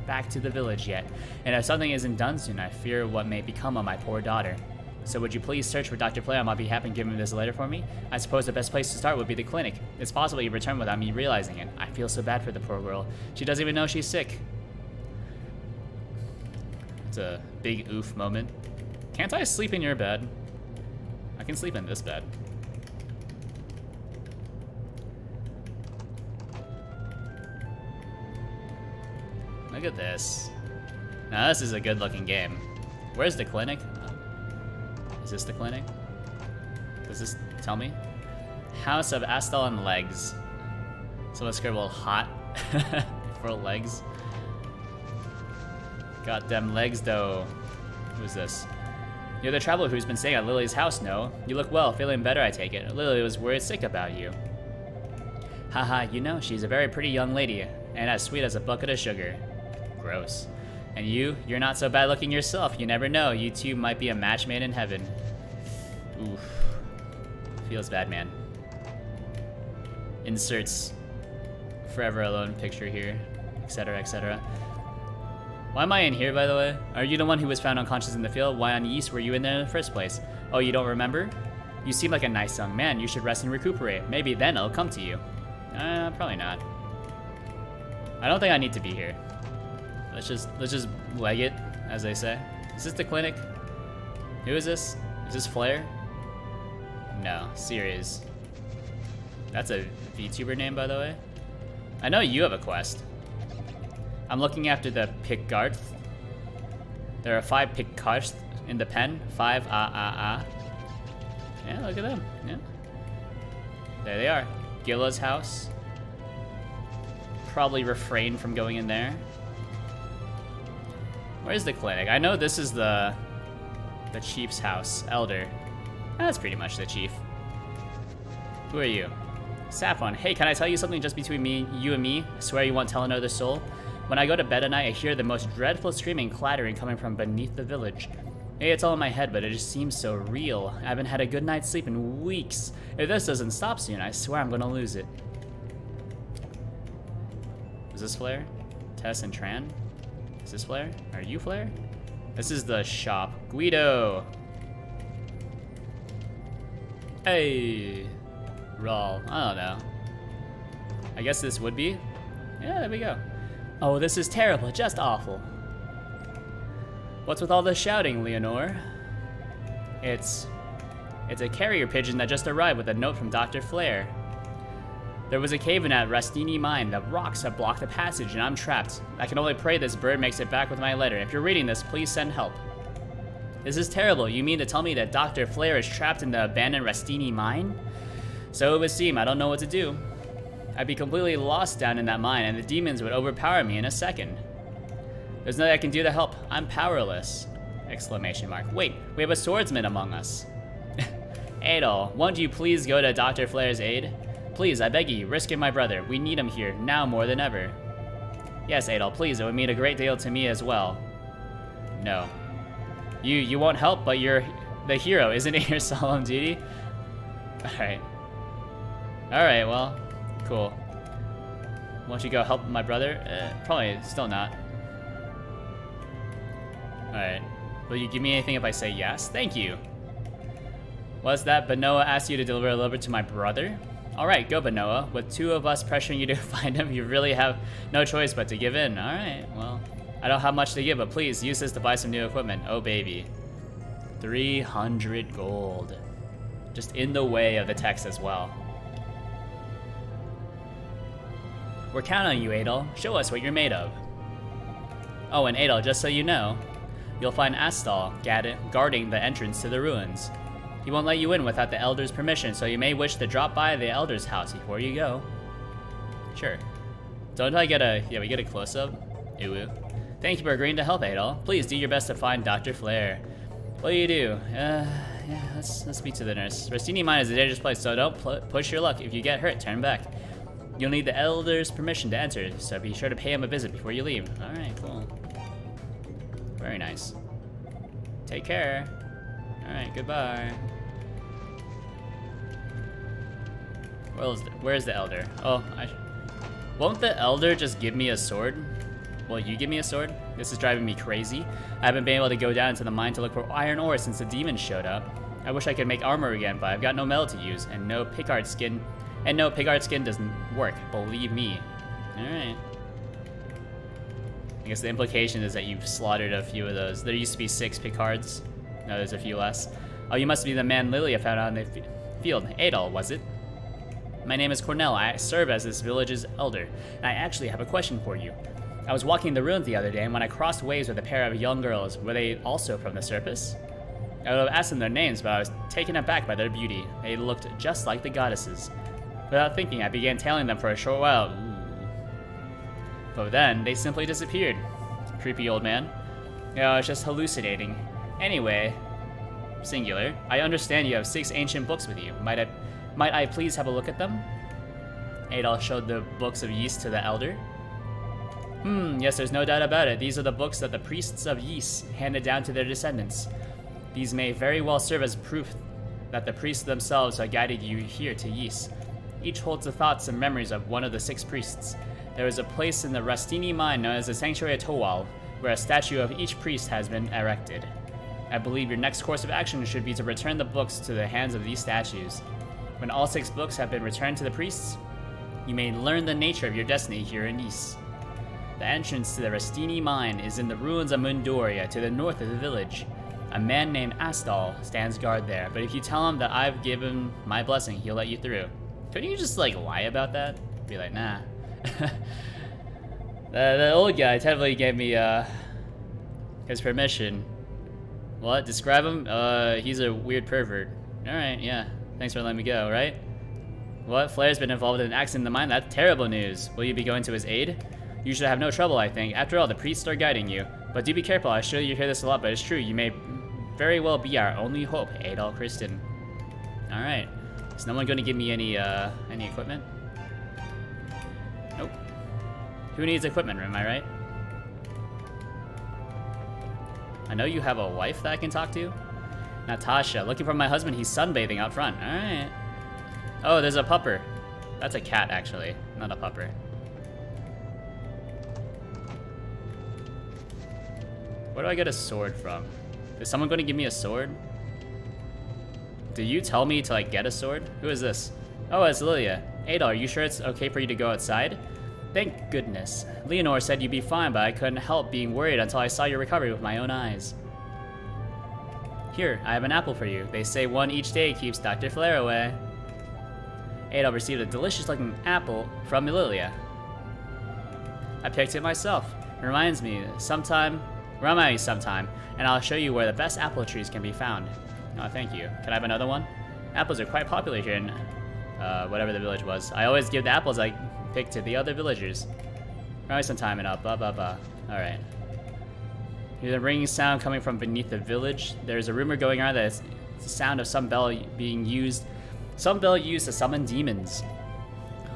back to the village yet, and if something isn't done soon, I fear what may become of my poor daughter. So would you please search for Dr. Flair on my behalf and give him this letter for me? I suppose the best place to start would be the clinic. It's possible he returned without me realizing it. I feel so bad for the poor girl. She doesn't even know she's sick. It's a big oof moment. Can't I sleep in your bed? I can sleep in this bed. Look at this. Now this is a good looking game. Where's the clinic? Is this the clinic? Does this tell me? House of Astal and Legs. Someone scribbled hot for legs. Got them legs though. Who's this? You're the traveler who's been staying at Lily's house, no? You look well, feeling better, I take it. Lily was worried sick about you. Haha, you know, she's a very pretty young lady, and as sweet as a bucket of sugar. Gross. And you're not so bad looking yourself. You never know. You two might be a match made in heaven. Oof. Feels bad, man. Inserts Forever Alone picture here, etc., etc. Why am I in here, by the way? Are you the one who was found unconscious in the field? Why on Ys were you in there in the first place? Oh, you don't remember? You seem like a nice young man. You should rest and recuperate. Maybe then it'll come to you. Probably not. I don't think I need to be here. Let's just leg it, as they say. Is this the clinic? Who is this? Is this Flair? No, Series. That's a VTuber name, by the way. I know you have a quest. I'm looking after the Pickgarth. There are 5 Pickgarth in the pen. 5 Yeah, look at them. Yeah. There they are. Gilla's house. Probably refrain from going in there. Where's the clinic? I know this is the chief's house. Elder. That's pretty much the chief. Who are you? Saffron, hey, can I tell you something just between you and me? I swear you won't tell another soul. When I go to bed at night, I hear the most dreadful screaming, clattering coming from beneath the village. Hey, it's all in my head, but it just seems so real. I haven't had a good night's sleep in weeks. If this doesn't stop soon, I swear I'm gonna lose it. Is this Flare? Tess and Tran? Is this Flare? Are you Flare? This is the shop. Guido! Hey! Rawl. I don't know. I guess this would be? Yeah, there we go. Oh, this is terrible. Just awful. What's with all this shouting, Leonore? It's a carrier pigeon that just arrived with a note from Dr. Flare. There was a cave-in at Rastini Mine. The rocks have blocked the passage and I'm trapped. I can only pray this bird makes it back with my letter. If you're reading this, please send help. This is terrible. You mean to tell me that Dr. Flare is trapped in the abandoned Rastini Mine? So it would seem. I don't know what to do. I'd be completely lost down in that mine and the demons would overpower me in a second. There's nothing I can do to help. I'm powerless. Exclamation mark. Wait, we have a swordsman among us. Adol, won't you please go to Dr. Flare's aid? Please, I beg you, risk it, my brother. We need him here, now more than ever. Yes, Adol, please, it would mean a great deal to me as well. No. You won't help, but you're the hero, isn't it your solemn duty? Alright. Alright, well, cool. Won't you go help my brother? Probably still not. Alright. Will you give me anything if I say yes? Thank you. Was that Benoa asked you to deliver a letter to my brother? Alright, go Benoa. With two of us pressuring you to find him, you really have no choice but to give in. Alright, well, I don't have much to give, but please use this to buy some new equipment. Oh baby. 300 gold. Just in the way of the text as well. We're counting on you, Adol. Show us what you're made of. Oh, and Adol, just so you know, you'll find Astal guarding the entrance to the ruins. He won't let you in without the Elder's permission, so you may wish to drop by the Elder's house before you go. Sure. Don't I get a... yeah, we get a close-up? Ew. Thank you for agreeing to help, Adol. Please do your best to find Dr. Flare. What do you do? Yeah, let's speak to the nurse. Rastini Mine is a dangerous place, so don't push your luck. If you get hurt, turn back. You'll need the Elder's permission to enter, so be sure to pay him a visit before you leave. Alright, cool. Very nice. Take care. Alright, goodbye. Where's the Elder? Oh, won't the Elder just give me a sword? Will you give me a sword? This is driving me crazy. I haven't been able to go down into the mine to look for iron ore since the demons showed up. I wish I could make armor again, but I've got no metal to use, and no pigard skin. And no, pigard skin doesn't work, believe me. Alright. I guess the implication is that you've slaughtered a few of those. There used to be 6 picards. No, there's a few less. Oh, you must be the man Lilia found out in the field. Adol, was it? My name is Cornell. I serve as this village's elder, and I actually have a question for you. I was walking the ruins the other day, and when I crossed ways with a pair of young girls, were they also from the surface? I would have asked them their names, but I was taken aback by their beauty. They looked just like the goddesses. Without thinking, I began tailing them for a short while. Ooh. But then, they simply disappeared. Creepy old man. I was just hallucinating. Anyway, singular, I understand you have 6 ancient books with you. Might I please have a look at them? Adol showed the books of Ys to the elder. Yes, there's no doubt about it. These are the books that the priests of Ys handed down to their descendants. These may very well serve as proof that the priests themselves have guided you here to Ys. Each holds the thoughts and memories of one of the 6 priests. There is a place in the Rastini Mine known as the Sanctuary of Towal, where a statue of each priest has been erected. I believe your next course of action should be to return the books to the hands of these statues. When all 6 books have been returned to the priests, you may learn the nature of your destiny here in Ys. The entrance to the Rastini Mine is in the ruins of Mundoria, to the north of the village. A man named Astal stands guard there, but if you tell him that I've given my blessing, he'll let you through. Couldn't you just, like, lie about that? Be like, nah. The old guy totally gave me, his permission. What? Describe him? He's a weird pervert. Alright, yeah. Thanks for letting me go, right? What? Flare's been involved in an accident in the mine? That's terrible news. Will you be going to his aid? You should have no trouble, I think. After all, the priests are guiding you. But do be careful. I'm sure you hear this a lot, but it's true. You may very well be our only hope, Adol Kristen. Alright. Is no one going to give me any equipment? Nope. Who needs equipment, am I right? I know you have a wife that I can talk to. Natasha, looking for my husband. He's sunbathing out front. Alright. Oh, there's a pupper. That's a cat, actually, not a pupper. Where do I get a sword from? Is someone going to give me a sword? Did you tell me to, like, get a sword? Who is this? Oh, it's Lilia. Ada, are you sure it's okay for you to go outside? Thank goodness. Leonore said you'd be fine, but I couldn't help being worried until I saw your recovery with my own eyes. Here, I have an apple for you. They say one each day keeps Dr. Flare away. Ada received a delicious-looking apple from Lilia. I picked it myself. It reminds me sometime, and I'll show you where the best apple trees can be found. Oh, thank you. Can I have another one? Apples are quite popular here in whatever the village was. I always give the apples I pick to the other villagers. Probably sometime and blah blah blah. Alright. Here's a ringing sound coming from beneath the village. There's a rumor going around that it's the sound of some bell being used. Some bell used to summon demons.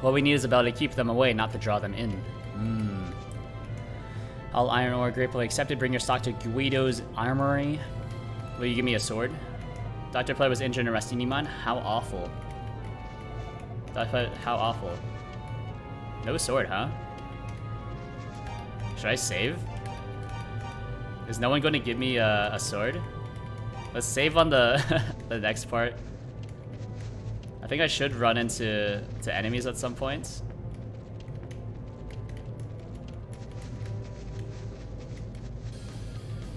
What we need is a bell to keep them away, not to draw them in. All iron ore gratefully accepted. Bring your stock to Guido's armory. Will you give me a sword? Dr. Flare was injured in Rastini Mine? How awful. How awful. No sword, huh? Should I save? Is no one going to give me a sword? Let's save on the the next part. I think I should run into enemies at some point.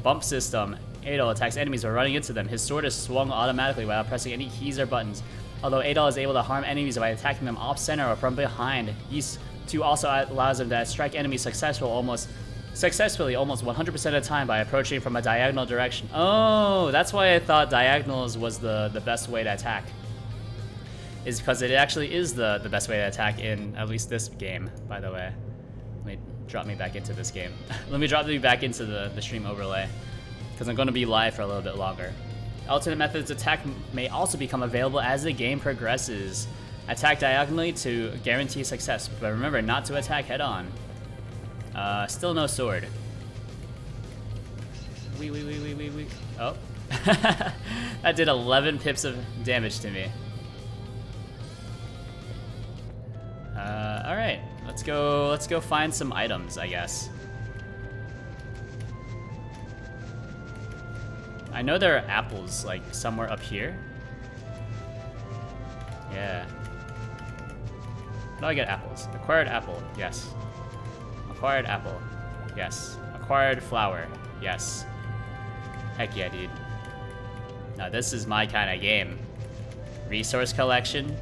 Bump system. Adol attacks enemies by running into them. His sword is swung automatically without pressing any keys or buttons. Although Adol is able to harm enemies by attacking them off-center or from behind, Ys 2 also allows him to strike enemies successfully almost 100% of the time by approaching from a diagonal direction. Oh, that's why I thought diagonals was the best way to attack. Is because it actually is the best way to attack in at least this game, by the way. Let me drop me back into this game. Let me drop me back into the stream overlay, because I'm going to be live for a little bit longer. Alternate methods of attack may also become available as the game progresses. Attack diagonally to guarantee success, but remember not to attack head-on. Still no sword. Wee. Oh. That did 11 pips of damage to me. Alright. Let's go find some items, I guess. I know there are apples, like, somewhere up here. Yeah. How do I get apples? Acquired apple, yes. Acquired apple, yes. Acquired flower, yes. Heck yeah, dude. Now this is my kind of game. Resource collection.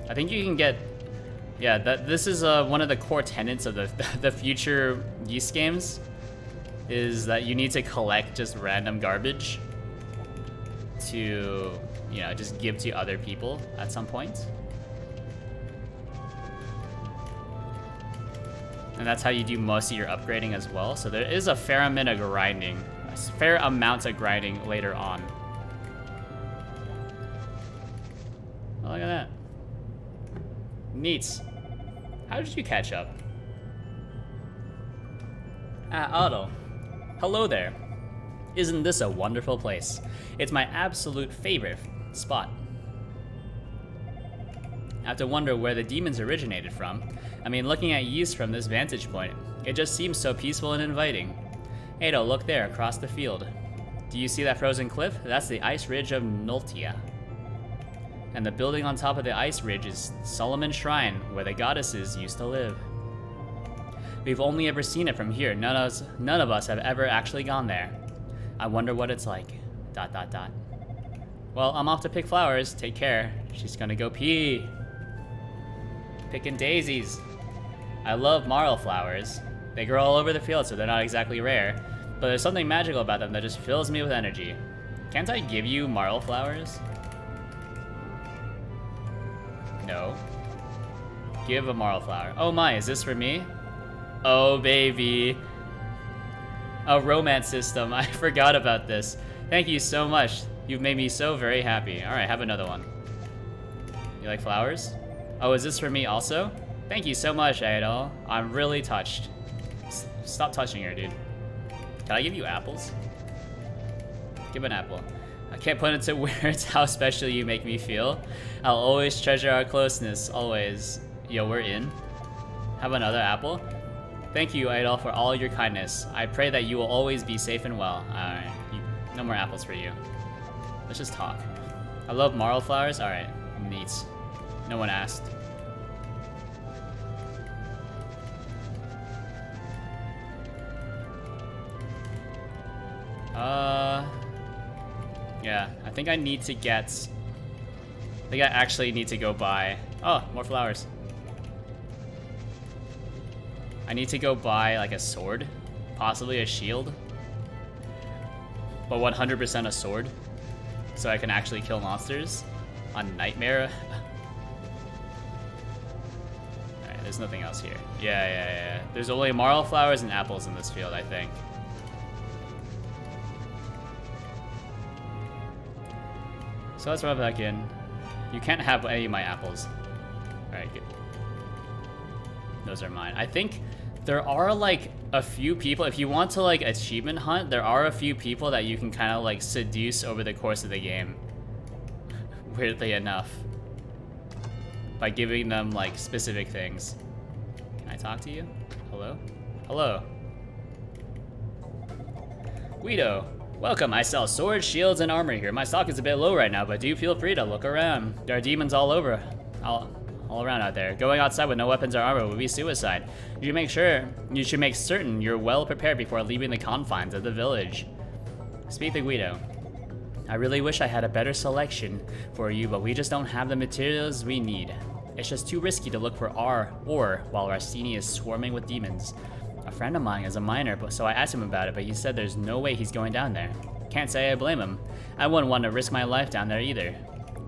I think you can get... Yeah, this is one of the core tenets of the future Ys games. Is that you need to collect just random garbage to, you know, just give to other people at some point. And that's how you do most of your upgrading as well. So there is a fair amount of grinding. A fair amount of grinding later on. Oh, look at that. Neat. How did you catch up? Otto. Hello there. Isn't this a wonderful place? It's my absolute favorite spot. I have to wonder where the demons originated from. I mean, looking at Ys from this vantage point, it just seems so peaceful and inviting. Ado, look there, across the field. Do you see that frozen cliff? That's the ice ridge of Nultia. And the building on top of the ice ridge is Solomon's Shrine, where the goddesses used to live. We've only ever seen it from here. None of us have ever actually gone there. I wonder what it's like. ... Well, I'm off to pick flowers. Take care. She's gonna go pee. Picking daisies. I love marl flowers. They grow all over the field, so they're not exactly rare. But there's something magical about them that just fills me with energy. Can't I give you marl flowers? No. Give a marl flower. Oh my, is this for me? Oh baby. A romance system. I forgot about this. Thank you so much. You've made me so very happy. Alright, have another one. You like flowers? Oh, is this for me also? Thank you so much, Idol. I'm really touched. Stop touching her, dude. Can I give you apples? Give an apple. I can't put into words how special you make me feel. I'll always treasure our closeness, always. Yo, we're in. Have another apple? Thank you, Idol, for all your kindness. I pray that you will always be safe and well. Alright, no more apples for you. Let's just talk. I love marl flowers. Alright, neat. No one asked. Yeah, I think I need to get... I think I actually need to go buy... Oh, more flowers. I need to go buy, like, a sword. Possibly a shield. But 100% a sword. So I can actually kill monsters on Nightmare. Alright, there's nothing else here. Yeah. There's only marl flowers and apples in this field, I think. So let's rub back in. You can't have any of my apples. Alright, good. Those are mine. I think there are like a few people, if you want to like achievement hunt, there are a few people that you can kind of like seduce over the course of the game. Weirdly enough. By giving them like specific things. Can I talk to you? Hello? Hello. Guido. Welcome, I sell swords, shields, and armor here. My stock is a bit low right now, but do feel free to look around. There are demons all over. All around out there. Going outside with no weapons or armor would be suicide. You should make certain you're well prepared before leaving the confines of the village. Speak to Guido. I really wish I had a better selection for you, but we just don't have the materials we need. It's just too risky to look for our ore while Rastini is swarming with demons. A friend of mine is a miner, so I asked him about it, but he said there's no way he's going down there. Can't say I blame him. I wouldn't want to risk my life down there either.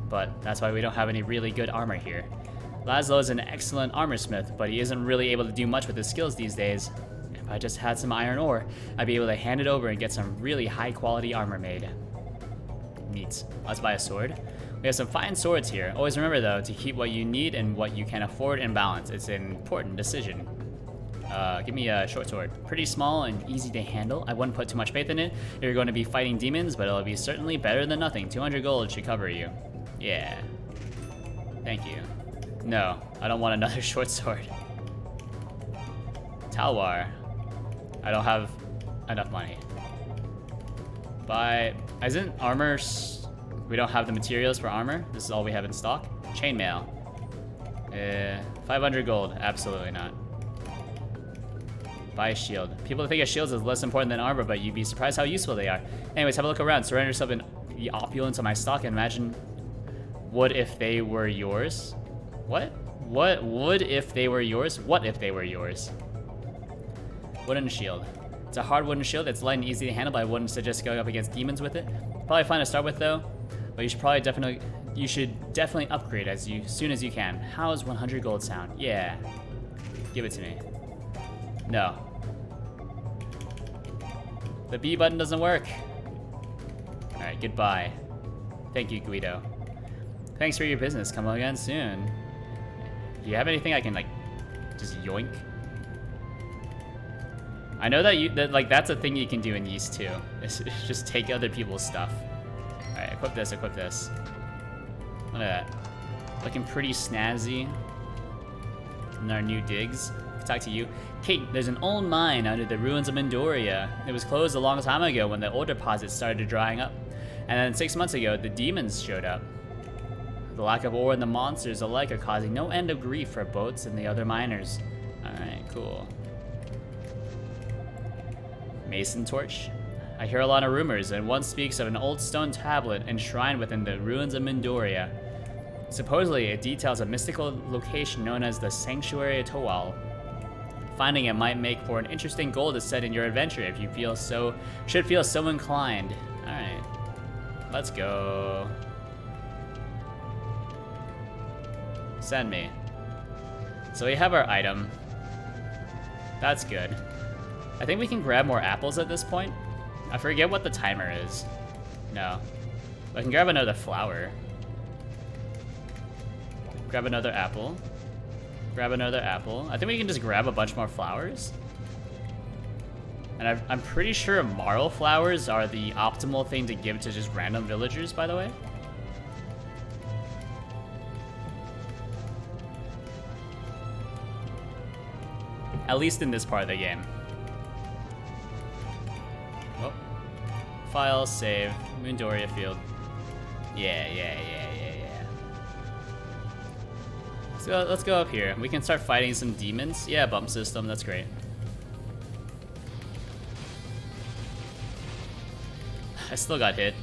But that's why we don't have any really good armor here. Laszlo is an excellent armorsmith, but he isn't really able to do much with his skills these days. If I just had some iron ore, I'd be able to hand it over and get some really high quality armor made. Neat. Let's buy a sword. We have some fine swords here. Always remember though, to keep what you need and what you can afford in balance. It's an important decision. Give me a short sword. Pretty small and easy to handle. I wouldn't put too much faith in it. You're going to be fighting demons, but it'll be certainly better than nothing. 200 gold should cover you. Yeah. Thank you. No, I don't want another short sword. Talwar. I don't have enough money. Isn't armor... We don't have the materials for armor. This is all we have in stock. Chainmail. 500 gold. Absolutely not. Buy a shield. People think a shield is less important than armor, but you'd be surprised how useful they are. Anyways, have a look around. Surrender yourself in the opulence of my stock and imagine what if they were yours? What? What would if they were yours? What if they were yours? Wooden shield. It's a hard wooden shield. It's light and easy to handle, but I wouldn't suggest going up against demons with it. Probably fine to start with though, but you should definitely upgrade as soon as you can. How's 100 gold sound? Yeah. Give it to me. No. The B button doesn't work. Alright, goodbye. Thank you, Guido. Thanks for your business. Come again soon. Do you have anything I can, like, just yoink? I know that that's a thing you can do in Ys too. It's just take other people's stuff. Alright, equip this, equip this. Look at that. Looking pretty snazzy. And our new digs. Talk to you. Kate, there's an old mine under the ruins of Mendoria. It was closed a long time ago when the ore deposits started drying up. And then 6 months ago, the demons showed up. The lack of ore and the monsters alike are causing no end of grief for boats and the other miners. Alright, cool. Mason torch. I hear a lot of rumors, and one speaks of an old stone tablet enshrined within the ruins of Mendoria. Supposedly, it details a mystical location known as the Sanctuary of Towal. Finding it might make for an interesting goal to set in your adventure if you should feel so inclined. Alright. Let's go. Send me. So we have our item. That's good. I think we can grab more apples at this point. I forget what the timer is. No. I can grab another flower. Grab another apple. Grab another apple. I think we can just grab a bunch more flowers. And I'm pretty sure marl flowers are the optimal thing to give to just random villagers, by the way. At least in this part of the game. Oh. File, save, Moondoria Field. Yeah. Let's go up here. We can start fighting some demons. Yeah, bump system, that's great. I still got hit.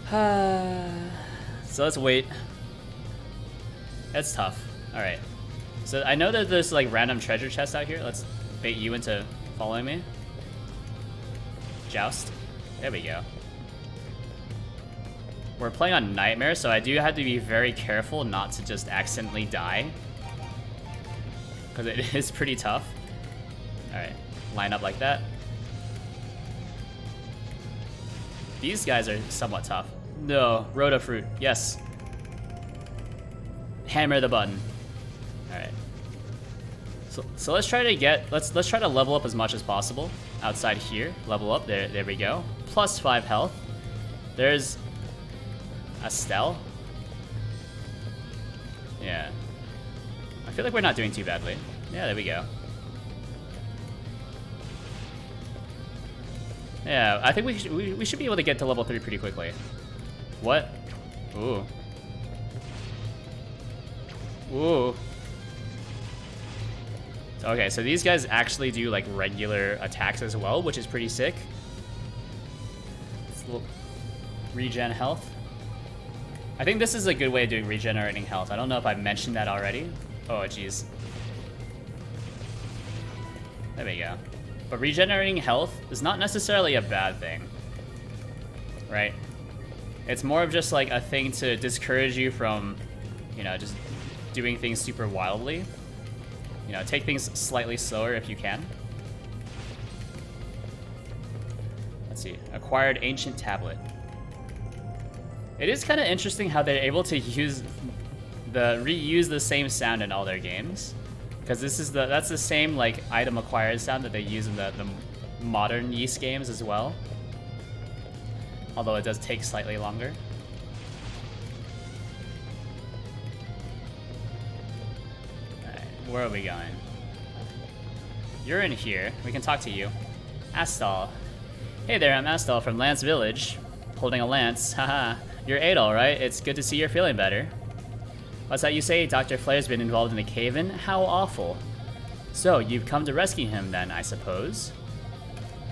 So let's wait. That's tough. Alright. So I know that there's like random treasure chests out here. Let's bait you into following me. Joust. There we go. We're playing on Nightmare, so I do have to be very careful not to just accidentally die. Because it is pretty tough. Alright. Line up like that. These guys are somewhat tough. No, Rhoda fruit. Yes. Hammer the button. All right. So let's try to get let's try to level up as much as possible outside here. Level up. There we go. Plus 5 health. There's Estelle. Yeah. I feel like we're not doing too badly. Yeah, there we go. Yeah, I think we should be able to get to level 3 pretty quickly. What? Ooh. Ooh. Okay, so these guys actually do like regular attacks as well, which is pretty sick. Regen health. I think this is a good way of doing regenerating health. I don't know if I mentioned that already. Oh, jeez. There we go. But regenerating health is not necessarily a bad thing, right? It's more of just like a thing to discourage you from, you know, just doing things super wildly. You know, take things slightly slower if you can. Let's see. Acquired ancient tablet. It is kind of interesting how they're able to reuse the same sound in all their games. Because that's the same like item acquired sound that they use in the modern Ys games as well. Although it does take slightly longer. Alright, where are we going? You're in here. We can talk to you. Astal. Hey there, I'm Astal from Lance Village. Holding a lance. Haha. You're Adol, right? It's good to see you're feeling better. What's that you say? Dr. Flair's been involved in the cave-in? How awful. So, you've come to rescue him then, I suppose?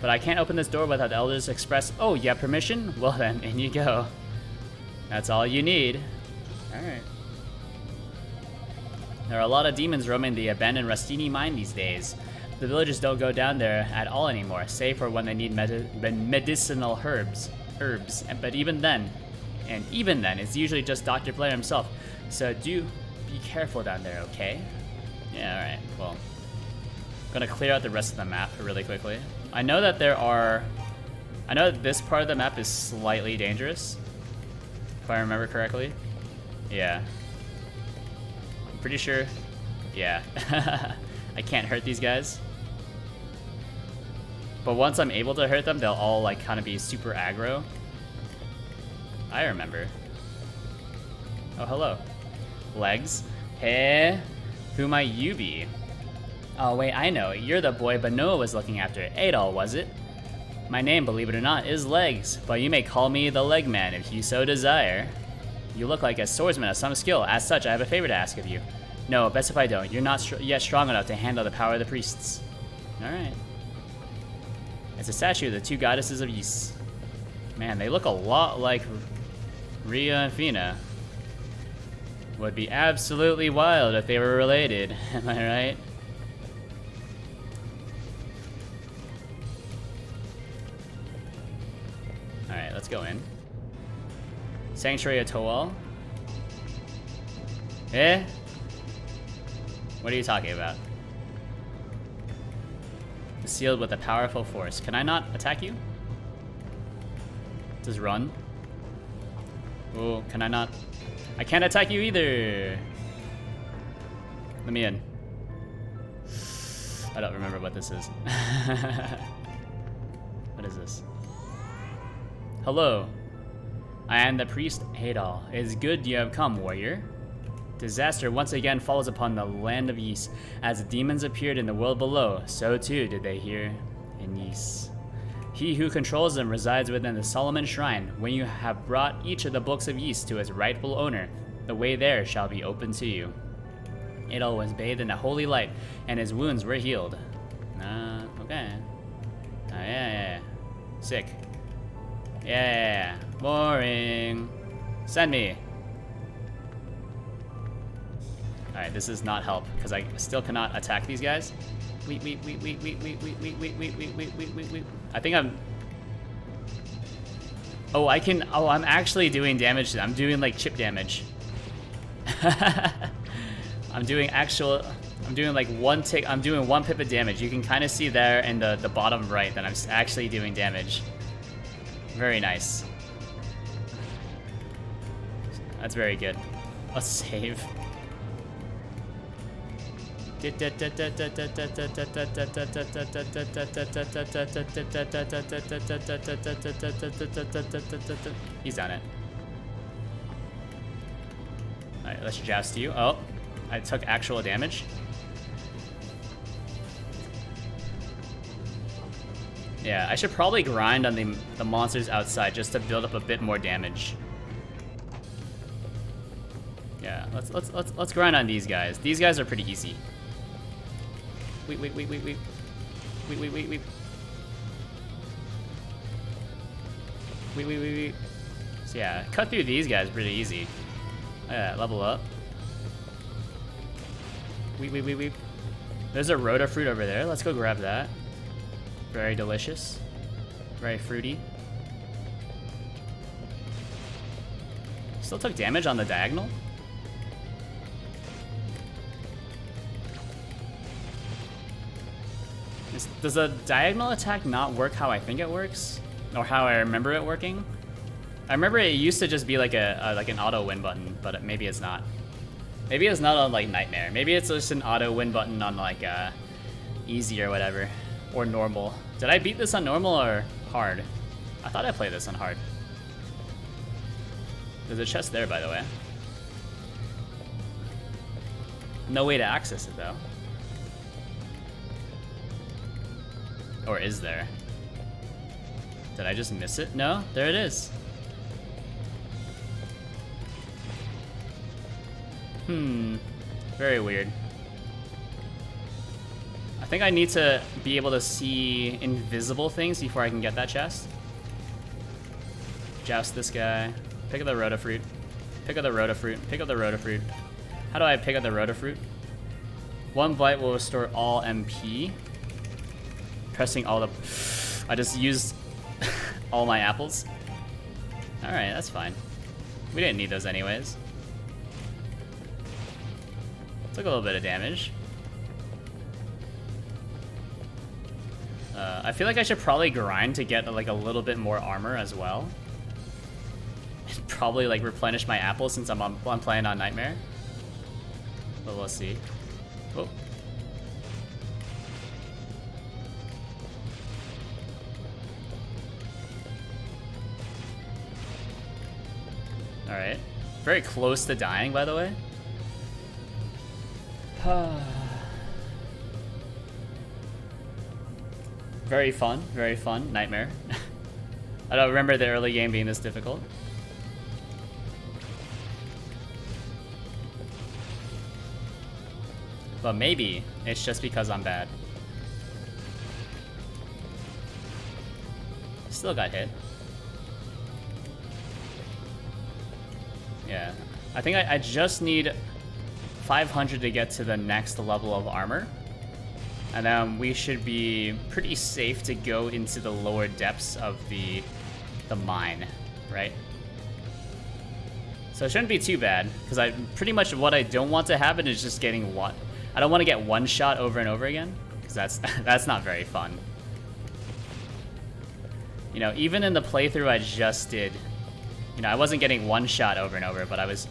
But I can't open this door without the Elders Express. Oh, you have permission? Well then, in you go. That's all you need. Alright. There are a lot of demons roaming the abandoned Rustini mine these days. The villagers don't go down there at all anymore, save for when they need medicinal herbs. But even then, it's usually just Dr. Flair himself. So do be careful down there, okay? Yeah, alright, well. I'm gonna clear out the rest of the map really quickly. I know that this part of the map is slightly dangerous, if I remember correctly. Yeah. I'm pretty sure, yeah. I can't hurt these guys. But once I'm able to hurt them, they'll all like kind of be super aggro. I remember. Oh, hello. Legs. Hey, who might you be? Oh wait, I know. You're the boy Benoa was looking after. Adol, was it? My name, believe it or not, is Legs, but you may call me the Leg Man if you so desire. You look like a swordsman of some skill. As such, I have a favor to ask of you. No, best if I don't. You're not yet strong enough to handle the power of the priests. Alright. It's a statue of the 2 goddesses of Ys. Man, they look a lot like Rhea and Fina. Would be absolutely wild if they were related, am I right? Alright, let's go in. Sanctuary of Toal. Eh? What are you talking about? Sealed with a powerful force. Can I not attack you? Just run. Oh, can I not? I can't attack you either. Let me in. I don't remember what this is. What is this? Hello. I am the priest Hadal. It is good you have come, warrior. Disaster once again falls upon the land of Ys. As the demons appeared in the world below, so too did they here in Ys. He who controls them resides within the Solomon Shrine. When you have brought each of the books of Ys to its rightful owner, the way there shall be open to you. Adol was bathed in a holy light, and his wounds were healed. Okay. Yeah. Sick. Yeah. Boring. Send me. Alright, this does not help, because I still cannot attack these guys. Wait. I think I'm... Oh, I can... Oh, I'm actually doing damage to them. I'm doing, like, chip damage. I'm doing like one tick. I'm doing 1 pip of damage. You can kind of see there in the bottom right that I'm actually doing damage. Very nice. That's very good. Let's save. He's done it. Alright, let's joust you. Oh, I took actual damage. Yeah, I should probably grind on the monsters outside just to build up a bit more damage. Yeah, let's grind on these guys. These guys are pretty easy. Wait. So yeah, cut through these guys pretty easy. Yeah, level up. Wait. There's a Rhoda fruit over there. Let's go grab that. Very delicious. Very fruity. Still took damage on the diagonal. Does a diagonal attack not work how I think it works? Or how I remember it working? I remember it used to just be like like an auto win button, but maybe it's not. Maybe it's not on like Nightmare. Maybe it's just an auto win button on like easy or whatever. Or normal. Did I beat this on normal or hard? I thought I played this on hard. There's a chest there, by the way. No way to access it though. Or is there? Did I just miss it? No, there it is. Very weird. I think I need to be able to see invisible things before I can get that chest. Joust this guy. Pick up the Rhoda fruit. Pick up the Rhoda fruit. Pick up the Rhoda fruit. How do I pick up the Rhoda fruit? 1 bite will restore all MP. Pressing all the... I just used all my apples. Alright, that's fine. We didn't need those anyways. Took a little bit of damage. I feel like I should probably grind to get like a little bit more armor as well. And probably like replenish my apples since I'm playing on Nightmare. But we'll see. Oh. Alright. Very close to dying, by the way. Very fun. Nightmare. I don't remember the early game being this difficult. But maybe it's just because I'm bad. Still got hit. Yeah. I think I just need 500 to get to the next level of armor. And then we should be pretty safe to go into the lower depths of the mine, right? So it shouldn't be too bad, because I pretty much what I don't want to happen is just getting one. I don't want to get one shot over and over again, because that's not very fun. You know, even in the playthrough I just did, You know, I wasn't getting one shot over and over, but I was,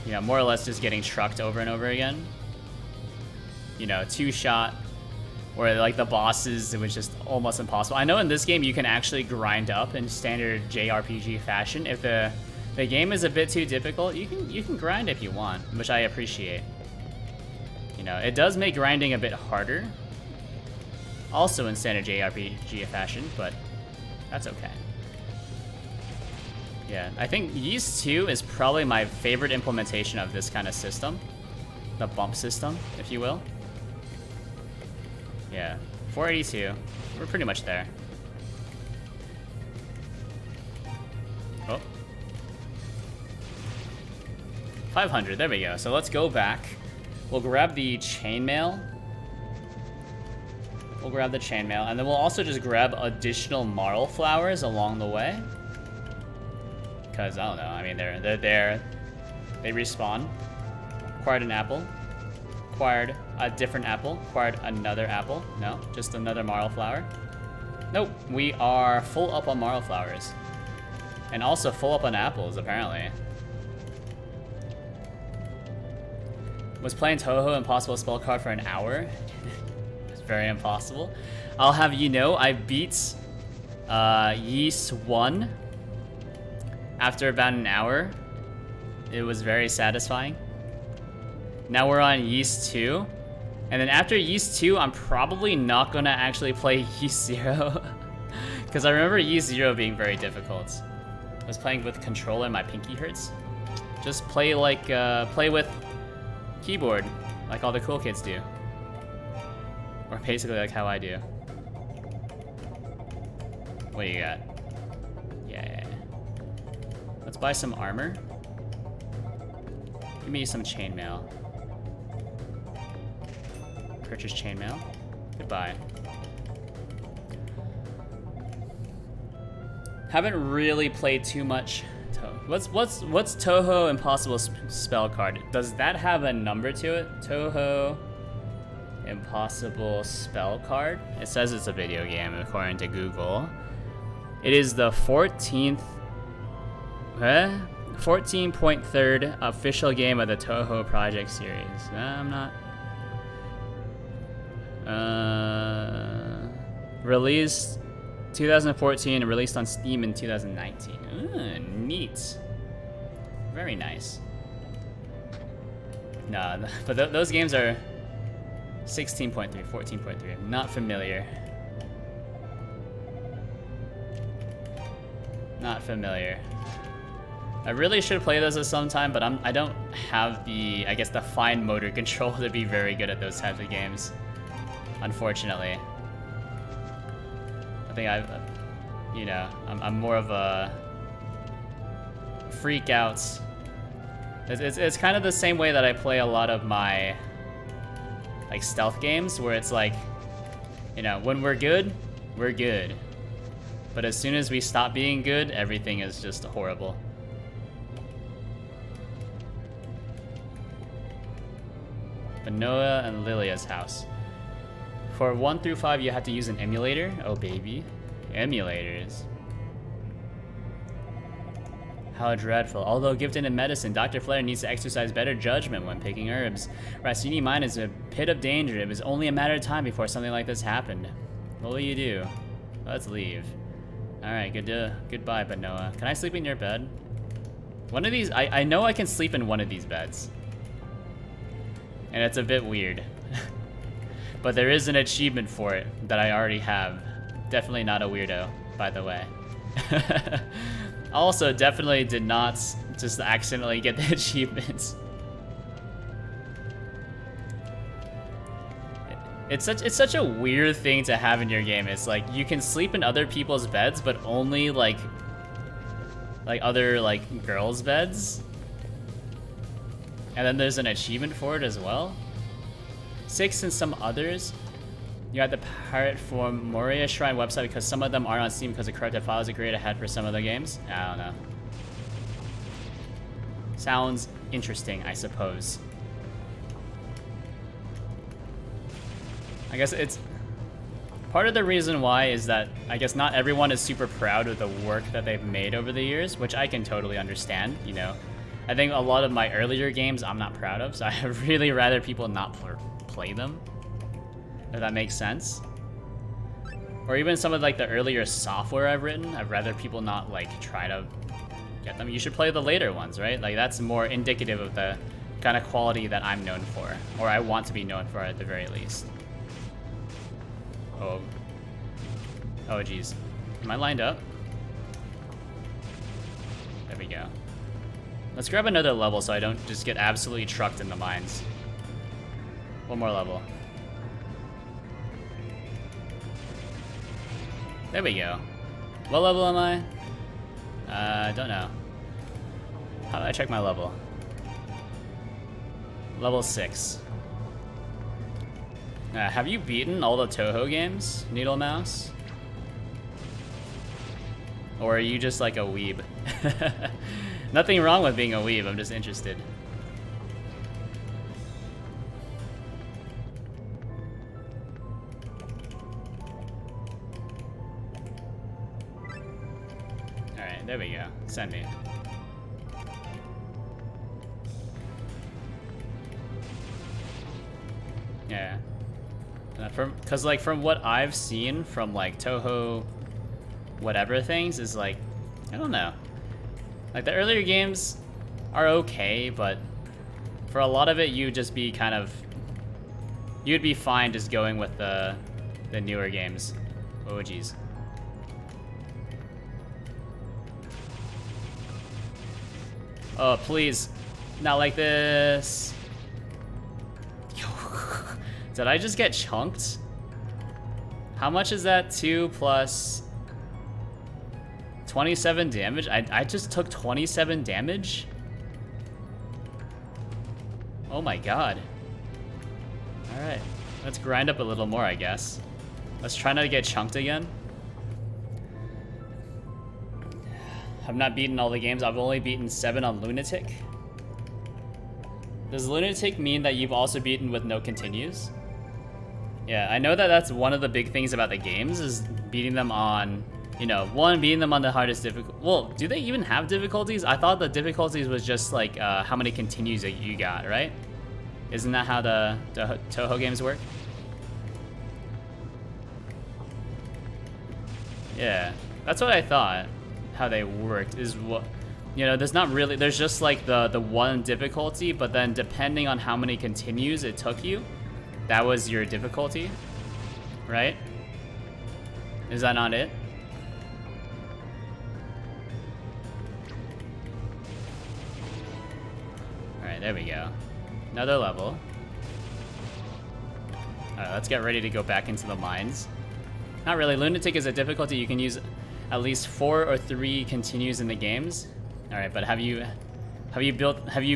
you know, more or less just getting trucked over and over again. You know, 2-shot, or like the bosses, it was just almost impossible. I know in this game you can actually grind up in standard JRPG fashion. If the game is a bit too difficult, you can grind if you want, which I appreciate. You know, it does make grinding a bit harder, also in standard JRPG fashion, but that's okay. Yeah, I think Ys 2 is probably my favorite implementation of this kind of system. The bump system, if you will. Yeah, 482. We're pretty much there. Oh. 500, there we go. So let's go back. We'll grab the chainmail. We'll grab the chainmail, and then we'll also just grab additional marl flowers along the way. Because, I don't know, I mean, they're there. They respawn. Acquired an apple. Acquired a different apple. Acquired another apple. No, just another marl flower. Nope, we are full up on marl flowers. And also full up on apples, apparently. Was playing Touhou Impossible Spell Card for an hour. It's very impossible. I'll have you know, I beat Ys 1 after about an hour. It was very satisfying. Now we're on Ys 2. And then after Ys 2, I'm probably not gonna actually play Ys 0. Because I remember Ys 0 being very difficult. I was playing with controller and my pinky hurts. Just play like, play with keyboard, like all the cool kids do. Or basically like how I do. What do you got? Yeah. Let's buy some armor. Give me some chainmail. Purchase chainmail. Goodbye. Haven't really played too much. What's Touhou Impossible Spell Card? Does that have a number to it? Touhou Impossible Spell Card? It says it's a video game according to Google. It is the 14.3rd official game of the Touhou Project series. I'm not. Released 2014 and released on Steam in 2019. Ooh, neat. Very nice. Nah, but those games are 16.3, 14.3. I'm not familiar. Not familiar. I really should play those at some time, but I don't have the, I guess, the fine motor control to be very good at those types of games. Unfortunately. I think you know, I'm more of a freak out. It's kind of the same way that I play a lot of my like stealth games, where it's like, you know, when we're good, we're good. But as soon as we stop being good, everything is just horrible. Noah and Lilia's house. For 1 through 5, you have to use an emulator. Oh, baby. Emulators. How dreadful. Although gifted in medicine, Dr. Flair needs to exercise better judgment when picking herbs. Racini Mine is a pit of danger. It was only a matter of time before something like this happened. What will you do? Let's leave. Alright, goodbye, Noah. Can I sleep in your bed? One of these, I know I can sleep in one of these beds. And it's a bit weird. But there is an achievement for it that I already have. Definitely not a weirdo, by the way. Also, definitely did not just accidentally get the achievements. It's such a weird thing to have in your game. It's like you can sleep in other people's beds, but only like other like girls' beds. And then there's an achievement for it as well. 6 and some others. You have to pirate for Moria Shrine website because some of them aren't on Steam because of corrupted files are created ahead for some of the games. I don't know. Sounds interesting, I suppose. I guess it's Part of the reason why is that I guess not everyone is super proud of the work that they've made over the years, which I can totally understand, you know. I think a lot of my earlier games I'm not proud of, so I'd really rather people not play them, if that makes sense. Or even some of like the earlier software I've written, I'd rather people not like try to get them. You should play the later ones, right? Like that's more indicative of the kind of quality that I'm known for, or I want to be known for at the very least. Oh geez. Am I lined up? There we go. Let's grab another level so I don't just get absolutely trucked in the mines. One more level. There we go. What level am I? I don't know. How do I check my level? Level 6. Have you beaten all the Touhou games, Needle Mouse? Or are you just like a weeb? Nothing wrong with being a weeb, I'm just interested. Alright, there we go. Send me. Yeah. Cause like from what I've seen from like Touhou whatever things is like, I don't know. Like the earlier games are okay, but for a lot of it you'd just be kind of, you'd be fine just going with the newer games. Oh geez. Oh please, not like this. Did I just get chunked? How much is that? 2 plus 27 damage? I just took 27 damage? Oh my god. Alright, let's grind up a little more, I guess. Let's try not to get chunked again. I've not beaten all the games. I've only beaten 7 on Lunatic. Does Lunatic mean that you've also beaten with no continues? Yeah, I know that that's one of the big things about the games is beating them on, you know, beating them on the hardest difficulty. Well, do they even have difficulties? I thought the difficulties was just like how many continues that you got, right? Isn't that how the Touhou games work? Yeah, that's what I thought. How they worked is what, you know, there's not really, there's just like the one difficulty, but then depending on how many continues it took you, that was your difficulty, right? Is that not it? Alright, there we go. Another level. Alright, let's get ready to go back into the mines. Not really. Lunatic is a difficulty you can use at least 4 or 3 continues in the games. Alright, but have you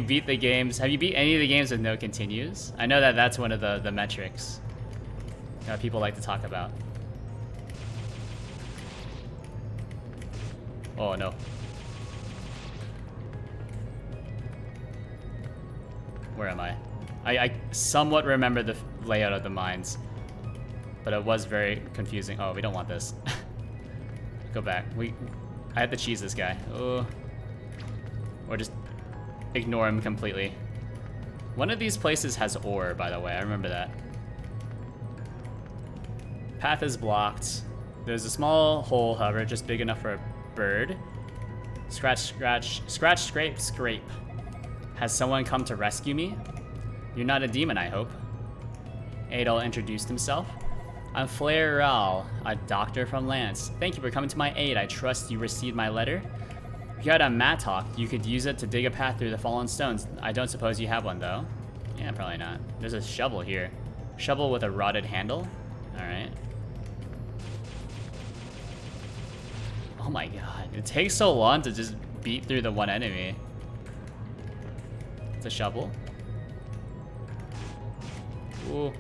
beat the games? Have you beat any of the games with no continues? I know that that's one of the metrics that people like to talk about. Oh no. Where am I? I somewhat remember the layout of the mines, but it was very confusing. Oh, we don't want this. Go back. I have to cheese this guy. Oh. Or just ignore him completely. One of these places has ore, by the way. I remember that. Path is blocked. There's a small hole, however, just big enough for a bird. Scratch, scratch, scratch, scrape, scrape. Has someone come to rescue me? You're not a demon, I hope. Adol introduced himself. I'm Flair Ral, a doctor from Lance. Thank you for coming to my aid. I trust you received my letter. If you had a mattock, you could use it to dig a path through the fallen stones. I don't suppose you have one, though. Yeah, probably not. There's a shovel here. Shovel with a rotted handle? Alright. Oh my god. It takes so long to just beat through the one enemy. It's a shovel. Ooh.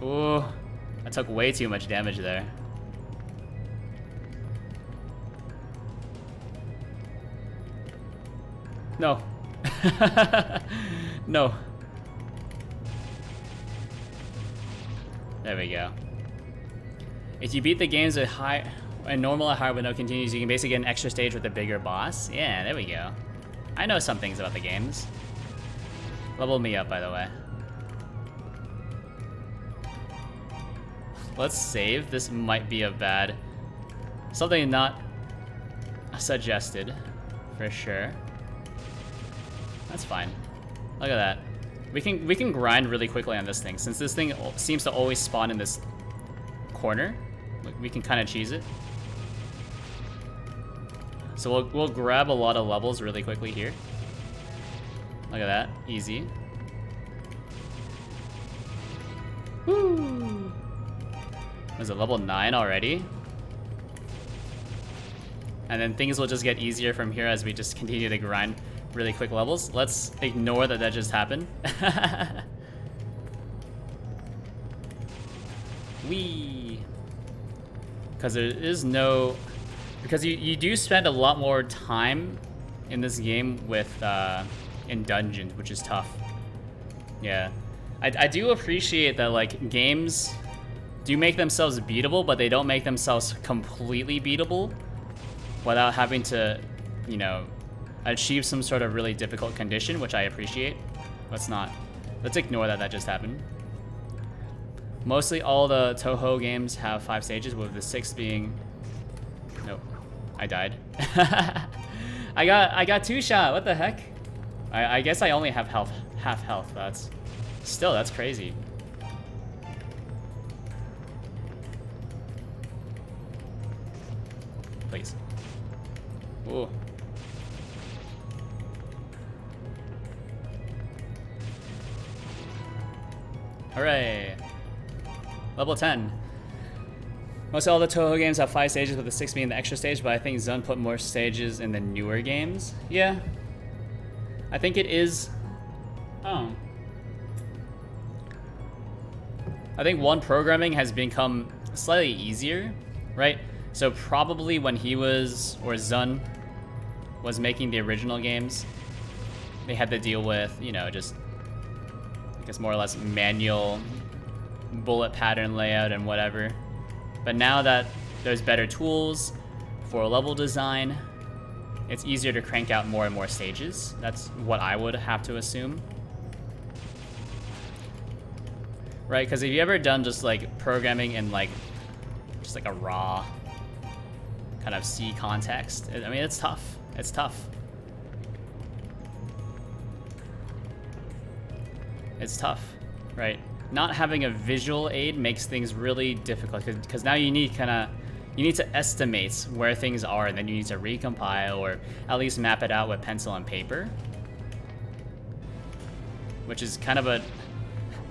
Ooh. I took way too much damage there. No. No. There we go. If you beat the games with high and normal or hard with no continues, you can basically get an extra stage with a bigger boss. Yeah, there we go. I know some things about the games. Level me up, by the way. Let's save. This might be a bad... something not suggested, for sure. That's fine. Look at that. We can grind really quickly on this thing. Since this thing seems to always spawn in this corner, we can kind of cheese it. So we'll grab a lot of levels really quickly here. Look at that. Easy. Woo! Was it level 9 already? And then things will just get easier from here as we just continue to grind really quick levels. Let's ignore that just happened. Whee! Because there is no... because you do spend a lot more time in this game with in dungeons, which is tough. Yeah. I do appreciate that, like, games do make themselves beatable, but they don't make themselves completely beatable without having to, you know, achieve some sort of really difficult condition, which I appreciate. Let's ignore that just happened. Mostly all the Touhou games have 5 stages, with the 6th being... nope, I died. I got 2-shot, what the heck? I guess I only have half health, that's crazy. Please. Ooh. Hooray! Level 10. Most all the Touhou games have 5 stages, with the 6th being the extra stage, but I think Zun put more stages in the newer games. Yeah. I think it is... oh. I think one programming has become slightly easier, right? So probably when he was, or Zun was making the original games, they had to deal with, you know, just, I guess, more or less manual bullet pattern layout and whatever. But now that there's better tools for level design, it's easier to crank out more and more stages. That's what I would have to assume. Right, because have you ever done just like programming in like, just like a raw kind of C context? I mean, it's tough. It's tough. It's tough, right? Not having a visual aid makes things really difficult, because now you need to estimate where things are, and then you need to recompile or at least map it out with pencil and paper, which is kind of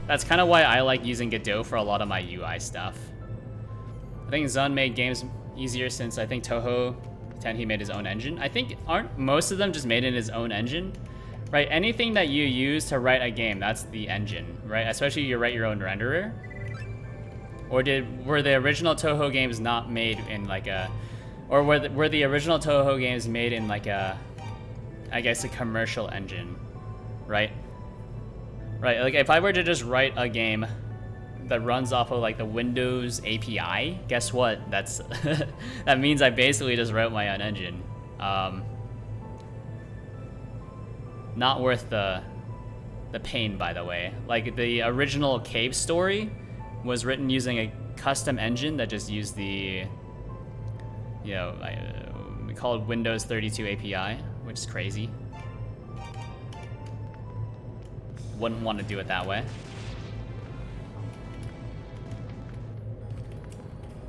that's kind of why I like using Godot for a lot of my UI stuff. I think Zun made games easier since I think Touhou 10, he made his own engine. I think, aren't most of them just made in his own engine? Right, anything that you use to write a game, that's the engine, right? Especially you write your own renderer. Or were the original Touhou games not made in like a, or were the original Touhou games made in like a, I guess, a commercial engine, right? Right, like if I were to just write a game that runs off of like the Windows API, guess what? That's that means I basically just wrote my own engine. Not worth the pain, by the way. Like the original Cave Story was written using a custom engine that just used the, you know, we call it Windows 32 API, which is crazy. Wouldn't want to do it that way.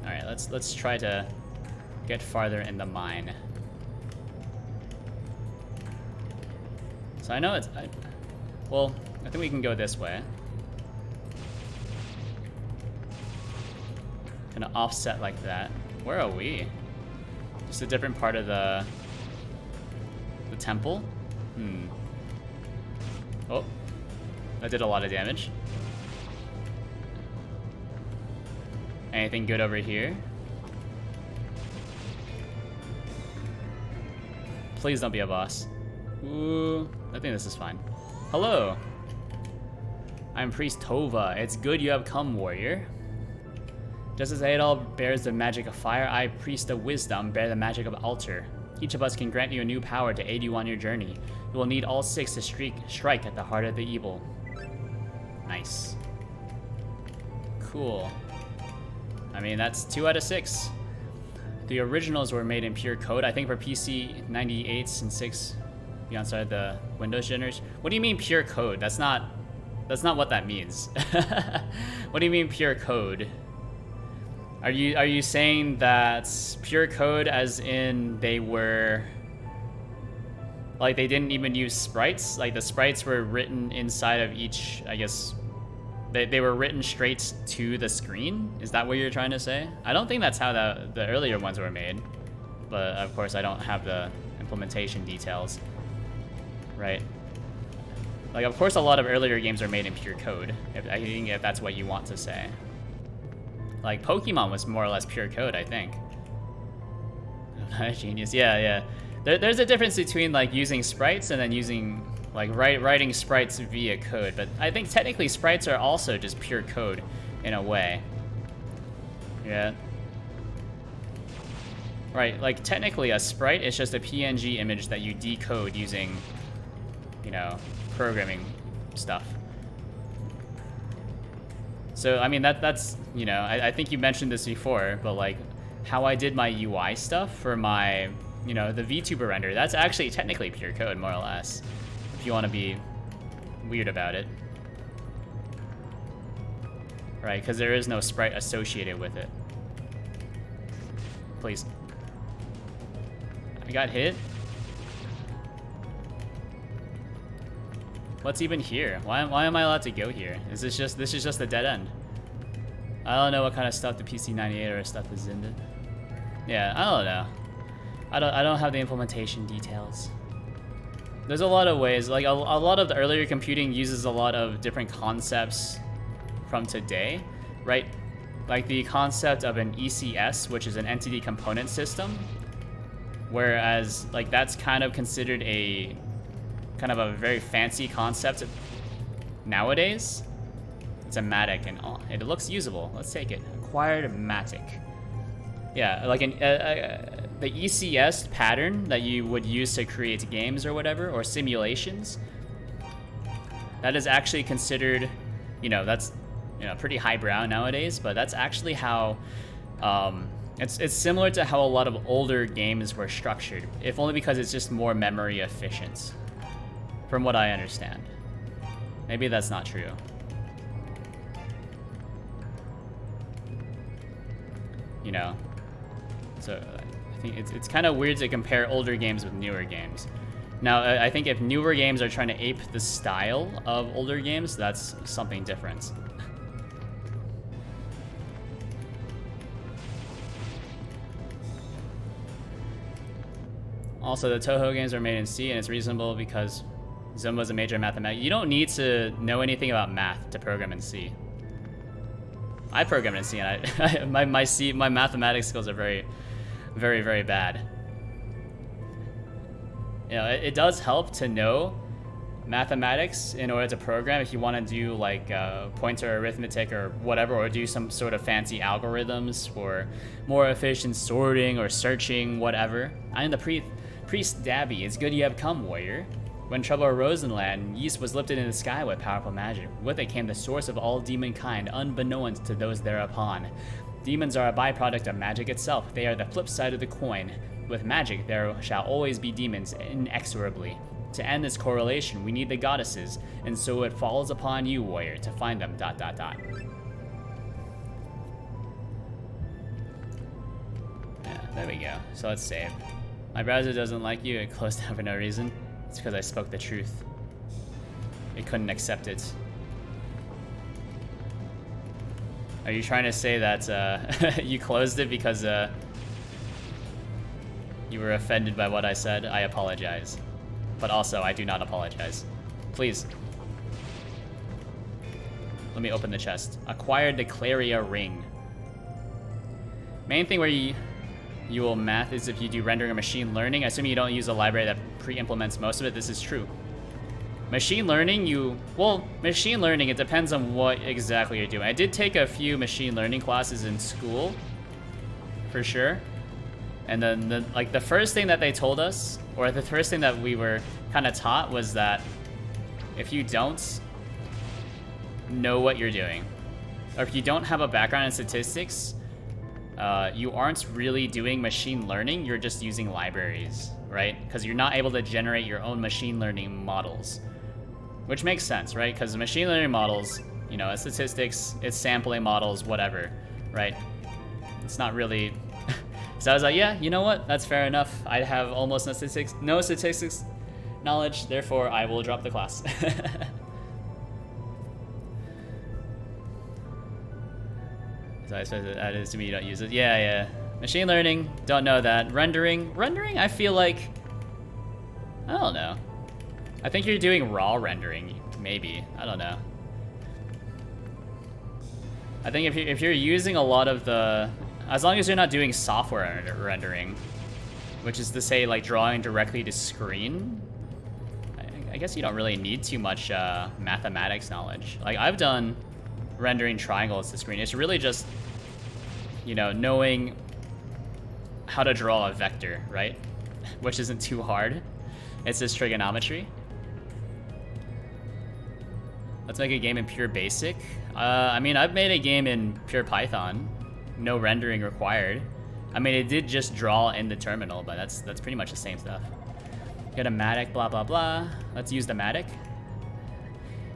All right, let's try to get farther in the mine. So I know it's, well, I think we can go this way. Kind of offset like that. Where are we? Just a different part of the temple? Oh, that did a lot of damage. Anything good over here? Please don't be a boss. Ooh, I think this is fine. Hello. I'm Priest Tova. It's good you have come, warrior. Just as Adol bears the magic of fire, I, priest of wisdom, bear the magic of altar. Each of us can grant you a new power to aid you on your journey. You will need all 6 to strike at the heart of the evil. Nice. Cool. I mean, that's 2 out of 6. The originals were made in pure code. I think for PC 98s and 6 beyond side the Windows generation. What do you mean pure code? That's not what that means. What do you mean pure code? Are you saying that pure code as in they were like they didn't even use sprites? Like the sprites were written inside of each, I guess they were written straight to the screen? Is that what you're trying to say? I don't think that's how the earlier ones were made. But of course I don't have the implementation details. Right? Like of course a lot of earlier games are made in pure code. I think if that's what you want to say. Like Pokemon was more or less pure code, I think. I'm not a genius. Yeah. There's a difference between like using sprites and then using like writing sprites via code, but I think technically sprites are also just pure code in a way. Yeah. Right, like technically a sprite is just a PNG image that you decode using, you know, programming stuff. So, I mean, that's, you know, I think you mentioned this before, but like how I did my UI stuff for my, you know, the VTuber render, that's actually technically pure code, more or less, if you want to be weird about it. Right, because there is no sprite associated with it. Please. I got hit? What's even here? Why am I allowed to go here? This is just a dead end. I don't know what kind of stuff the PC98 or stuff is in it. Yeah, I don't know. I don't have the implementation details. There's a lot of ways, like a lot of the earlier computing uses a lot of different concepts from today, right? Like the concept of an ECS, which is an entity component system, whereas like that's kind of considered a a very fancy concept nowadays. It's a Matic and it looks usable. Let's take it. Acquired Matic. Yeah, like the ECS pattern that you would use to create games or whatever, or simulations, that is actually considered, you know, that's, you know, pretty highbrow nowadays, but that's actually how, it's similar to how a lot of older games were structured, if only because it's just more memory efficient, from what I understand. Maybe that's not true. You know, so I think it's kind of weird to compare older games with newer games. Now, I think if newer games are trying to ape the style of older games, that's something different. Also, the Touhou games are made in C, and it's reasonable because Zumba is a major mathematics. You don't need to know anything about math to program in C. I program in C, and my mathematics skills are very, very, very bad. You know, it does help to know mathematics in order to program if you want to do like pointer arithmetic or whatever, or do some sort of fancy algorithms for more efficient sorting or searching, whatever. I am the priest Dabby. It's good you have come, warrior. When trouble arose in the land, yeast was lifted in the sky with powerful magic. With it came the source of all demon kind, unbeknownst to those thereupon. Demons are a byproduct of magic itself. They are the flip side of the coin. With magic, there shall always be demons, inexorably. To end this correlation, we need the goddesses, and so it falls upon you, warrior, to find them, ... Yeah, there we go. So let's save. My browser doesn't like you. It closed down for no reason. It's because I spoke the truth. It couldn't accept it. Are you trying to say that you closed it because you were offended by what I said? I apologize. But also, I do not apologize. Please. Let me open the chest. Acquired the Claria ring. Main thing where you will math is if you do rendering or machine learning. Assuming you don't use a library that pre-implements most of it, this is true. Machine learning, machine learning, it depends on what exactly you're doing. I did take a few machine learning classes in school, for sure. And then like the first thing that they told us, or the first thing that we were kind of taught, was that if you don't know what you're doing, or if you don't have a background in statistics, you aren't really doing machine learning, you're just using libraries, right? Because you're not able to generate your own machine learning models. Which makes sense, right? Because machine learning models, you know, it's statistics, it's sampling models, whatever, right? It's not really... So I was like, yeah, you know what? That's fair enough. I have almost no statistics knowledge, therefore I will drop the class. So I suppose that is to me, you don't use it. Yeah. Machine learning, don't know that. Rendering, I feel like... I don't know. I think you're doing raw rendering, maybe. I don't know. I think if you're using a lot of the... As long as you're not doing software rendering, which is to say, like, drawing directly to screen, I guess you don't really need too much mathematics knowledge. Like, I've done rendering triangles to screen. It's really just, you know, knowing how to draw a vector, right? Which isn't too hard. It's just trigonometry. Let's make a game in pure basic. I mean, I've made a game in pure Python. No rendering required. I mean, it did just draw in the terminal, but that's pretty much the same stuff. Get a Matic, blah, blah, blah. Let's use the Matic.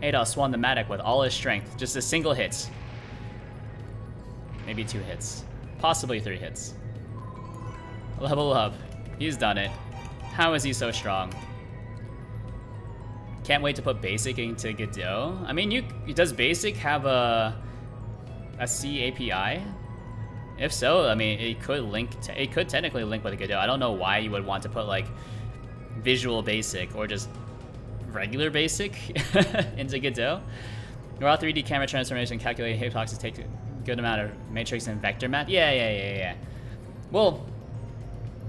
Adolf swung the Matic with all his strength. Just a single hit. Maybe 2 hits. Possibly 3 hits. Level up. He's done it. How is he so strong? Can't wait to put Basic into Godot. I mean, does Basic have a C API? If so, I mean, it could technically link with Godot. I don't know why you would want to put like Visual Basic or just regular Basic into Godot. Raw 3D camera transformation, calculated hitboxes take a good amount of matrix and vector math. Yeah. Well,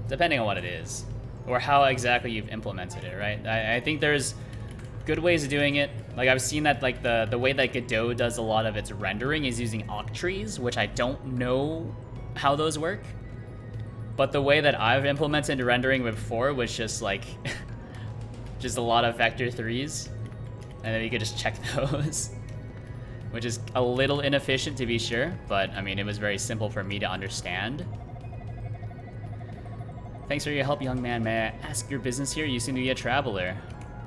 depending on what it is or how exactly you've implemented it, right? I think there's good ways of doing it. Like, I've seen that, like, the way that Godot does a lot of its rendering is using octrees, which I don't know how those work. But the way that I've implemented rendering before was just, like, just a lot of vector 3s. And then you could just check those. Which is a little inefficient, to be sure. But, I mean, it was very simple for me to understand. Thanks for your help, young man. May I ask your business here? You seem to be a traveler.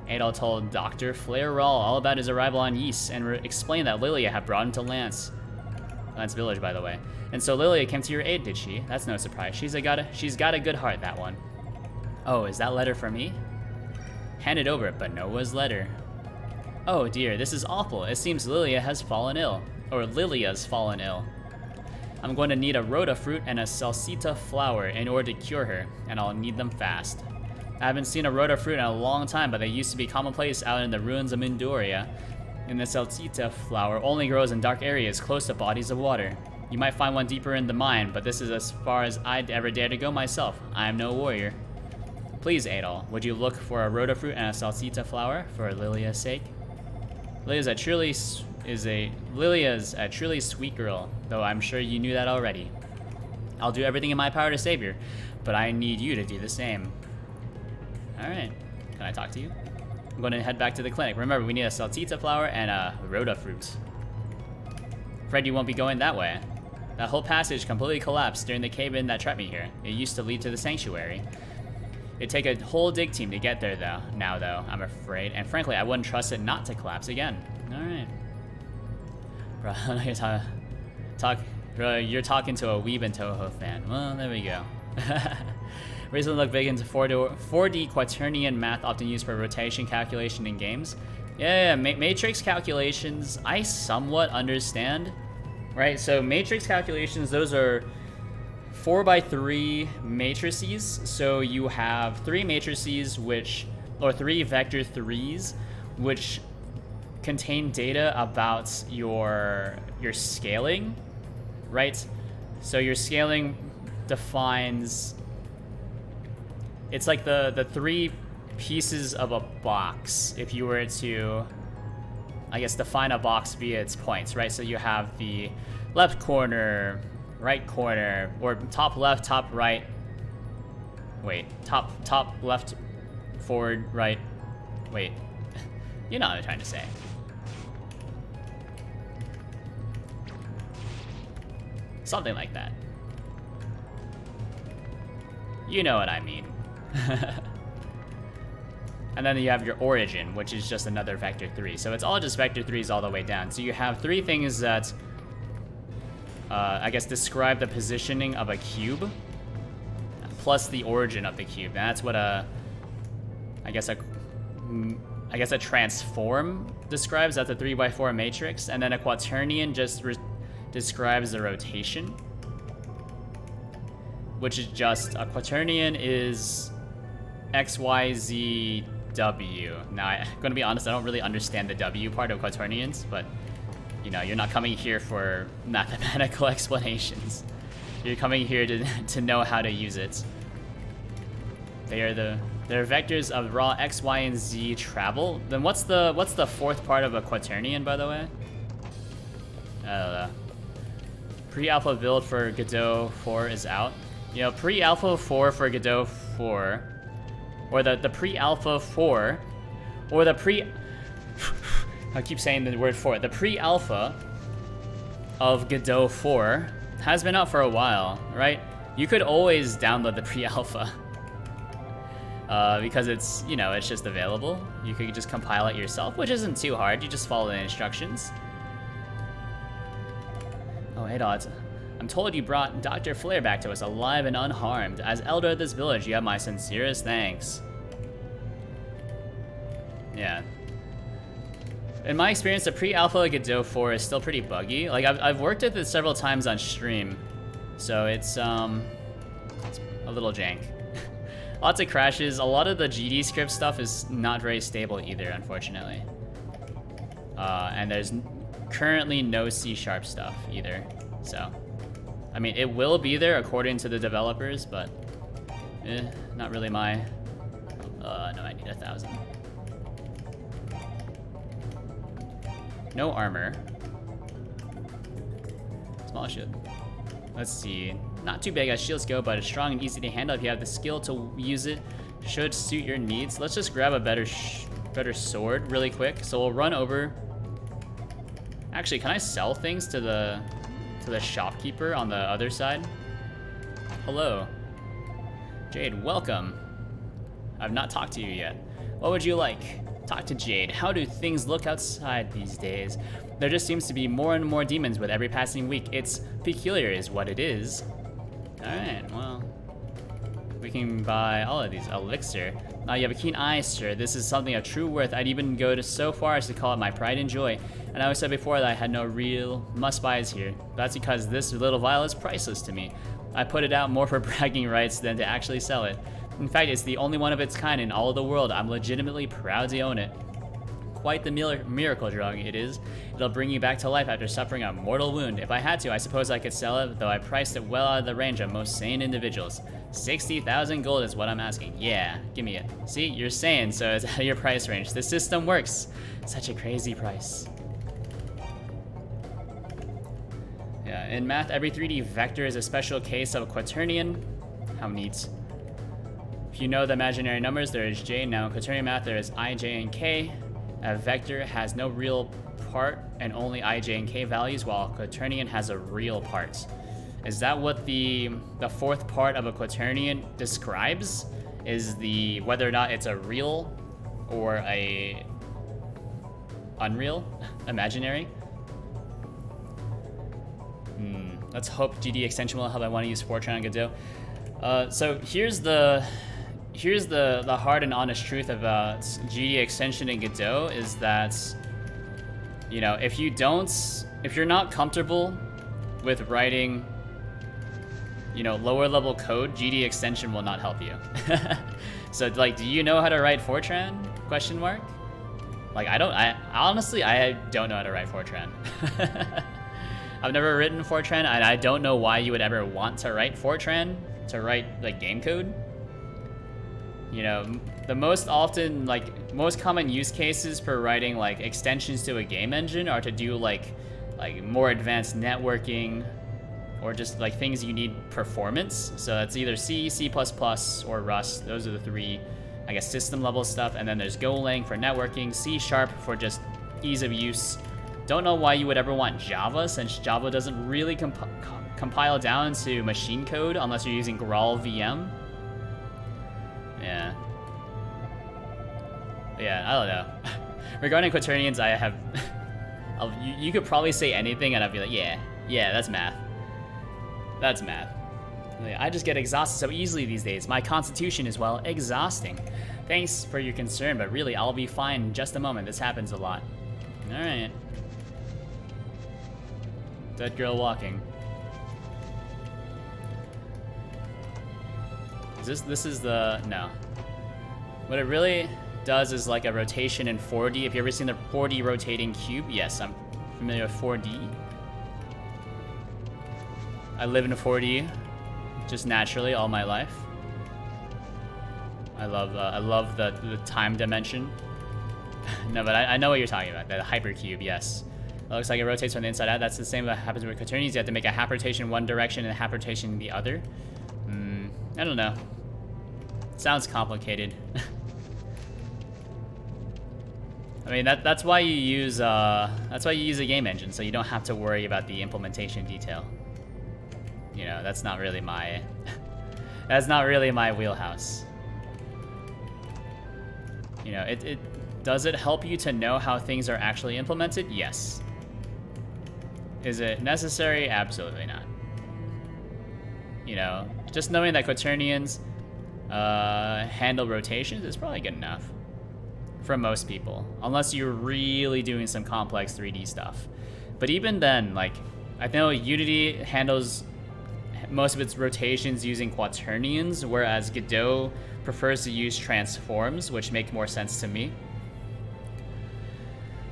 Adol told Dr. Flairall all about his arrival on Ys and explained that Lilia had brought him to Lance Village, by the way. And so Lilia came to your aid, did she? That's no surprise. She's got a good heart, that one. Oh, is that letter for me? Handed over Benoa's letter. Oh dear, this is awful. It seems Lilia has fallen ill. Or Lilia's fallen ill. I'm going to need a rhoda fruit and a salsita flower in order to cure her, and I'll need them fast. I haven't seen a rhoda fruit in a long time, but they used to be commonplace out in the ruins of Mindoria. And the salsita flower only grows in dark areas close to bodies of water. You might find one deeper in the mine, but this is as far as I'd ever dare to go myself. I am no warrior. Please, Adol, would you look for a rhoda fruit and a salsita flower for Lilia's sake? Lilia's a truly sweet girl, though I'm sure you knew that already. I'll do everything in my power to save her, but I need you to do the same. Alright, can I talk to you? I'm going to head back to the clinic. Remember, we need a salsita flower and a rhoda fruit. Afraid you won't be going that way. That whole passage completely collapsed during the cave-in that trapped me here. It used to lead to the sanctuary. It'd take a whole dig team to get there, though, I'm afraid. And frankly, I wouldn't trust it not to collapse again. Alright. Bro, you're talking to a Weeb and Toho fan. Well, there we go. Recently looked big into 4D quaternion math, often used for rotation calculation in games. Yeah, matrix calculations, I somewhat understand. Right, so matrix calculations, those are 4x3 matrices. So you have 3 matrices or 3 vector 3s, which contain data about your scaling, right? So your scaling defines, it's like the 3 pieces of a box if you were to, I guess, define a box via its points, right? So you have the left corner, right corner, or top left, top right. Wait, top left, forward, right. Wait, you know what I'm trying to say. Something like that. You know what I mean. And then you have your origin, which is just another vector 3. So it's all just vector 3s all the way down. So you have 3 things that, I guess, describe the positioning of a cube, plus the origin of the cube. And that's what I guess a transform describes. That's a 3x4 matrix. And then a quaternion just describes the rotation, which is just, a quaternion is X, Y, Z, W. Now, I'm gonna be honest, I don't really understand the W part of quaternions, but you know, you're not coming here for mathematical explanations. You're coming here to know how to use it. They're vectors of raw X, Y, and Z travel. Then what's the fourth part of a quaternion, by the way? I don't know. Pre-alpha build for Godot 4 is out. You know, pre-alpha 4 for Godot 4, or the pre-alpha 4, or the pre... I keep saying the word 4. The pre-alpha of Godot 4 has been out for a while, right? You could always download the pre-alpha. Because it's, you know, it's just available. You could just compile it yourself, which isn't too hard. You just follow the instructions. Oh, hey, Dodds. I'm told you brought Dr. Flare back to us alive and unharmed. As elder of this village, you have my sincerest thanks. Yeah. In my experience, the pre-alpha Godot 4 is still pretty buggy. Like, I've worked with it several times on stream, so it's a little jank. Lots of crashes. A lot of the GD script stuff is not very stable either, unfortunately. And there's currently no C# stuff either, so. I mean, it will be there according to the developers, but not really my... no, I need 1,000. No armor. Small shield. Let's see. Not too big as shields go, but it's strong and easy to handle if you have the skill to use it. Should suit your needs. Let's just grab a better sword really quick. So we'll run over. Actually, can I sell things to the shopkeeper on the other side? Hello. Jade, welcome. I've not talked to you yet. What would you like? Talk to Jade. How do things look outside these days? There just seems to be more and more demons with every passing week. It's peculiar is what it is. Alright, well. We can buy all of these. Elixir. Now you have a keen eye, sir. This is something of true worth. I'd even go so far as to call it my pride and joy. And I always said before that I had no real must-buys here. That's because this little vial is priceless to me. I put it out more for bragging rights than to actually sell it. In fact, it's the only one of its kind in all of the world. I'm legitimately proud to own it. Quite the miracle drug it is. It'll bring you back to life after suffering a mortal wound. If I had to, I suppose I could sell it, though I priced it well out of the range of most sane individuals. 60,000 gold is what I'm asking. Yeah, give me it. See, you're sane, so it's out of your price range. The system works. Such a crazy price. Yeah, in math, every 3D vector is a special case of a quaternion. How neat. If you know the imaginary numbers, there is J. Now in quaternion math, there is I, J, and K. A vector has no real part and only I, J, and K values, while a quaternion has a real part. Is that what the fourth part of a quaternion describes? Is the whether or not it's a real or a unreal, imaginary? Let's hope GD extension will help. I want to use Fortran and Godot. So here's the hard and honest truth about GD extension and Godot is that, you know, if you're not comfortable with writing, you know, lower level code, GD extension will not help you. So like, do you know how to write Fortran? Question mark. Like, I honestly don't know how to write Fortran. I've never written Fortran, and I don't know why you would ever want to write Fortran to write like game code. You know, the most often, like, most common use cases for writing, like, extensions to a game engine are to do, like more advanced networking, or just, like, things you need performance. So that's either C, C++, or Rust. Those are the three, I guess, system-level stuff. And then there's Golang for networking, C# for just ease of use. Don't know why you would ever want Java, since Java doesn't really compile down to machine code unless you're using GraalVM. Yeah. Yeah, I don't know. Regarding quaternions, I have... you could probably say anything and I'd be like, yeah, that's math. That's math. I just get exhausted so easily these days. My constitution is, well, exhausting. Thanks for your concern, but really, I'll be fine in just a moment. This happens a lot. Alright. Dead girl walking. This is the... no. What it really does is like a rotation in 4D. Have you ever seen the 4D rotating cube? Yes, I'm familiar with 4D. I live in a 4D just naturally all my life. I love the time dimension. No, but I know what you're talking about. The hypercube, yes. It looks like it rotates from the inside out. That's the same that happens with quaternions. You have to make a half rotation one direction and a half rotation the other. I don't know. Sounds complicated. I mean, that's why you use a game engine, so you don't have to worry about the implementation detail. You know, that's not really my that's not really my wheelhouse. You know, does it help you to know how things are actually implemented? Yes. Is it necessary? Absolutely not. You know, just knowing that quaternions handle rotations is probably good enough for most people, unless you're really doing some complex 3D stuff. But even then, like, I know Unity handles most of its rotations using quaternions, whereas Godot prefers to use transforms, which make more sense to me.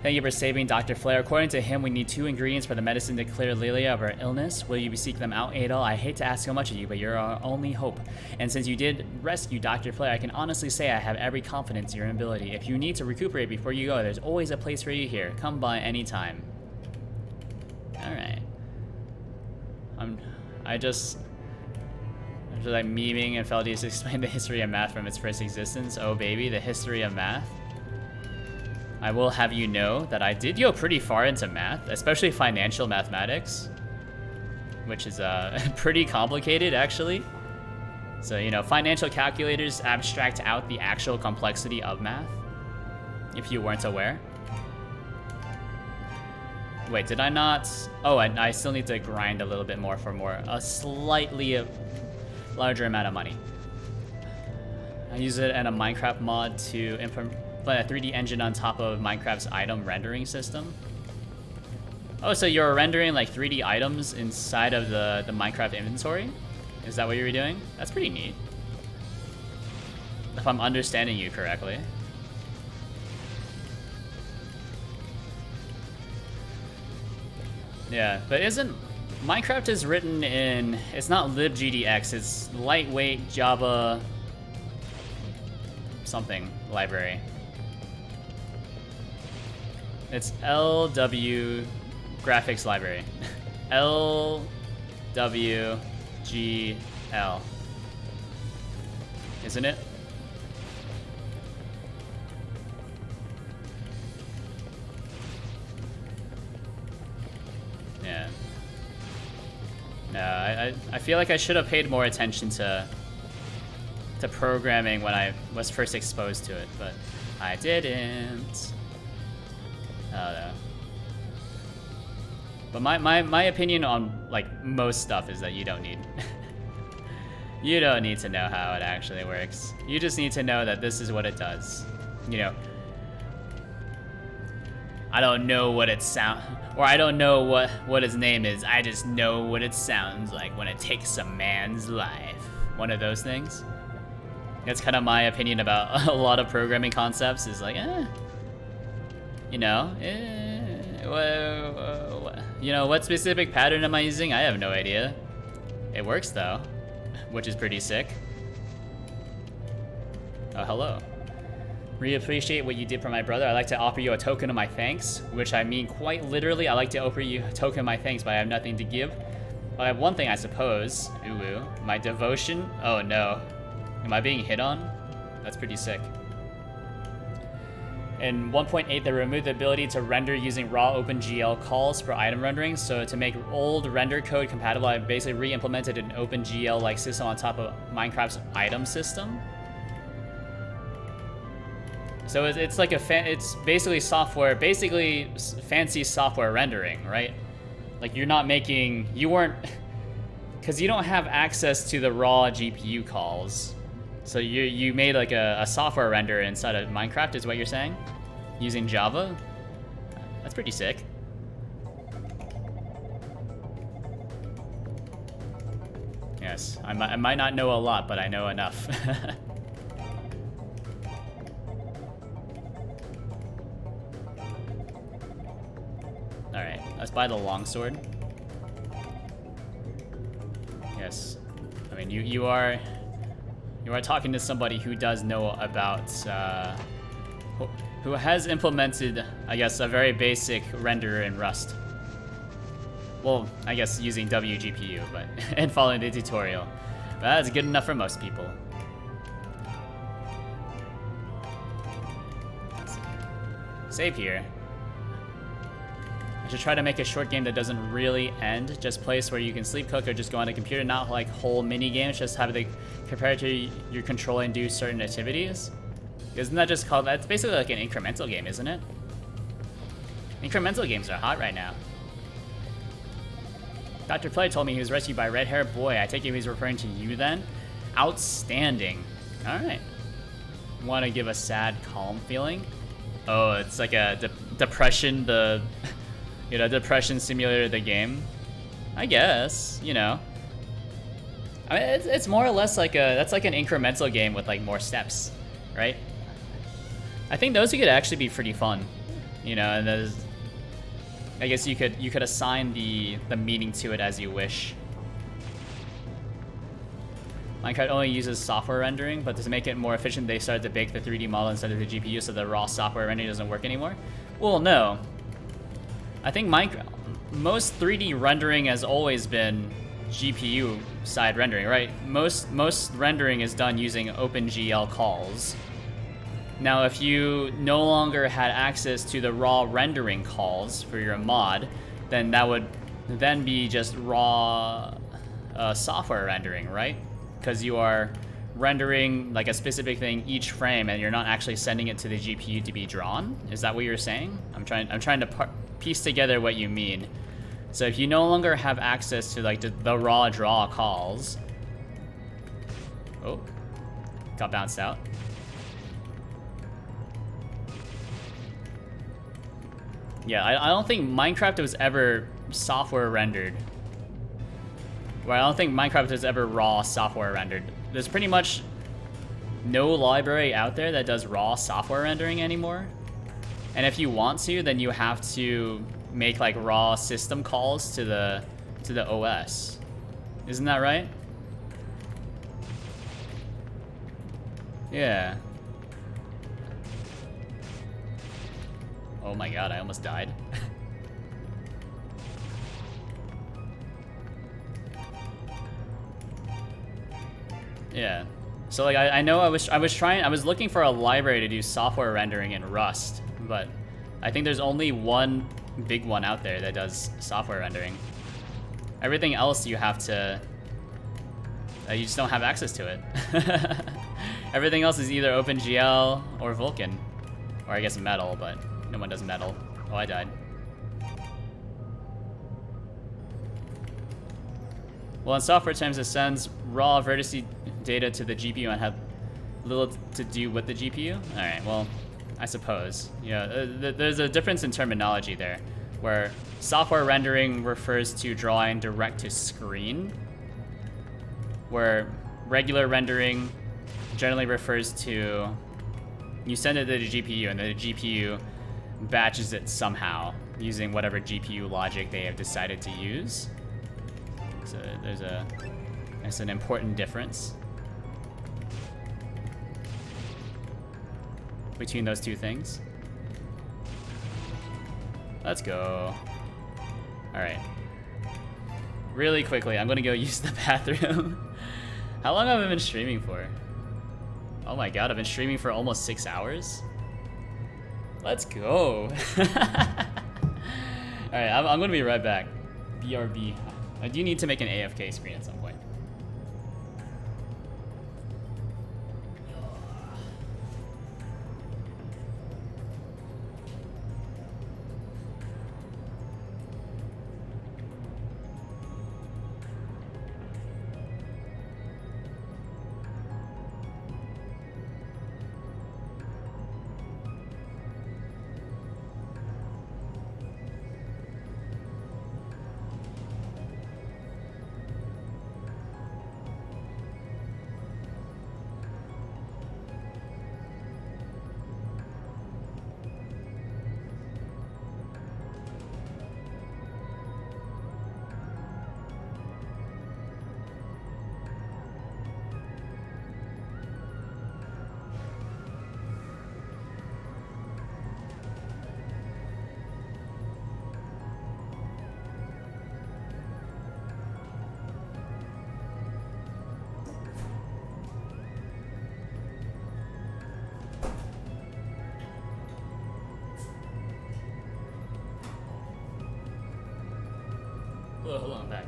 Thank you for saving Dr. Flare. According to him, we need 2 ingredients for the medicine to clear Lilia of her illness. Will you seek them out, Adol? I hate to ask so much of you, but you're our only hope. And since you did rescue Dr. Flare, I can honestly say I have every confidence in your ability. If you need to recuperate before you go, there's always a place for you here. Come by anytime. Alright. I just like memeing and Feldius explained the history of math from its first existence. Oh baby, the history of math. I will have you know that I did go pretty far into math, especially financial mathematics, which is pretty complicated actually. So, you know, financial calculators abstract out the actual complexity of math, if you weren't aware. Wait, did I not? Oh, I still need to grind a little bit more for a slightly larger amount of money. I use it in a Minecraft mod to implement a 3D engine on top of Minecraft's item rendering system. Oh, so you're rendering like 3D items inside of the Minecraft inventory? Is that what you were doing? That's pretty neat. If I'm understanding you correctly. Yeah, but Minecraft is written in, it's not libgdx, it's lightweight Java something library. It's LW graphics library. LWGL. Isn't it? Yeah. No, I feel like I should have paid more attention to programming when I was first exposed to it, but I didn't. I don't know. But my opinion on like most stuff is that you don't need you don't need to know how it actually works. You just need to know that this is what it does. You know, I don't know what it or I don't know what his name is. I just know what it sounds like when it takes a man's life. One of those things. That's kind of my opinion about a lot of programming concepts. Is like, you know, you know, what specific pattern am I using? I have no idea. It works though, which is pretty sick. Hello. Really appreciate what you did for my brother. I'd like to offer you a token of my thanks, which I mean quite literally. I like to offer you a token of my thanks, but I have nothing to give. But I have one thing, I suppose. Ooh, my devotion. Oh no. Am I being hit on? That's pretty sick. In 1.8, they removed the ability to render using raw OpenGL calls for item rendering. So to make old render code compatible, I basically re-implemented an OpenGL-like system on top of Minecraft's item system. So it's like it's basically software, basically fancy software rendering, right? Like you weren't, because you don't have access to the raw GPU calls. So you made like a software render inside of Minecraft is what you're saying? Using Java? That's pretty sick. Yes, I might not know a lot, but I know enough. Alright, let's buy the longsword. Yes. I mean, you are talking to somebody who does know about, who has implemented, I guess, a very basic renderer in Rust. Well, I guess using WGPU, but and following the tutorial. But that's good enough for most people. Let's see. Save here. I should try to make a short game that doesn't really end, just place where you can sleep, cook, or just go on a computer, not like whole mini games, just have the compare to your controller and do certain activities. Isn't that just called, that's basically like an incremental game, isn't it? Incremental games are hot right now. Dr. Play told me he was rescued by Red Hair Boy. I take it he's referring to you then? Outstanding. Alright. Want to give a sad, calm feeling? Oh, it's like a depression, depression simulator of the game. I guess, you know. I mean, it's more or less like that's like an incremental game with like more steps, right? I think those could actually be pretty fun, you know. And I guess you could assign the meaning to it as you wish. Minecraft only uses software rendering, but to make it more efficient, they started to bake the 3D model instead of the GPU, so the raw software rendering doesn't work anymore. Well, no. I think most 3D rendering has always been GPU side rendering, right? Most rendering is done using OpenGL calls. Now, if you no longer had access to the raw rendering calls for your mod, then that would then be just raw software rendering, right? Because you are rendering like a specific thing each frame, and you're not actually sending it to the GPU to be drawn. Is that what you're saying? I'm trying to piece together what you mean. So if you no longer have access to like the raw draw calls, oh, got bounced out. Yeah, I don't think Minecraft was ever software rendered. Well, I don't think Minecraft was ever raw software rendered. There's pretty much no library out there that does raw software rendering anymore. And if you want to, then you have to make like raw system calls to the OS. Isn't that right? Yeah. Oh my god, I almost died. Yeah. So like I know I was looking for a library to do software rendering in Rust, but I think there's only one big one out there that does software rendering. Everything else you have to you just don't have access to it. Everything else is either OpenGL or Vulkan, or I guess Metal, but no one does Metal. Oh, I died. Well, in software terms, it sends raw vertex data to the GPU and have little to do with the GPU. All right, well, I suppose. Yeah, there's a difference in terminology there, where software rendering refers to drawing direct to screen, where regular rendering generally refers to you send it to the GPU and the GPU batches it somehow using whatever GPU logic they have decided to use. So there's an important difference. between those two things. Let's go. All right. Really quickly, I'm gonna go use the bathroom. How long have I been streaming for? Oh my god, I've been streaming for almost 6 hours. Let's go. Alright, I'm gonna be right back. BRB. I do need to make an AFK screen at some point. Hold on, I'm back.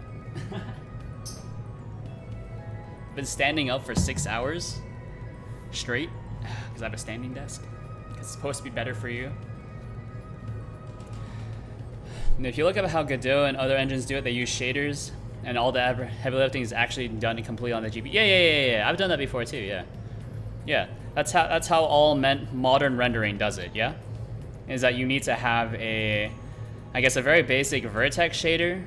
I've been standing up for 6 hours straight because I have a standing desk. It's supposed to be better for you. And if you look at how Godot and other engines do it, they use shaders, and all the heavy lifting is actually done completely on the GPU. Yeah. I've done that before too. Yeah. That's how all modern rendering does it. Yeah, is that you need to have a very basic vertex shader.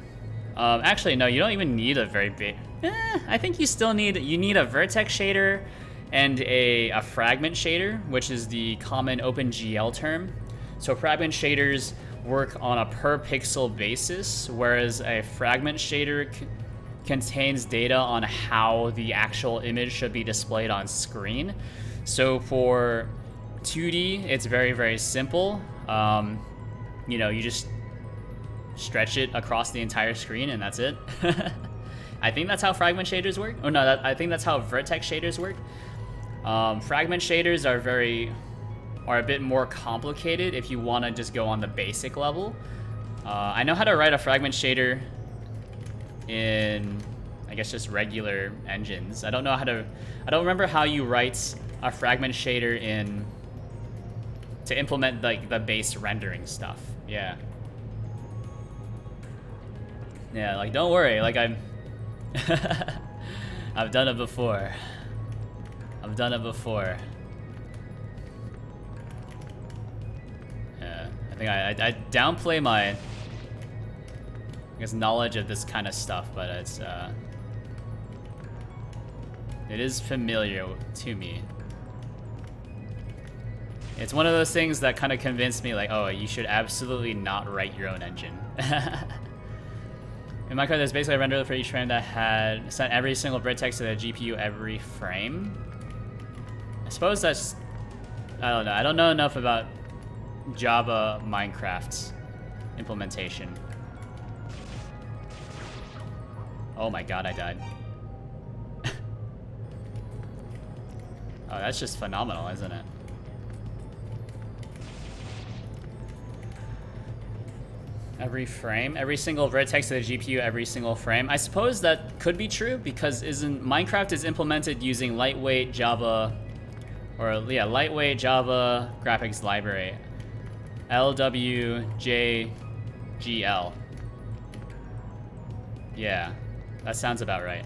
Actually, no, you don't even need a very big. I think you need a vertex shader and a fragment shader, which is the common OpenGL term. So fragment shaders work on a per pixel basis, whereas a fragment shader contains data on how the actual image should be displayed on screen. So for 2D, it's very, very simple. You just stretch it across the entire screen and that's it. I think that's how fragment shaders work. Oh no, I think that's how vertex shaders work. Fragment shaders are a bit more complicated if you want to just go on the basic level. I know how to write a fragment shader in, I guess, just regular engines. I don't remember how you write a fragment shader to implement like the base rendering stuff. Yeah, like don't worry, like I've done it before. Yeah, I think I downplay my, knowledge of this kind of stuff, but it is familiar to me. It's one of those things that kind of convinced me, like, oh, you should absolutely not write your own engine. In Minecraft, there's basically a renderer for each frame that had sent every single vertex to the GPU every frame. I suppose that's, I don't know. I don't know enough about Java Minecraft's implementation. Oh my god, I died. Oh, that's just phenomenal, isn't it? Every frame, every single vertex to the GPU, every single frame. I suppose that could be true because Minecraft is implemented using lightweight Java graphics library, LWJGL. Yeah, that sounds about right.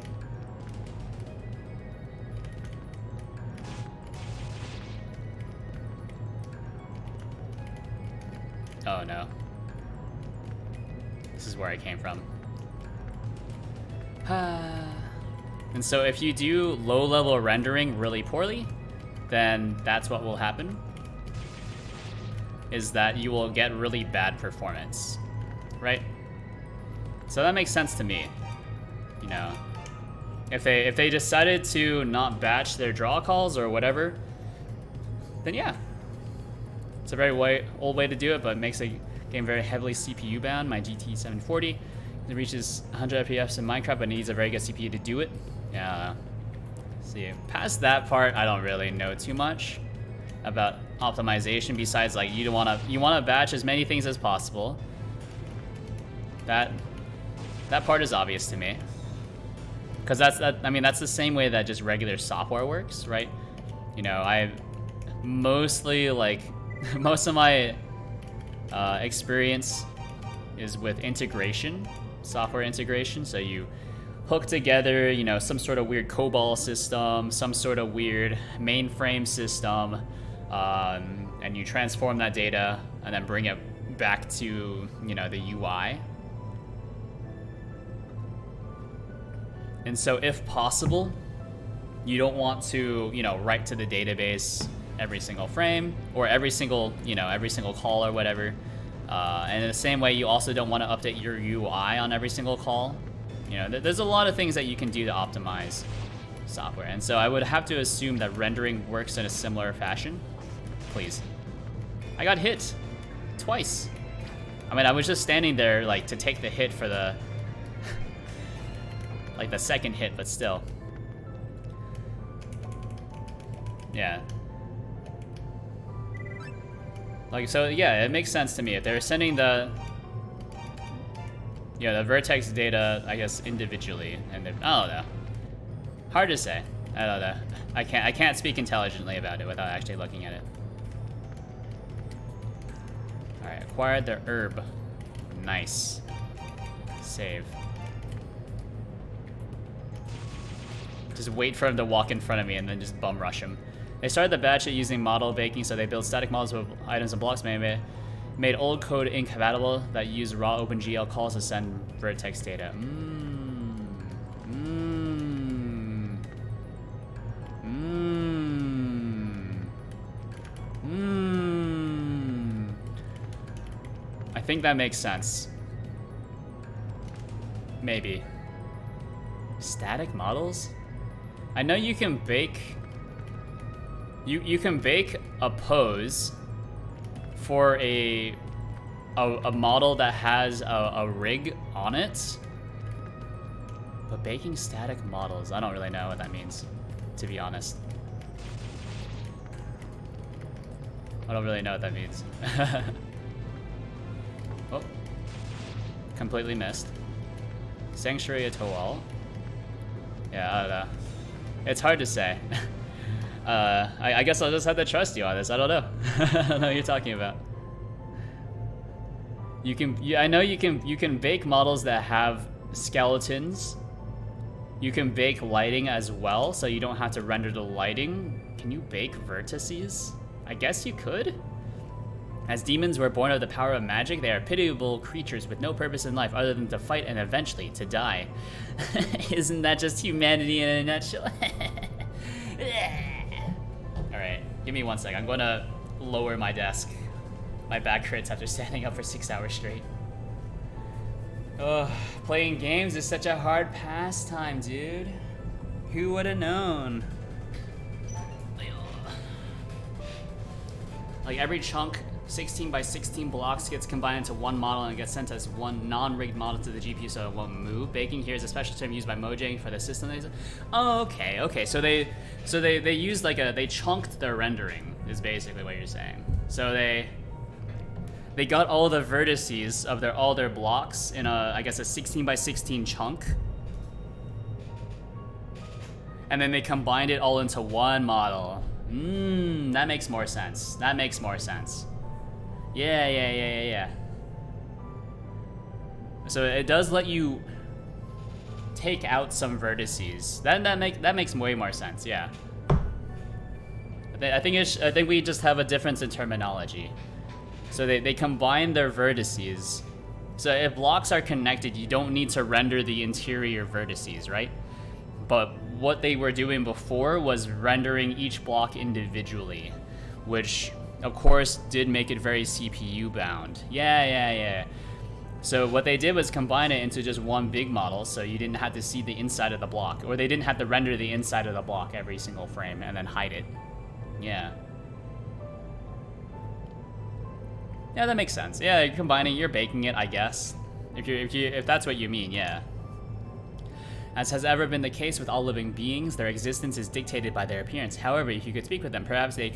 Oh no. This is where I came from. And so if you do low-level rendering really poorly, then that's what will happen. Is that you will get really bad performance, right? So that makes sense to me. You know, if they decided to not batch their draw calls or whatever, then yeah, It's a very old way to do it, but it makes the game very heavily CPU bound. My GT 740 it reaches 100 FPS in Minecraft, but needs a very good CPU to do it. Yeah. See, past that part, I don't really know too much about optimization. Besides, like you want to batch as many things as possible. That part is obvious to me, because that's the same way that just regular software works, right? You know, I mostly like most of my experience is with integration, software integration. So you hook together, you know, some sort of weird COBOL system, some sort of weird mainframe system, and you transform that data and then bring it back to, you know, the UI. And so if possible, you don't want to, you know, write to the database every single frame or every single call or whatever. And in the same way, you also don't want to update your UI on every single call. You know, there's a lot of things that you can do to optimize software. And so I would have to assume that rendering works in a similar fashion. Please. I got hit twice. I mean, I was just standing there like to take the hit for the like the second hit, but still. Yeah. Like, so yeah, it makes sense to me. If they're sending the vertex data, I guess, individually, and I don't know. Hard to say. I don't know. I can't speak intelligently about it without actually looking at it. Alright, acquired the herb. Nice. Save. Just wait for him to walk in front of me and then just bum rush him. They started the batch using model baking, so they built static models with items and blocks made old code incompatible that use raw OpenGL calls to send vertex data. I think that makes sense. Maybe. Static models? I know you can bake... You can bake a pose for a model that has a rig on it, but baking static models, I don't really know what that means, to be honest. I don't really know what that means. Oh, completely missed. Sanctuary Atoll. Yeah, I don't know. It's hard to say. I guess I'll just have to trust you on this. I don't know. I don't know what you're talking about. I know you can bake models that have skeletons. You can bake lighting as well, so you don't have to render the lighting. Can you bake vertices? I guess you could. As demons were born of the power of magic, they are pitiable creatures with no purpose in life other than to fight and eventually to die. Isn't that just humanity in a nutshell? Alright, give me 1 sec. I'm gonna lower my desk. My back hurts after standing up for 6 hours straight. Ugh, playing games is such a hard pastime, dude. Who would have known? Like every chunk, 16 by 16 blocks gets combined into one model and gets sent as one non-rigged model to the GPU so it won't move. Baking here is a special term used by Mojang for the system. Oh, okay. So they used like they chunked their rendering is basically what you're saying. So they got all the vertices of all their blocks in I guess a 16 by 16 chunk. And then they combined it all into one model. That makes more sense. That makes more sense. Yeah. So it does let you take out some vertices. That makes way more sense. Yeah. I think we just have a difference in terminology. So they combine their vertices. So if blocks are connected, you don't need to render the interior vertices, right? But what they were doing before was rendering each block individually, which of course did make it very CPU bound. Yeah. So what they did was combine it into just one big model, so you didn't have to see the inside of the block, or they didn't have to render the inside of the block every single frame and then hide it. Yeah. Yeah, that makes sense. Yeah, you're combining, you're baking it, I guess. If that's what you mean, yeah. As has ever been the case with all living beings, their existence is dictated by their appearance. However, if you could speak with them, perhaps they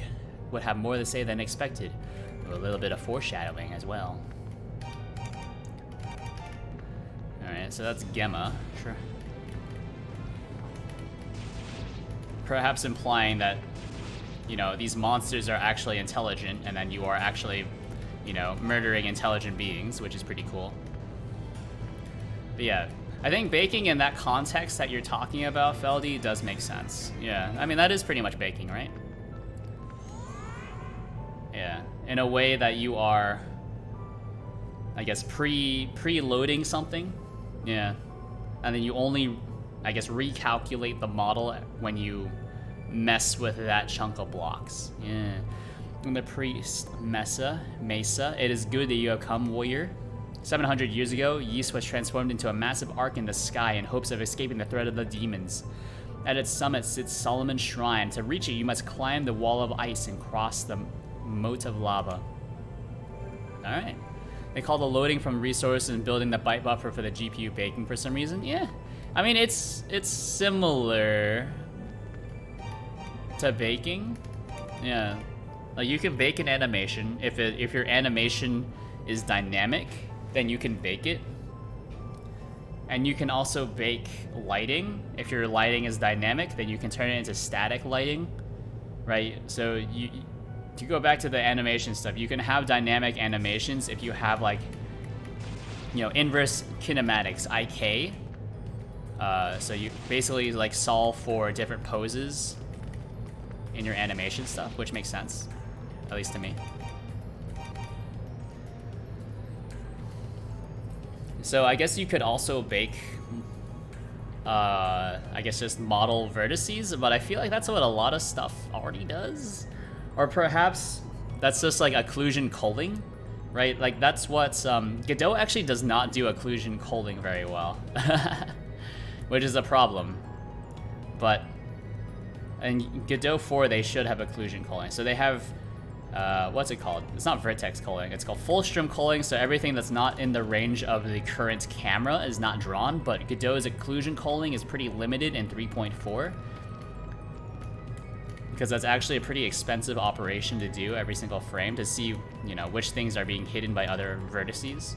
would have more to say than expected. A little bit of foreshadowing as well. Alright, so that's Gemma. Sure. Perhaps implying that, you know, these monsters are actually intelligent, and then you are actually, you know, murdering intelligent beings, which is pretty cool. But yeah, I think baking in that context that you're talking about, Feldy, does make sense. Yeah, I mean, that is pretty much baking, right? Yeah, in a way that you are, I guess, preloading something. Yeah, and then you only, I guess, recalculate the model when you mess with that chunk of blocks. Yeah. And the priest, Mesa, it is good that you have come, warrior. 700 years ago, Ys was transformed into a massive arc in the sky in hopes of escaping the threat of the demons. At its summit sits Solomon's Shrine. To reach it, you must climb the wall of ice and cross the moat of lava. Alright. They call the loading from resources and building the byte buffer for the GPU baking for some reason. Yeah. I mean, it's similar to baking. Yeah. Like, you can bake an animation. If your animation is dynamic, then you can bake it. And you can also bake lighting. If your lighting is dynamic, then you can turn it into static lighting, right? So to go back to the animation stuff, you can have dynamic animations if you have, like, you know, inverse kinematics, IK. So you basically, like, solve for different poses in your animation stuff, which makes sense, at least to me. So I guess you could also bake, I guess, just model vertices, but I feel like that's what a lot of stuff already does. Or perhaps that's just like occlusion culling, right? Like, that's what Godot actually does not do occlusion culling very well, which is a problem. But in Godot 4, they should have occlusion culling. So they have, what's it called? It's not vertex culling. It's called Fulstrom culling. So everything that's not in the range of the current camera is not drawn. But Godot's occlusion culling is pretty limited in 3.4. Because that's actually a pretty expensive operation to do every single frame to see, you know, which things are being hidden by other vertices.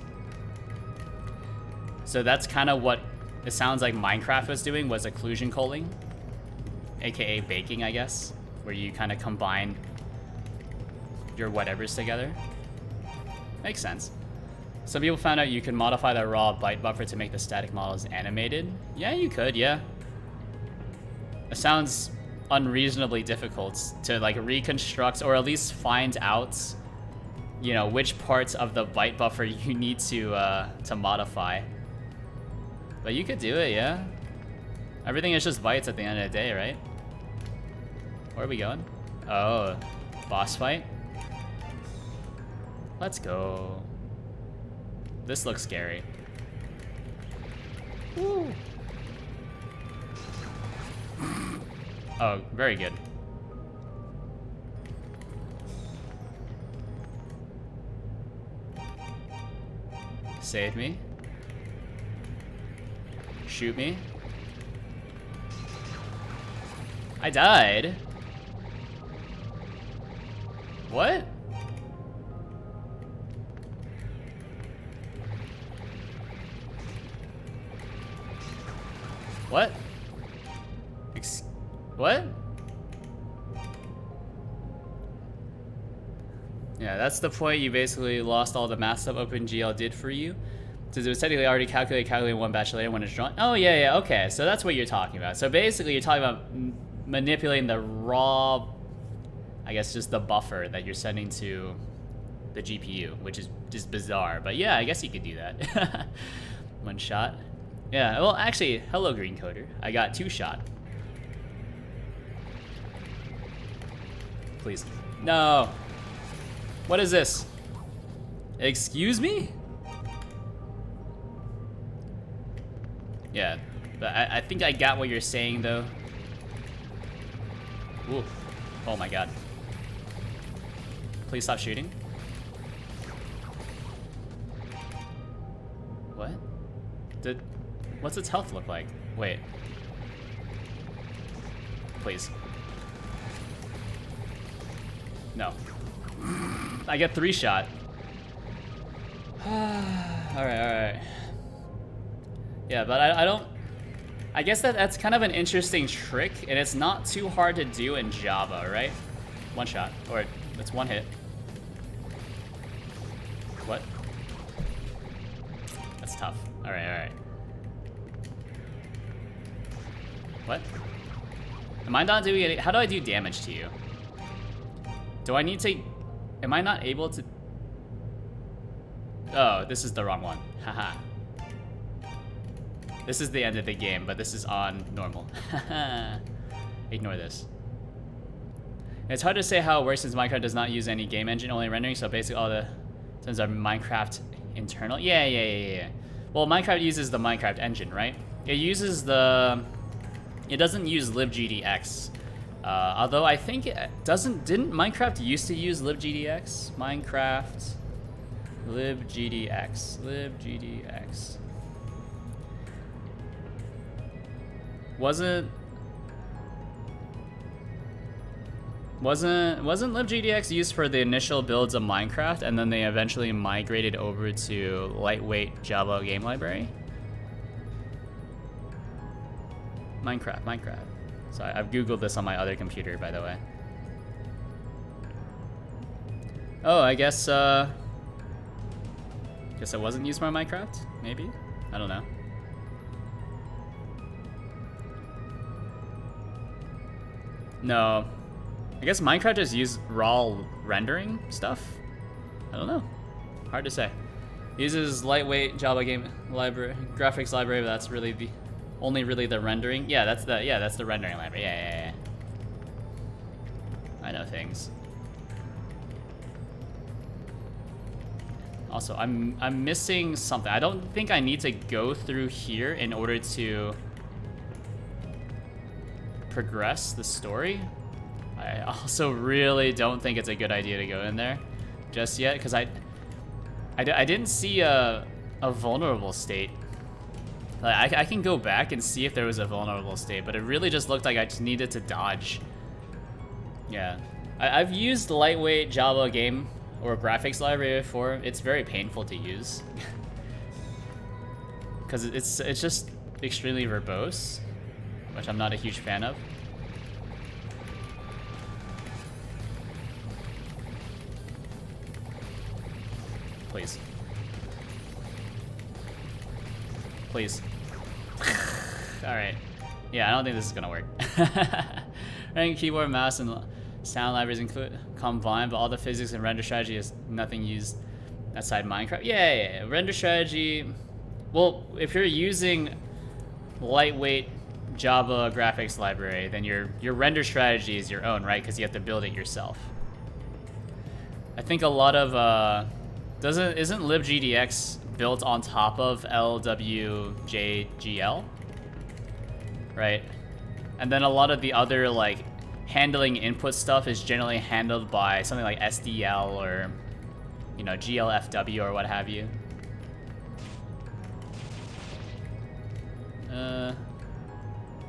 So that's kind of what it sounds like Minecraft was doing, was occlusion culling, aka baking, I guess, where you kind of combine your whatevers together. Makes sense. Some people found out you can modify the raw byte buffer to make the static models animated. Yeah, you could, yeah. It sounds unreasonably difficult to, like, reconstruct or at least find out, you know, which parts of the byte buffer you need to modify. But you could do it, yeah. Everything is just bytes at the end of the day, right? Where are we going? Oh, boss fight? Let's go. This looks scary. Woo. Oh, very good. Save me. Shoot me. I died. What? What? What? Yeah, that's the point. You basically lost all the math stuff OpenGL did for you. Since it was technically already calculated one batch later when it's drawn. Oh, yeah, yeah, okay. So that's what you're talking about. So basically you're talking about manipulating the raw, I guess, just the buffer that you're sending to the GPU, which is just bizarre. But yeah, I guess you could do that. One shot. Yeah, well, actually, hello, Green Coder. I got 2 shot. Please. No. What is this? Excuse me? Yeah, but I think I got what you're saying, though. Ooh. Oh my god. Please stop shooting. What's its health look like? Wait. Please. No. I get 3-shot. Alright. Yeah, but I don't... I guess that's kind of an interesting trick, and it's not too hard to do in Java, right? 1 shot, or it's 1 hit. What? That's tough. Alright. What? Am I not doing any... How do I do damage to you? Do I need to... Am I not able to... Oh, this is the wrong one. Haha. This is the end of the game, but this is on normal. Ignore this. It's hard to say how it works since Minecraft does not use any game engine, only rendering, so basically all the things are Minecraft internal. Yeah. Well, Minecraft uses the Minecraft engine, right? It uses the... It doesn't use libgdx. Although I think it doesn't... Didn't Minecraft used to use libgdx? Minecraft... libgdx. Wasn't libgdx used for the initial builds of Minecraft, and then they eventually migrated over to lightweight Java game library? Minecraft. So I've googled this on my other computer, by the way. Oh, I guess it wasn't used for Minecraft? Maybe? I don't know. No. I guess Minecraft just used raw rendering stuff? I don't know. Hard to say. Uses lightweight Java game library, graphics library, but that's really the only really the rendering. Yeah, that's the rendering library. Yeah. I know things. Also, I'm missing something. I don't think I need to go through here in order to progress the story. I also really don't think it's a good idea to go in there just yet, because I didn't see a vulnerable state. Like, I can go back and see if there was a vulnerable state, but it really just looked like I just needed to dodge. Yeah, I've used lightweight Java game or graphics library before. It's very painful to use because it's just extremely verbose, which I'm not a huge fan of. Please. Alright. Yeah, I don't think this is gonna work. Running keyboard, mouse, and sound libraries include combined, but all the physics and render strategy is nothing used outside Minecraft. Yeah. Render strategy. Well, if you're using lightweight Java graphics library, then your render strategy is your own, right? Because you have to build it yourself. I think a lot of isn't libgdx built on top of LWJGL? Right? And then a lot of the other like handling input stuff is generally handled by something like SDL or, you know, GLFW or what have you.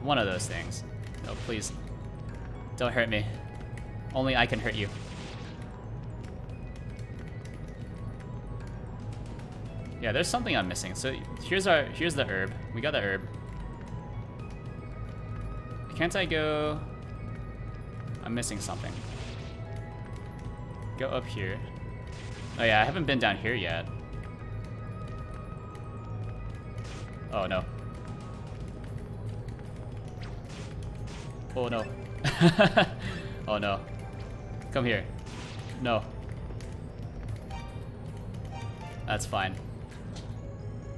One of those things. No, please. Don't hurt me. Only I can hurt you. Yeah, there's something I'm missing. So here's the herb. We got the herb. Can't I go? I'm missing something. Go up here. Oh yeah, I haven't been down here yet. Oh no. Oh no. Oh no. Come here. No. That's fine.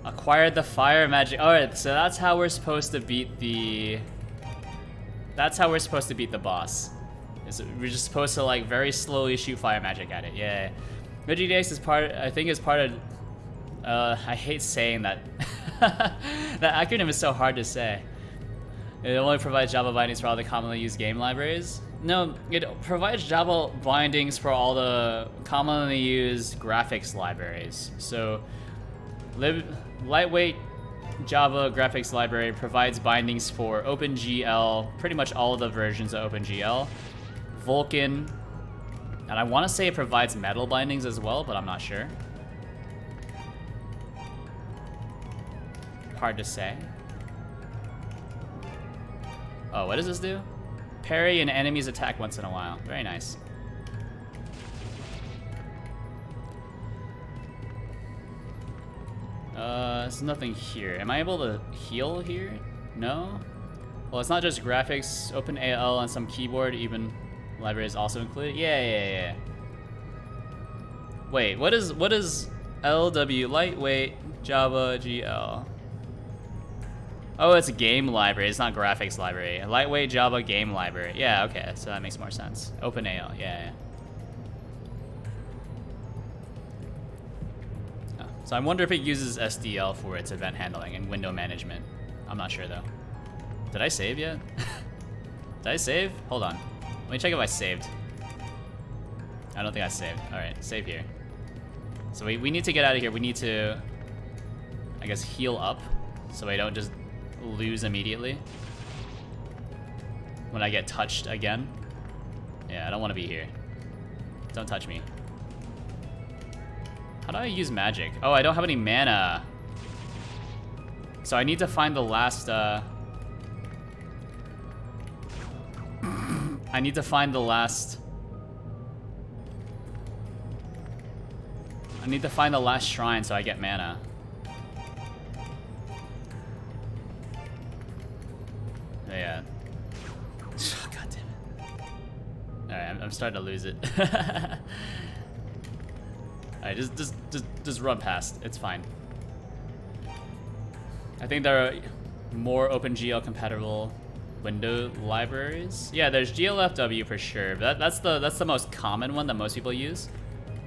Acquired the fire magic. Alright, so that's how we're supposed to beat the... That's how we're supposed to beat the boss. We're just supposed to like very slowly shoot fire magic at it. Yeah. libgdx is part, I think is part of, I hate saying that. That acronym is so hard to say. It only provides Java bindings for all the commonly used game libraries. No, it provides Java bindings for all the commonly used graphics libraries. So, lightweight Java graphics library provides bindings for OpenGL, pretty much all of the versions of OpenGL, Vulkan, and I want to say it provides metal bindings as well, but I'm not sure. Hard to say. Oh, what does this do? Parry an enemy's attack once in a while. Very nice. There's nothing here. Am I able to heal here? No? Well, it's not just graphics, OpenAL and some keyboard, even libraries also included. Yeah. Wait, what is LW, lightweight, Java, GL? Oh, it's a game library, it's not graphics library. Lightweight Java game library. Yeah, okay, so that makes more sense. OpenAL, yeah. So I wonder if it uses SDL for its event handling and window management. I'm not sure though. Did I save yet? Did I save? Hold on. Let me check if I saved. I don't think I saved. All right, save here. So we need to get out of here. We need to, I guess, heal up so we don't just lose immediately when I get touched again. Yeah, I don't want to be here. Don't touch me. How do I use magic? Oh, I don't have any mana. So I need to find the last, I need to find the last... I need to find the last shrine so I get mana. Yeah. God damn it. Alright, I'm starting to lose it. Alright, just run past. It's fine. I think there are more OpenGL compatible window libraries. Yeah, there's GLFW for sure. But that's the most common one that most people use.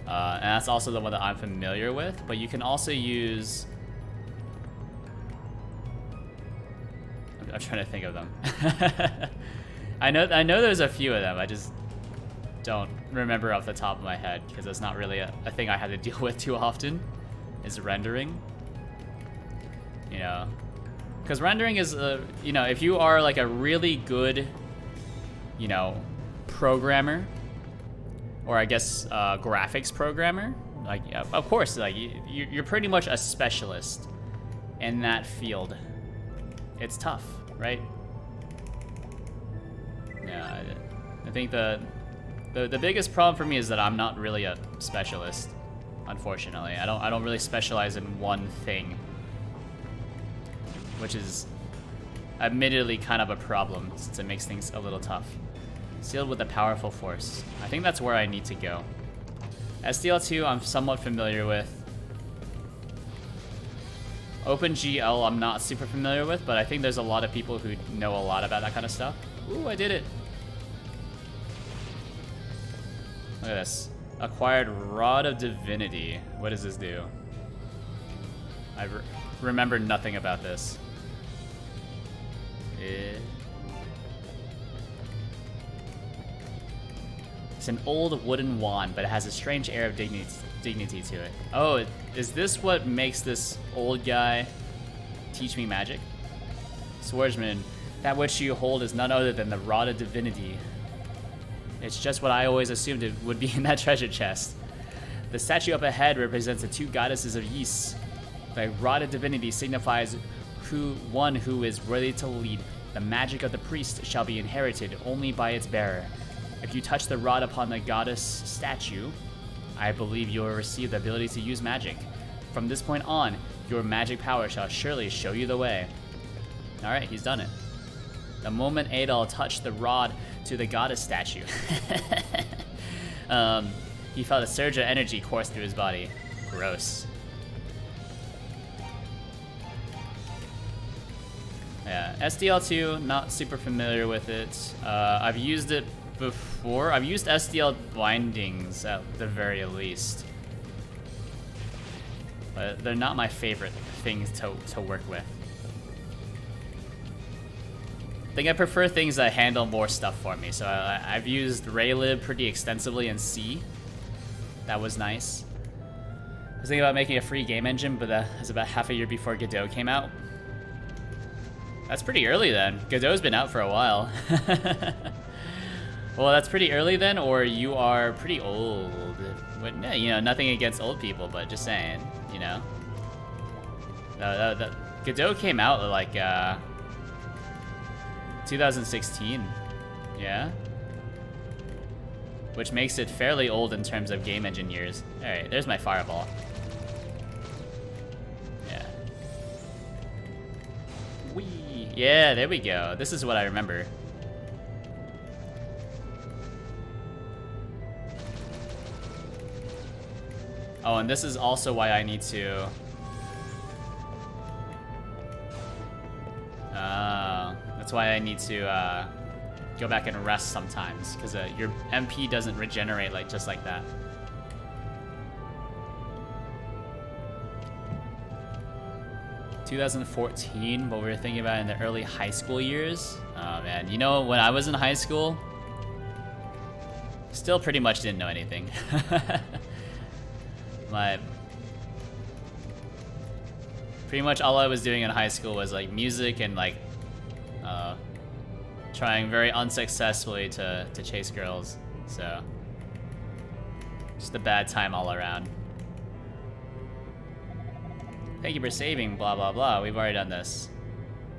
And that's also the one that I'm familiar with. But you can also use... I'm trying to think of them. I know there's a few of them. I just don't remember off the top of my head because it's not really a thing I had to deal with too often. Is rendering. You know, because rendering is you know, if you are like a really good, you know, programmer, or I guess graphics programmer, like yeah, of course, like you're pretty much a specialist in that field. It's tough, right? Yeah, I think the biggest problem for me is that I'm not really a specialist. Unfortunately, I don't really specialize in one thing, which is admittedly kind of a problem since it makes things a little tough. Sealed with a powerful force. I think that's where I need to go. SDL2 I'm somewhat familiar with. OpenGL I'm not super familiar with, but I think there's a lot of people who know a lot about that kind of stuff. Ooh, I did it. Look at this. Acquired Rod of Divinity. What does this do? I remember nothing about this. It's an old wooden wand, but it has a strange air of dignity to it. Oh, is this what makes this old guy teach me magic? Swordsman, that which you hold is none other than the Rod of Divinity. It's just what I always assumed it would be in that treasure chest. The statue up ahead represents the two goddesses of Ys. The Rod of Divinity signifies one who is worthy to lead. The magic of the priest shall be inherited only by its bearer. If you touch the rod upon the goddess statue, I believe you will receive the ability to use magic. From this point on, your magic power shall surely show you the way. Alright, he's done it. The moment Adol touched the rod to the goddess statue, he felt a surge of energy course through his body. Gross. Yeah, SDL2, not super familiar with it. I've used it before. I've used SDL bindings at the very least. But they're not my favorite things to work with. I think I prefer things that handle more stuff for me. So I've used Raylib pretty extensively in C. That was nice. I was thinking about making a free game engine, but that was about half a year before Godot came out. That's pretty early then. Godot's been out for a while. Well, that's pretty early then, or you are pretty old. You know, nothing against old people, but just saying, you know. Godot came out like 2016, yeah? Which makes it fairly old in terms of game engine years. Alright, there's my fireball. Yeah. Whee! Yeah, there we go. This is what I remember. Oh, and this is also why I need to... that's why I need to go back and rest sometimes, because your MP doesn't regenerate like just like that. ...2014, what we were thinking about in the early high school years. Oh man, you know, when I was in high school, still pretty much didn't know anything. Pretty much all I was doing in high school was like music and like trying very unsuccessfully to chase girls. So just a bad time all around. Thank you for saving, blah blah blah. We've already done this.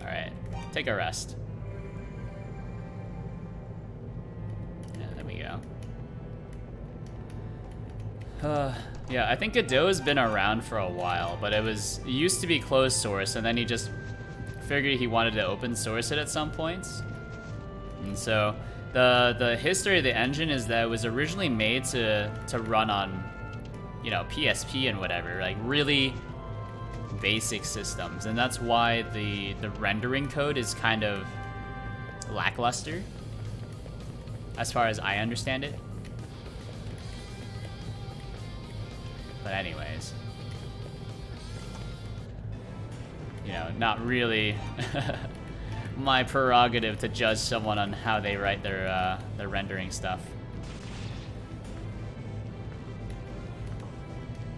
Alright, take a rest. Yeah, there we go. Yeah, I think Godot's been around for a while, but it used to be closed source, and then he just figured he wanted to open source it at some point. And so the history of the engine is that it was originally made to run on, you know, PSP and whatever, like really basic systems, and that's why the rendering code is kind of lackluster, as far as I understand it. But anyways, you know, not really my prerogative to judge someone on how they write their rendering stuff.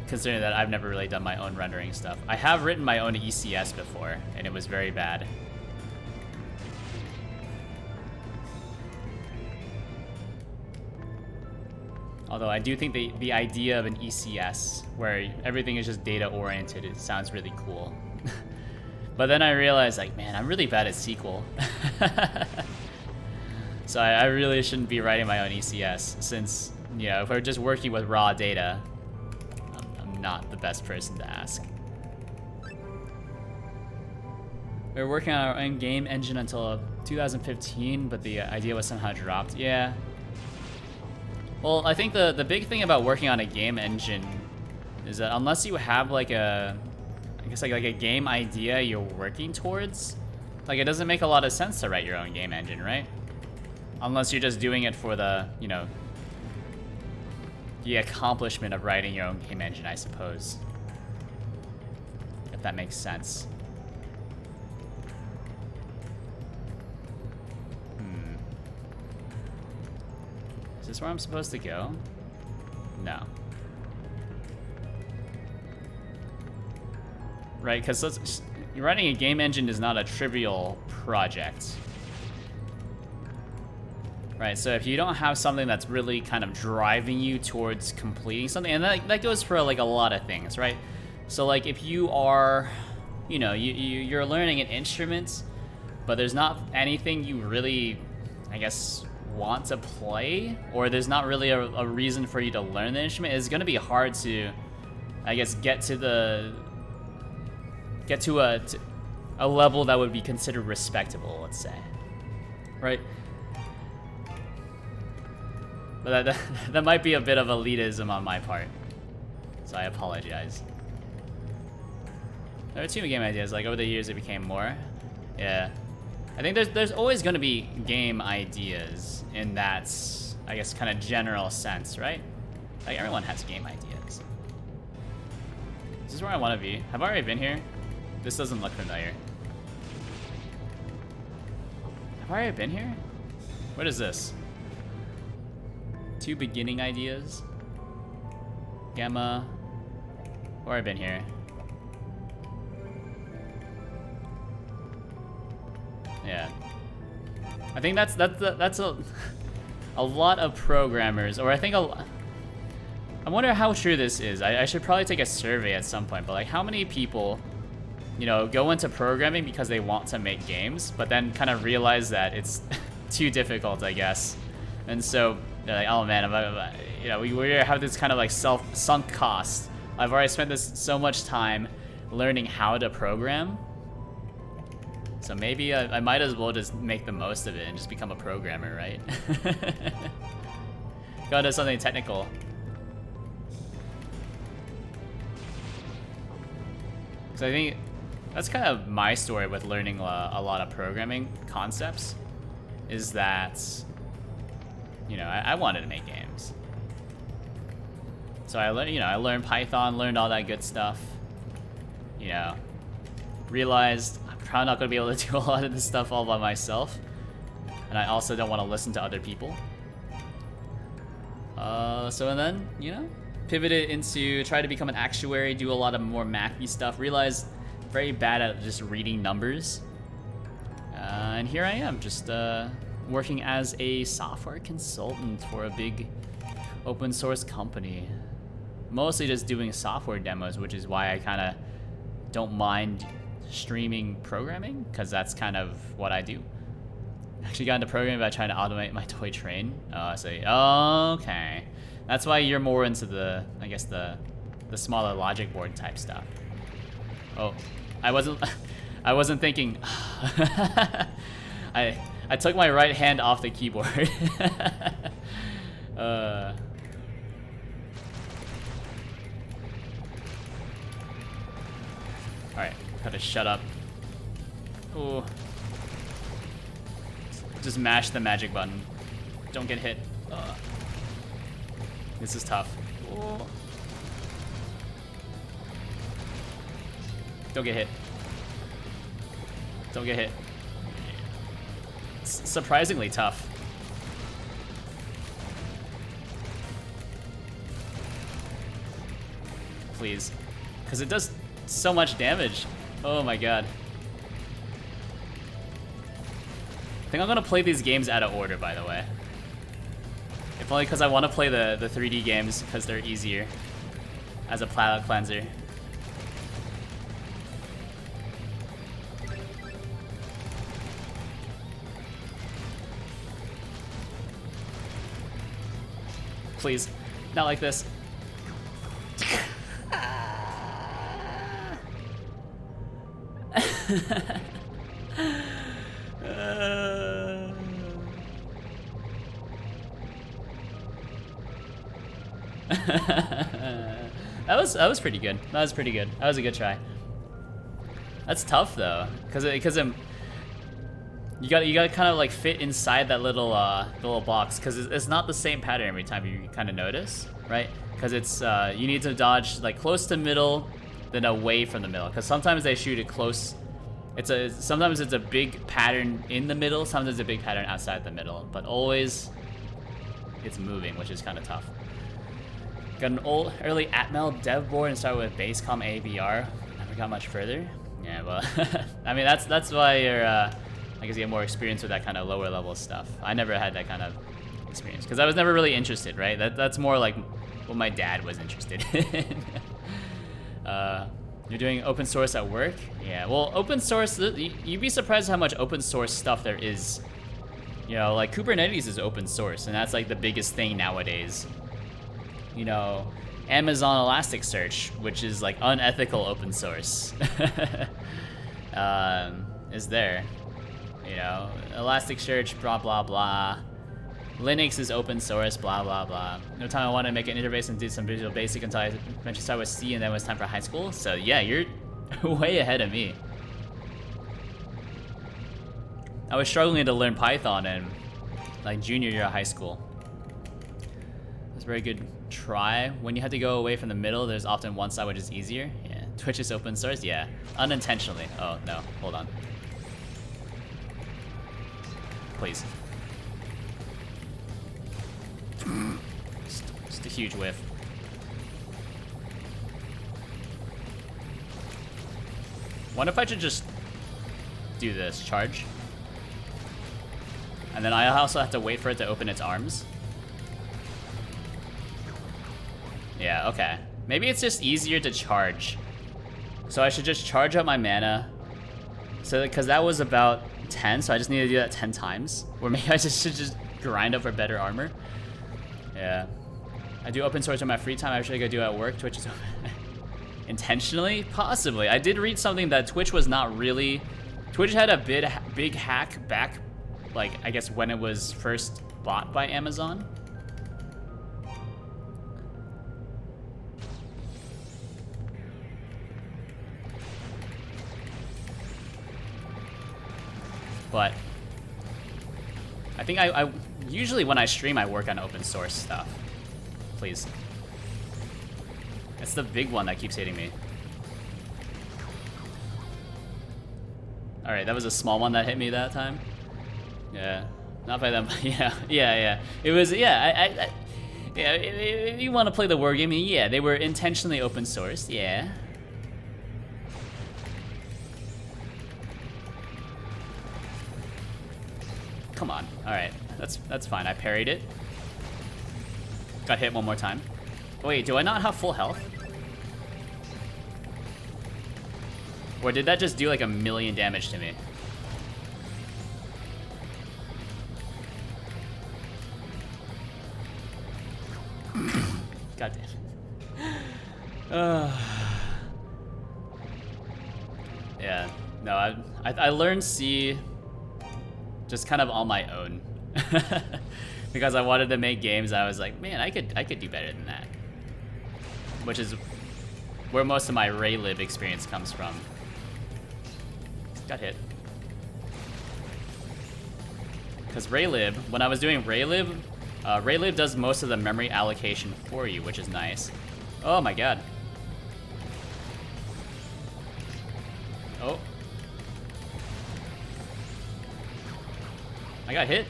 Considering that I've never really done my own rendering stuff. I have written my own ECS before, and it was very bad. Although I do think the idea of an ECS, where everything is just data oriented, it sounds really cool. But then I realized, like, man, I'm really bad at SQL. So I really shouldn't be writing my own ECS, since, you know, if we're just working with raw data, I'm not the best person to ask. We were working on our own game engine until 2015, but the idea was somehow dropped. Yeah. Well, I think the big thing about working on a game engine is that unless you have like I guess like a game idea you're working towards, like it doesn't make a lot of sense to write your own game engine, right? Unless you're just doing it for the, you know, the accomplishment of writing your own game engine, I suppose. If that makes sense. Is this where I'm supposed to go? No. Right, because writing a game engine is not a trivial project. Right, so if you don't have something that's really kind of driving you towards completing something, and that goes for like a lot of things, right? So like if you are, you know, you're learning an instrument, but there's not anything you really, I guess, want to play, or there's not really a reason for you to learn the instrument, it's going to be hard to, I guess, get to a level that would be considered respectable, let's say, right? But that might be a bit of elitism on my part, so I apologize. There are two game ideas, like over the years it became more. Yeah. I think there's always going to be game ideas in that, I guess, kind of general sense, right? Like everyone has game ideas. Is this where I want to be? Have I already been here? This doesn't look familiar. Have I already been here? What is this? Two beginning ideas. Gamma. Where have I been here? Yeah. I think that's a lot of programmers, or I think I wonder how true this is. I should probably take a survey at some point, but like how many people, you know, go into programming because they want to make games, but then kind of realize that it's too difficult, I guess. And so they're like, oh man, you know, we have this kind of like sunk cost. I've already spent this so much time learning how to program. So maybe I might as well just make the most of it and just become a programmer, right? Go into something technical. So I think that's kind of my story with learning a lot of programming concepts, is that, you know, I wanted to make games. So I learned Python, learned all that good stuff. You know, realized I'm probably not gonna be able to do a lot of this stuff all by myself, and I also don't want to listen to other people. And then, you know, pivoted into try to become an actuary, do a lot of more mathy stuff. Realized very bad at just reading numbers, and here I am, just working as a software consultant for a big open source company. Mostly just doing software demos, which is why I kind of don't mind streaming programming, because that's kind of what I do. Actually got into programming by trying to automate my toy train. I say, okay. That's why you're more into the, I guess, the smaller logic board type stuff. Oh, I wasn't thinking. I took my right hand off the keyboard. Alright, gotta shut up. Ooh. Just mash the magic button. Don't get hit. This is tough. Ooh. Don't get hit. Don't get hit. It's surprisingly tough. Please. Because it does so much damage. Oh my god. I think I'm gonna play these games out of order, by the way. If only because I want to play the 3D games because they're easier as a palate cleanser. Please, not like this. That was pretty good. That was pretty good. That was a good try. That's tough though, because you got to kind of like fit inside that little box, because it's not the same pattern every time. You kind of notice, right? Because it's you need to dodge like close to middle, then away from the middle. Because sometimes they shoot it close. Sometimes it's a big pattern in the middle. Sometimes it's a big pattern outside the middle. But always, it's moving, which is kind of tough. Got an early Atmel dev board and started with Basecom ABR. Never got much further. Yeah, well, I mean that's why you're. I guess you get more experience with that kind of lower level stuff. I never had that kind of experience because I was never really interested, right? That's more like what my dad was interested in. You're doing open source at work? Yeah, well, open source, you'd be surprised how much open source stuff there is. You know, like Kubernetes is open source, and that's like the biggest thing nowadays. You know, Amazon Elasticsearch, which is like unethical open source, is there. You know, Elasticsearch, blah, blah, blah. Linux is open source, blah, blah, blah. No time I wanted to make an interface and do some Visual Basic until I eventually started with C, and then it was time for high school. So yeah, you're way ahead of me. I was struggling to learn Python in like junior year of high school. It was a very good try. When you have to go away from the middle, there's often one side which is easier. Yeah, Twitch is open source, yeah. Unintentionally. Oh no, hold on. Please. Just a huge whiff. Wonder if I should just do this. Charge. And then I also have to wait for it to open its arms. Yeah, okay. Maybe it's just easier to charge. So I should just charge up my mana. So, because that was about 10, so I just need to do that 10 times. Or maybe I just should just grind up for better armor. Yeah. I do open source in my free time. I should go do it at work. Twitch is open. Intentionally? Possibly. I did read something that Twitch was not really... Twitch had a big hack back, like, I guess when it was first bought by Amazon. But I think I usually when I stream, I work on open source stuff. Please. It's the big one that keeps hitting me. All right, that was a small one that hit me that time. Yeah, not by them. Yeah. It was, yeah, yeah. If you want to play the war game, yeah, they were intentionally open sourced. Yeah. Come on. All right, that's fine. I parried it. Got hit one more time. Wait, do I not have full health? Or did that just do like 1,000,000 damage to me? God damn. Yeah, no, I learned C just kind of on my own. Because I wanted to make games, I was like, man, I could do better than that. Which is where most of my Raylib experience comes from. Got hit. Because Raylib, when I was doing Raylib, Raylib does most of the memory allocation for you, which is nice. Oh my god. Oh. I got hit.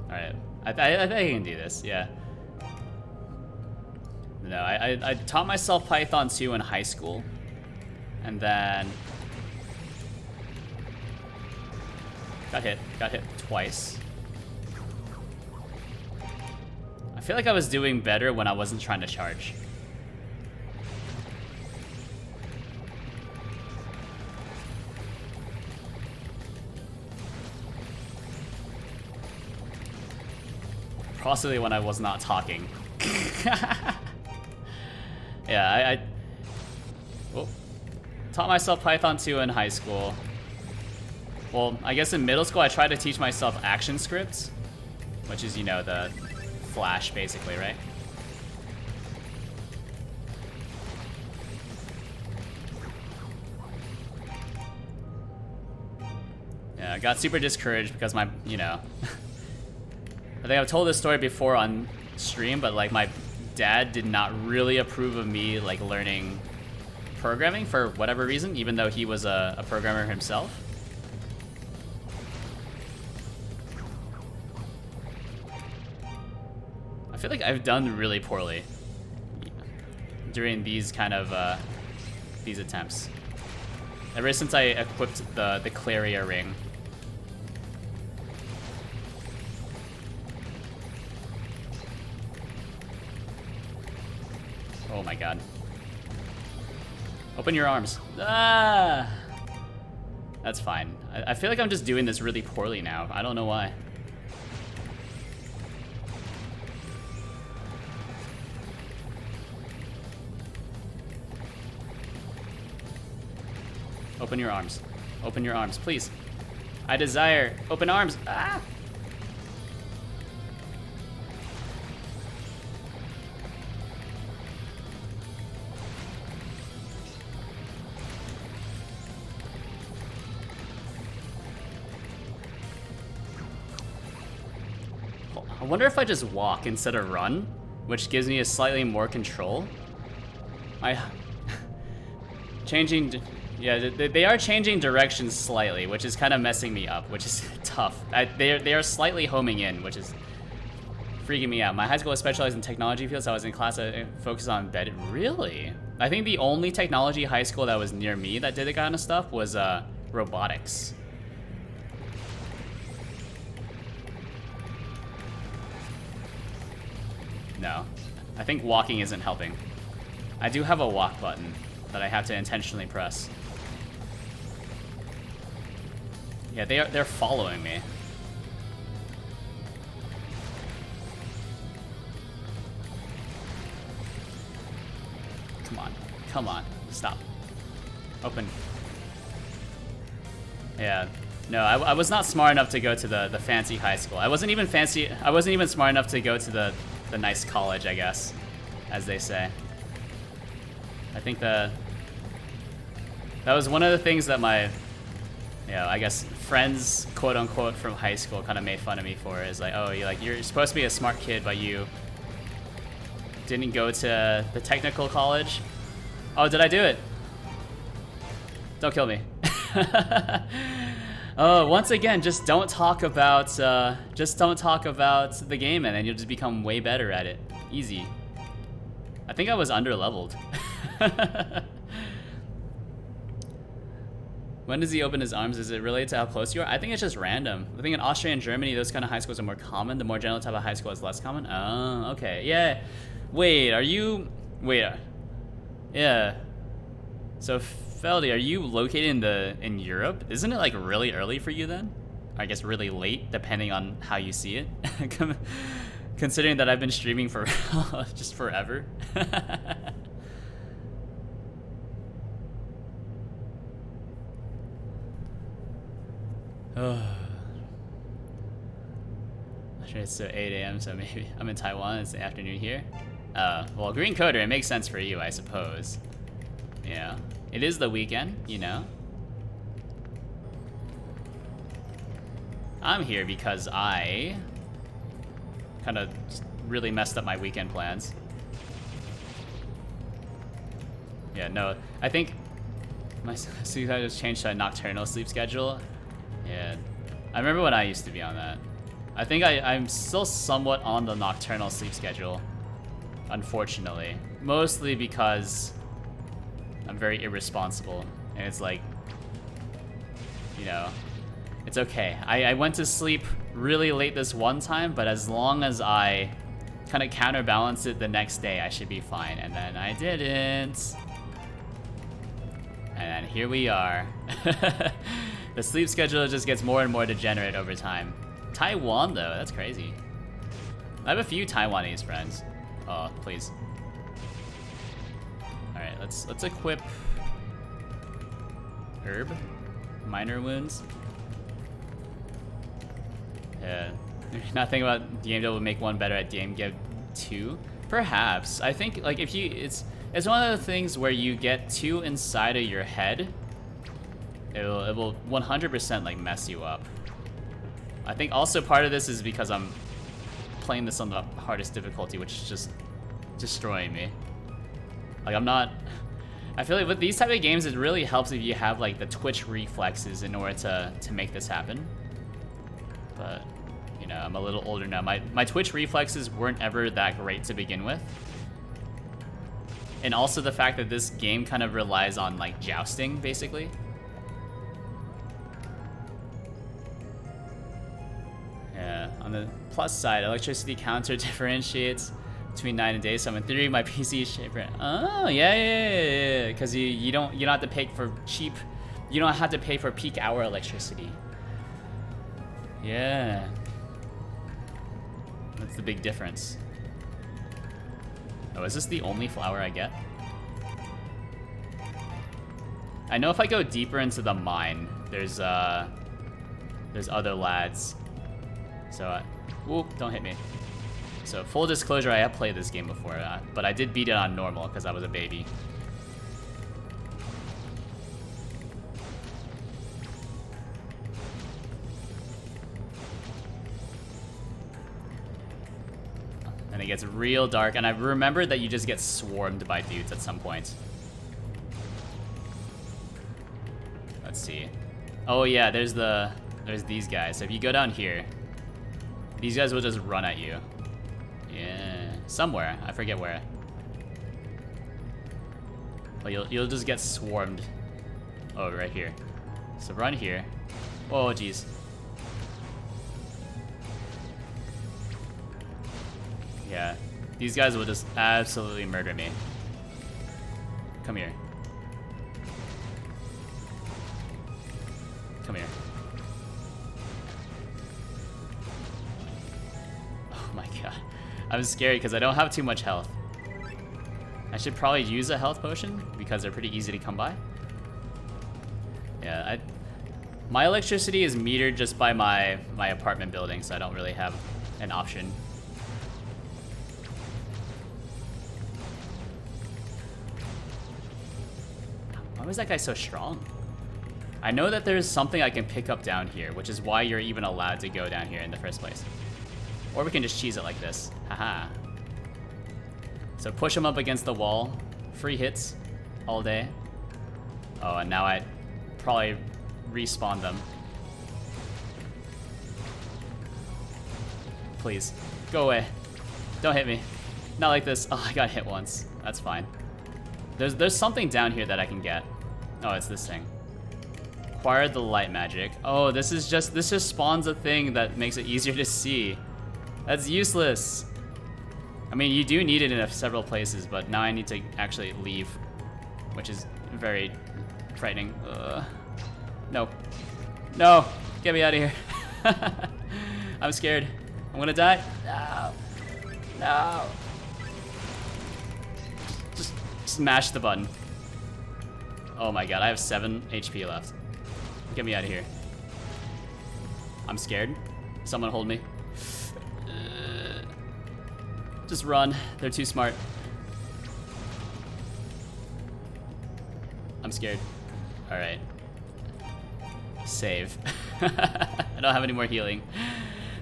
Alright. I think I can do this, yeah. No, I taught myself Python 2 in high school. And then got hit twice. I feel like I was doing better when I wasn't trying to charge. Possibly when I was not talking. Yeah, oh. Taught myself Python 2 in high school. Well, I guess in middle school I tried to teach myself action scripts, which is, you know, the Flash basically, right? Yeah, I got super discouraged because my, you know, I think I've told this story before on stream, but like my dad did not really approve of me like learning programming for whatever reason, even though he was a programmer himself. I feel like I've done really poorly during these kind of these attempts. Ever since I equipped the Claria ring. Oh my god. Open your arms. Ah! That's fine. I feel like I'm just doing this really poorly now. I don't know why. Open your arms. Open your arms, please. I desire open arms. Ah! I wonder if I just walk instead of run, which gives me a slightly more control. Changing, yeah, they are changing directions slightly, which is kind of messing me up, which is tough. They are slightly homing in, which is freaking me out. My high school was specialized in technology fields. So I was in class that focused on embedded. Really? I think the only technology high school that was near me that did that kind of stuff was robotics. No. I think walking isn't helping. I do have a walk button that I have to intentionally press. Yeah, they're following me. Come on. Come on. Stop. Open. Yeah. No, I was not smart enough to go to the fancy high school. I wasn't even smart enough to go to the nice college, I guess, as they say. I think that was one of the things that my, I guess friends, quote unquote, from high school kind of made fun of me for, is like, oh, you're supposed to be a smart kid, but you didn't go to the technical college. Oh, did I do it? Don't kill me. Oh, once again, just don't talk about the game, and then you'll just become way better at it. Easy. I think I was under-leveled. When does he open his arms? Is it related to how close you are? I think it's just random. I think in Austria and Germany, those kind of high schools are more common. The more general type of high school is less common. Oh, okay. Yeah. Wait, are you... Wait. Yeah. So, Feldy, are you located in Europe? Isn't it like really early for you then? I guess really late, depending on how you see it. Considering that I've been streaming for just forever. Oh. Sure, it's 8 a.m. so maybe I'm in Taiwan. It's the afternoon here. Well, Green Coder, it makes sense for you, I suppose. Yeah, it is the weekend, you know. I'm here because I kind of really messed up my weekend plans. Yeah, no, I think my sleep schedule just changed to a nocturnal sleep schedule. Yeah, I remember when I used to be on that. I think I'm still somewhat on the nocturnal sleep schedule, unfortunately. Mostly because I'm very irresponsible, and it's like, you know, it's okay. I went to sleep really late this one time, but as long as I kind of counterbalance it the next day, I should be fine. And then I didn't. And then here we are. The sleep schedule just gets more and more degenerate over time. Taiwan, though, that's crazy. I have a few Taiwanese friends. Oh, please. All right, let's equip herb, minor wounds. Yeah, nothing about DMW would make one better at DMW 2. Perhaps. I think like if you, it's one of the things where you get too inside of your head. It will 100% like mess you up. I think also part of this is because I'm playing this on the hardest difficulty, which is just destroying me. Like I'm not, I feel like with these type of games, it really helps if you have like the twitch reflexes in order to make this happen. But, you know, I'm a little older now. My twitch reflexes weren't ever that great to begin with. And also the fact that this game kind of relies on like jousting, basically. Yeah, on the plus side, electricity counter differentiates between night and day. So in theory, my PC is shaper. Oh, yeah. Because you don't have to pay for cheap. You don't have to pay for peak hour electricity. Yeah, that's the big difference. Oh, is this the only flower I get? I know if I go deeper into the mine, there's other lads. So, whoop, don't hit me. So, full disclosure, I have played this game before, but I did beat it on normal because I was a baby. And it gets real dark, and I remember that you just get swarmed by dudes at some point. Let's see. Oh yeah, there's these guys. So if you go down here, these guys will just run at you. Yeah, somewhere. I forget where. But you'll just get swarmed. Oh, right here. So run here. Oh, jeez. Yeah. These guys will just absolutely murder me. Come here. Come here. Oh my god. I'm scared because I don't have too much health. I should probably use a health potion because they're pretty easy to come by. Yeah, my electricity is metered just by my apartment building, so I don't really have an option. Why was that guy so strong? I know that there's something I can pick up down here, which is why you're even allowed to go down here in the first place. Or we can just cheese it like this. Haha. So push him up against the wall. Free hits all day. Oh, and now I probably respawn them. Please, go away. Don't hit me. Not like this. Oh, I got hit once. That's fine. There's something down here that I can get. Oh, it's this thing. Acquire the light magic. Oh, this just spawns a thing that makes it easier to see. That's useless. I mean, you do need it in several places, but now I need to actually leave, which is very frightening. No. No! Get me out of here. I'm scared. I'm gonna die. No. No. Just smash the button. Oh my god, I have 7 HP left. Get me out of here. I'm scared. Someone hold me. Just run. They're too smart. I'm scared. Alright. Save. I don't have any more healing.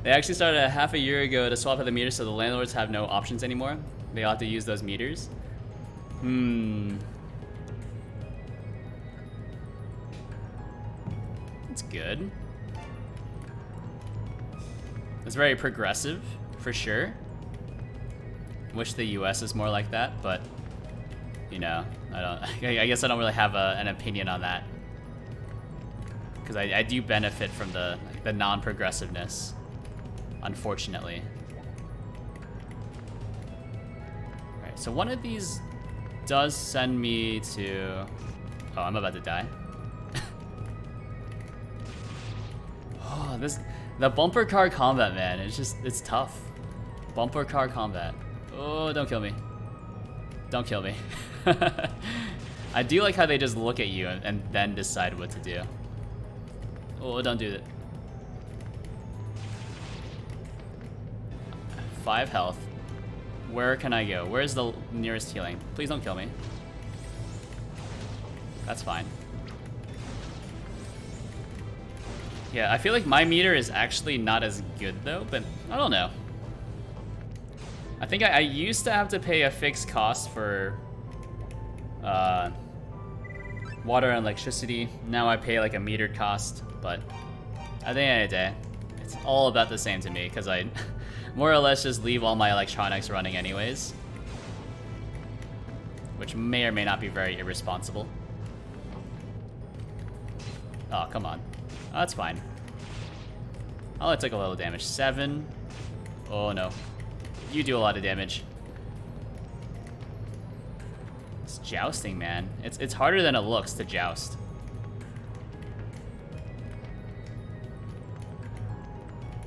They actually started a half a year ago to swap out the meters so the landlords have no options anymore. They have to use those meters. That's good. It's very progressive, for sure. Wish the US is more like that, but you know, I guess I don't really have an opinion on that, because I do benefit from the non-progressiveness, unfortunately. All right, so one of these does send me to. Oh, I'm about to die. Oh, the bumper car combat, man. It's tough. Bumper car combat. Oh, don't kill me. Don't kill me. I do like how they just look at you and then decide what to do. Oh, don't do that. 5 health. Where can I go? Where's the nearest healing? Please don't kill me. That's fine. Yeah, I feel like my meter is actually not as good though, but I don't know. I think I used to have to pay a fixed cost for water and electricity. Now I pay like a metered cost, but at the end of the day, it's all about the same to me because I more or less just leave all my electronics running anyways, which may or may not be very irresponsible. Oh, come on. Oh, that's fine. Oh, it took a little damage. 7. Oh no. You do a lot of damage. It's jousting, man. It's harder than it looks to joust.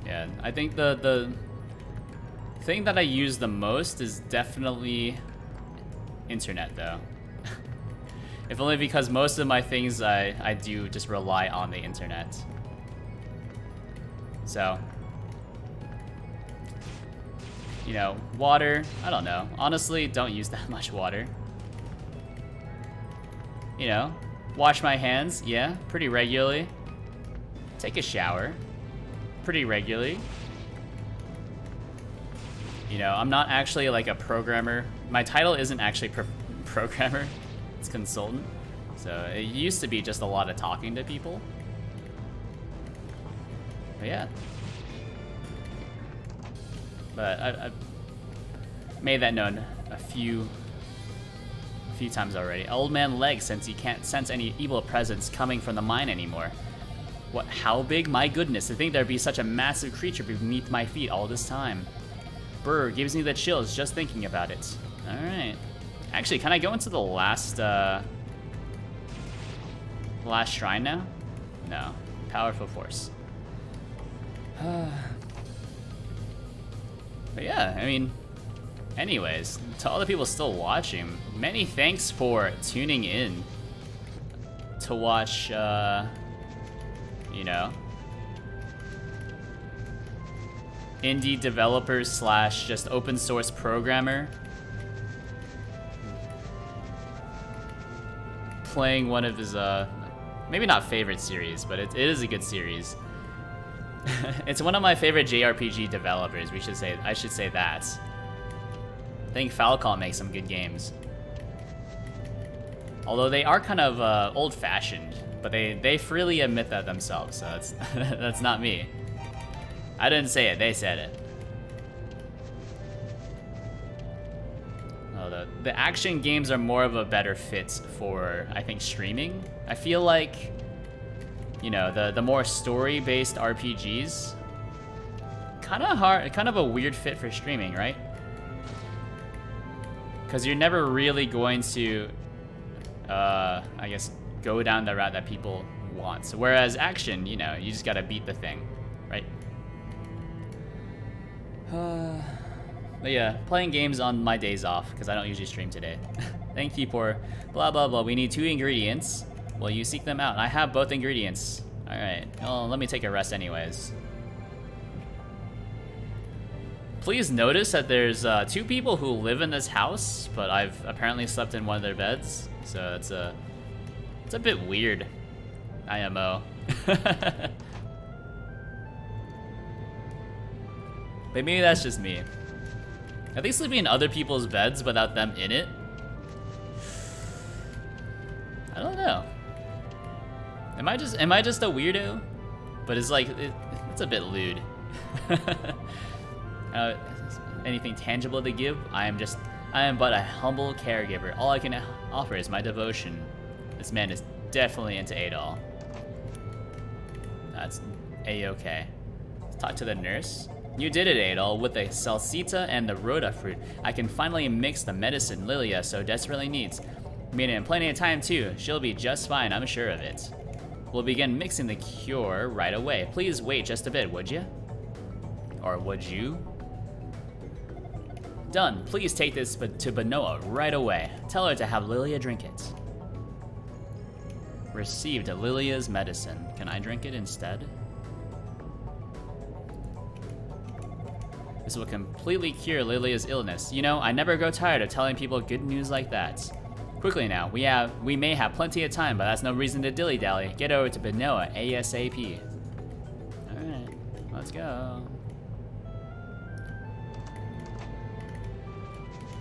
Yeah, I think the thing that I use the most is definitely internet, though. If only because most of my things I do just rely on the internet. So, you know, water, I don't know. Honestly, don't use that much water. You know, wash my hands, yeah, pretty regularly. Take a shower, pretty regularly. You know, I'm not actually like a programmer. My title isn't actually programmer, it's consultant. So it used to be just a lot of talking to people. But yeah. But I've made that known a few times already. Old man Leg, since he can't sense any evil presence coming from the mine anymore. What, how big? My goodness, to think there'd be such a massive creature beneath my feet all this time. Brr, gives me the chills just thinking about it. All right. Actually, can I go into the last shrine now? No. Powerful force. But yeah, I mean, anyways, to all the people still watching, many thanks for tuning in to watch, you know, indie developer slash just open source programmer playing one of his, maybe not favorite series, but it is a good series. It's one of my favorite JRPG developers. I should say that. I think Falcom makes some good games. Although they are kind of old-fashioned, but they freely admit that themselves. So that's that's not me. I didn't say it. They said it. Oh, the action games are more of a better fit for, I think, streaming. I feel like, you know, the more story-based RPGs, kind of a weird fit for streaming, right? Because you're never really going to, I guess, go down the route that people want. So whereas action, you know, you just gotta beat the thing, right? But yeah, playing games on my days off, because I don't usually stream today. Thank you for blah blah blah. We need 2 ingredients. Well, you seek them out. I have both ingredients. Alright, well, let me take a rest anyways. Please notice that there's 2 people who live in this house, but I've apparently slept in one of their beds. So it's a bit weird. IMO. But maybe that's just me. At least sleeping in other people's beds without them in it? I don't know. Am I just a weirdo? But it's like, it's a bit lewd. Anything tangible to give? I am but a humble caregiver. All I can offer is my devotion. This man is definitely into Adol. That's A-okay. Let's talk to the nurse. You did it, Adol, with the Salsita and the Rhoda fruit. I can finally mix the medicine Lilia so desperately needs. Made it in plenty of time too. She'll be just fine, I'm sure of it. We'll begin mixing the cure right away. Please wait just a bit, would you? Or would you? Done. Please take this to Benoa right away. Tell her to have Lilia drink it. Received Lilia's medicine. Can I drink it instead? This will completely cure Lilia's illness. You know, I never grow tired of telling people good news like that. Quickly now, we may have plenty of time, but that's no reason to dilly-dally. Get over to Benoa ASAP. Alright, let's go.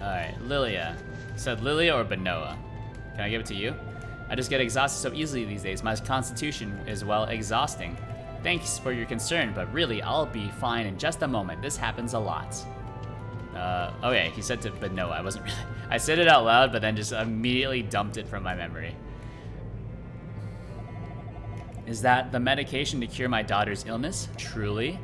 Alright, Lilia. Said Lilia or Benoa? Can I give it to you? I just get exhausted so easily these days. My constitution is, well, exhausting. Thanks for your concern, but really, I'll be fine in just a moment. This happens a lot. Okay, he said to Benoa. I wasn't really... I said it out loud, but then just immediately dumped it from my memory. Is that the medication to cure my daughter's illness? Truly?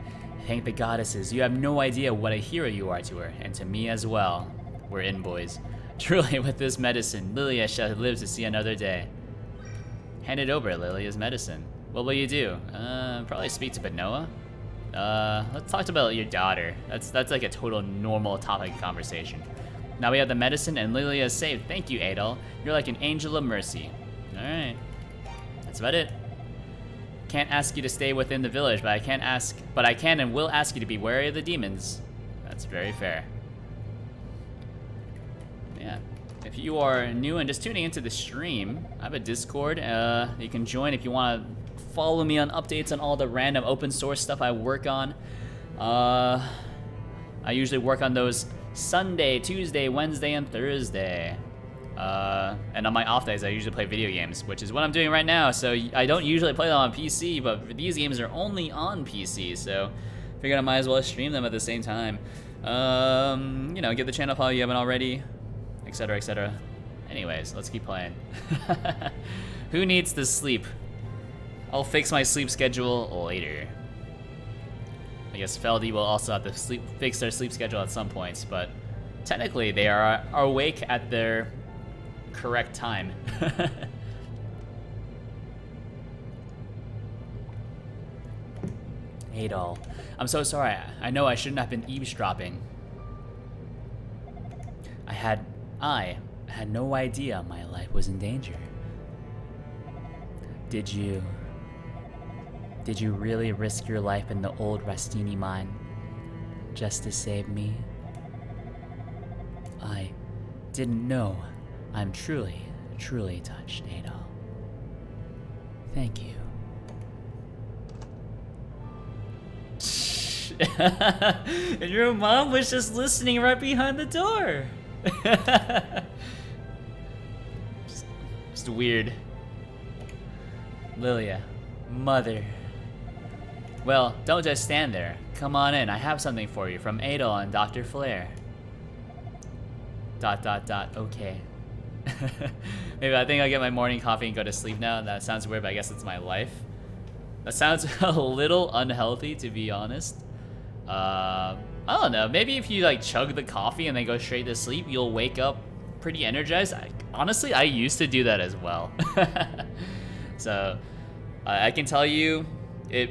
Thank the goddesses. You have no idea what a hero you are to her, and to me as well. We're in, boys. Truly, with this medicine, Lilia shall live to see another day. Hand it over, Lilia's medicine. What will you do? Probably speak to Benoa. Let's talk about your daughter. That's like a total normal topic of conversation. Now we have the medicine and Lilia is saved. Thank you, Adol. You're like an angel of mercy. Alright. That's about it. Can't ask you to stay within the village, but I can and will ask you to be wary of the demons. That's very fair. Yeah. If you are new and just tuning into the stream, I have a Discord. You can join if you want to follow me on updates on all the random open source stuff I work on. I usually work on those Sunday, Tuesday, Wednesday, and Thursday. And on my off days, I usually play video games, which is what I'm doing right now. So I don't usually play them on PC, but these games are only on PC, so figured I might as well stream them at the same time. You know, give the channel a follow if you haven't already, etc., etc. Anyways, let's keep playing. Who needs to sleep? I'll fix my sleep schedule later. I guess Feldy will also have to fix their sleep schedule at some points, but technically they are awake at their correct time. Adol, I'm so sorry. I know I shouldn't have been eavesdropping. I had no idea my life was in danger. Did you really risk your life in the old Rastini mine just to save me? I didn't know. I'm truly, truly touched, Adol. Thank you. And your mom was just listening right behind the door. just weird. Lilia, mother. Well, don't just stand there. Come on in. I have something for you from Adol and Dr. Flare. ... Okay. Maybe I think I'll get my morning coffee and go to sleep now. That sounds weird, but I guess it's my life. That sounds a little unhealthy, to be honest. I don't know. Maybe if you like chug the coffee and then go straight to sleep, you'll wake up pretty energized. Honestly, I used to do that as well. So I can tell you it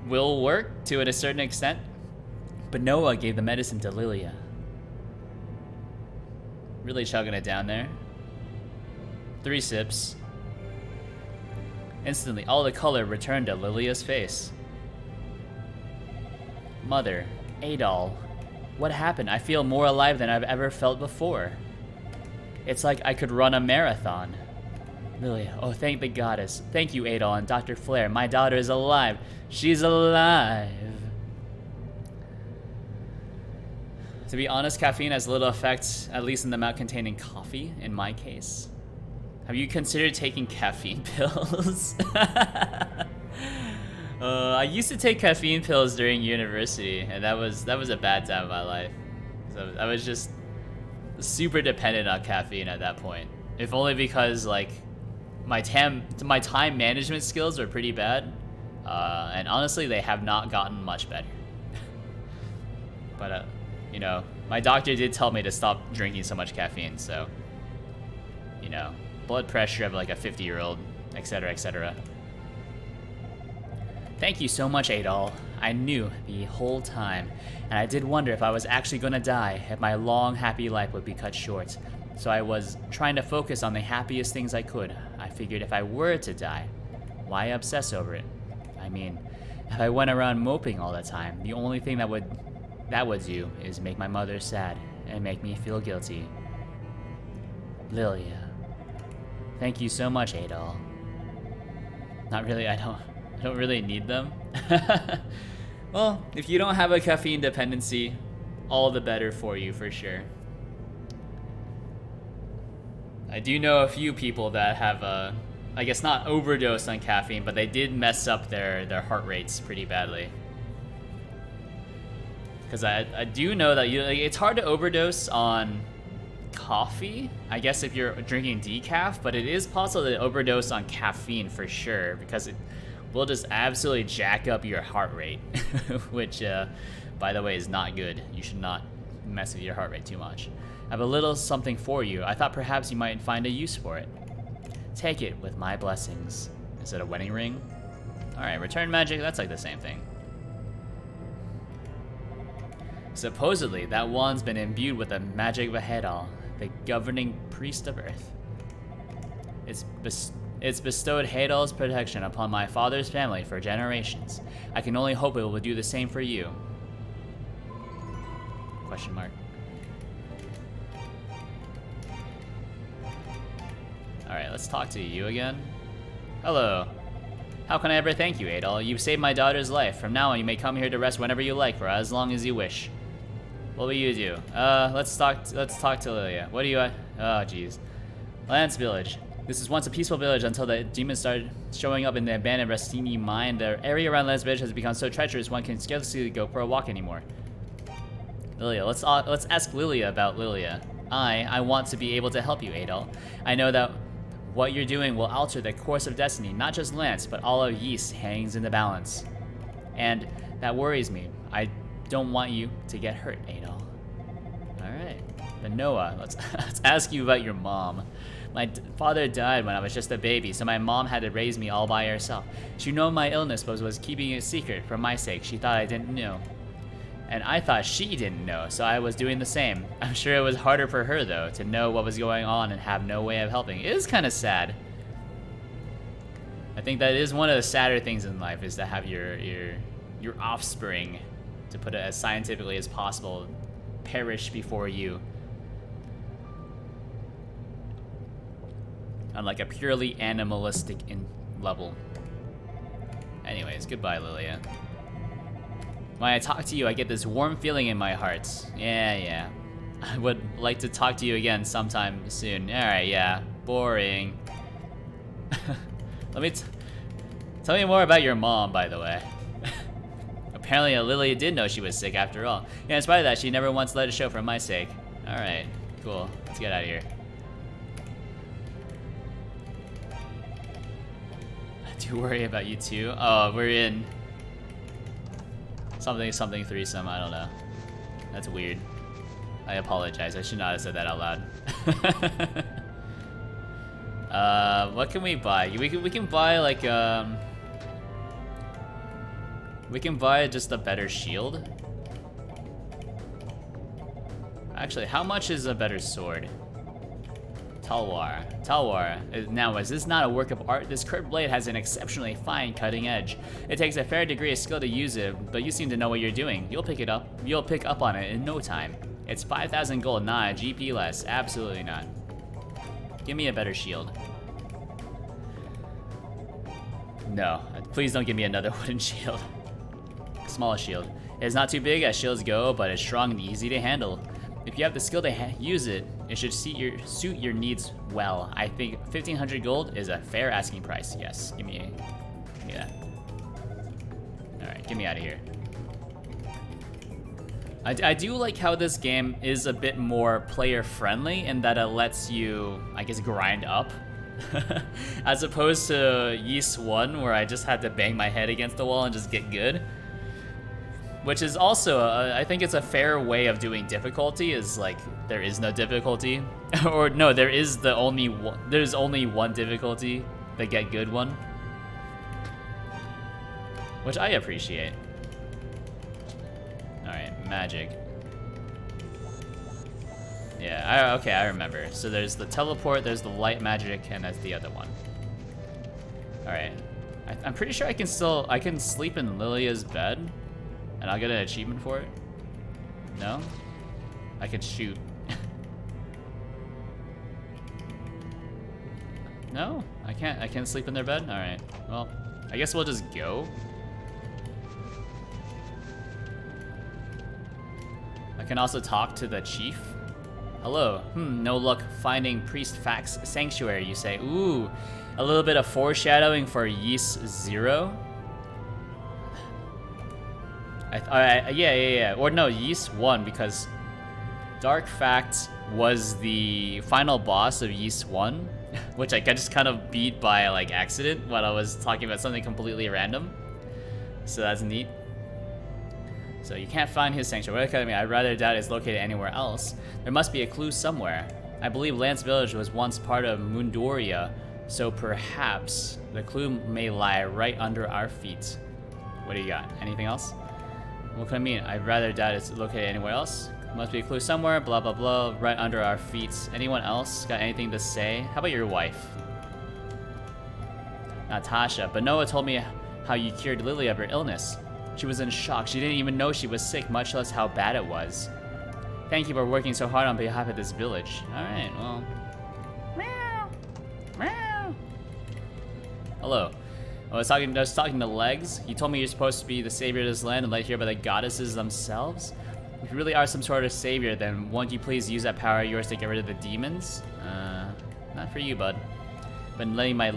will work to a certain extent. But Noah gave the medicine to Lilia. Really chugging it down there. 3 sips. Instantly, all the color returned to Lilia's face. Mother, Adol, what happened? I feel more alive than I've ever felt before. It's like I could run a marathon. Lilia, oh thank the goddess. Thank you, Adol and Dr. Flare. My daughter is alive. She's alive. To be honest, caffeine has little effect, at least in the amount containing coffee, in my case. Have you considered taking caffeine pills? I used to take caffeine pills during university, and that was a bad time of my life. So I was just super dependent on caffeine at that point. If only because like my time management skills were pretty bad, and honestly, they have not gotten much better. But you know, my doctor did tell me to stop drinking so much caffeine, so you know, blood pressure of like a 50-year-old, etc., etc. Thank you so much, Adol. I knew the whole time, and I did wonder if I was actually gonna die, if my long, happy life would be cut short. So I was trying to focus on the happiest things I could. I figured if I were to die, why obsess over it? I mean, if I went around moping all the time, the only thing that would do is make my mother sad and make me feel guilty. Lilia. Thank you so much, Adol. Not really, I don't really need them. Well, if you don't have a caffeine dependency, all the better for you, for sure. I do know a few people that have, I guess not overdosed on caffeine, but they did mess up their heart rates pretty badly. Because I do know that it's hard to overdose on coffee, I guess if you're drinking decaf, but it is possible to overdose on caffeine for sure, because it will just absolutely jack up your heart rate, which, by the way, is not good. You should not mess with your heart rate too much. I have a little something for you. I thought perhaps you might find a use for it. Take it with my blessings. Is it a wedding ring? Alright, return magic, that's like the same thing. Supposedly, that wand's been imbued with the magic of Adol, the governing priest of Earth. It's bestowed Adol's protection upon my father's family for generations. I can only hope it will do the same for you. Question mark. Alright, let's talk to you again. Hello. How can I ever thank you, Adol? You've saved my daughter's life. From now on, you may come here to rest whenever you like, for as long as you wish. What will you do? Let's talk to Lilia. What do you, oh jeez. Lance Village. This is once a peaceful village until the demons started showing up in the abandoned Rastini mine. The area around Lance Village has become so treacherous one can scarcely go for a walk anymore. Lilia, let's ask Lilia about Lilia. I want to be able to help you, Adol. I know that what you're doing will alter the course of destiny. Not just Lance, but all of Ys hangs in the balance. And That worries me. I don't want you to get hurt, Adol. Alright. But Noah, let's ask you about your mom. My father died when I was just a baby, so my mom had to raise me all by herself. She knew my illness but was keeping it a secret for my sake. She thought I didn't know. And I thought she didn't know, so I was doing the same. I'm sure it was harder for her, though, to know what was going on and have no way of helping. It is kind of sad. I think that is one of the sadder things in life, is to have your offspring, to put it as scientifically as possible, perish before you. On like a purely animalistic level. Anyways, goodbye, Lilia. When I talk to you, I get this warm feeling in my heart. Yeah. I would like to talk to you again sometime soon. Alright, yeah. Boring. Tell me more about your mom, by the way. Apparently, Lilia did know she was sick after all. Yeah, in spite of that, she never once let it show for my sake. Alright, cool. Let's get out of here. I do worry about you too. Oh, we're in something threesome, I don't know. That's weird. I apologize, I should not have said that out loud. What can we buy? We can buy like we can buy just a better shield. Actually, how much is a better sword? Talwar. Now, is this not a work of art? This curved blade has an exceptionally fine cutting edge. It takes a fair degree of skill to use it, but you seem to know what you're doing. You'll pick up on it in no time. It's 5,000 gold, not a GP less. Absolutely not. Give me a better shield. No, please don't give me another wooden shield. Small shield. It's not too big as shields go, but it's strong and easy to handle. If you have the skill to use it, it should suit your needs well. I think 1,500 gold is a fair asking price. Yes, give me that. All right, get me out of here. I do like how this game is a bit more player friendly in that it lets you, I guess, grind up. As opposed to Ys 1, where I just had to bang my head against the wall and just get good. Which is also, I think it's a fair way of doing difficulty, is like, there is no difficulty. Or no, there's only one difficulty, the get good one. Which I appreciate. Alright, magic. Yeah, okay, I remember. So there's the teleport, there's the light magic, and that's the other one. Alright. I'm pretty sure I can sleep in Lilia's bed. And I'll get an achievement for it? No? I can shoot. No? I can't sleep in their bed? Alright. Well, I guess we'll just go. I can also talk to the chief. Hello. No luck finding Priest Fax Sanctuary, you say. Ooh, a little bit of foreshadowing for Ys 0. Yeah. Or no, Ys 1, because Dark Fact was the final boss of Ys 1, which I just kind of beat by like accident when I was talking about something completely random. So that's neat. So you can't find his sanctuary. Academy, I rather doubt it's located anywhere else. There must be a clue somewhere. I believe Lance Village was once part of Mundoria, so perhaps the clue may lie right under our feet. What do you got? Anything else? What could I mean? I'd rather doubt it's located anywhere else. Must be a clue somewhere, blah blah blah, right under our feet. Anyone else got anything to say? How about your wife? Natasha, but Noah told me how you cured Lily of her illness. She was in shock. She didn't even know she was sick, much less how bad it was. Thank you for working so hard on behalf of this village. Alright, well. Meow. Meow. Hello. I was talking to Legs. He told me you're supposed to be the savior of this land and led here by the goddesses themselves. If you really are some sort of savior, then won't you please use that power of yours to get rid of the demons? Not for you, bud. Been letting my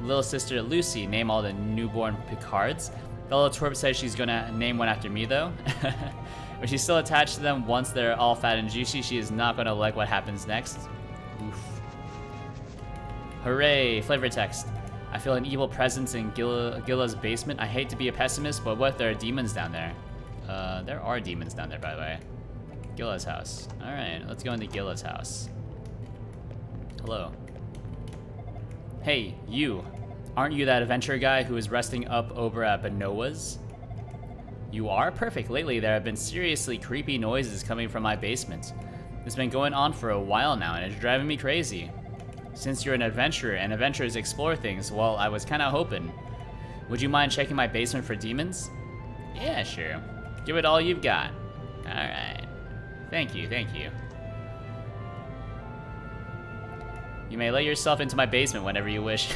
little sister Lucy name all the newborn Picards. The little twerp says she's gonna name one after me, though. But she's still attached to them once they're all fat and juicy. She is not gonna like what happens next. Oof. Hooray, flavor text. I feel an evil presence in Gilla's basement. I hate to be a pessimist, but what if there are demons down there? There are demons down there, by the way. Gilla's house. Alright, let's go into Gilla's house. Hello. Hey, you. Aren't you that adventure guy who is resting up over at Benoa's? You are? Perfect. Lately, there have been seriously creepy noises coming from my basement. It's been going on for a while now, and it's driving me crazy. Since you're an adventurer, and adventurers explore things, well, I was kinda hoping. Would you mind checking my basement for demons? Yeah, sure. Give it all you've got. Alright. Thank you, thank you. You may let yourself into my basement whenever you wish.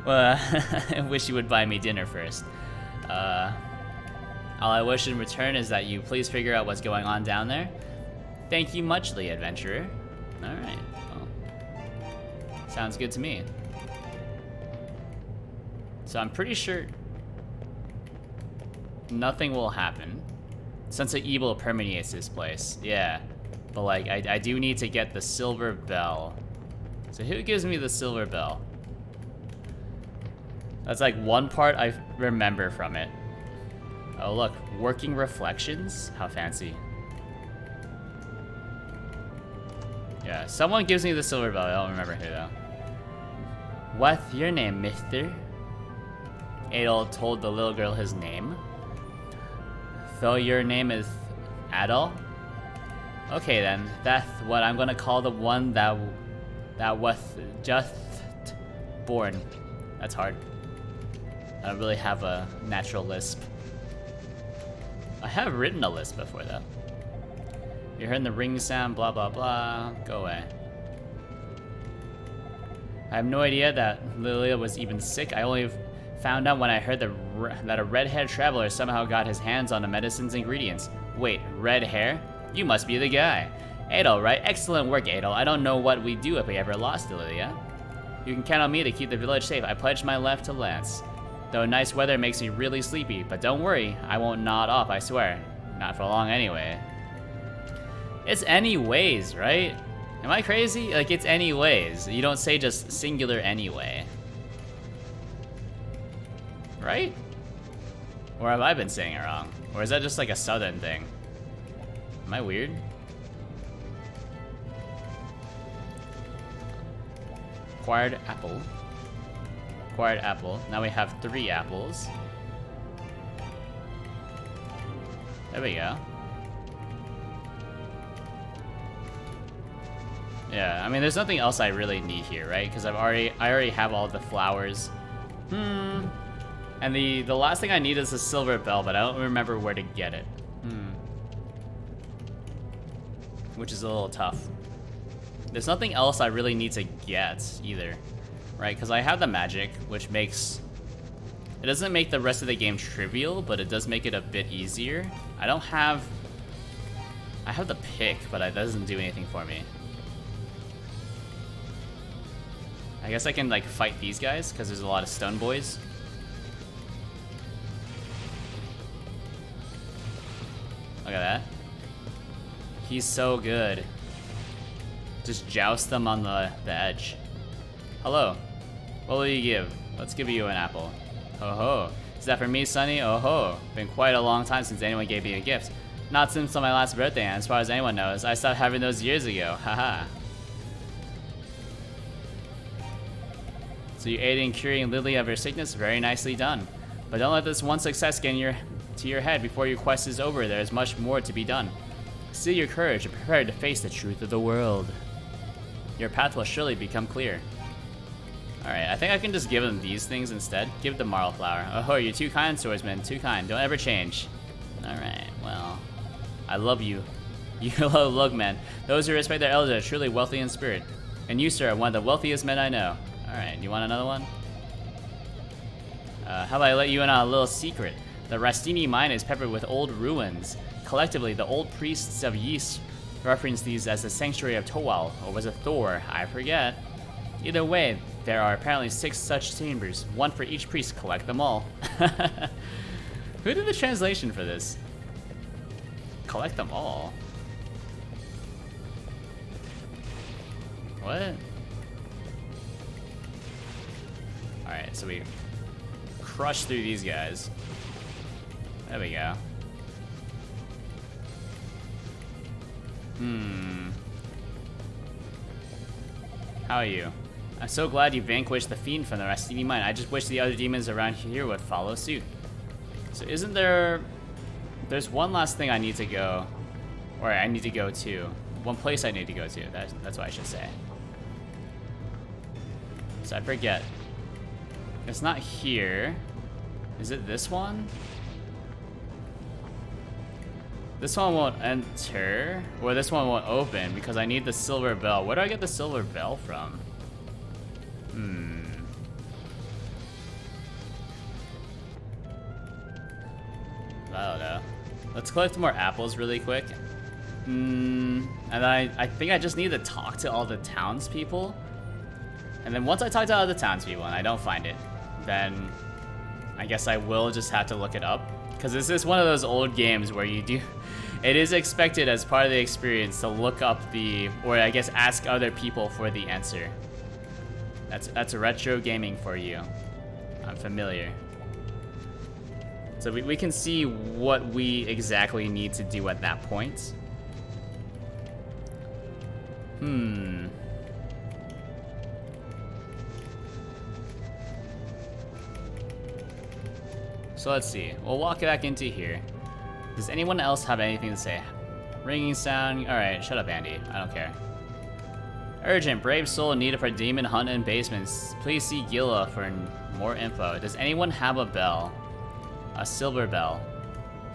Well, I wish you would buy me dinner first. All I wish in return is that you please figure out what's going on down there. Thank you muchly, adventurer. Alright, well, sounds good to me. So I'm pretty sure nothing will happen. Sense of evil permeates this place, yeah. But like, I do need to get the silver bell. So who gives me the silver bell? That's like one part I remember from it. Oh look, working reflections? How fancy. Yeah, someone gives me the silver bell, I don't remember who though. What's your name, mister? Adol told the little girl his name. So your name is Adol? Okay then, that's what I'm gonna call the one that was just born. That's hard. I don't really have a natural lisp. I have written a lisp before though. You're hearing the ring sound, blah blah blah. Go away. I have no idea that Lilia was even sick. I only found out when I heard that a red-haired traveler somehow got his hands on the medicine's ingredients. Wait, red hair? You must be the guy. Adol, right? Excellent work, Adol. I don't know what we'd do if we ever lost Lilia. You can count on me to keep the village safe. I pledge my life to Lance. Though nice weather makes me really sleepy, but don't worry, I won't nod off, I swear. Not for long anyway. It's anyways, right? Am I crazy? Like, it's anyways. You don't say just singular anyway. Right? Or have I been saying it wrong? Or is that just like a southern thing? Am I weird? Acquired apple. Acquired apple. Now we have 3 apples. There we go. Yeah, I mean, there's nothing else I really need here, right? Because I already have all the flowers. And the last thing I need is a silver bell, but I don't remember where to get it. Which is a little tough. There's nothing else I really need to get either, right? Because I have the magic, which makes... It doesn't make the rest of the game trivial, but it does make it a bit easier. I don't have... I have the pick, but it doesn't do anything for me. I guess I can, like, fight these guys, because there's a lot of stone boys. Look at that. He's so good. Just joust them on the edge. Hello. What will you give? Let's give you an apple. Oh ho. Is that for me, Sonny? Oh ho. Been quite a long time since anyone gave me a gift. Not since on my last birthday, and as far as anyone knows. I stopped having those years ago. Haha. So you aided in curing Lily of her sickness? Very nicely done. But don't let this one success get to your head before your quest is over. There is much more to be done. Seal your courage and prepare to face the truth of the world. Your path will surely become clear. Alright, I think I can just give them these things instead. Give the marl flower. Oh, you're too kind, swordsman. Too kind. Don't ever change. Alright, well... I love you. You love Lugman. Those who respect their elders are truly wealthy in spirit. And you, sir, are one of the wealthiest men I know. Alright, you want another one? How about I let you in on a little secret? The Rastini mine is peppered with old ruins. Collectively, the old priests of Ys reference these as the sanctuary of Towal, or was it Thor? I forget. Either way, there are apparently 6 such chambers, one for each priest. Collect them all. Who did the translation for this? Collect them all? What? Alright, so we crush through these guys. There we go. How are you? I'm so glad you vanquished the fiend from the Rastini mine. I just wish the other demons around here would follow suit. So isn't there... There's one last thing I need to go... Or I need to go to. One place I need to go to. That's what I should say. So I forget. It's not here. Is it this one? This one won't enter. Or this one won't open because I need the silver bell. Where do I get the silver bell from? I don't know. Let's collect more apples really quick. And then I think I just need to talk to all the townspeople. And then once I talk to all the townspeople and I don't find it, then I guess I will just have to look it up. Because this is one of those old games where you do... It is expected as part of the experience to look up the... Or I guess ask other people for the answer. That's retro gaming for you. I'm familiar. So we can see what we exactly need to do at that point. So let's see. We'll walk back into here. Does anyone else have anything to say? Ringing sound. Alright, shut up, Andy. I don't care. Urgent. Brave soul needed for demon hunt in basements. Please see Gila for more info. Does anyone have a bell? A silver bell.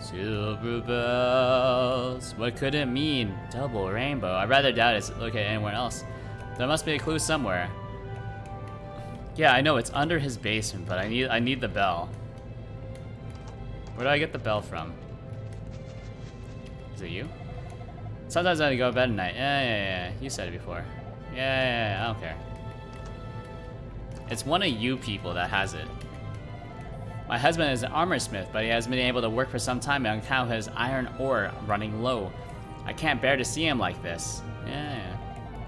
Silver bells. What could it mean? Double rainbow. I rather doubt it's located anywhere else. There must be a clue somewhere. Yeah, I know it's under his basement, but I need the bell. Where do I get the bell from? Is it you? Sometimes I go to bed at night. Yeah. You said it before. Yeah, I don't care. It's one of you people that has it. My husband is an armor smith, but he hasn't been able to work for some time on account of his iron ore running low. I can't bear to see him like this. Yeah.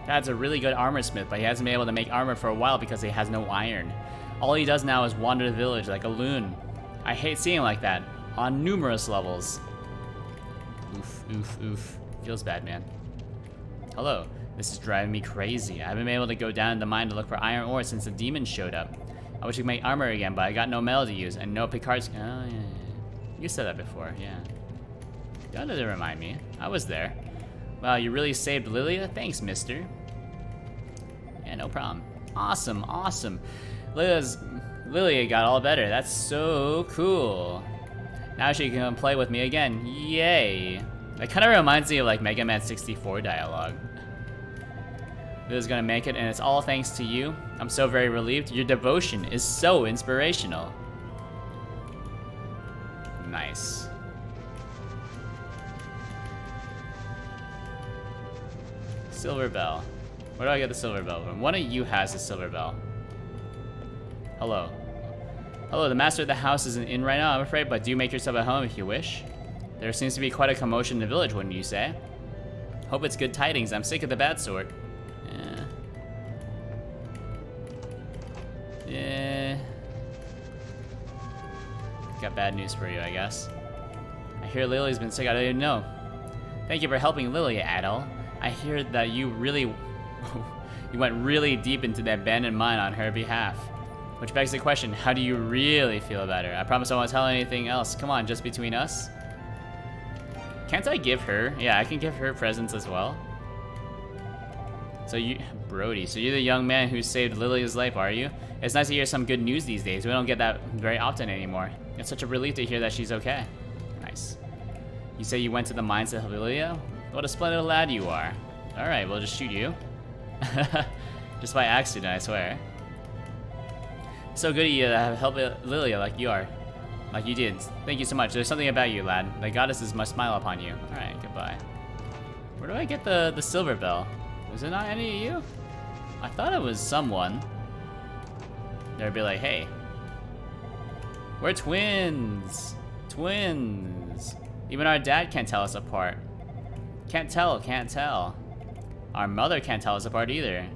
Dad's a really good armor smith, but he hasn't been able to make armor for a while because he has no iron. All he does now is wander the village like a loon. I hate seeing him like that, on numerous levels. Oof. Feels bad, man. Hello. This is driving me crazy. I haven't been able to go down in the mine to look for iron ore since the demon showed up. I wish we could make armor again, but I got no metal to use, and no Picard's... Oh, yeah. You said that before, yeah. That doesn't remind me. I was there. Wow, you really saved Lilia? Thanks, mister. Yeah, no problem. Awesome. Lilia got all better. That's so cool. Now she can play with me again. Yay. That kind of reminds me of like Mega Man 64 dialogue. Lilia's gonna make it, and it's all thanks to you. I'm so very relieved. Your devotion is so inspirational. Nice. Silver bell. Where do I get the silver bell from? One of you has the silver bell. Hello. Hello, the master of the house isn't in right now, I'm afraid, but do make yourself at home if you wish. There seems to be quite a commotion in the village, wouldn't you say? Hope it's good tidings. I'm sick of the bad sort. Yeah. Got bad news for you, I guess. I hear Lily's been sick. I didn't know. Thank you for helping Lily, Adel. I hear that you really... you went really deep into the abandoned mine on her behalf. Which begs the question, how do you really feel about her? I promise I won't tell anything else. Come on, just between us. Can't I give her? Yeah, I can give her presents as well. So you... Brody, so you're the young man who saved Lily's life, are you? It's nice to hear some good news these days. We don't get that very often anymore. It's such a relief to hear that she's okay. Nice. You say you went to the mines to help Lilia? What a splendid lad you are. Alright, we'll just shoot you. Just by accident, I swear. So good of you to have helped Lilia like you are. Like you did. Thank you so much. There's something about you, lad. The goddesses must smile upon you. Alright, goodbye. Where do I get the silver bell? Is it not any of you? I thought it was someone. They'd be like, hey. We're twins. Twins. Even our dad can't tell us apart. Can't tell. Our mother can't tell us apart either.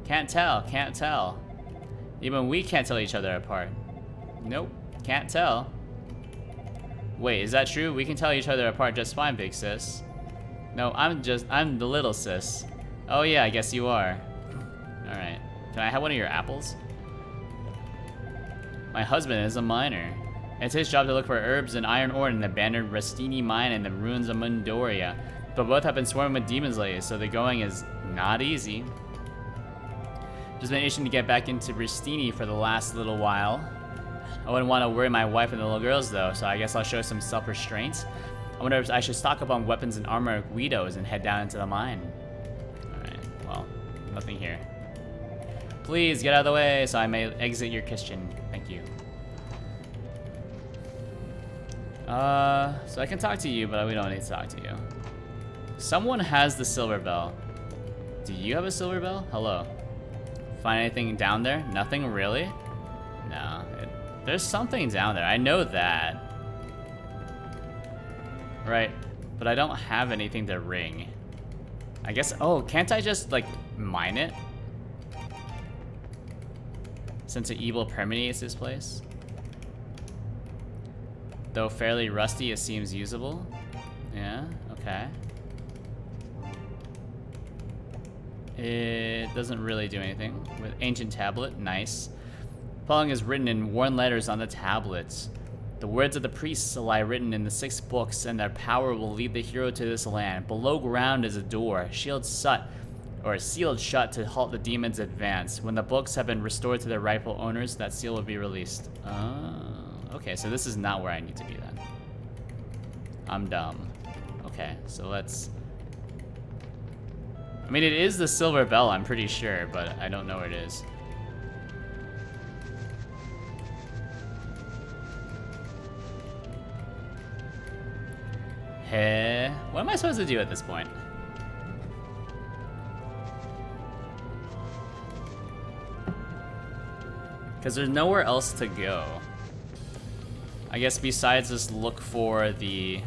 Can't tell. Even we can't tell each other apart. Nope, can't tell. Wait, is that true? We can tell each other apart just fine, big sis. No, I'm the little sis. Oh yeah, I guess you are. Alright. Can I have one of your apples? My husband is a miner. It's his job to look for herbs and iron ore in the abandoned Restini mine in the ruins of Mundoria. But both have been swarming with demons lately, so the going is not easy. Just been itching to get back into Restini for the last little while. I wouldn't want to worry my wife and the little girls though, so I guess I'll show some self-restraint. I wonder if I should stock up on weapons and armor at Guido's and head down into the mine. Alright, well, nothing here. Please get out of the way so I may exit your kitchen. Thank you. So I can talk to you, but we don't need to talk to you. Someone has the silver bell. Do you have a silver bell? Hello. Find anything down there? Nothing really? No. There's something down there. I know that. Right. But I don't have anything to ring. I guess... Oh, can't I just, like, mine it? Since the evil permeates this place? Though fairly rusty, it seems usable. Yeah, okay. It doesn't really do anything. With ancient tablet, nice. Following is written in worn letters on the tablets. The words of the priests lie written in the 6 books, and their power will lead the hero to this land. Below ground is a door, sealed shut to halt the demon's advance. When the books have been restored to their rightful owners, that seal will be released. Okay, so this is not where I need to be then. I'm dumb. Okay, so let's... I mean, it is the silver bell, I'm pretty sure, but I don't know where it is. Hey, what am I supposed to do at this point? Because there's nowhere else to go. I guess besides just look for the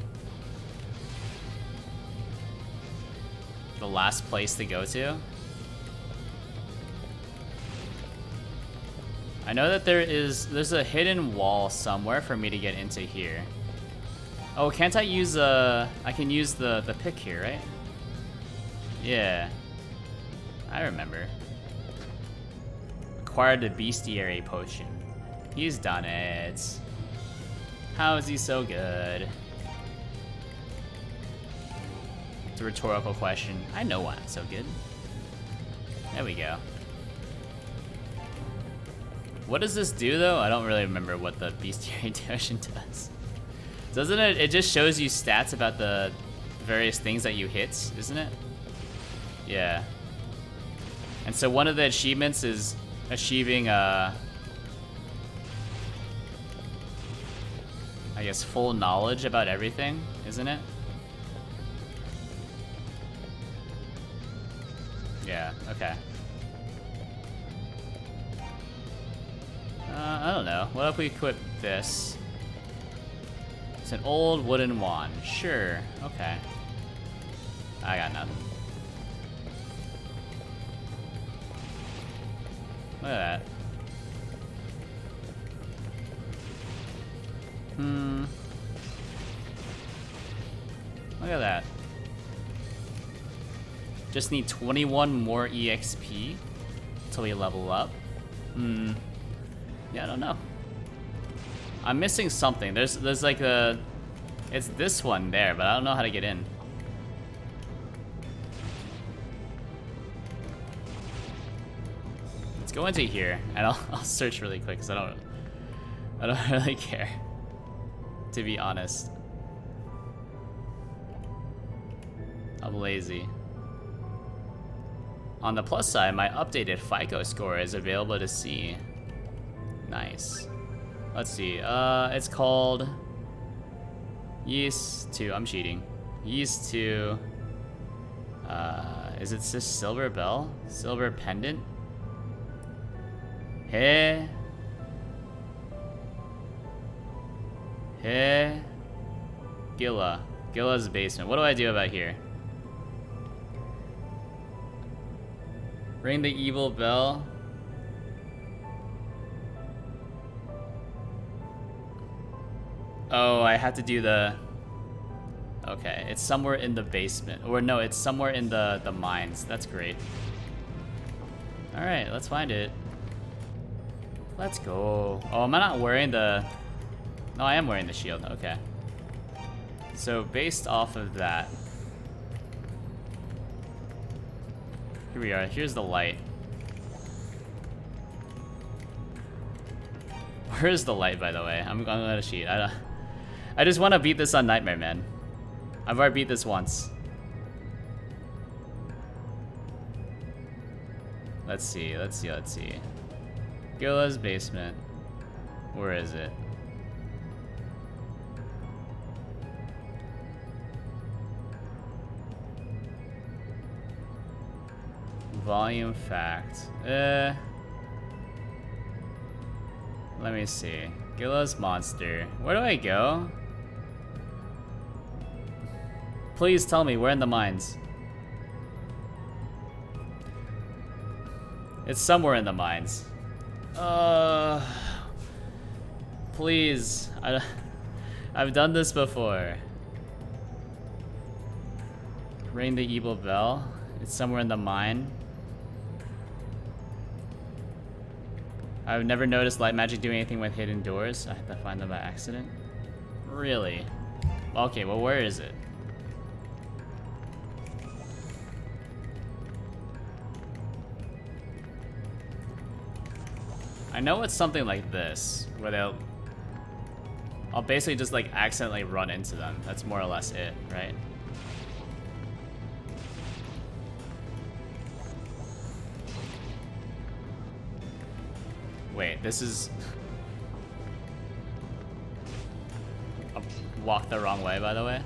last place to go to. I know that there's a hidden wall somewhere for me to get into here. Oh, can't I use I can use the pick here, right? Yeah. I remember. Acquired the bestiary potion. He's done it. How is he so good? It's a rhetorical question. I know why I'm so good. There we go. What does this do though? I don't really remember what the bestiary potion does. Doesn't it? It just shows you stats about the various things that you hit, isn't it? Yeah. And so one of the achievements is achieving I guess full knowledge about everything, isn't it? Yeah, okay. I don't know. What if we equip this? It's an old wooden wand. Sure, okay. I got nothing. Look at that. Look at that. Just need 21 more EXP until we level up. Yeah, I don't know. I'm missing something. There's like a... It's this one there, but I don't know how to get in. Let's go into here, and I'll search really quick, because I don't really care, to be honest. I'm lazy. On the plus side, my updated FICO score is available to see. Nice. Let's see. It's called Yeast to... I'm cheating. Yeast to... is it just Silver Bell? Silver Pendant? Hey. Hey. Gilla. Gilla's basement. What do I do about here? Ring the evil bell. Oh, I have to do the... Okay, it's somewhere in the basement. Or no, it's somewhere in the mines. That's great. Alright, let's find it. Let's go. Oh, am I not wearing the... No, I am wearing the shield. Okay. So, based off of that... Here we are. Here's the light. Where is the light, by the way? I'm gonna cheat. I just want to beat this on Nightmare, man. I've already beat this once. Let's see. Gilla's basement. Where is it? Volume fact. Let me see. Gilla's monster. Where do I go? Please tell me, we're in the mines. It's somewhere in the mines. Please. I've done this before. Ring the evil bell. It's somewhere in the mine. I've never noticed light magic doing anything with hidden doors. I had to find them by accident. Really? Okay, well, where is it? I know it's something like this, where I'll basically just like accidentally run into them. That's more or less it, right? Wait, this is... I walked the wrong way, by the way.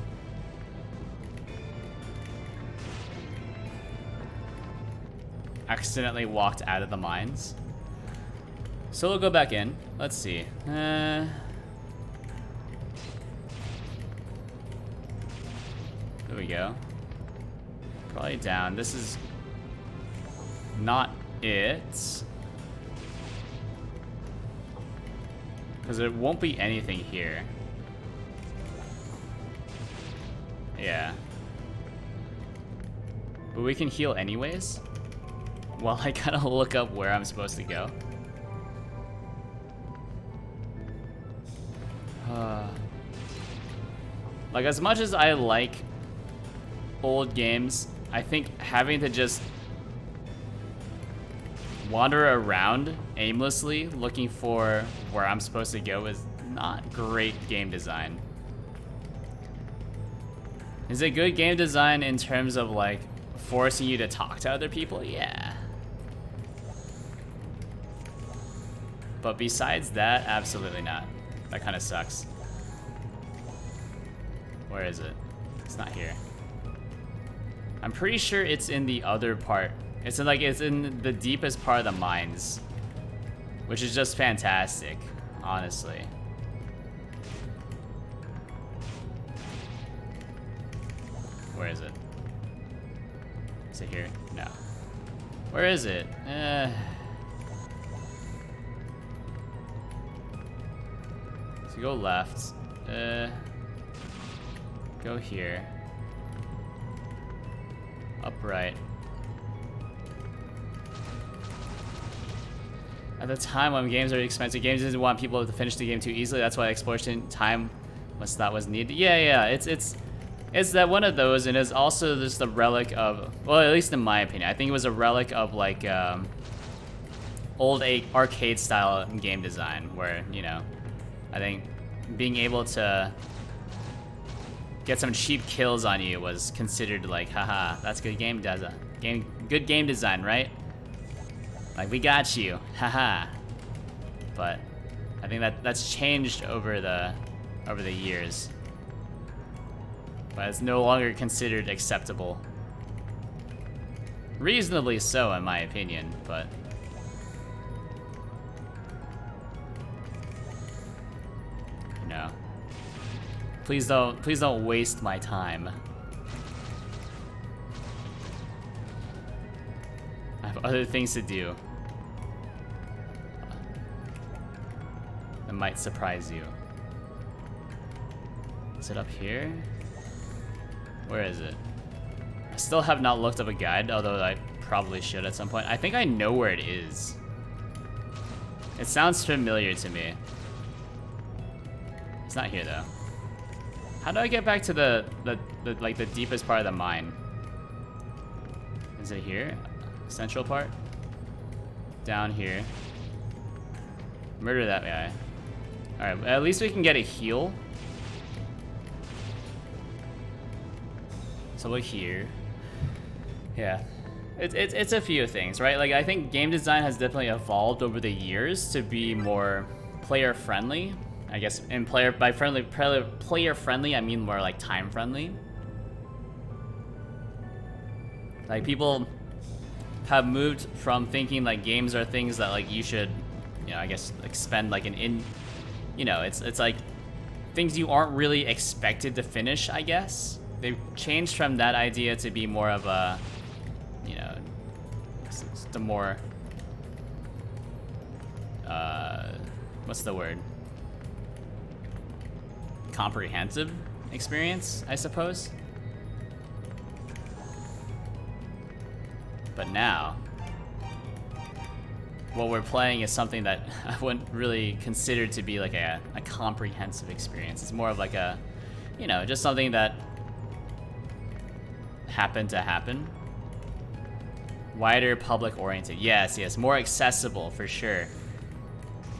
Accidentally walked out of the mines. So we'll go back in. Let's see. There we go. Probably down. This is not it. Because there won't be anything here. Yeah. But we can heal anyways. While I gotta look up where I'm supposed to go. Like, as much as I like old games, I think having to just wander around aimlessly looking for where I'm supposed to go is not great game design. Is it good game design in terms of like forcing you to talk to other people? Yeah. But besides that, absolutely not. That kind of sucks. Where is it? It's not here. I'm pretty sure it's in the other part. It's in the deepest part of the mines, which is just fantastic, honestly. Where is it? Is it here? No. Where is it? So go left. Go here. Upright. At the time when games are expensive, games didn't want people to finish the game too easily. That's why exploration time was thought was needed. Yeah. It's that one of those, and it's also just a relic of, well, at least in my opinion, I think it was a relic of like old arcade style game design, where, you know, I think being able to get some cheap kills on you was considered like, haha, that's good game design. Good game design, right? Like, we got you, haha. But I think that's changed over the years. But it's no longer considered acceptable. Reasonably so, in my opinion, but no. Please don't waste my time. I have other things to do that might surprise you. Is it up here? Where is it? I still have not looked up a guide, although I probably should at some point. I think I know where it is. It sounds familiar to me. It's not here though. How do I get back to the like the deepest part of the mine? Is it here? Central part? Down here. Murder that guy. Alright, at least we can get a heal. So look here. Yeah. It's a few things, right? Like, I think game design has definitely evolved over the years to be more player friendly. I guess in player friendly, I mean more like time friendly. Like, people have moved from thinking like games are things that like you should, you know, I guess like spend like you know, it's like things you aren't really expected to finish, I guess. They've changed from that idea to be more of a, you know, it's the more, what's the word? Comprehensive experience, I suppose. But now, what we're playing is something that I wouldn't really consider to be like a comprehensive experience. It's more of like a, you know, just something that happened to happen. Wider public oriented. Yes, yes, more accessible for sure.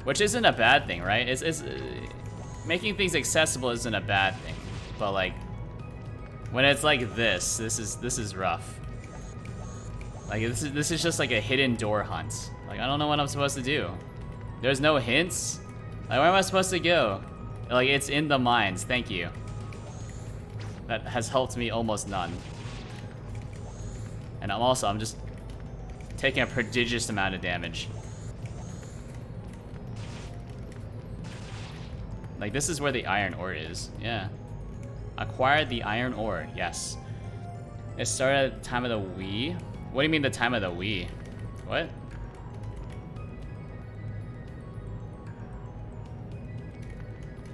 Which isn't a bad thing, right? It's making things accessible isn't a bad thing. But like when it's like this is rough. Like this is just like a hidden door hunt. Like I don't know what I'm supposed to do. There's no hints. Like where am I supposed to go? Like it's in the mines. Thank you. That has helped me almost none. And I'm just taking a prodigious amount of damage. Like this is where the iron ore is. Yeah. Acquired the iron ore. Yes. It started at the time of the Wii. What do you mean the time of the Wii? What?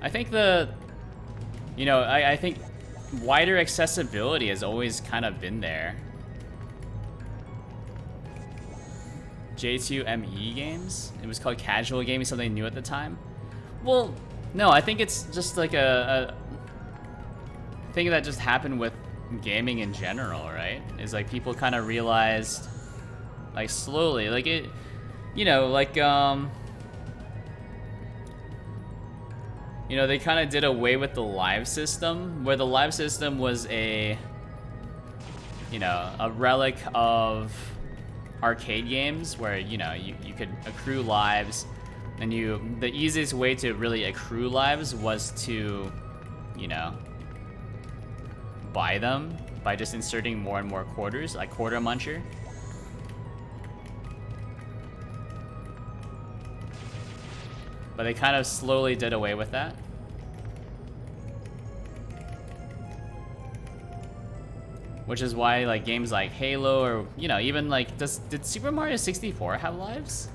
I think you know, I think wider accessibility has always kind of been there. J2ME games? It was called casual gaming, something new at the time? Well, no, I think it's just like a thing that just happened with gaming in general, right? Is like people kind of realized, like slowly, like it, you know, like you know, they kind of did away with the live system, where the live system was a, you know, a relic of arcade games where, you know, you could accrue lives, and the easiest way to really accrue lives was to, you know, buy them by just inserting more and more quarters, like quarter muncher. But they kind of slowly did away with that. Which is why like games like Halo or, you know, even like, did Super Mario 64 have lives?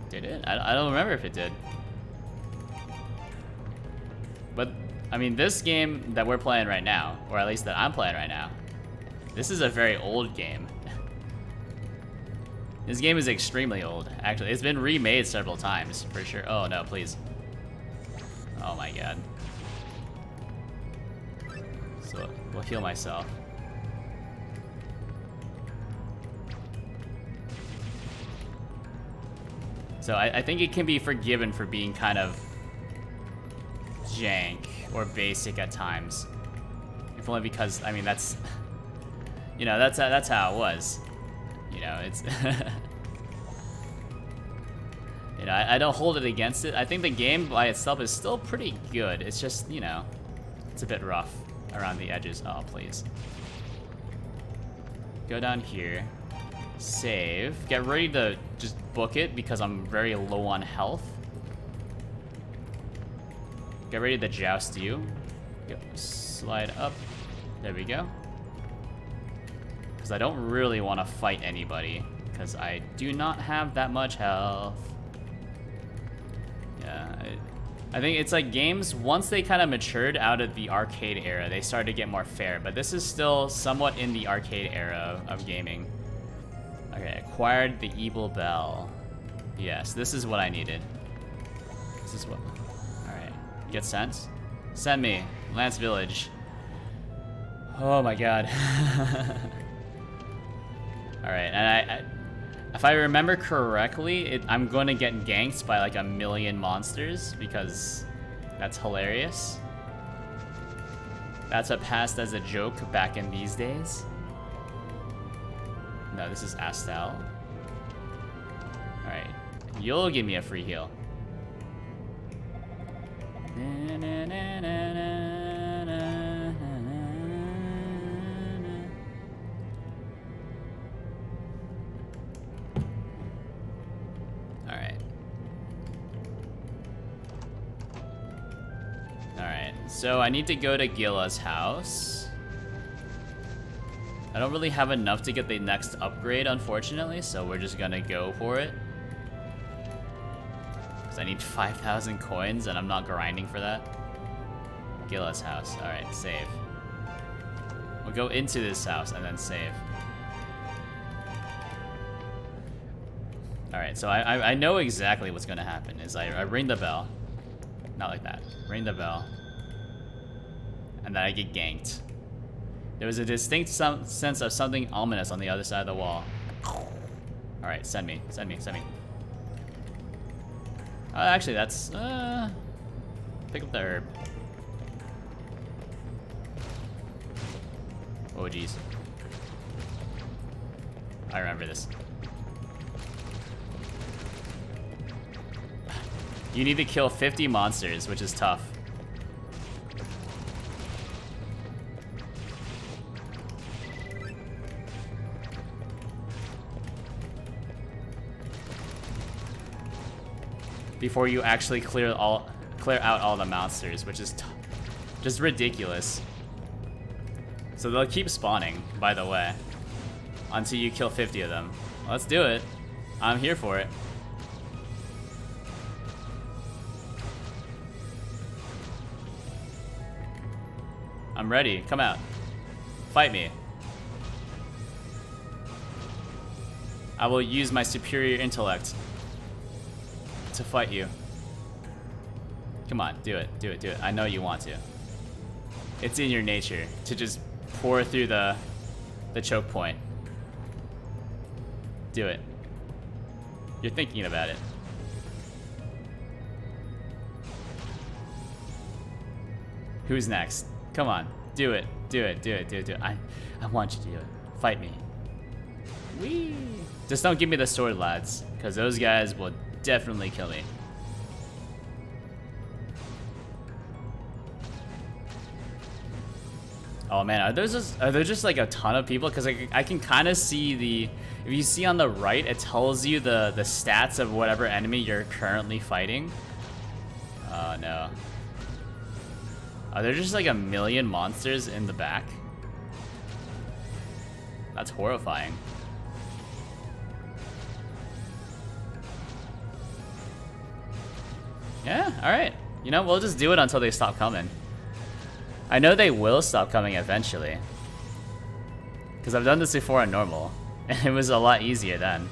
Did it? I don't remember if it did. But I mean, this game that we're playing right now, or at least that I'm playing right now, this is a very old game. This game is extremely old, actually. It's been remade several times, for sure. Oh no, please. Oh my god. So, we'll heal myself. So I think it can be forgiven for being kind of jank or basic at times. If only because, I mean, that's, you know, that's how it was. You know, it's, you know, I don't hold it against it. I think the game by itself is still pretty good. It's just, you know, it's a bit rough around the edges. Oh, please. Go down here. Save. Get ready to just book it because I'm very low on health. Get ready to joust you. Go. Slide up. There we go. Because I don't really want to fight anybody because I do not have that much health. Yeah. I think it's like games, once they kind of matured out of the arcade era, they started to get more fair, but this is still somewhat in the arcade era of gaming. Okay, acquired the Evil Bell. Yes, this is what I needed. This is what... Alright, get sent? Send me, Lance Village. Oh my god. Alright, and if I remember correctly, I'm going to get ganked by like 1,000,000 monsters because that's hilarious. That's what passed as a joke back in these days. No, this is Astal. Alright, you'll give me a free heal. So I need to go to Gila's house. I don't really have enough to get the next upgrade, unfortunately, so we're just gonna go for it. Because I need 5,000 coins, and I'm not grinding for that. Gila's house. Alright, save. We'll go into this house and then save. Alright, so I know exactly what's gonna happen, is I ring the bell. Not like that. Ring the bell. And then I get ganked. There was a distinct sense of something ominous on the other side of the wall. Alright, send me, send me, send me. Actually, that's... pick up the herb. Oh, jeez. I remember this. You need to kill 50 monsters, which is tough. Before you actually clear out all the monsters, which is just ridiculous. So they'll keep spawning, by the way, until you kill 50 of them. Let's do it. I'm here for it. I'm ready. Come out. Fight me. I will use my superior intellect to fight you. Come on, do it, do it, do it. I know you want to. It's in your nature to just pour through the choke point. Do it. You're thinking about it. Who's next? Come on, do it, do it, do it, do it, do it. I want you to do it. Fight me. Whee! Just don't give me the sword, lads, because those guys will definitely kill me. Oh man, are there just like a ton of people? Because I can kind of see the... If you see on the right, it tells you the stats of whatever enemy you're currently fighting. Oh no. Are there just like 1,000,000 monsters in the back? That's horrifying. Yeah, alright. You know, we'll just do it until they stop coming. I know they will stop coming eventually. Because I've done this before on normal, and it was a lot easier then.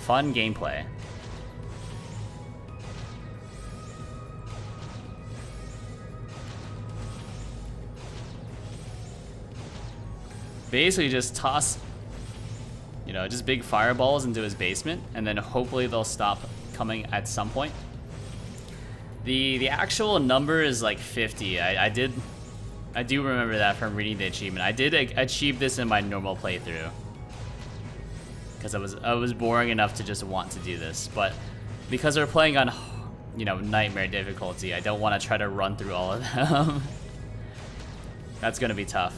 Fun gameplay. Basically just toss, you know, just big fireballs into his basement, and then hopefully they'll stop coming at some point. The actual number is like 50. I do remember that from reading the achievement. I did achieve this in my normal playthrough because I was boring enough to just want to do this, but because we're playing on, you know, nightmare difficulty, I don't want to try to run through all of them. That's gonna be tough.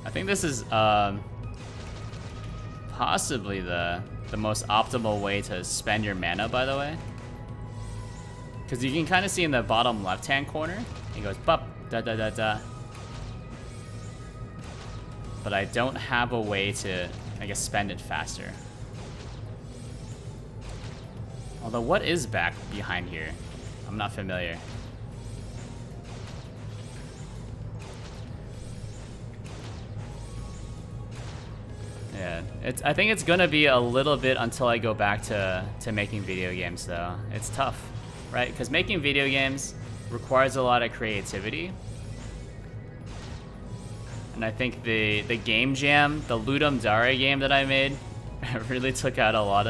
I think this is possibly the most optimal way to spend your mana, by the way. Because you can kind of see in the bottom left-hand corner, it goes bup, da da da da. But I don't have a way to, I guess, spend it faster. Although, what is back behind here? I'm not familiar. Yeah, I think it's gonna be a little bit until I go back to making video games, though. It's tough, right? Because making video games requires a lot of creativity. And I think the game jam, the Ludum Dare game that I made, really took a lot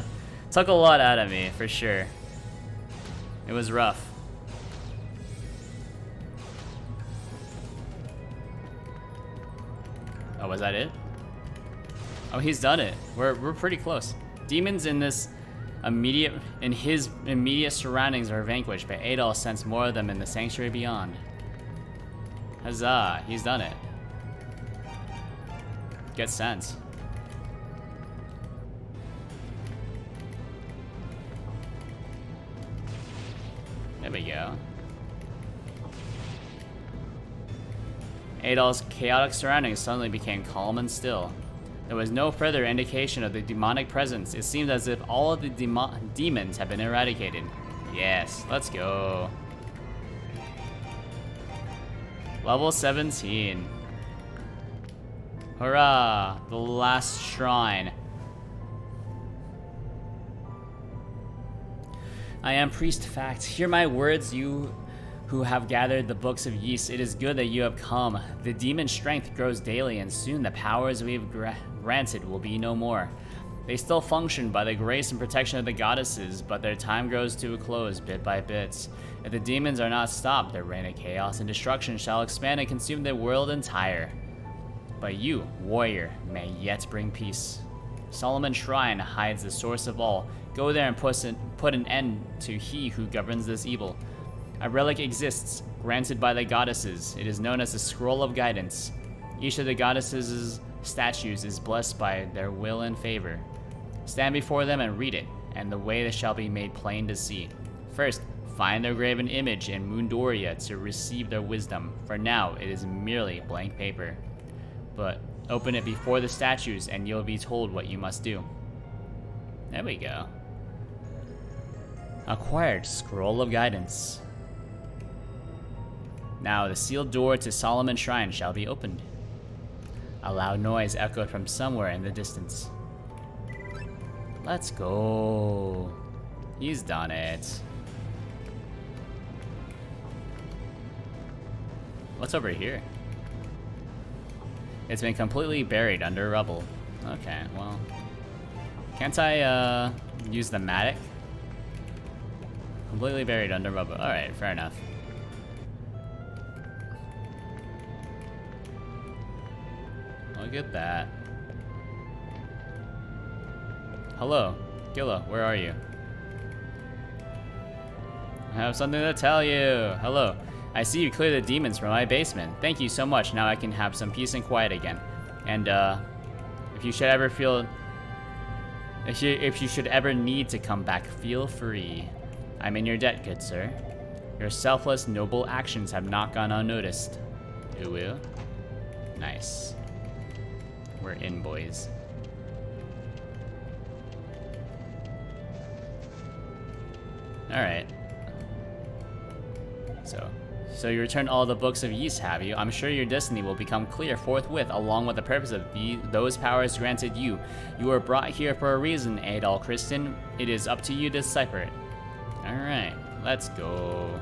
out of me, for sure. It was rough. Oh, was that it? Oh, he's done it. We're pretty close. Demons in his immediate surroundings are vanquished, but Adol sends more of them in the sanctuary beyond. Huzzah, he's done it. Get sense. There we go. Adol's chaotic surroundings suddenly became calm and still. There was no further indication of the demonic presence. It seemed as if all of the demons had been eradicated. Yes, let's go. Level 17. Hurrah! The last shrine. I am Priest Fact. Hear my words, you who have gathered the books of Ys. It is good that you have come. The demon strength grows daily, and soon the powers we have granted will be no more. They still function by the grace and protection of the goddesses, but their time grows to a close bit by bit. If the demons are not stopped, their reign of chaos and destruction shall expand and consume the world entire. But you, warrior, may yet bring peace. Solomon's Shrine hides the source of all. Go there and put an end to he who governs this evil. A relic exists, granted by the goddesses. It is known as the Scroll of Guidance. Each of the goddesses' statues is blessed by their will and favor. Stand before them and read it, and the way shall be made plain to see. First, find their graven image in Mundoria to receive their wisdom. For now, it is merely blank paper. But open it before the statues, and you'll be told what you must do. There we go. Acquired Scroll of Guidance. Now the sealed door to Solomon's Shrine shall be opened. A loud noise echoed from somewhere in the distance. Let's go. He's done it. What's over here? It's been completely buried under rubble. Okay, well. Can't I use the Matic? Completely buried under rubble. Alright, fair enough. Look at that. Hello, Gilla, where are you? I have something to tell you. Hello. I see you clear the demons from my basement. Thank you so much. Now I can have some peace and quiet again. And if you should ever feel, if you should ever need to come back, feel free. I'm in your debt, good sir. Your selfless, noble actions have not gone unnoticed. Ooh, nice. We're in, boys. All right. So you returned all the books of Ys, have you? I'm sure your destiny will become clear forthwith, along with the purpose of those powers granted you. You were brought here for a reason, Adol Christen. It is up to you to decipher it. Alright, let's go.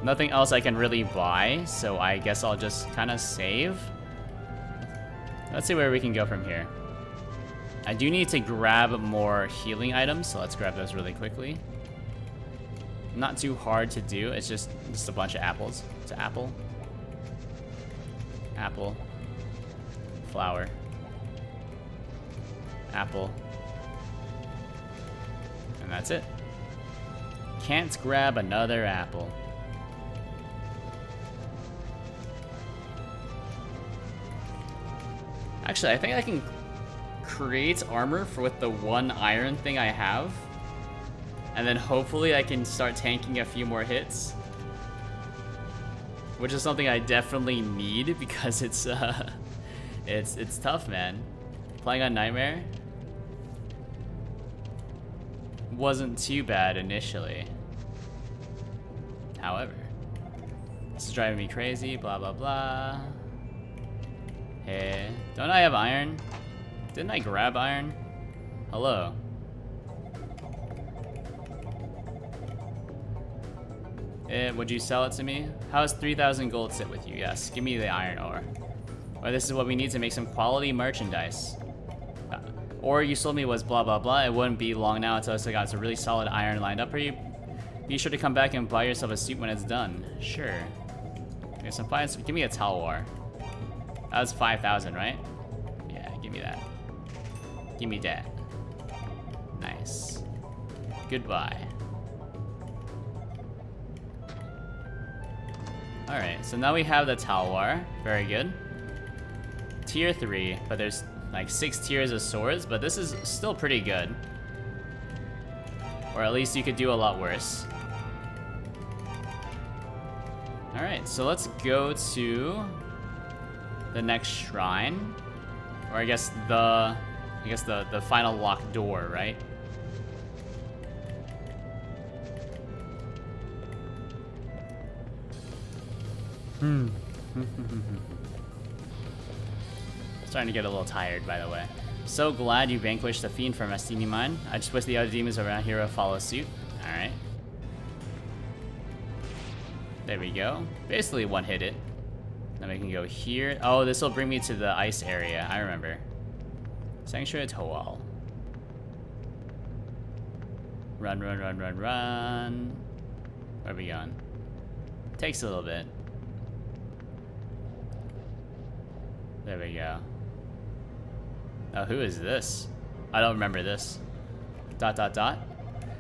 Nothing else I can really buy, so I guess I'll just kind of save. Let's see where we can go from here. I do need to grab more healing items, so let's grab those really quickly. Not too hard to do, it's just a bunch of apples. It's an apple. Apple. Flower. Apple. And that's it. Can't grab another apple. Actually, I think I can create armor with the one iron thing I have. And then hopefully I can start tanking a few more hits. Which is something I definitely need because it's tough, man. Playing on Nightmare wasn't too bad initially. However, this is driving me crazy, blah blah blah. Hey, don't I have iron? Didn't I grab iron? Hello. Would you sell it to me? How does 3,000 gold sit with you? Yes, give me the iron ore. Or this is what we need to make some quality merchandise. Or you told me was blah blah blah. It wouldn't be long now until I got some really solid iron lined up for you. Be sure to come back and buy yourself a suit when it's done. Sure. Okay, some fine. Give me a Talwar. That was 5,000, right? Yeah, give me that. Give me that. Nice. Goodbye. Alright, so now we have the Talwar. Very good. Tier 3, but there's like 6 tiers of swords, but this is still pretty good. Or at least you could do a lot worse. Alright, so let's go to the next shrine. Or I guess the final locked door, right? Starting to get a little tired, by the way. So glad you vanquished the fiend from Estini Mine. I just wish the other demons around here would follow suit. Alright. There we go. Basically one hit it. Then we can go here. Oh, this will bring me to the ice area. I remember. Sanctuary Toal. Run, run, run, run, run. Where are we going? Takes a little bit. There we go. Oh, who is this? I don't remember this. ...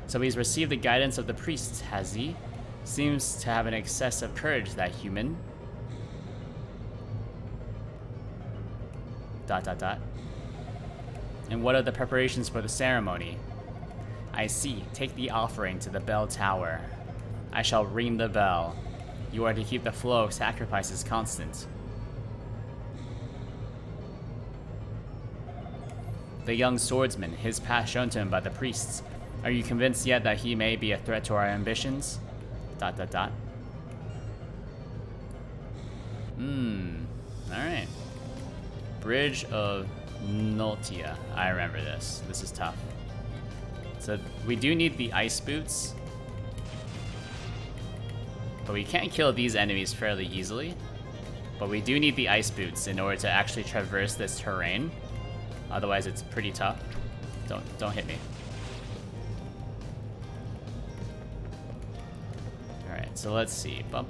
So he's received the guidance of the priests, has he? Seems to have an excess of courage, that human. ... And what are the preparations for the ceremony? I see. Take the offering to the bell tower. I shall ring the bell. You are to keep the flow of sacrifices constant. The young swordsman, his path shown to him by the priests. Are you convinced yet that he may be a threat to our ambitions? ... Alright. Bridge of Noltia. I remember this. This is tough. So we do need the ice boots. But we can't kill these enemies fairly easily. But we do need the ice boots in order to actually traverse this terrain. Otherwise, it's pretty tough. Don't hit me. All right, so let's see. I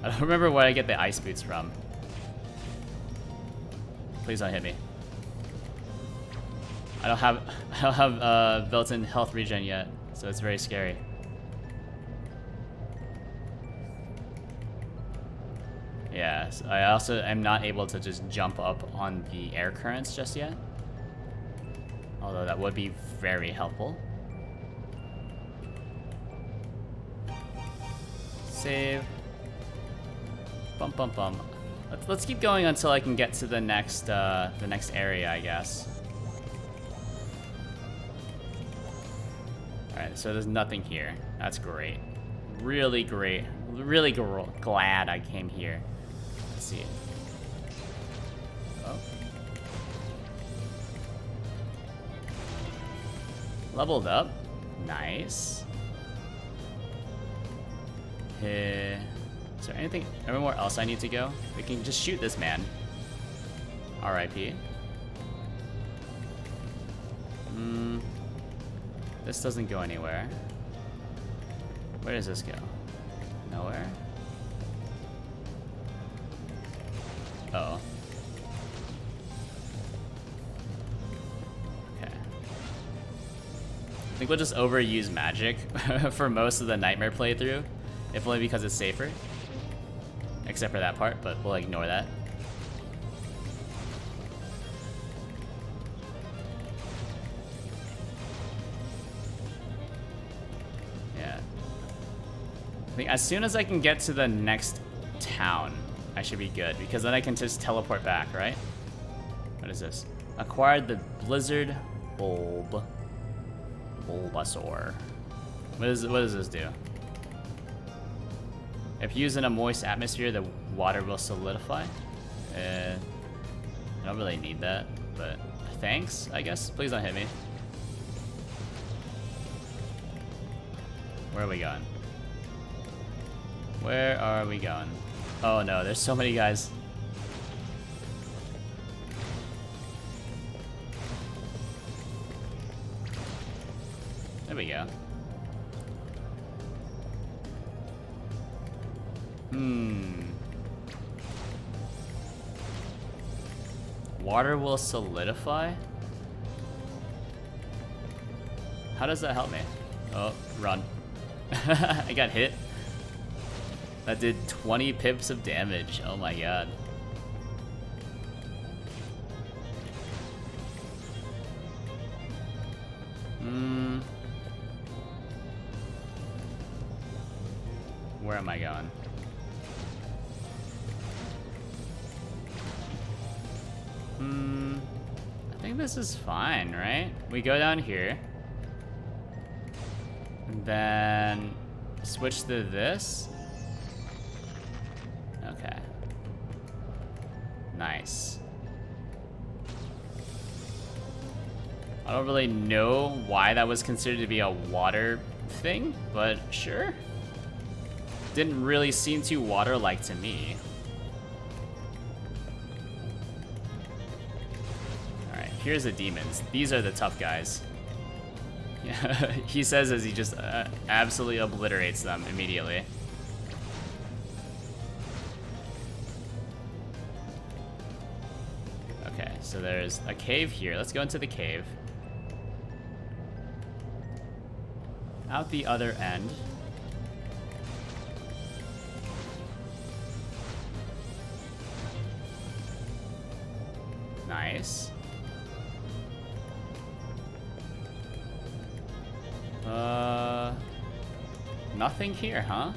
don't remember where I get the ice boots from. Please don't hit me. I don't have built-in health regen yet, so it's very scary. Yeah, so I also am not able to just jump up on the air currents just yet. Although that would be very helpful. Save. Bum bum bum. Let's keep going until I can get to the next area, I guess. All right, so there's nothing here. That's great. Really great. Really glad I came here. Let's see. Oh. Leveled up. Nice. Is there anything anywhere else I need to go? We can just shoot this man. R.I.P. This doesn't go anywhere. Where does this go? Nowhere. Uh-oh. Okay. I think we'll just overuse magic for most of the Nightmare playthrough, if only because it's safer. Except for that part, but we'll ignore that. I think as soon as I can get to the next town, I should be good, because then I can just teleport back, right? What is this? Acquired the Blizzard Bulb. Bulbasaur. What does this do? If used in a moist atmosphere, the water will solidify. I don't really need that, but thanks, I guess. Please don't hit me. Where are we going? Where are we going? Oh no, there's so many guys. There we go. Water will solidify? How does that help me? Oh, run. I got hit. That did 20 pips of damage. Oh my god. Where am I going? I think this is fine, right? We go down here. And then switch to this. Okay. Nice. I don't really know why that was considered to be a water thing, but sure. Didn't really seem too water-like to me. Alright, here's the demons. These are the tough guys. Yeah, he says as he just absolutely obliterates them immediately. Okay, so there's a cave here. Let's go into the cave. Out the other end. Nice. Nothing here, huh?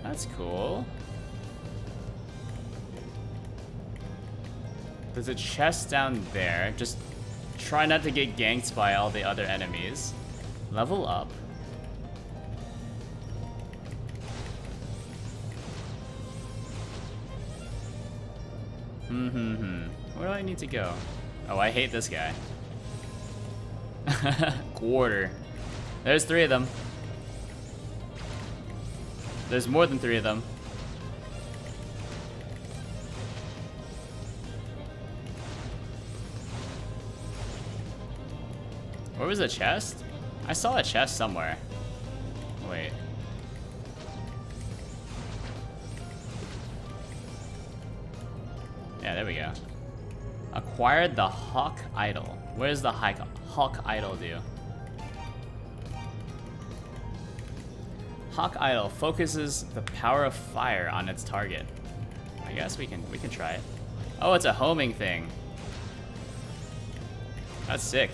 That's cool. There's a chest down there. Just try not to get ganked by all the other enemies. Level up. Where do I need to go? Oh, I hate this guy. Quarter. There's 3 of them. There's more than 3 of them. Where was the chest? I saw a chest somewhere. Wait. Yeah, there we go. Acquired the Hawk Idol. What does the Hawk Idol do? Hawk Idol focuses the power of fire on its target. I guess we can try it. Oh, it's a homing thing. That's sick.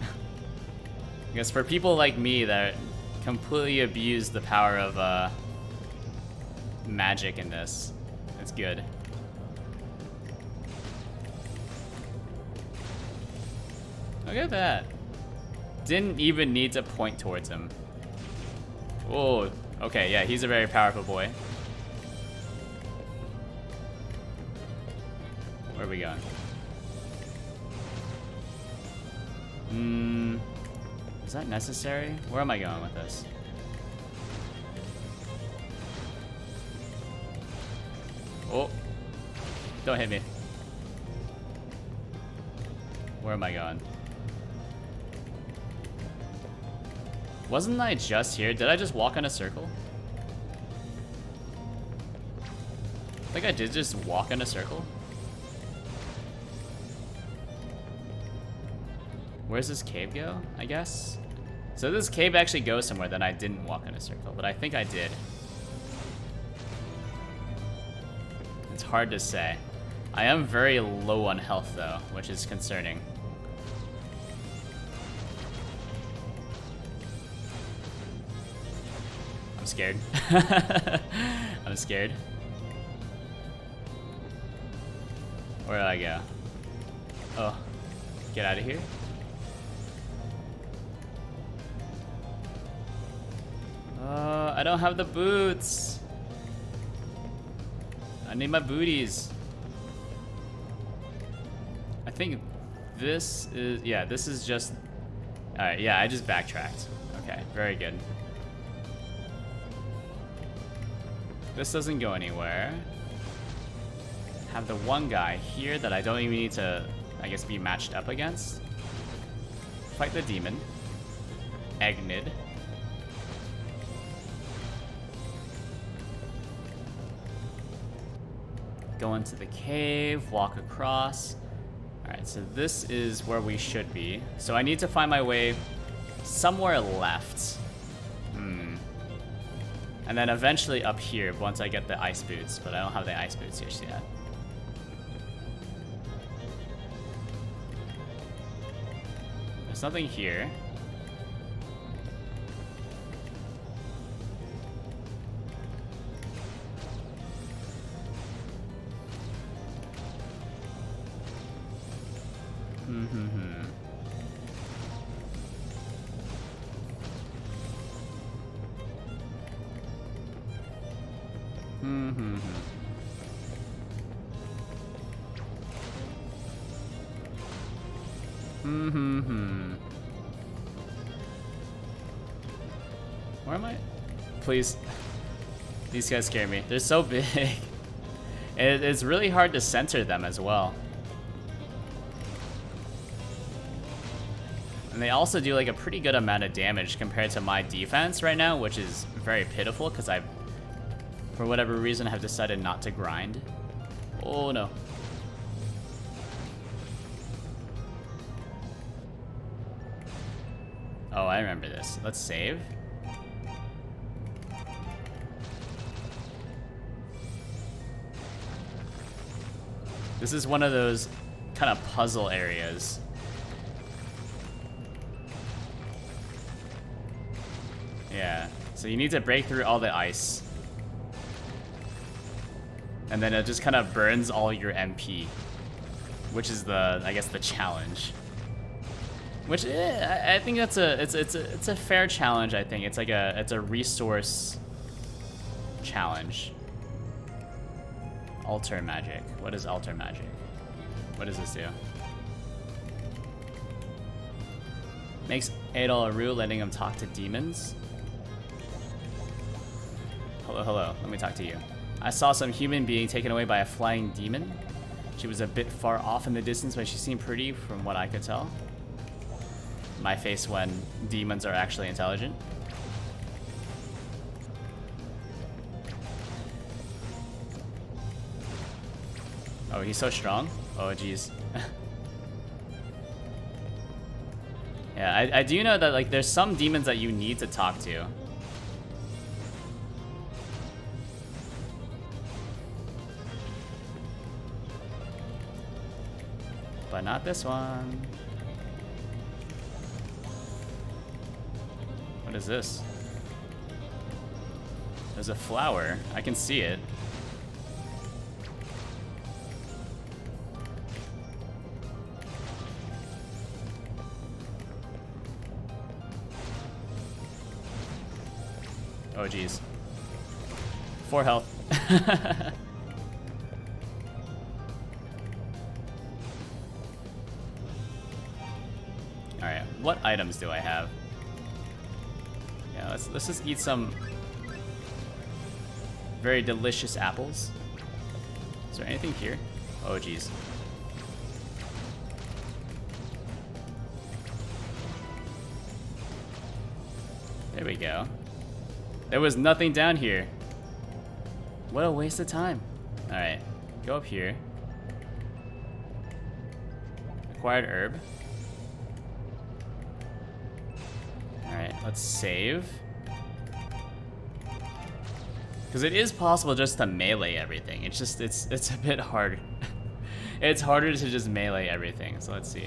I guess for people like me that completely abuse the power of magic in this, it's good. Look at that. Didn't even need to point towards him. Oh, okay, yeah, he's a very powerful boy. Where are we going? Is that necessary? Where am I going with this? Oh, don't hit me. Where am I going? Wasn't I just here? Did I just walk in a circle? I think I did just walk in a circle. Where's this cave go, I guess? So this cave actually goes somewhere that I didn't walk in a circle, but I think I did. It's hard to say. I am very low on health though, which is concerning. I'm scared. I'm scared. Where did I go? Oh, get out of here. I don't have the boots. I need my booties. I think this is, yeah, this is just, all right, yeah, I just backtracked. Okay, very good. This doesn't go anywhere. Have the one guy here that I don't even need to, I guess, be matched up against. Fight the demon. Egnid. Go into the cave, walk across. Alright, so this is where we should be. So I need to find my way somewhere left. And then eventually up here once I get the ice boots, but I don't have the ice boots just yet. There's nothing here. Where am I? Please. These guys scare me. They're so big. It's really hard to center them as well. And they also do like a pretty good amount of damage compared to my defense right now, which is very pitiful because I, for whatever reason, have decided not to grind. Oh no. Oh, I remember this. Let's save. This is one of those kind of puzzle areas. Yeah, so you need to break through all the ice. And then it just kind of burns all your MP, which is the, I guess, the challenge. Which I think that's it's a fair challenge. I think it's like it's a resource challenge. Alter magic. What is alter magic? What does this do? Makes Adol Aru, letting him talk to demons. Hello, hello. Let me talk to you. I saw some human being taken away by a flying demon. She was a bit far off in the distance, but she seemed pretty from what I could tell. My face when demons are actually intelligent. Oh, he's so strong? Oh, jeez. Yeah, I do know that like there's some demons that you need to talk to. But not this one. What is this? There's a flower. I can see it. Oh, geez. 4 health. Alright, what items do I have? Yeah, let's just eat some very delicious apples. Is there anything here? Oh, geez. There we go. There was nothing down here. What a waste of time. Alright, go up here. Acquired herb. Alright, let's save. Because it is possible just to melee everything. It's just, it's a bit hard. It's harder to just melee everything, so let's see.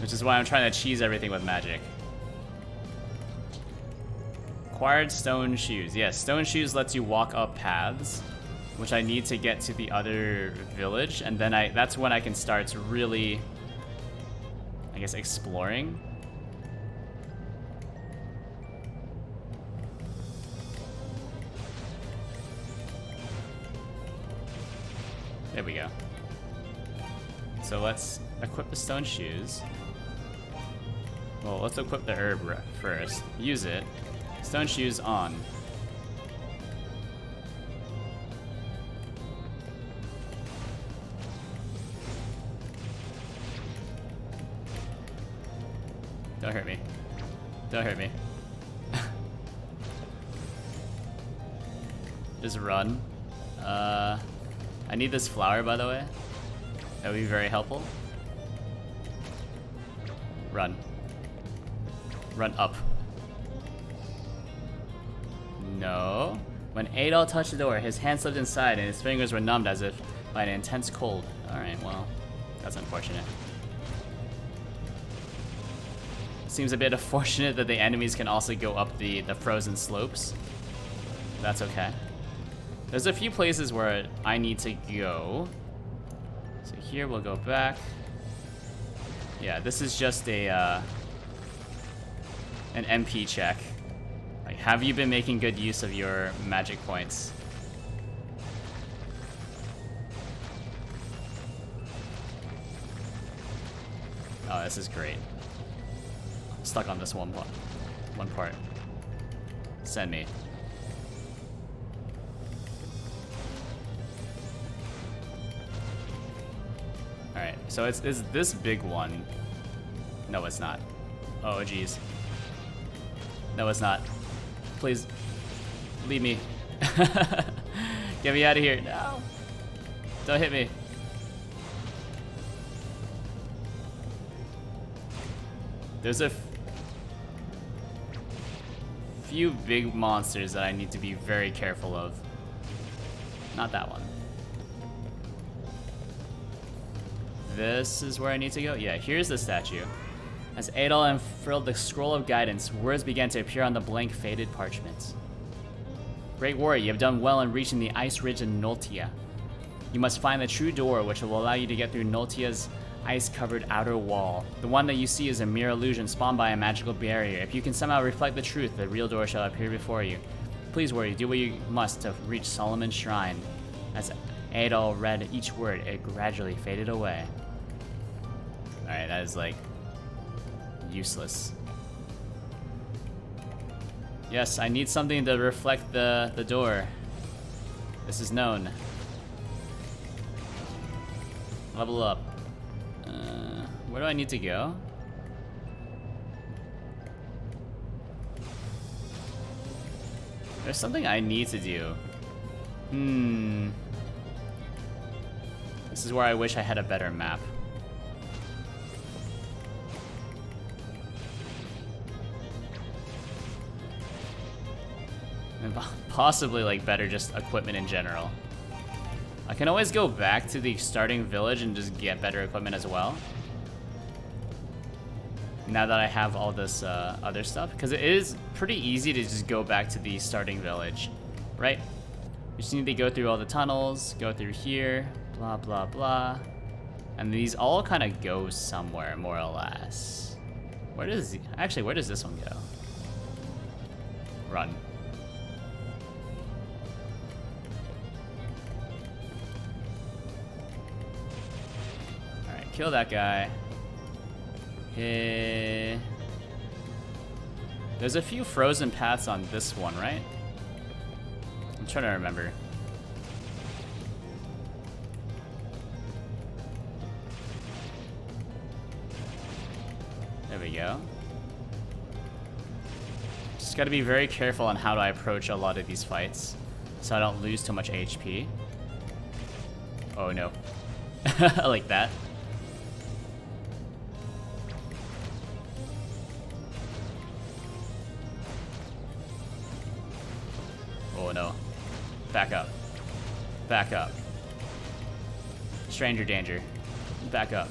Which is why I'm trying to cheese everything with magic. Acquired stone shoes. Yes, stone shoes lets you walk up paths, which I need to get to the other village, and then that's when I can start to really, I guess, exploring. There we go. So let's equip the stone shoes. Well, let's equip the herb first. Use it. Stone shoes on. Don't hurt me. Don't hurt me. Just run. I need this flower, by the way. That would be very helpful. Run. Run up. No. When Adol touched the door, his hand slipped inside and his fingers were numbed as if by an intense cold. Alright, well, that's unfortunate. Seems a bit unfortunate that the enemies can also go up the frozen slopes. That's okay. There's a few places where I need to go. So here we'll go back. Yeah, this is just a an MP check. Like, have you been making good use of your magic points? Oh, this is great. I'm stuck on this one part. Send me. Alright, so it's this big one. No, it's not. Oh, jeez. No, it's not. Please, leave me. Get me out of here. No. Don't hit me. There's a few big monsters that I need to be very careful of. Not that one. This is where I need to go? Yeah, here's the statue. As Adol unfurled the scroll of guidance, words began to appear on the blank, faded parchment. Great warrior, you have done well in reaching the ice ridge in Noltia. You must find the true door which will allow you to get through Noltia's ice-covered outer wall. The one that you see is a mere illusion spawned by a magical barrier. If you can somehow reflect the truth, the real door shall appear before you. Please, warrior, do what you must to reach Solomon's Shrine. As Adol read each word, it gradually faded away. Alright, that is like useless. Yes, I need something to reflect the door. This is known. Level up. Where do I need to go? There's something I need to do. This is where I wish I had a better map. And possibly like better just equipment in general. I can always go back to the starting village and just get better equipment as well. Now that I have all this other stuff, because it is pretty easy to just go back to the starting village, right? You just need to go through all the tunnels, go through here, blah, blah, blah. And these all kind of go somewhere, more or less. Where does this one go? Run. Alright, kill that guy. Hey. There's a few frozen paths on this one, right? I'm trying to remember. There we go. Just gotta be very careful on how I approach a lot of these fights so I don't lose too much HP. Oh no. Like that. Oh no. Back up. Back up. Stranger danger. Back up.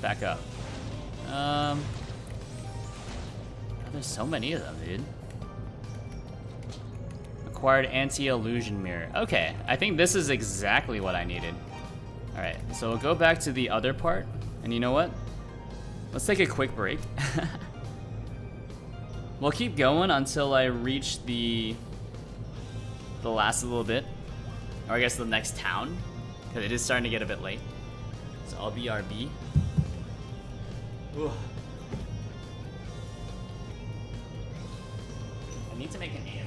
Back up. Oh, there's so many of them, dude. Acquired anti-illusion mirror. Okay, I think this is exactly what I needed. All right, so we'll go back to the other part, and you know what? Let's take a quick break. We'll keep going until I reach the last little bit, or I guess the next town, because it is starting to get a bit late. So I'll BRB. Ooh. I need to make an AFK.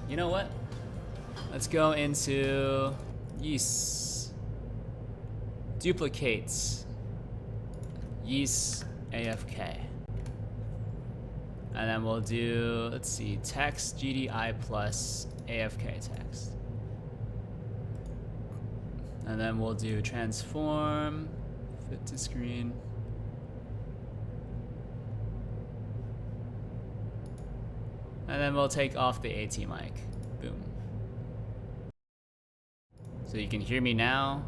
You know what? Let's go into Ys. Duplicates. Ys AFK. And then we'll do, let's see, text GDI plus AFK text. And then we'll do transform, fit to screen. And then we'll take off the AT mic. Boom. So you can hear me now.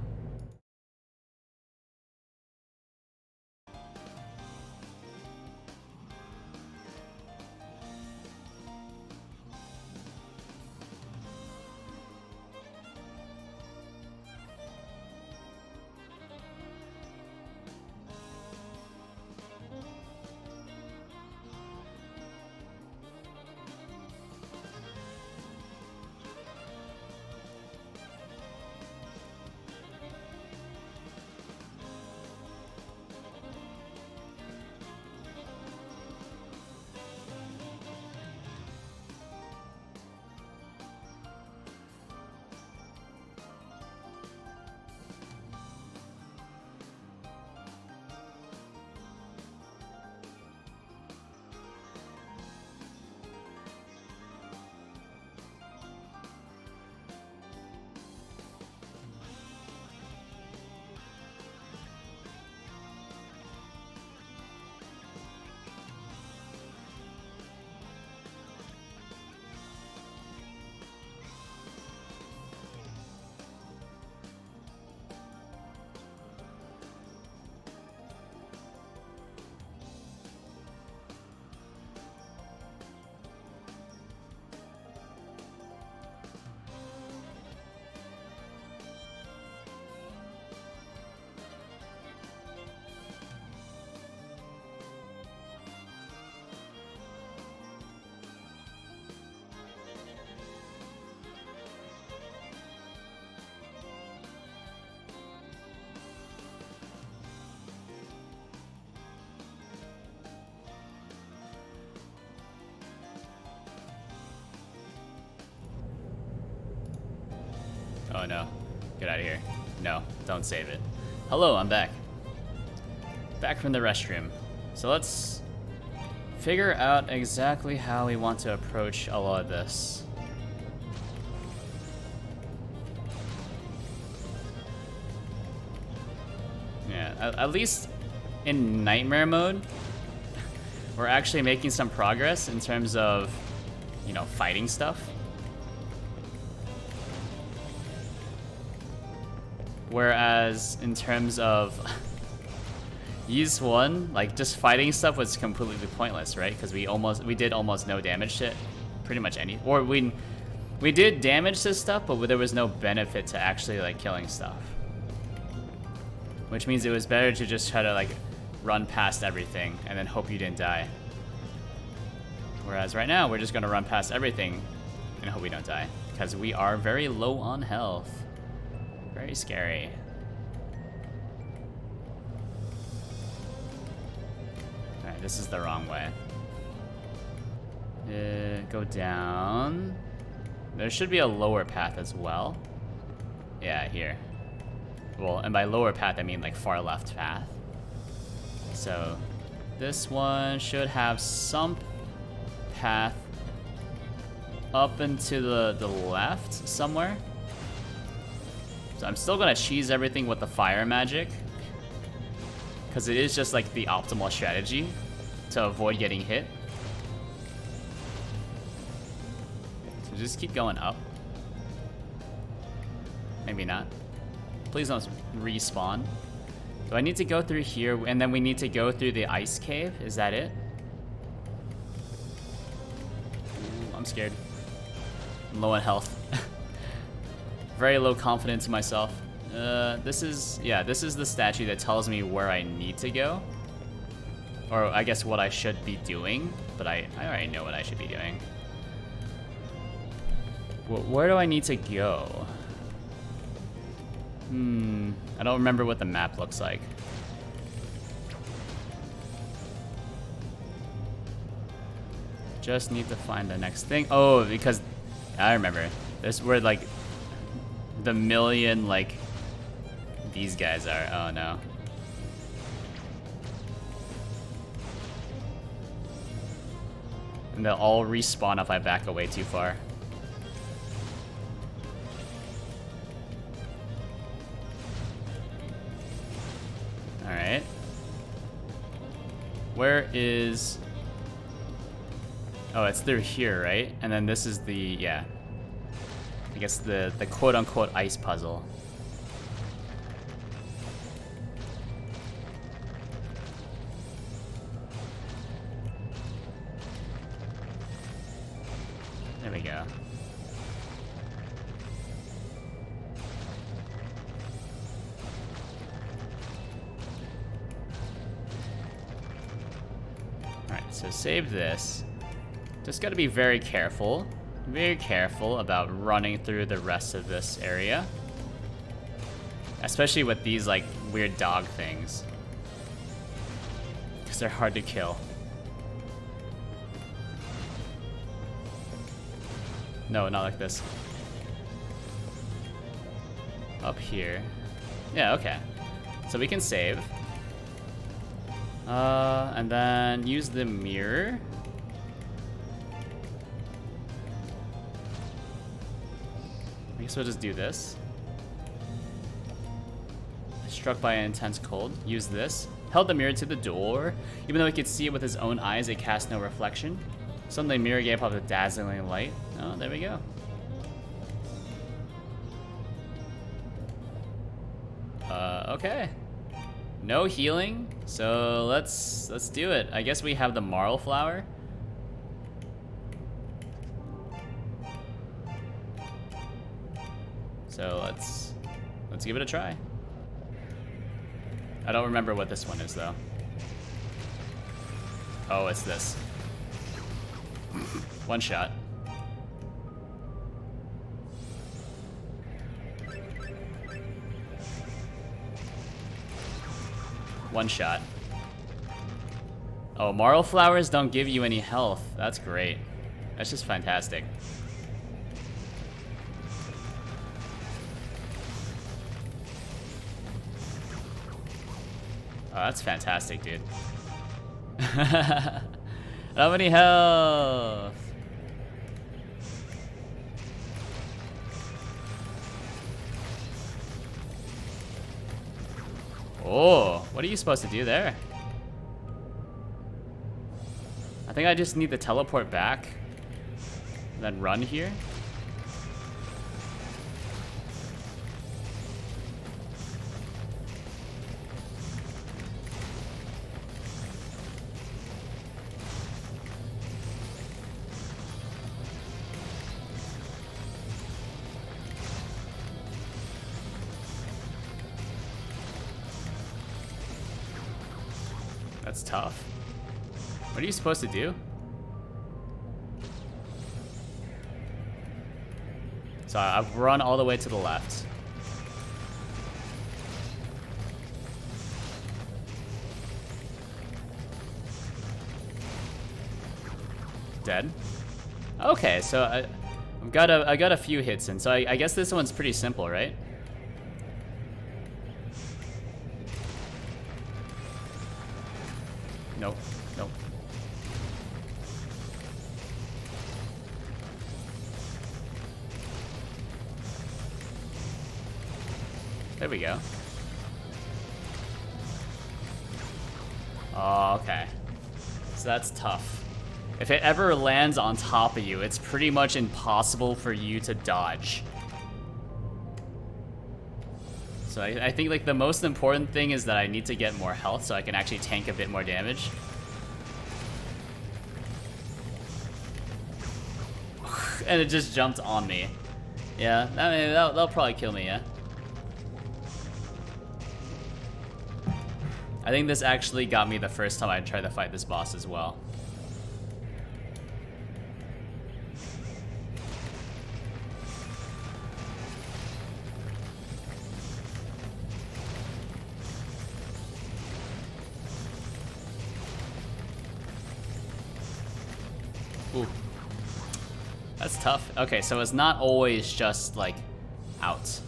Oh no, get out of here. No, don't save it. Hello, I'm back. Back from the restroom. So let's figure out exactly how we want to approach a lot of this. Yeah, at least in nightmare mode, we're actually making some progress in terms of, you know, fighting stuff. Whereas in terms of Ys 1, like just fighting stuff was completely pointless, right? Because we did almost no damage to pretty much any, or we did damage to stuff, but there was no benefit to actually like killing stuff. Which means it was better to just try to like run past everything and then hope you didn't die. Whereas right now we're just gonna run past everything and hope we don't die, because we are very low on health. Very scary. Alright, this is the wrong way. Go down. There should be a lower path as well. Yeah, here. Well, and by lower path, I mean like far left path. So this one should have some path up into the left somewhere. So I'm still gonna cheese everything with the fire magic, because it is just like the optimal strategy to avoid getting hit. So just keep going up. Maybe not. Please don't respawn. Do I need to go through here, and then we need to go through the ice cave? Is that it? Ooh, I'm scared. I'm low on health. Very low confidence in myself. This is the statue that tells me where I need to go. Or I guess what I should be doing, but I already know what I should be doing. Where do I need to go? I don't remember what the map looks like. Just need to find the next thing. Oh, because I remember. This is where like the million like these guys are. Oh no. And they'll all respawn if I back away too far. Alright. Where is... Oh, it's through here, right? And then this is the, yeah. I guess the quote-unquote ice puzzle. There we go. Alright, so save this. Just gotta be very careful about running through the rest of this area. Especially with these, like, weird dog things. Because they're hard to kill. No, not like this. Up here. Yeah, okay. So we can save. And then use the mirror. I guess we'll just do this. Struck by an intense cold. Use this. Held the mirror to the door. Even though he could see it with his own eyes, it cast no reflection. Suddenly, the mirror gave off a dazzling light. Oh, there we go. Okay. No healing, so let's do it. I guess we have the marl flower. So let's give it a try. I don't remember what this one is though. Oh, it's this. One shot. One shot. Oh, marl flowers don't give you any health. That's great. That's just fantastic. Oh, that's fantastic, dude. How many health? Oh, what are you supposed to do there? I think I just need to teleport back, then run here. That's tough. What are you supposed to do? So I've run all the way to the left. Dead? Okay, so I got a few hits in, so I guess this one's pretty simple, right? Nope. Nope. There we go. Oh, okay. So that's tough. If it ever lands on top of you, it's pretty much impossible for you to dodge. So I think like the most important thing is that I need to get more health so I can actually tank a bit more damage. And it just jumped on me. Yeah, I mean, that'll probably kill me, yeah. I think this actually got me the first time I tried to fight this boss as well. Ooh. That's tough. Okay, so it's not always just, like, out.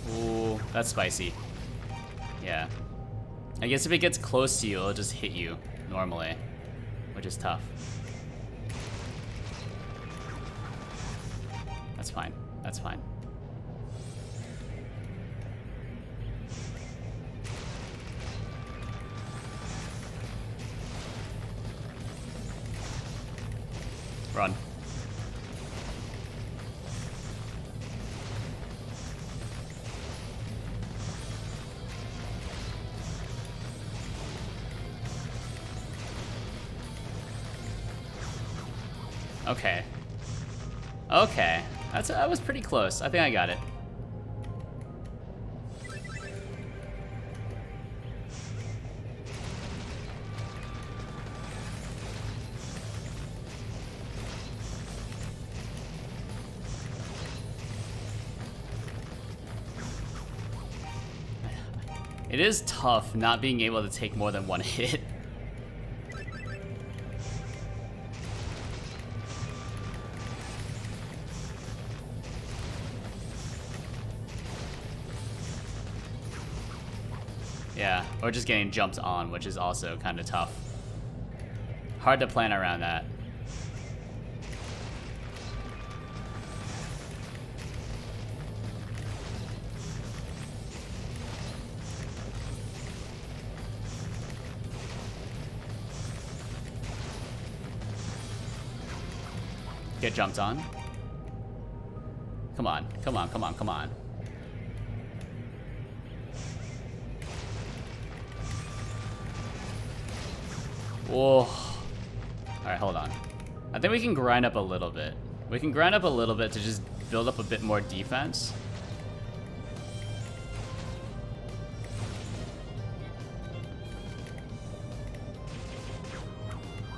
Ooh, that's spicy. Yeah. I guess if it gets close to you, it'll just hit you normally, which is tough. That's fine. That's fine. Run. Okay. Okay. That was pretty close. I think I got it. It is tough not being able to take more than one hit. Yeah, or just getting jumped on, which is also kind of tough. Hard to plan around that. Get jumped on. Come on, come on, come on, come on. Whoa. Alright, hold on. I think we can grind up a little bit. We can grind up a little bit to just build up a bit more defense.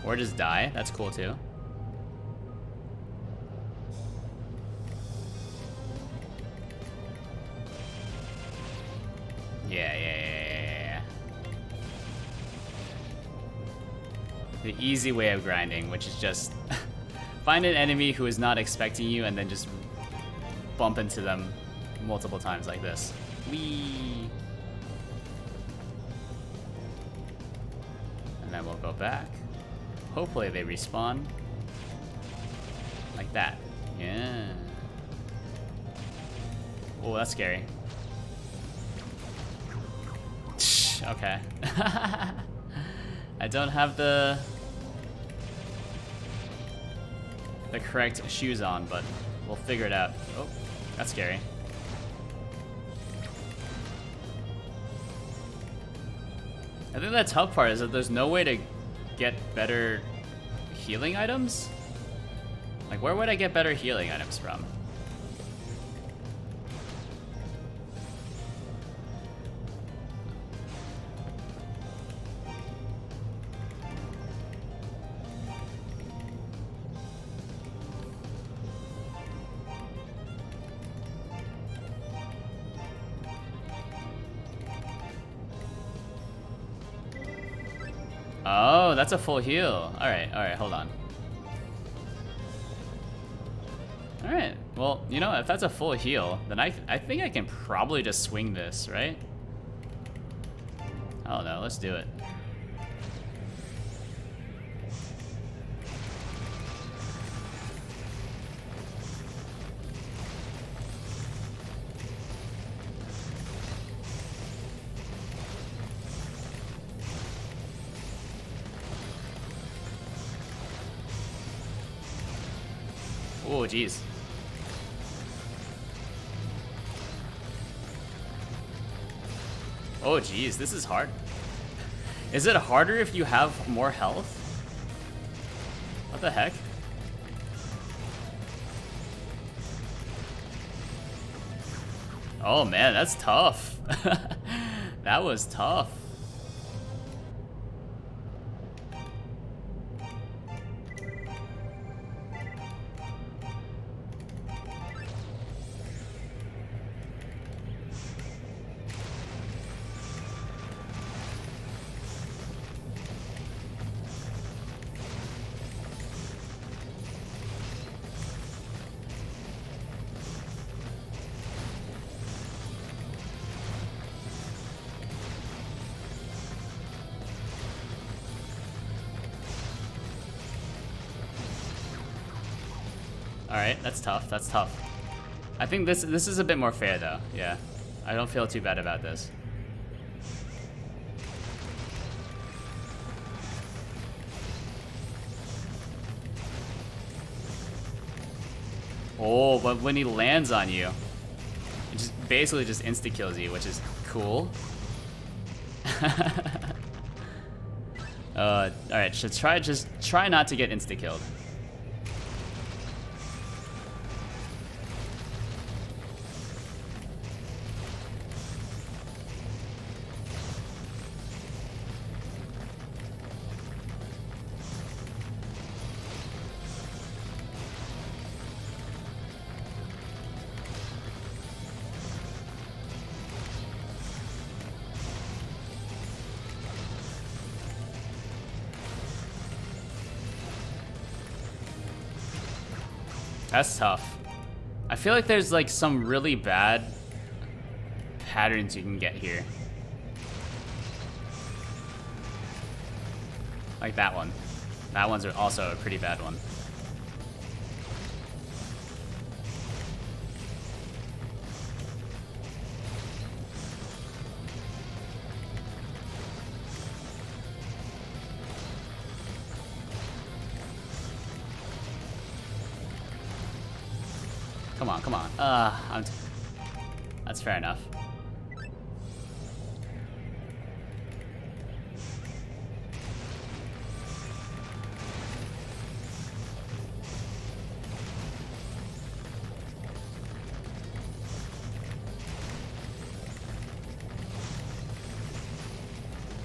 Or just die. That's cool too. Yeah. The easy way of grinding, which is just find an enemy who is not expecting you and then just bump into them multiple times like this. Whee! And then we'll go back. Hopefully they respawn. Like that. Yeah. Oh, that's scary. Okay. I don't have the correct shoes on, but we'll figure it out. Oh, that's scary. I think the tough part is that there's no way to get better healing items. Like, where would I get better healing items from? Oh, that's a full heal. Alright, hold on. Alright, well, you know, if that's a full heal, then I think I can probably just swing this, right? I don't know, let's do it. Oh, jeez. Oh, jeez, this is hard. Is it harder if you have more health? What the heck? Oh man, that's tough. That was tough. Alright, that's tough, that's tough. I think this is a bit more fair though, yeah. I don't feel too bad about this. Oh, but when he lands on you, it just basically just insta-kills you, which is cool. Alright, just try not to get insta-killed. That's tough. I feel like there's like some really bad patterns you can get here. Like that one. That one's also a pretty bad one. Come on, come on. That's fair enough.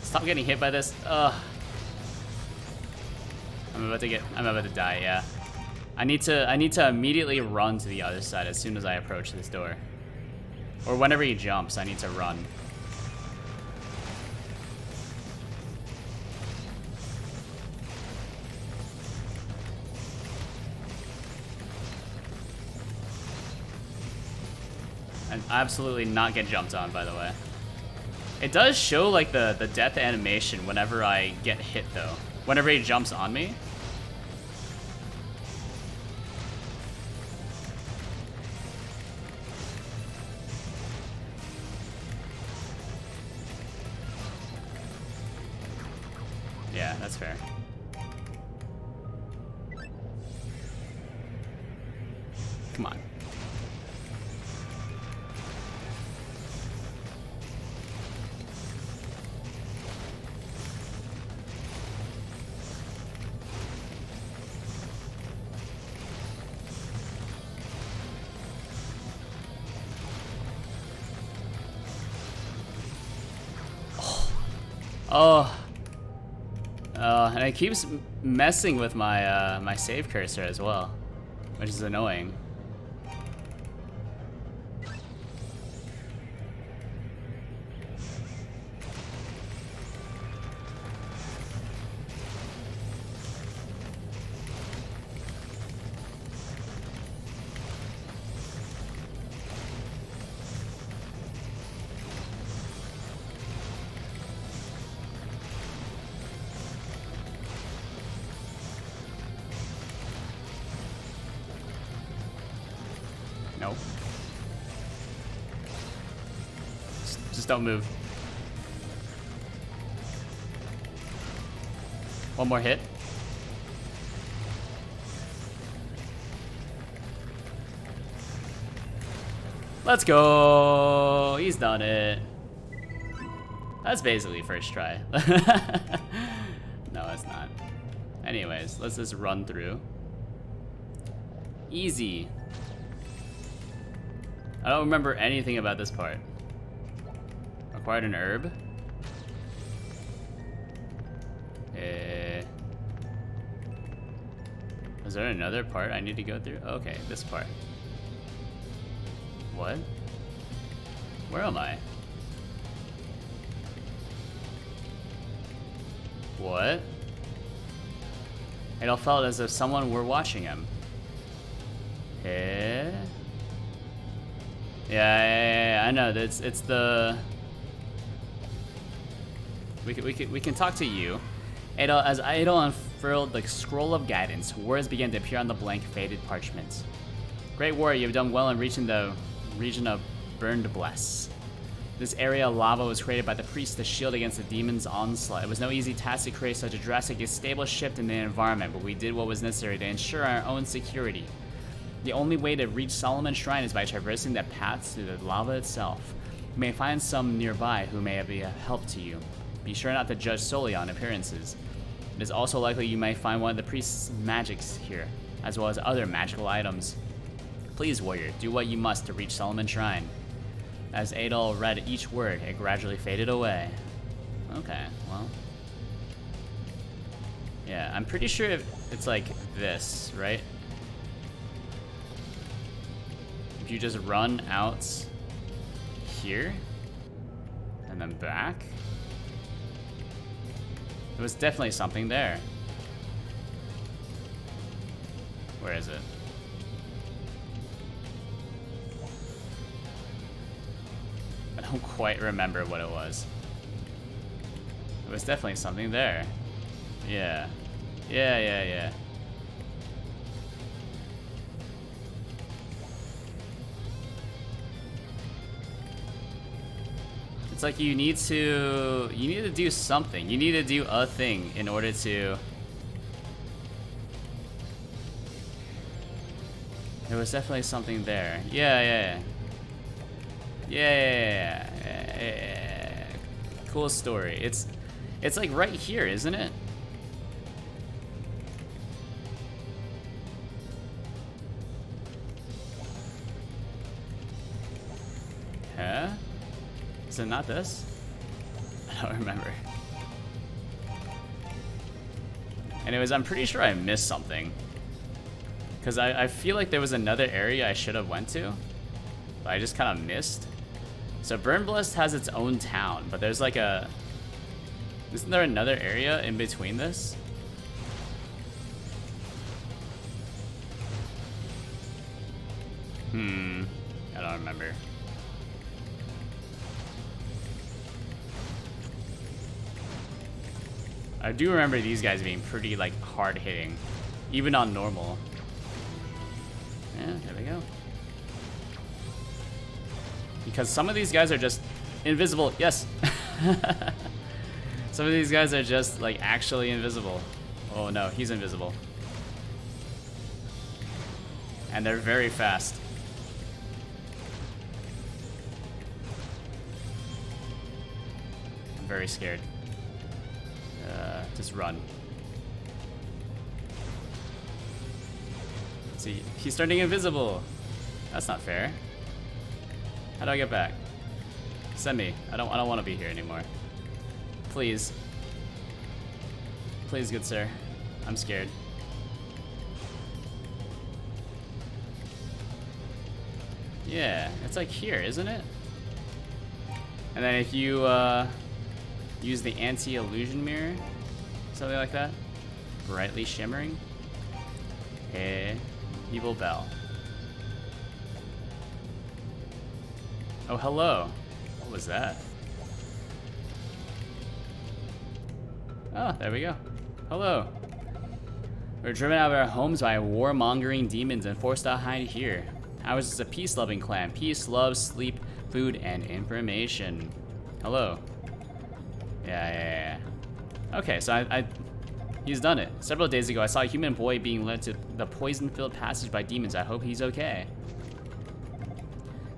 Stop getting hit by this. Ugh. I'm about to die, yeah. I need to immediately run to the other side as soon as I approach this door. Or whenever he jumps, I need to run. And absolutely not get jumped on, by the way. It does show like the death animation whenever I get hit though. Whenever he jumps on me. Yeah, that's fair. Come on. Oh. And it keeps messing with my my save cursor as well, which is annoying. Nope. Just don't move. One more hit. Let's go. He's done it. That's basically first try. No, it's not. Anyways, let's just run through. Easy. I don't remember anything about this part. Acquired an herb. Is there another part I need to go through? Okay, this part. What? Where am I? What? It all felt as if someone were watching him. Eh? Yeah, I know. It's the. We can talk to you. Adol, as Adol unfurled the scroll of guidance, words began to appear on the blank, faded parchment. Great warrior, you have done well in reaching the region of Burned Bless. This area of lava was created by the priest to shield against the demon's onslaught. It was no easy task to create such a drastic and stable shift in the environment, but we did what was necessary to ensure our own security. The only way to reach Solomon's Shrine is by traversing the paths through the lava itself. You may find some nearby who may be a help to you. Be sure not to judge solely on appearances. It is also likely you may find one of the priest's magics here, as well as other magical items. Please, warrior, do what you must to reach Solomon's Shrine. As Adol read each word, it gradually faded away. Okay, well. Yeah, I'm pretty sure it's like this, right? If you just run out here, and then back. There was definitely something there. Where is it? I don't quite remember what it was. There was definitely something there. Yeah. Yeah. It's like you need to do something. You need to do a thing in order to. There was definitely something there. Yeah. Cool story. It's like right here, isn't it? Huh? Is it not this? I don't remember. Anyways, I'm pretty sure I missed something. Because I feel like there was another area I should have went to. But I just kind of missed. So Burnblest has its own town, but there's like a... Isn't there another area in between this? I don't remember. I do remember these guys being pretty like hard hitting, even on normal. Yeah, there we go. Because some of these guys are just invisible. Yes. Some of these guys are just like actually invisible. Oh no, he's invisible. And they're very fast. I'm very scared. Just run. See, he's turning invisible. That's not fair. How do I get back? Send me. I don't want to be here anymore. Please. Please, good sir. I'm scared. Yeah, it's like here, isn't it? And then if you use the anti-illusion mirror, something like that, brightly shimmering. Hey, evil bell. Oh, hello. What was that? Oh, there we go. Hello. We're driven out of our homes by warmongering demons and forced to hide here. Ours is a peace-loving clan. Peace, love, sleep, food, and information. Hello. Yeah. Okay, so he's done it. Several days ago, I saw a human boy being led to the poison-filled passage by demons. I hope he's okay.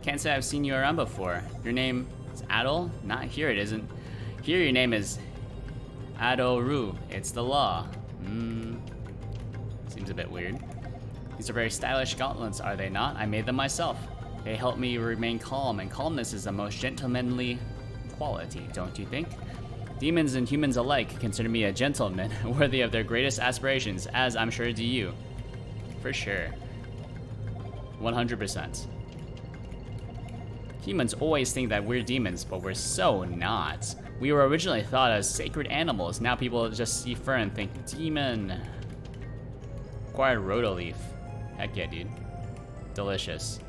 Can't say I've seen you around before. Your name is Adol? Not here, it isn't. Here your name is Adoru. It's the law. Seems a bit weird. These are very stylish gauntlets, are they not? I made them myself. They help me remain calm, and calmness is the most gentlemanly quality, don't you think? Demons and humans alike consider me a gentleman, worthy of their greatest aspirations, as I'm sure do you. For sure. 100%. Humans always think that we're demons, but we're so not. We were originally thought as sacred animals. Now people just see fur and think, demon. Acquired Rotoleaf. Heck yeah, dude. Delicious.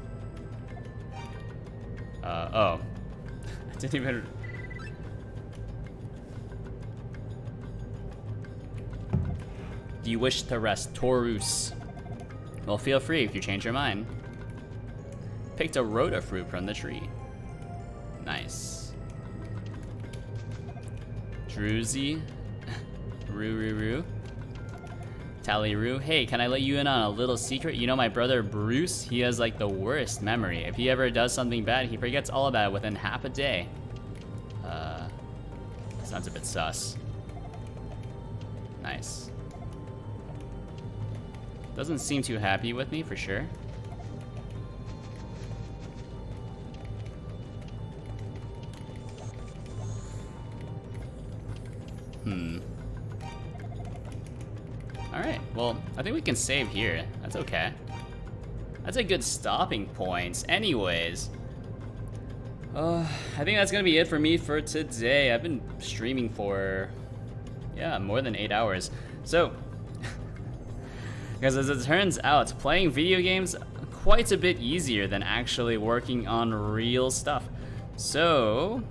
Oh. I didn't even... Do you wish to rest, Taurus? Well, feel free if you change your mind. Picked a Rota fruit from the tree. Nice. Druzy. Roo. Tallyru. Hey, can I let you in on a little secret? You know my brother Bruce? He has like the worst memory. If he ever does something bad, he forgets all about it within half a day. Sounds a bit sus. Nice. Doesn't seem too happy with me, for sure. Alright, well, I think we can save here. That's okay. That's a good stopping point. Anyways. I think that's gonna be it for me for today. I've been streaming for, yeah, more than 8 hours. So, because as it turns out, playing video games quite a bit easier than actually working on real stuff. So,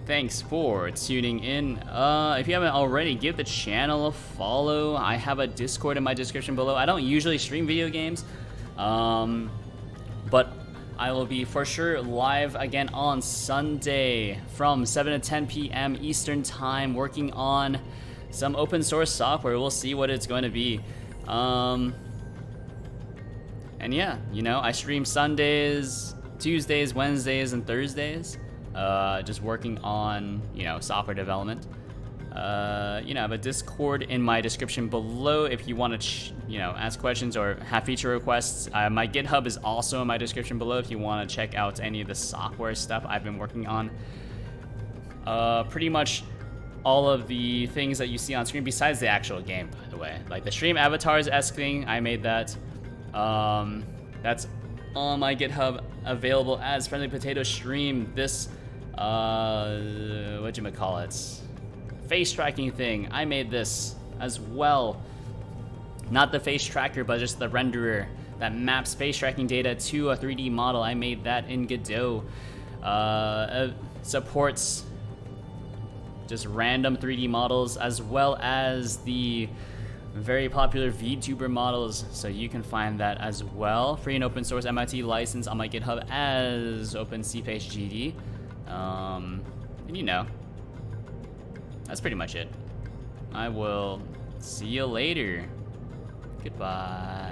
thanks for tuning in. If you haven't already, give the channel a follow. I have a Discord in my description below. I don't usually stream video games, but I will be for sure live again on Sunday from 7 to 10 p.m. Eastern Time, working on some open source software. We'll see what it's going to be. And yeah, you know, I stream Sundays, Tuesdays, Wednesdays, and Thursdays. Just working on, you know, software development. You know, I have a Discord in my description below if you want to, you know, ask questions or have feature requests. My GitHub is also in my description below if you want to check out any of the software stuff I've been working on. Pretty much all of the things that you see on screen, besides the actual game, by the way. Like the stream avatars-esque thing, I made that. That's on my GitHub, available as Friendly Potato Stream. This, whatchamacallit? Face tracking thing, I made this as well. Not the face tracker, but just the renderer that maps face tracking data to a 3D model. I made that in Godot. Supports just random 3D models, as well as the very popular VTuber models, so you can find that as well. Free and open source MIT license on my GitHub as OpenCFaceGD. And you know, that's pretty much it. I will see you later. Goodbye.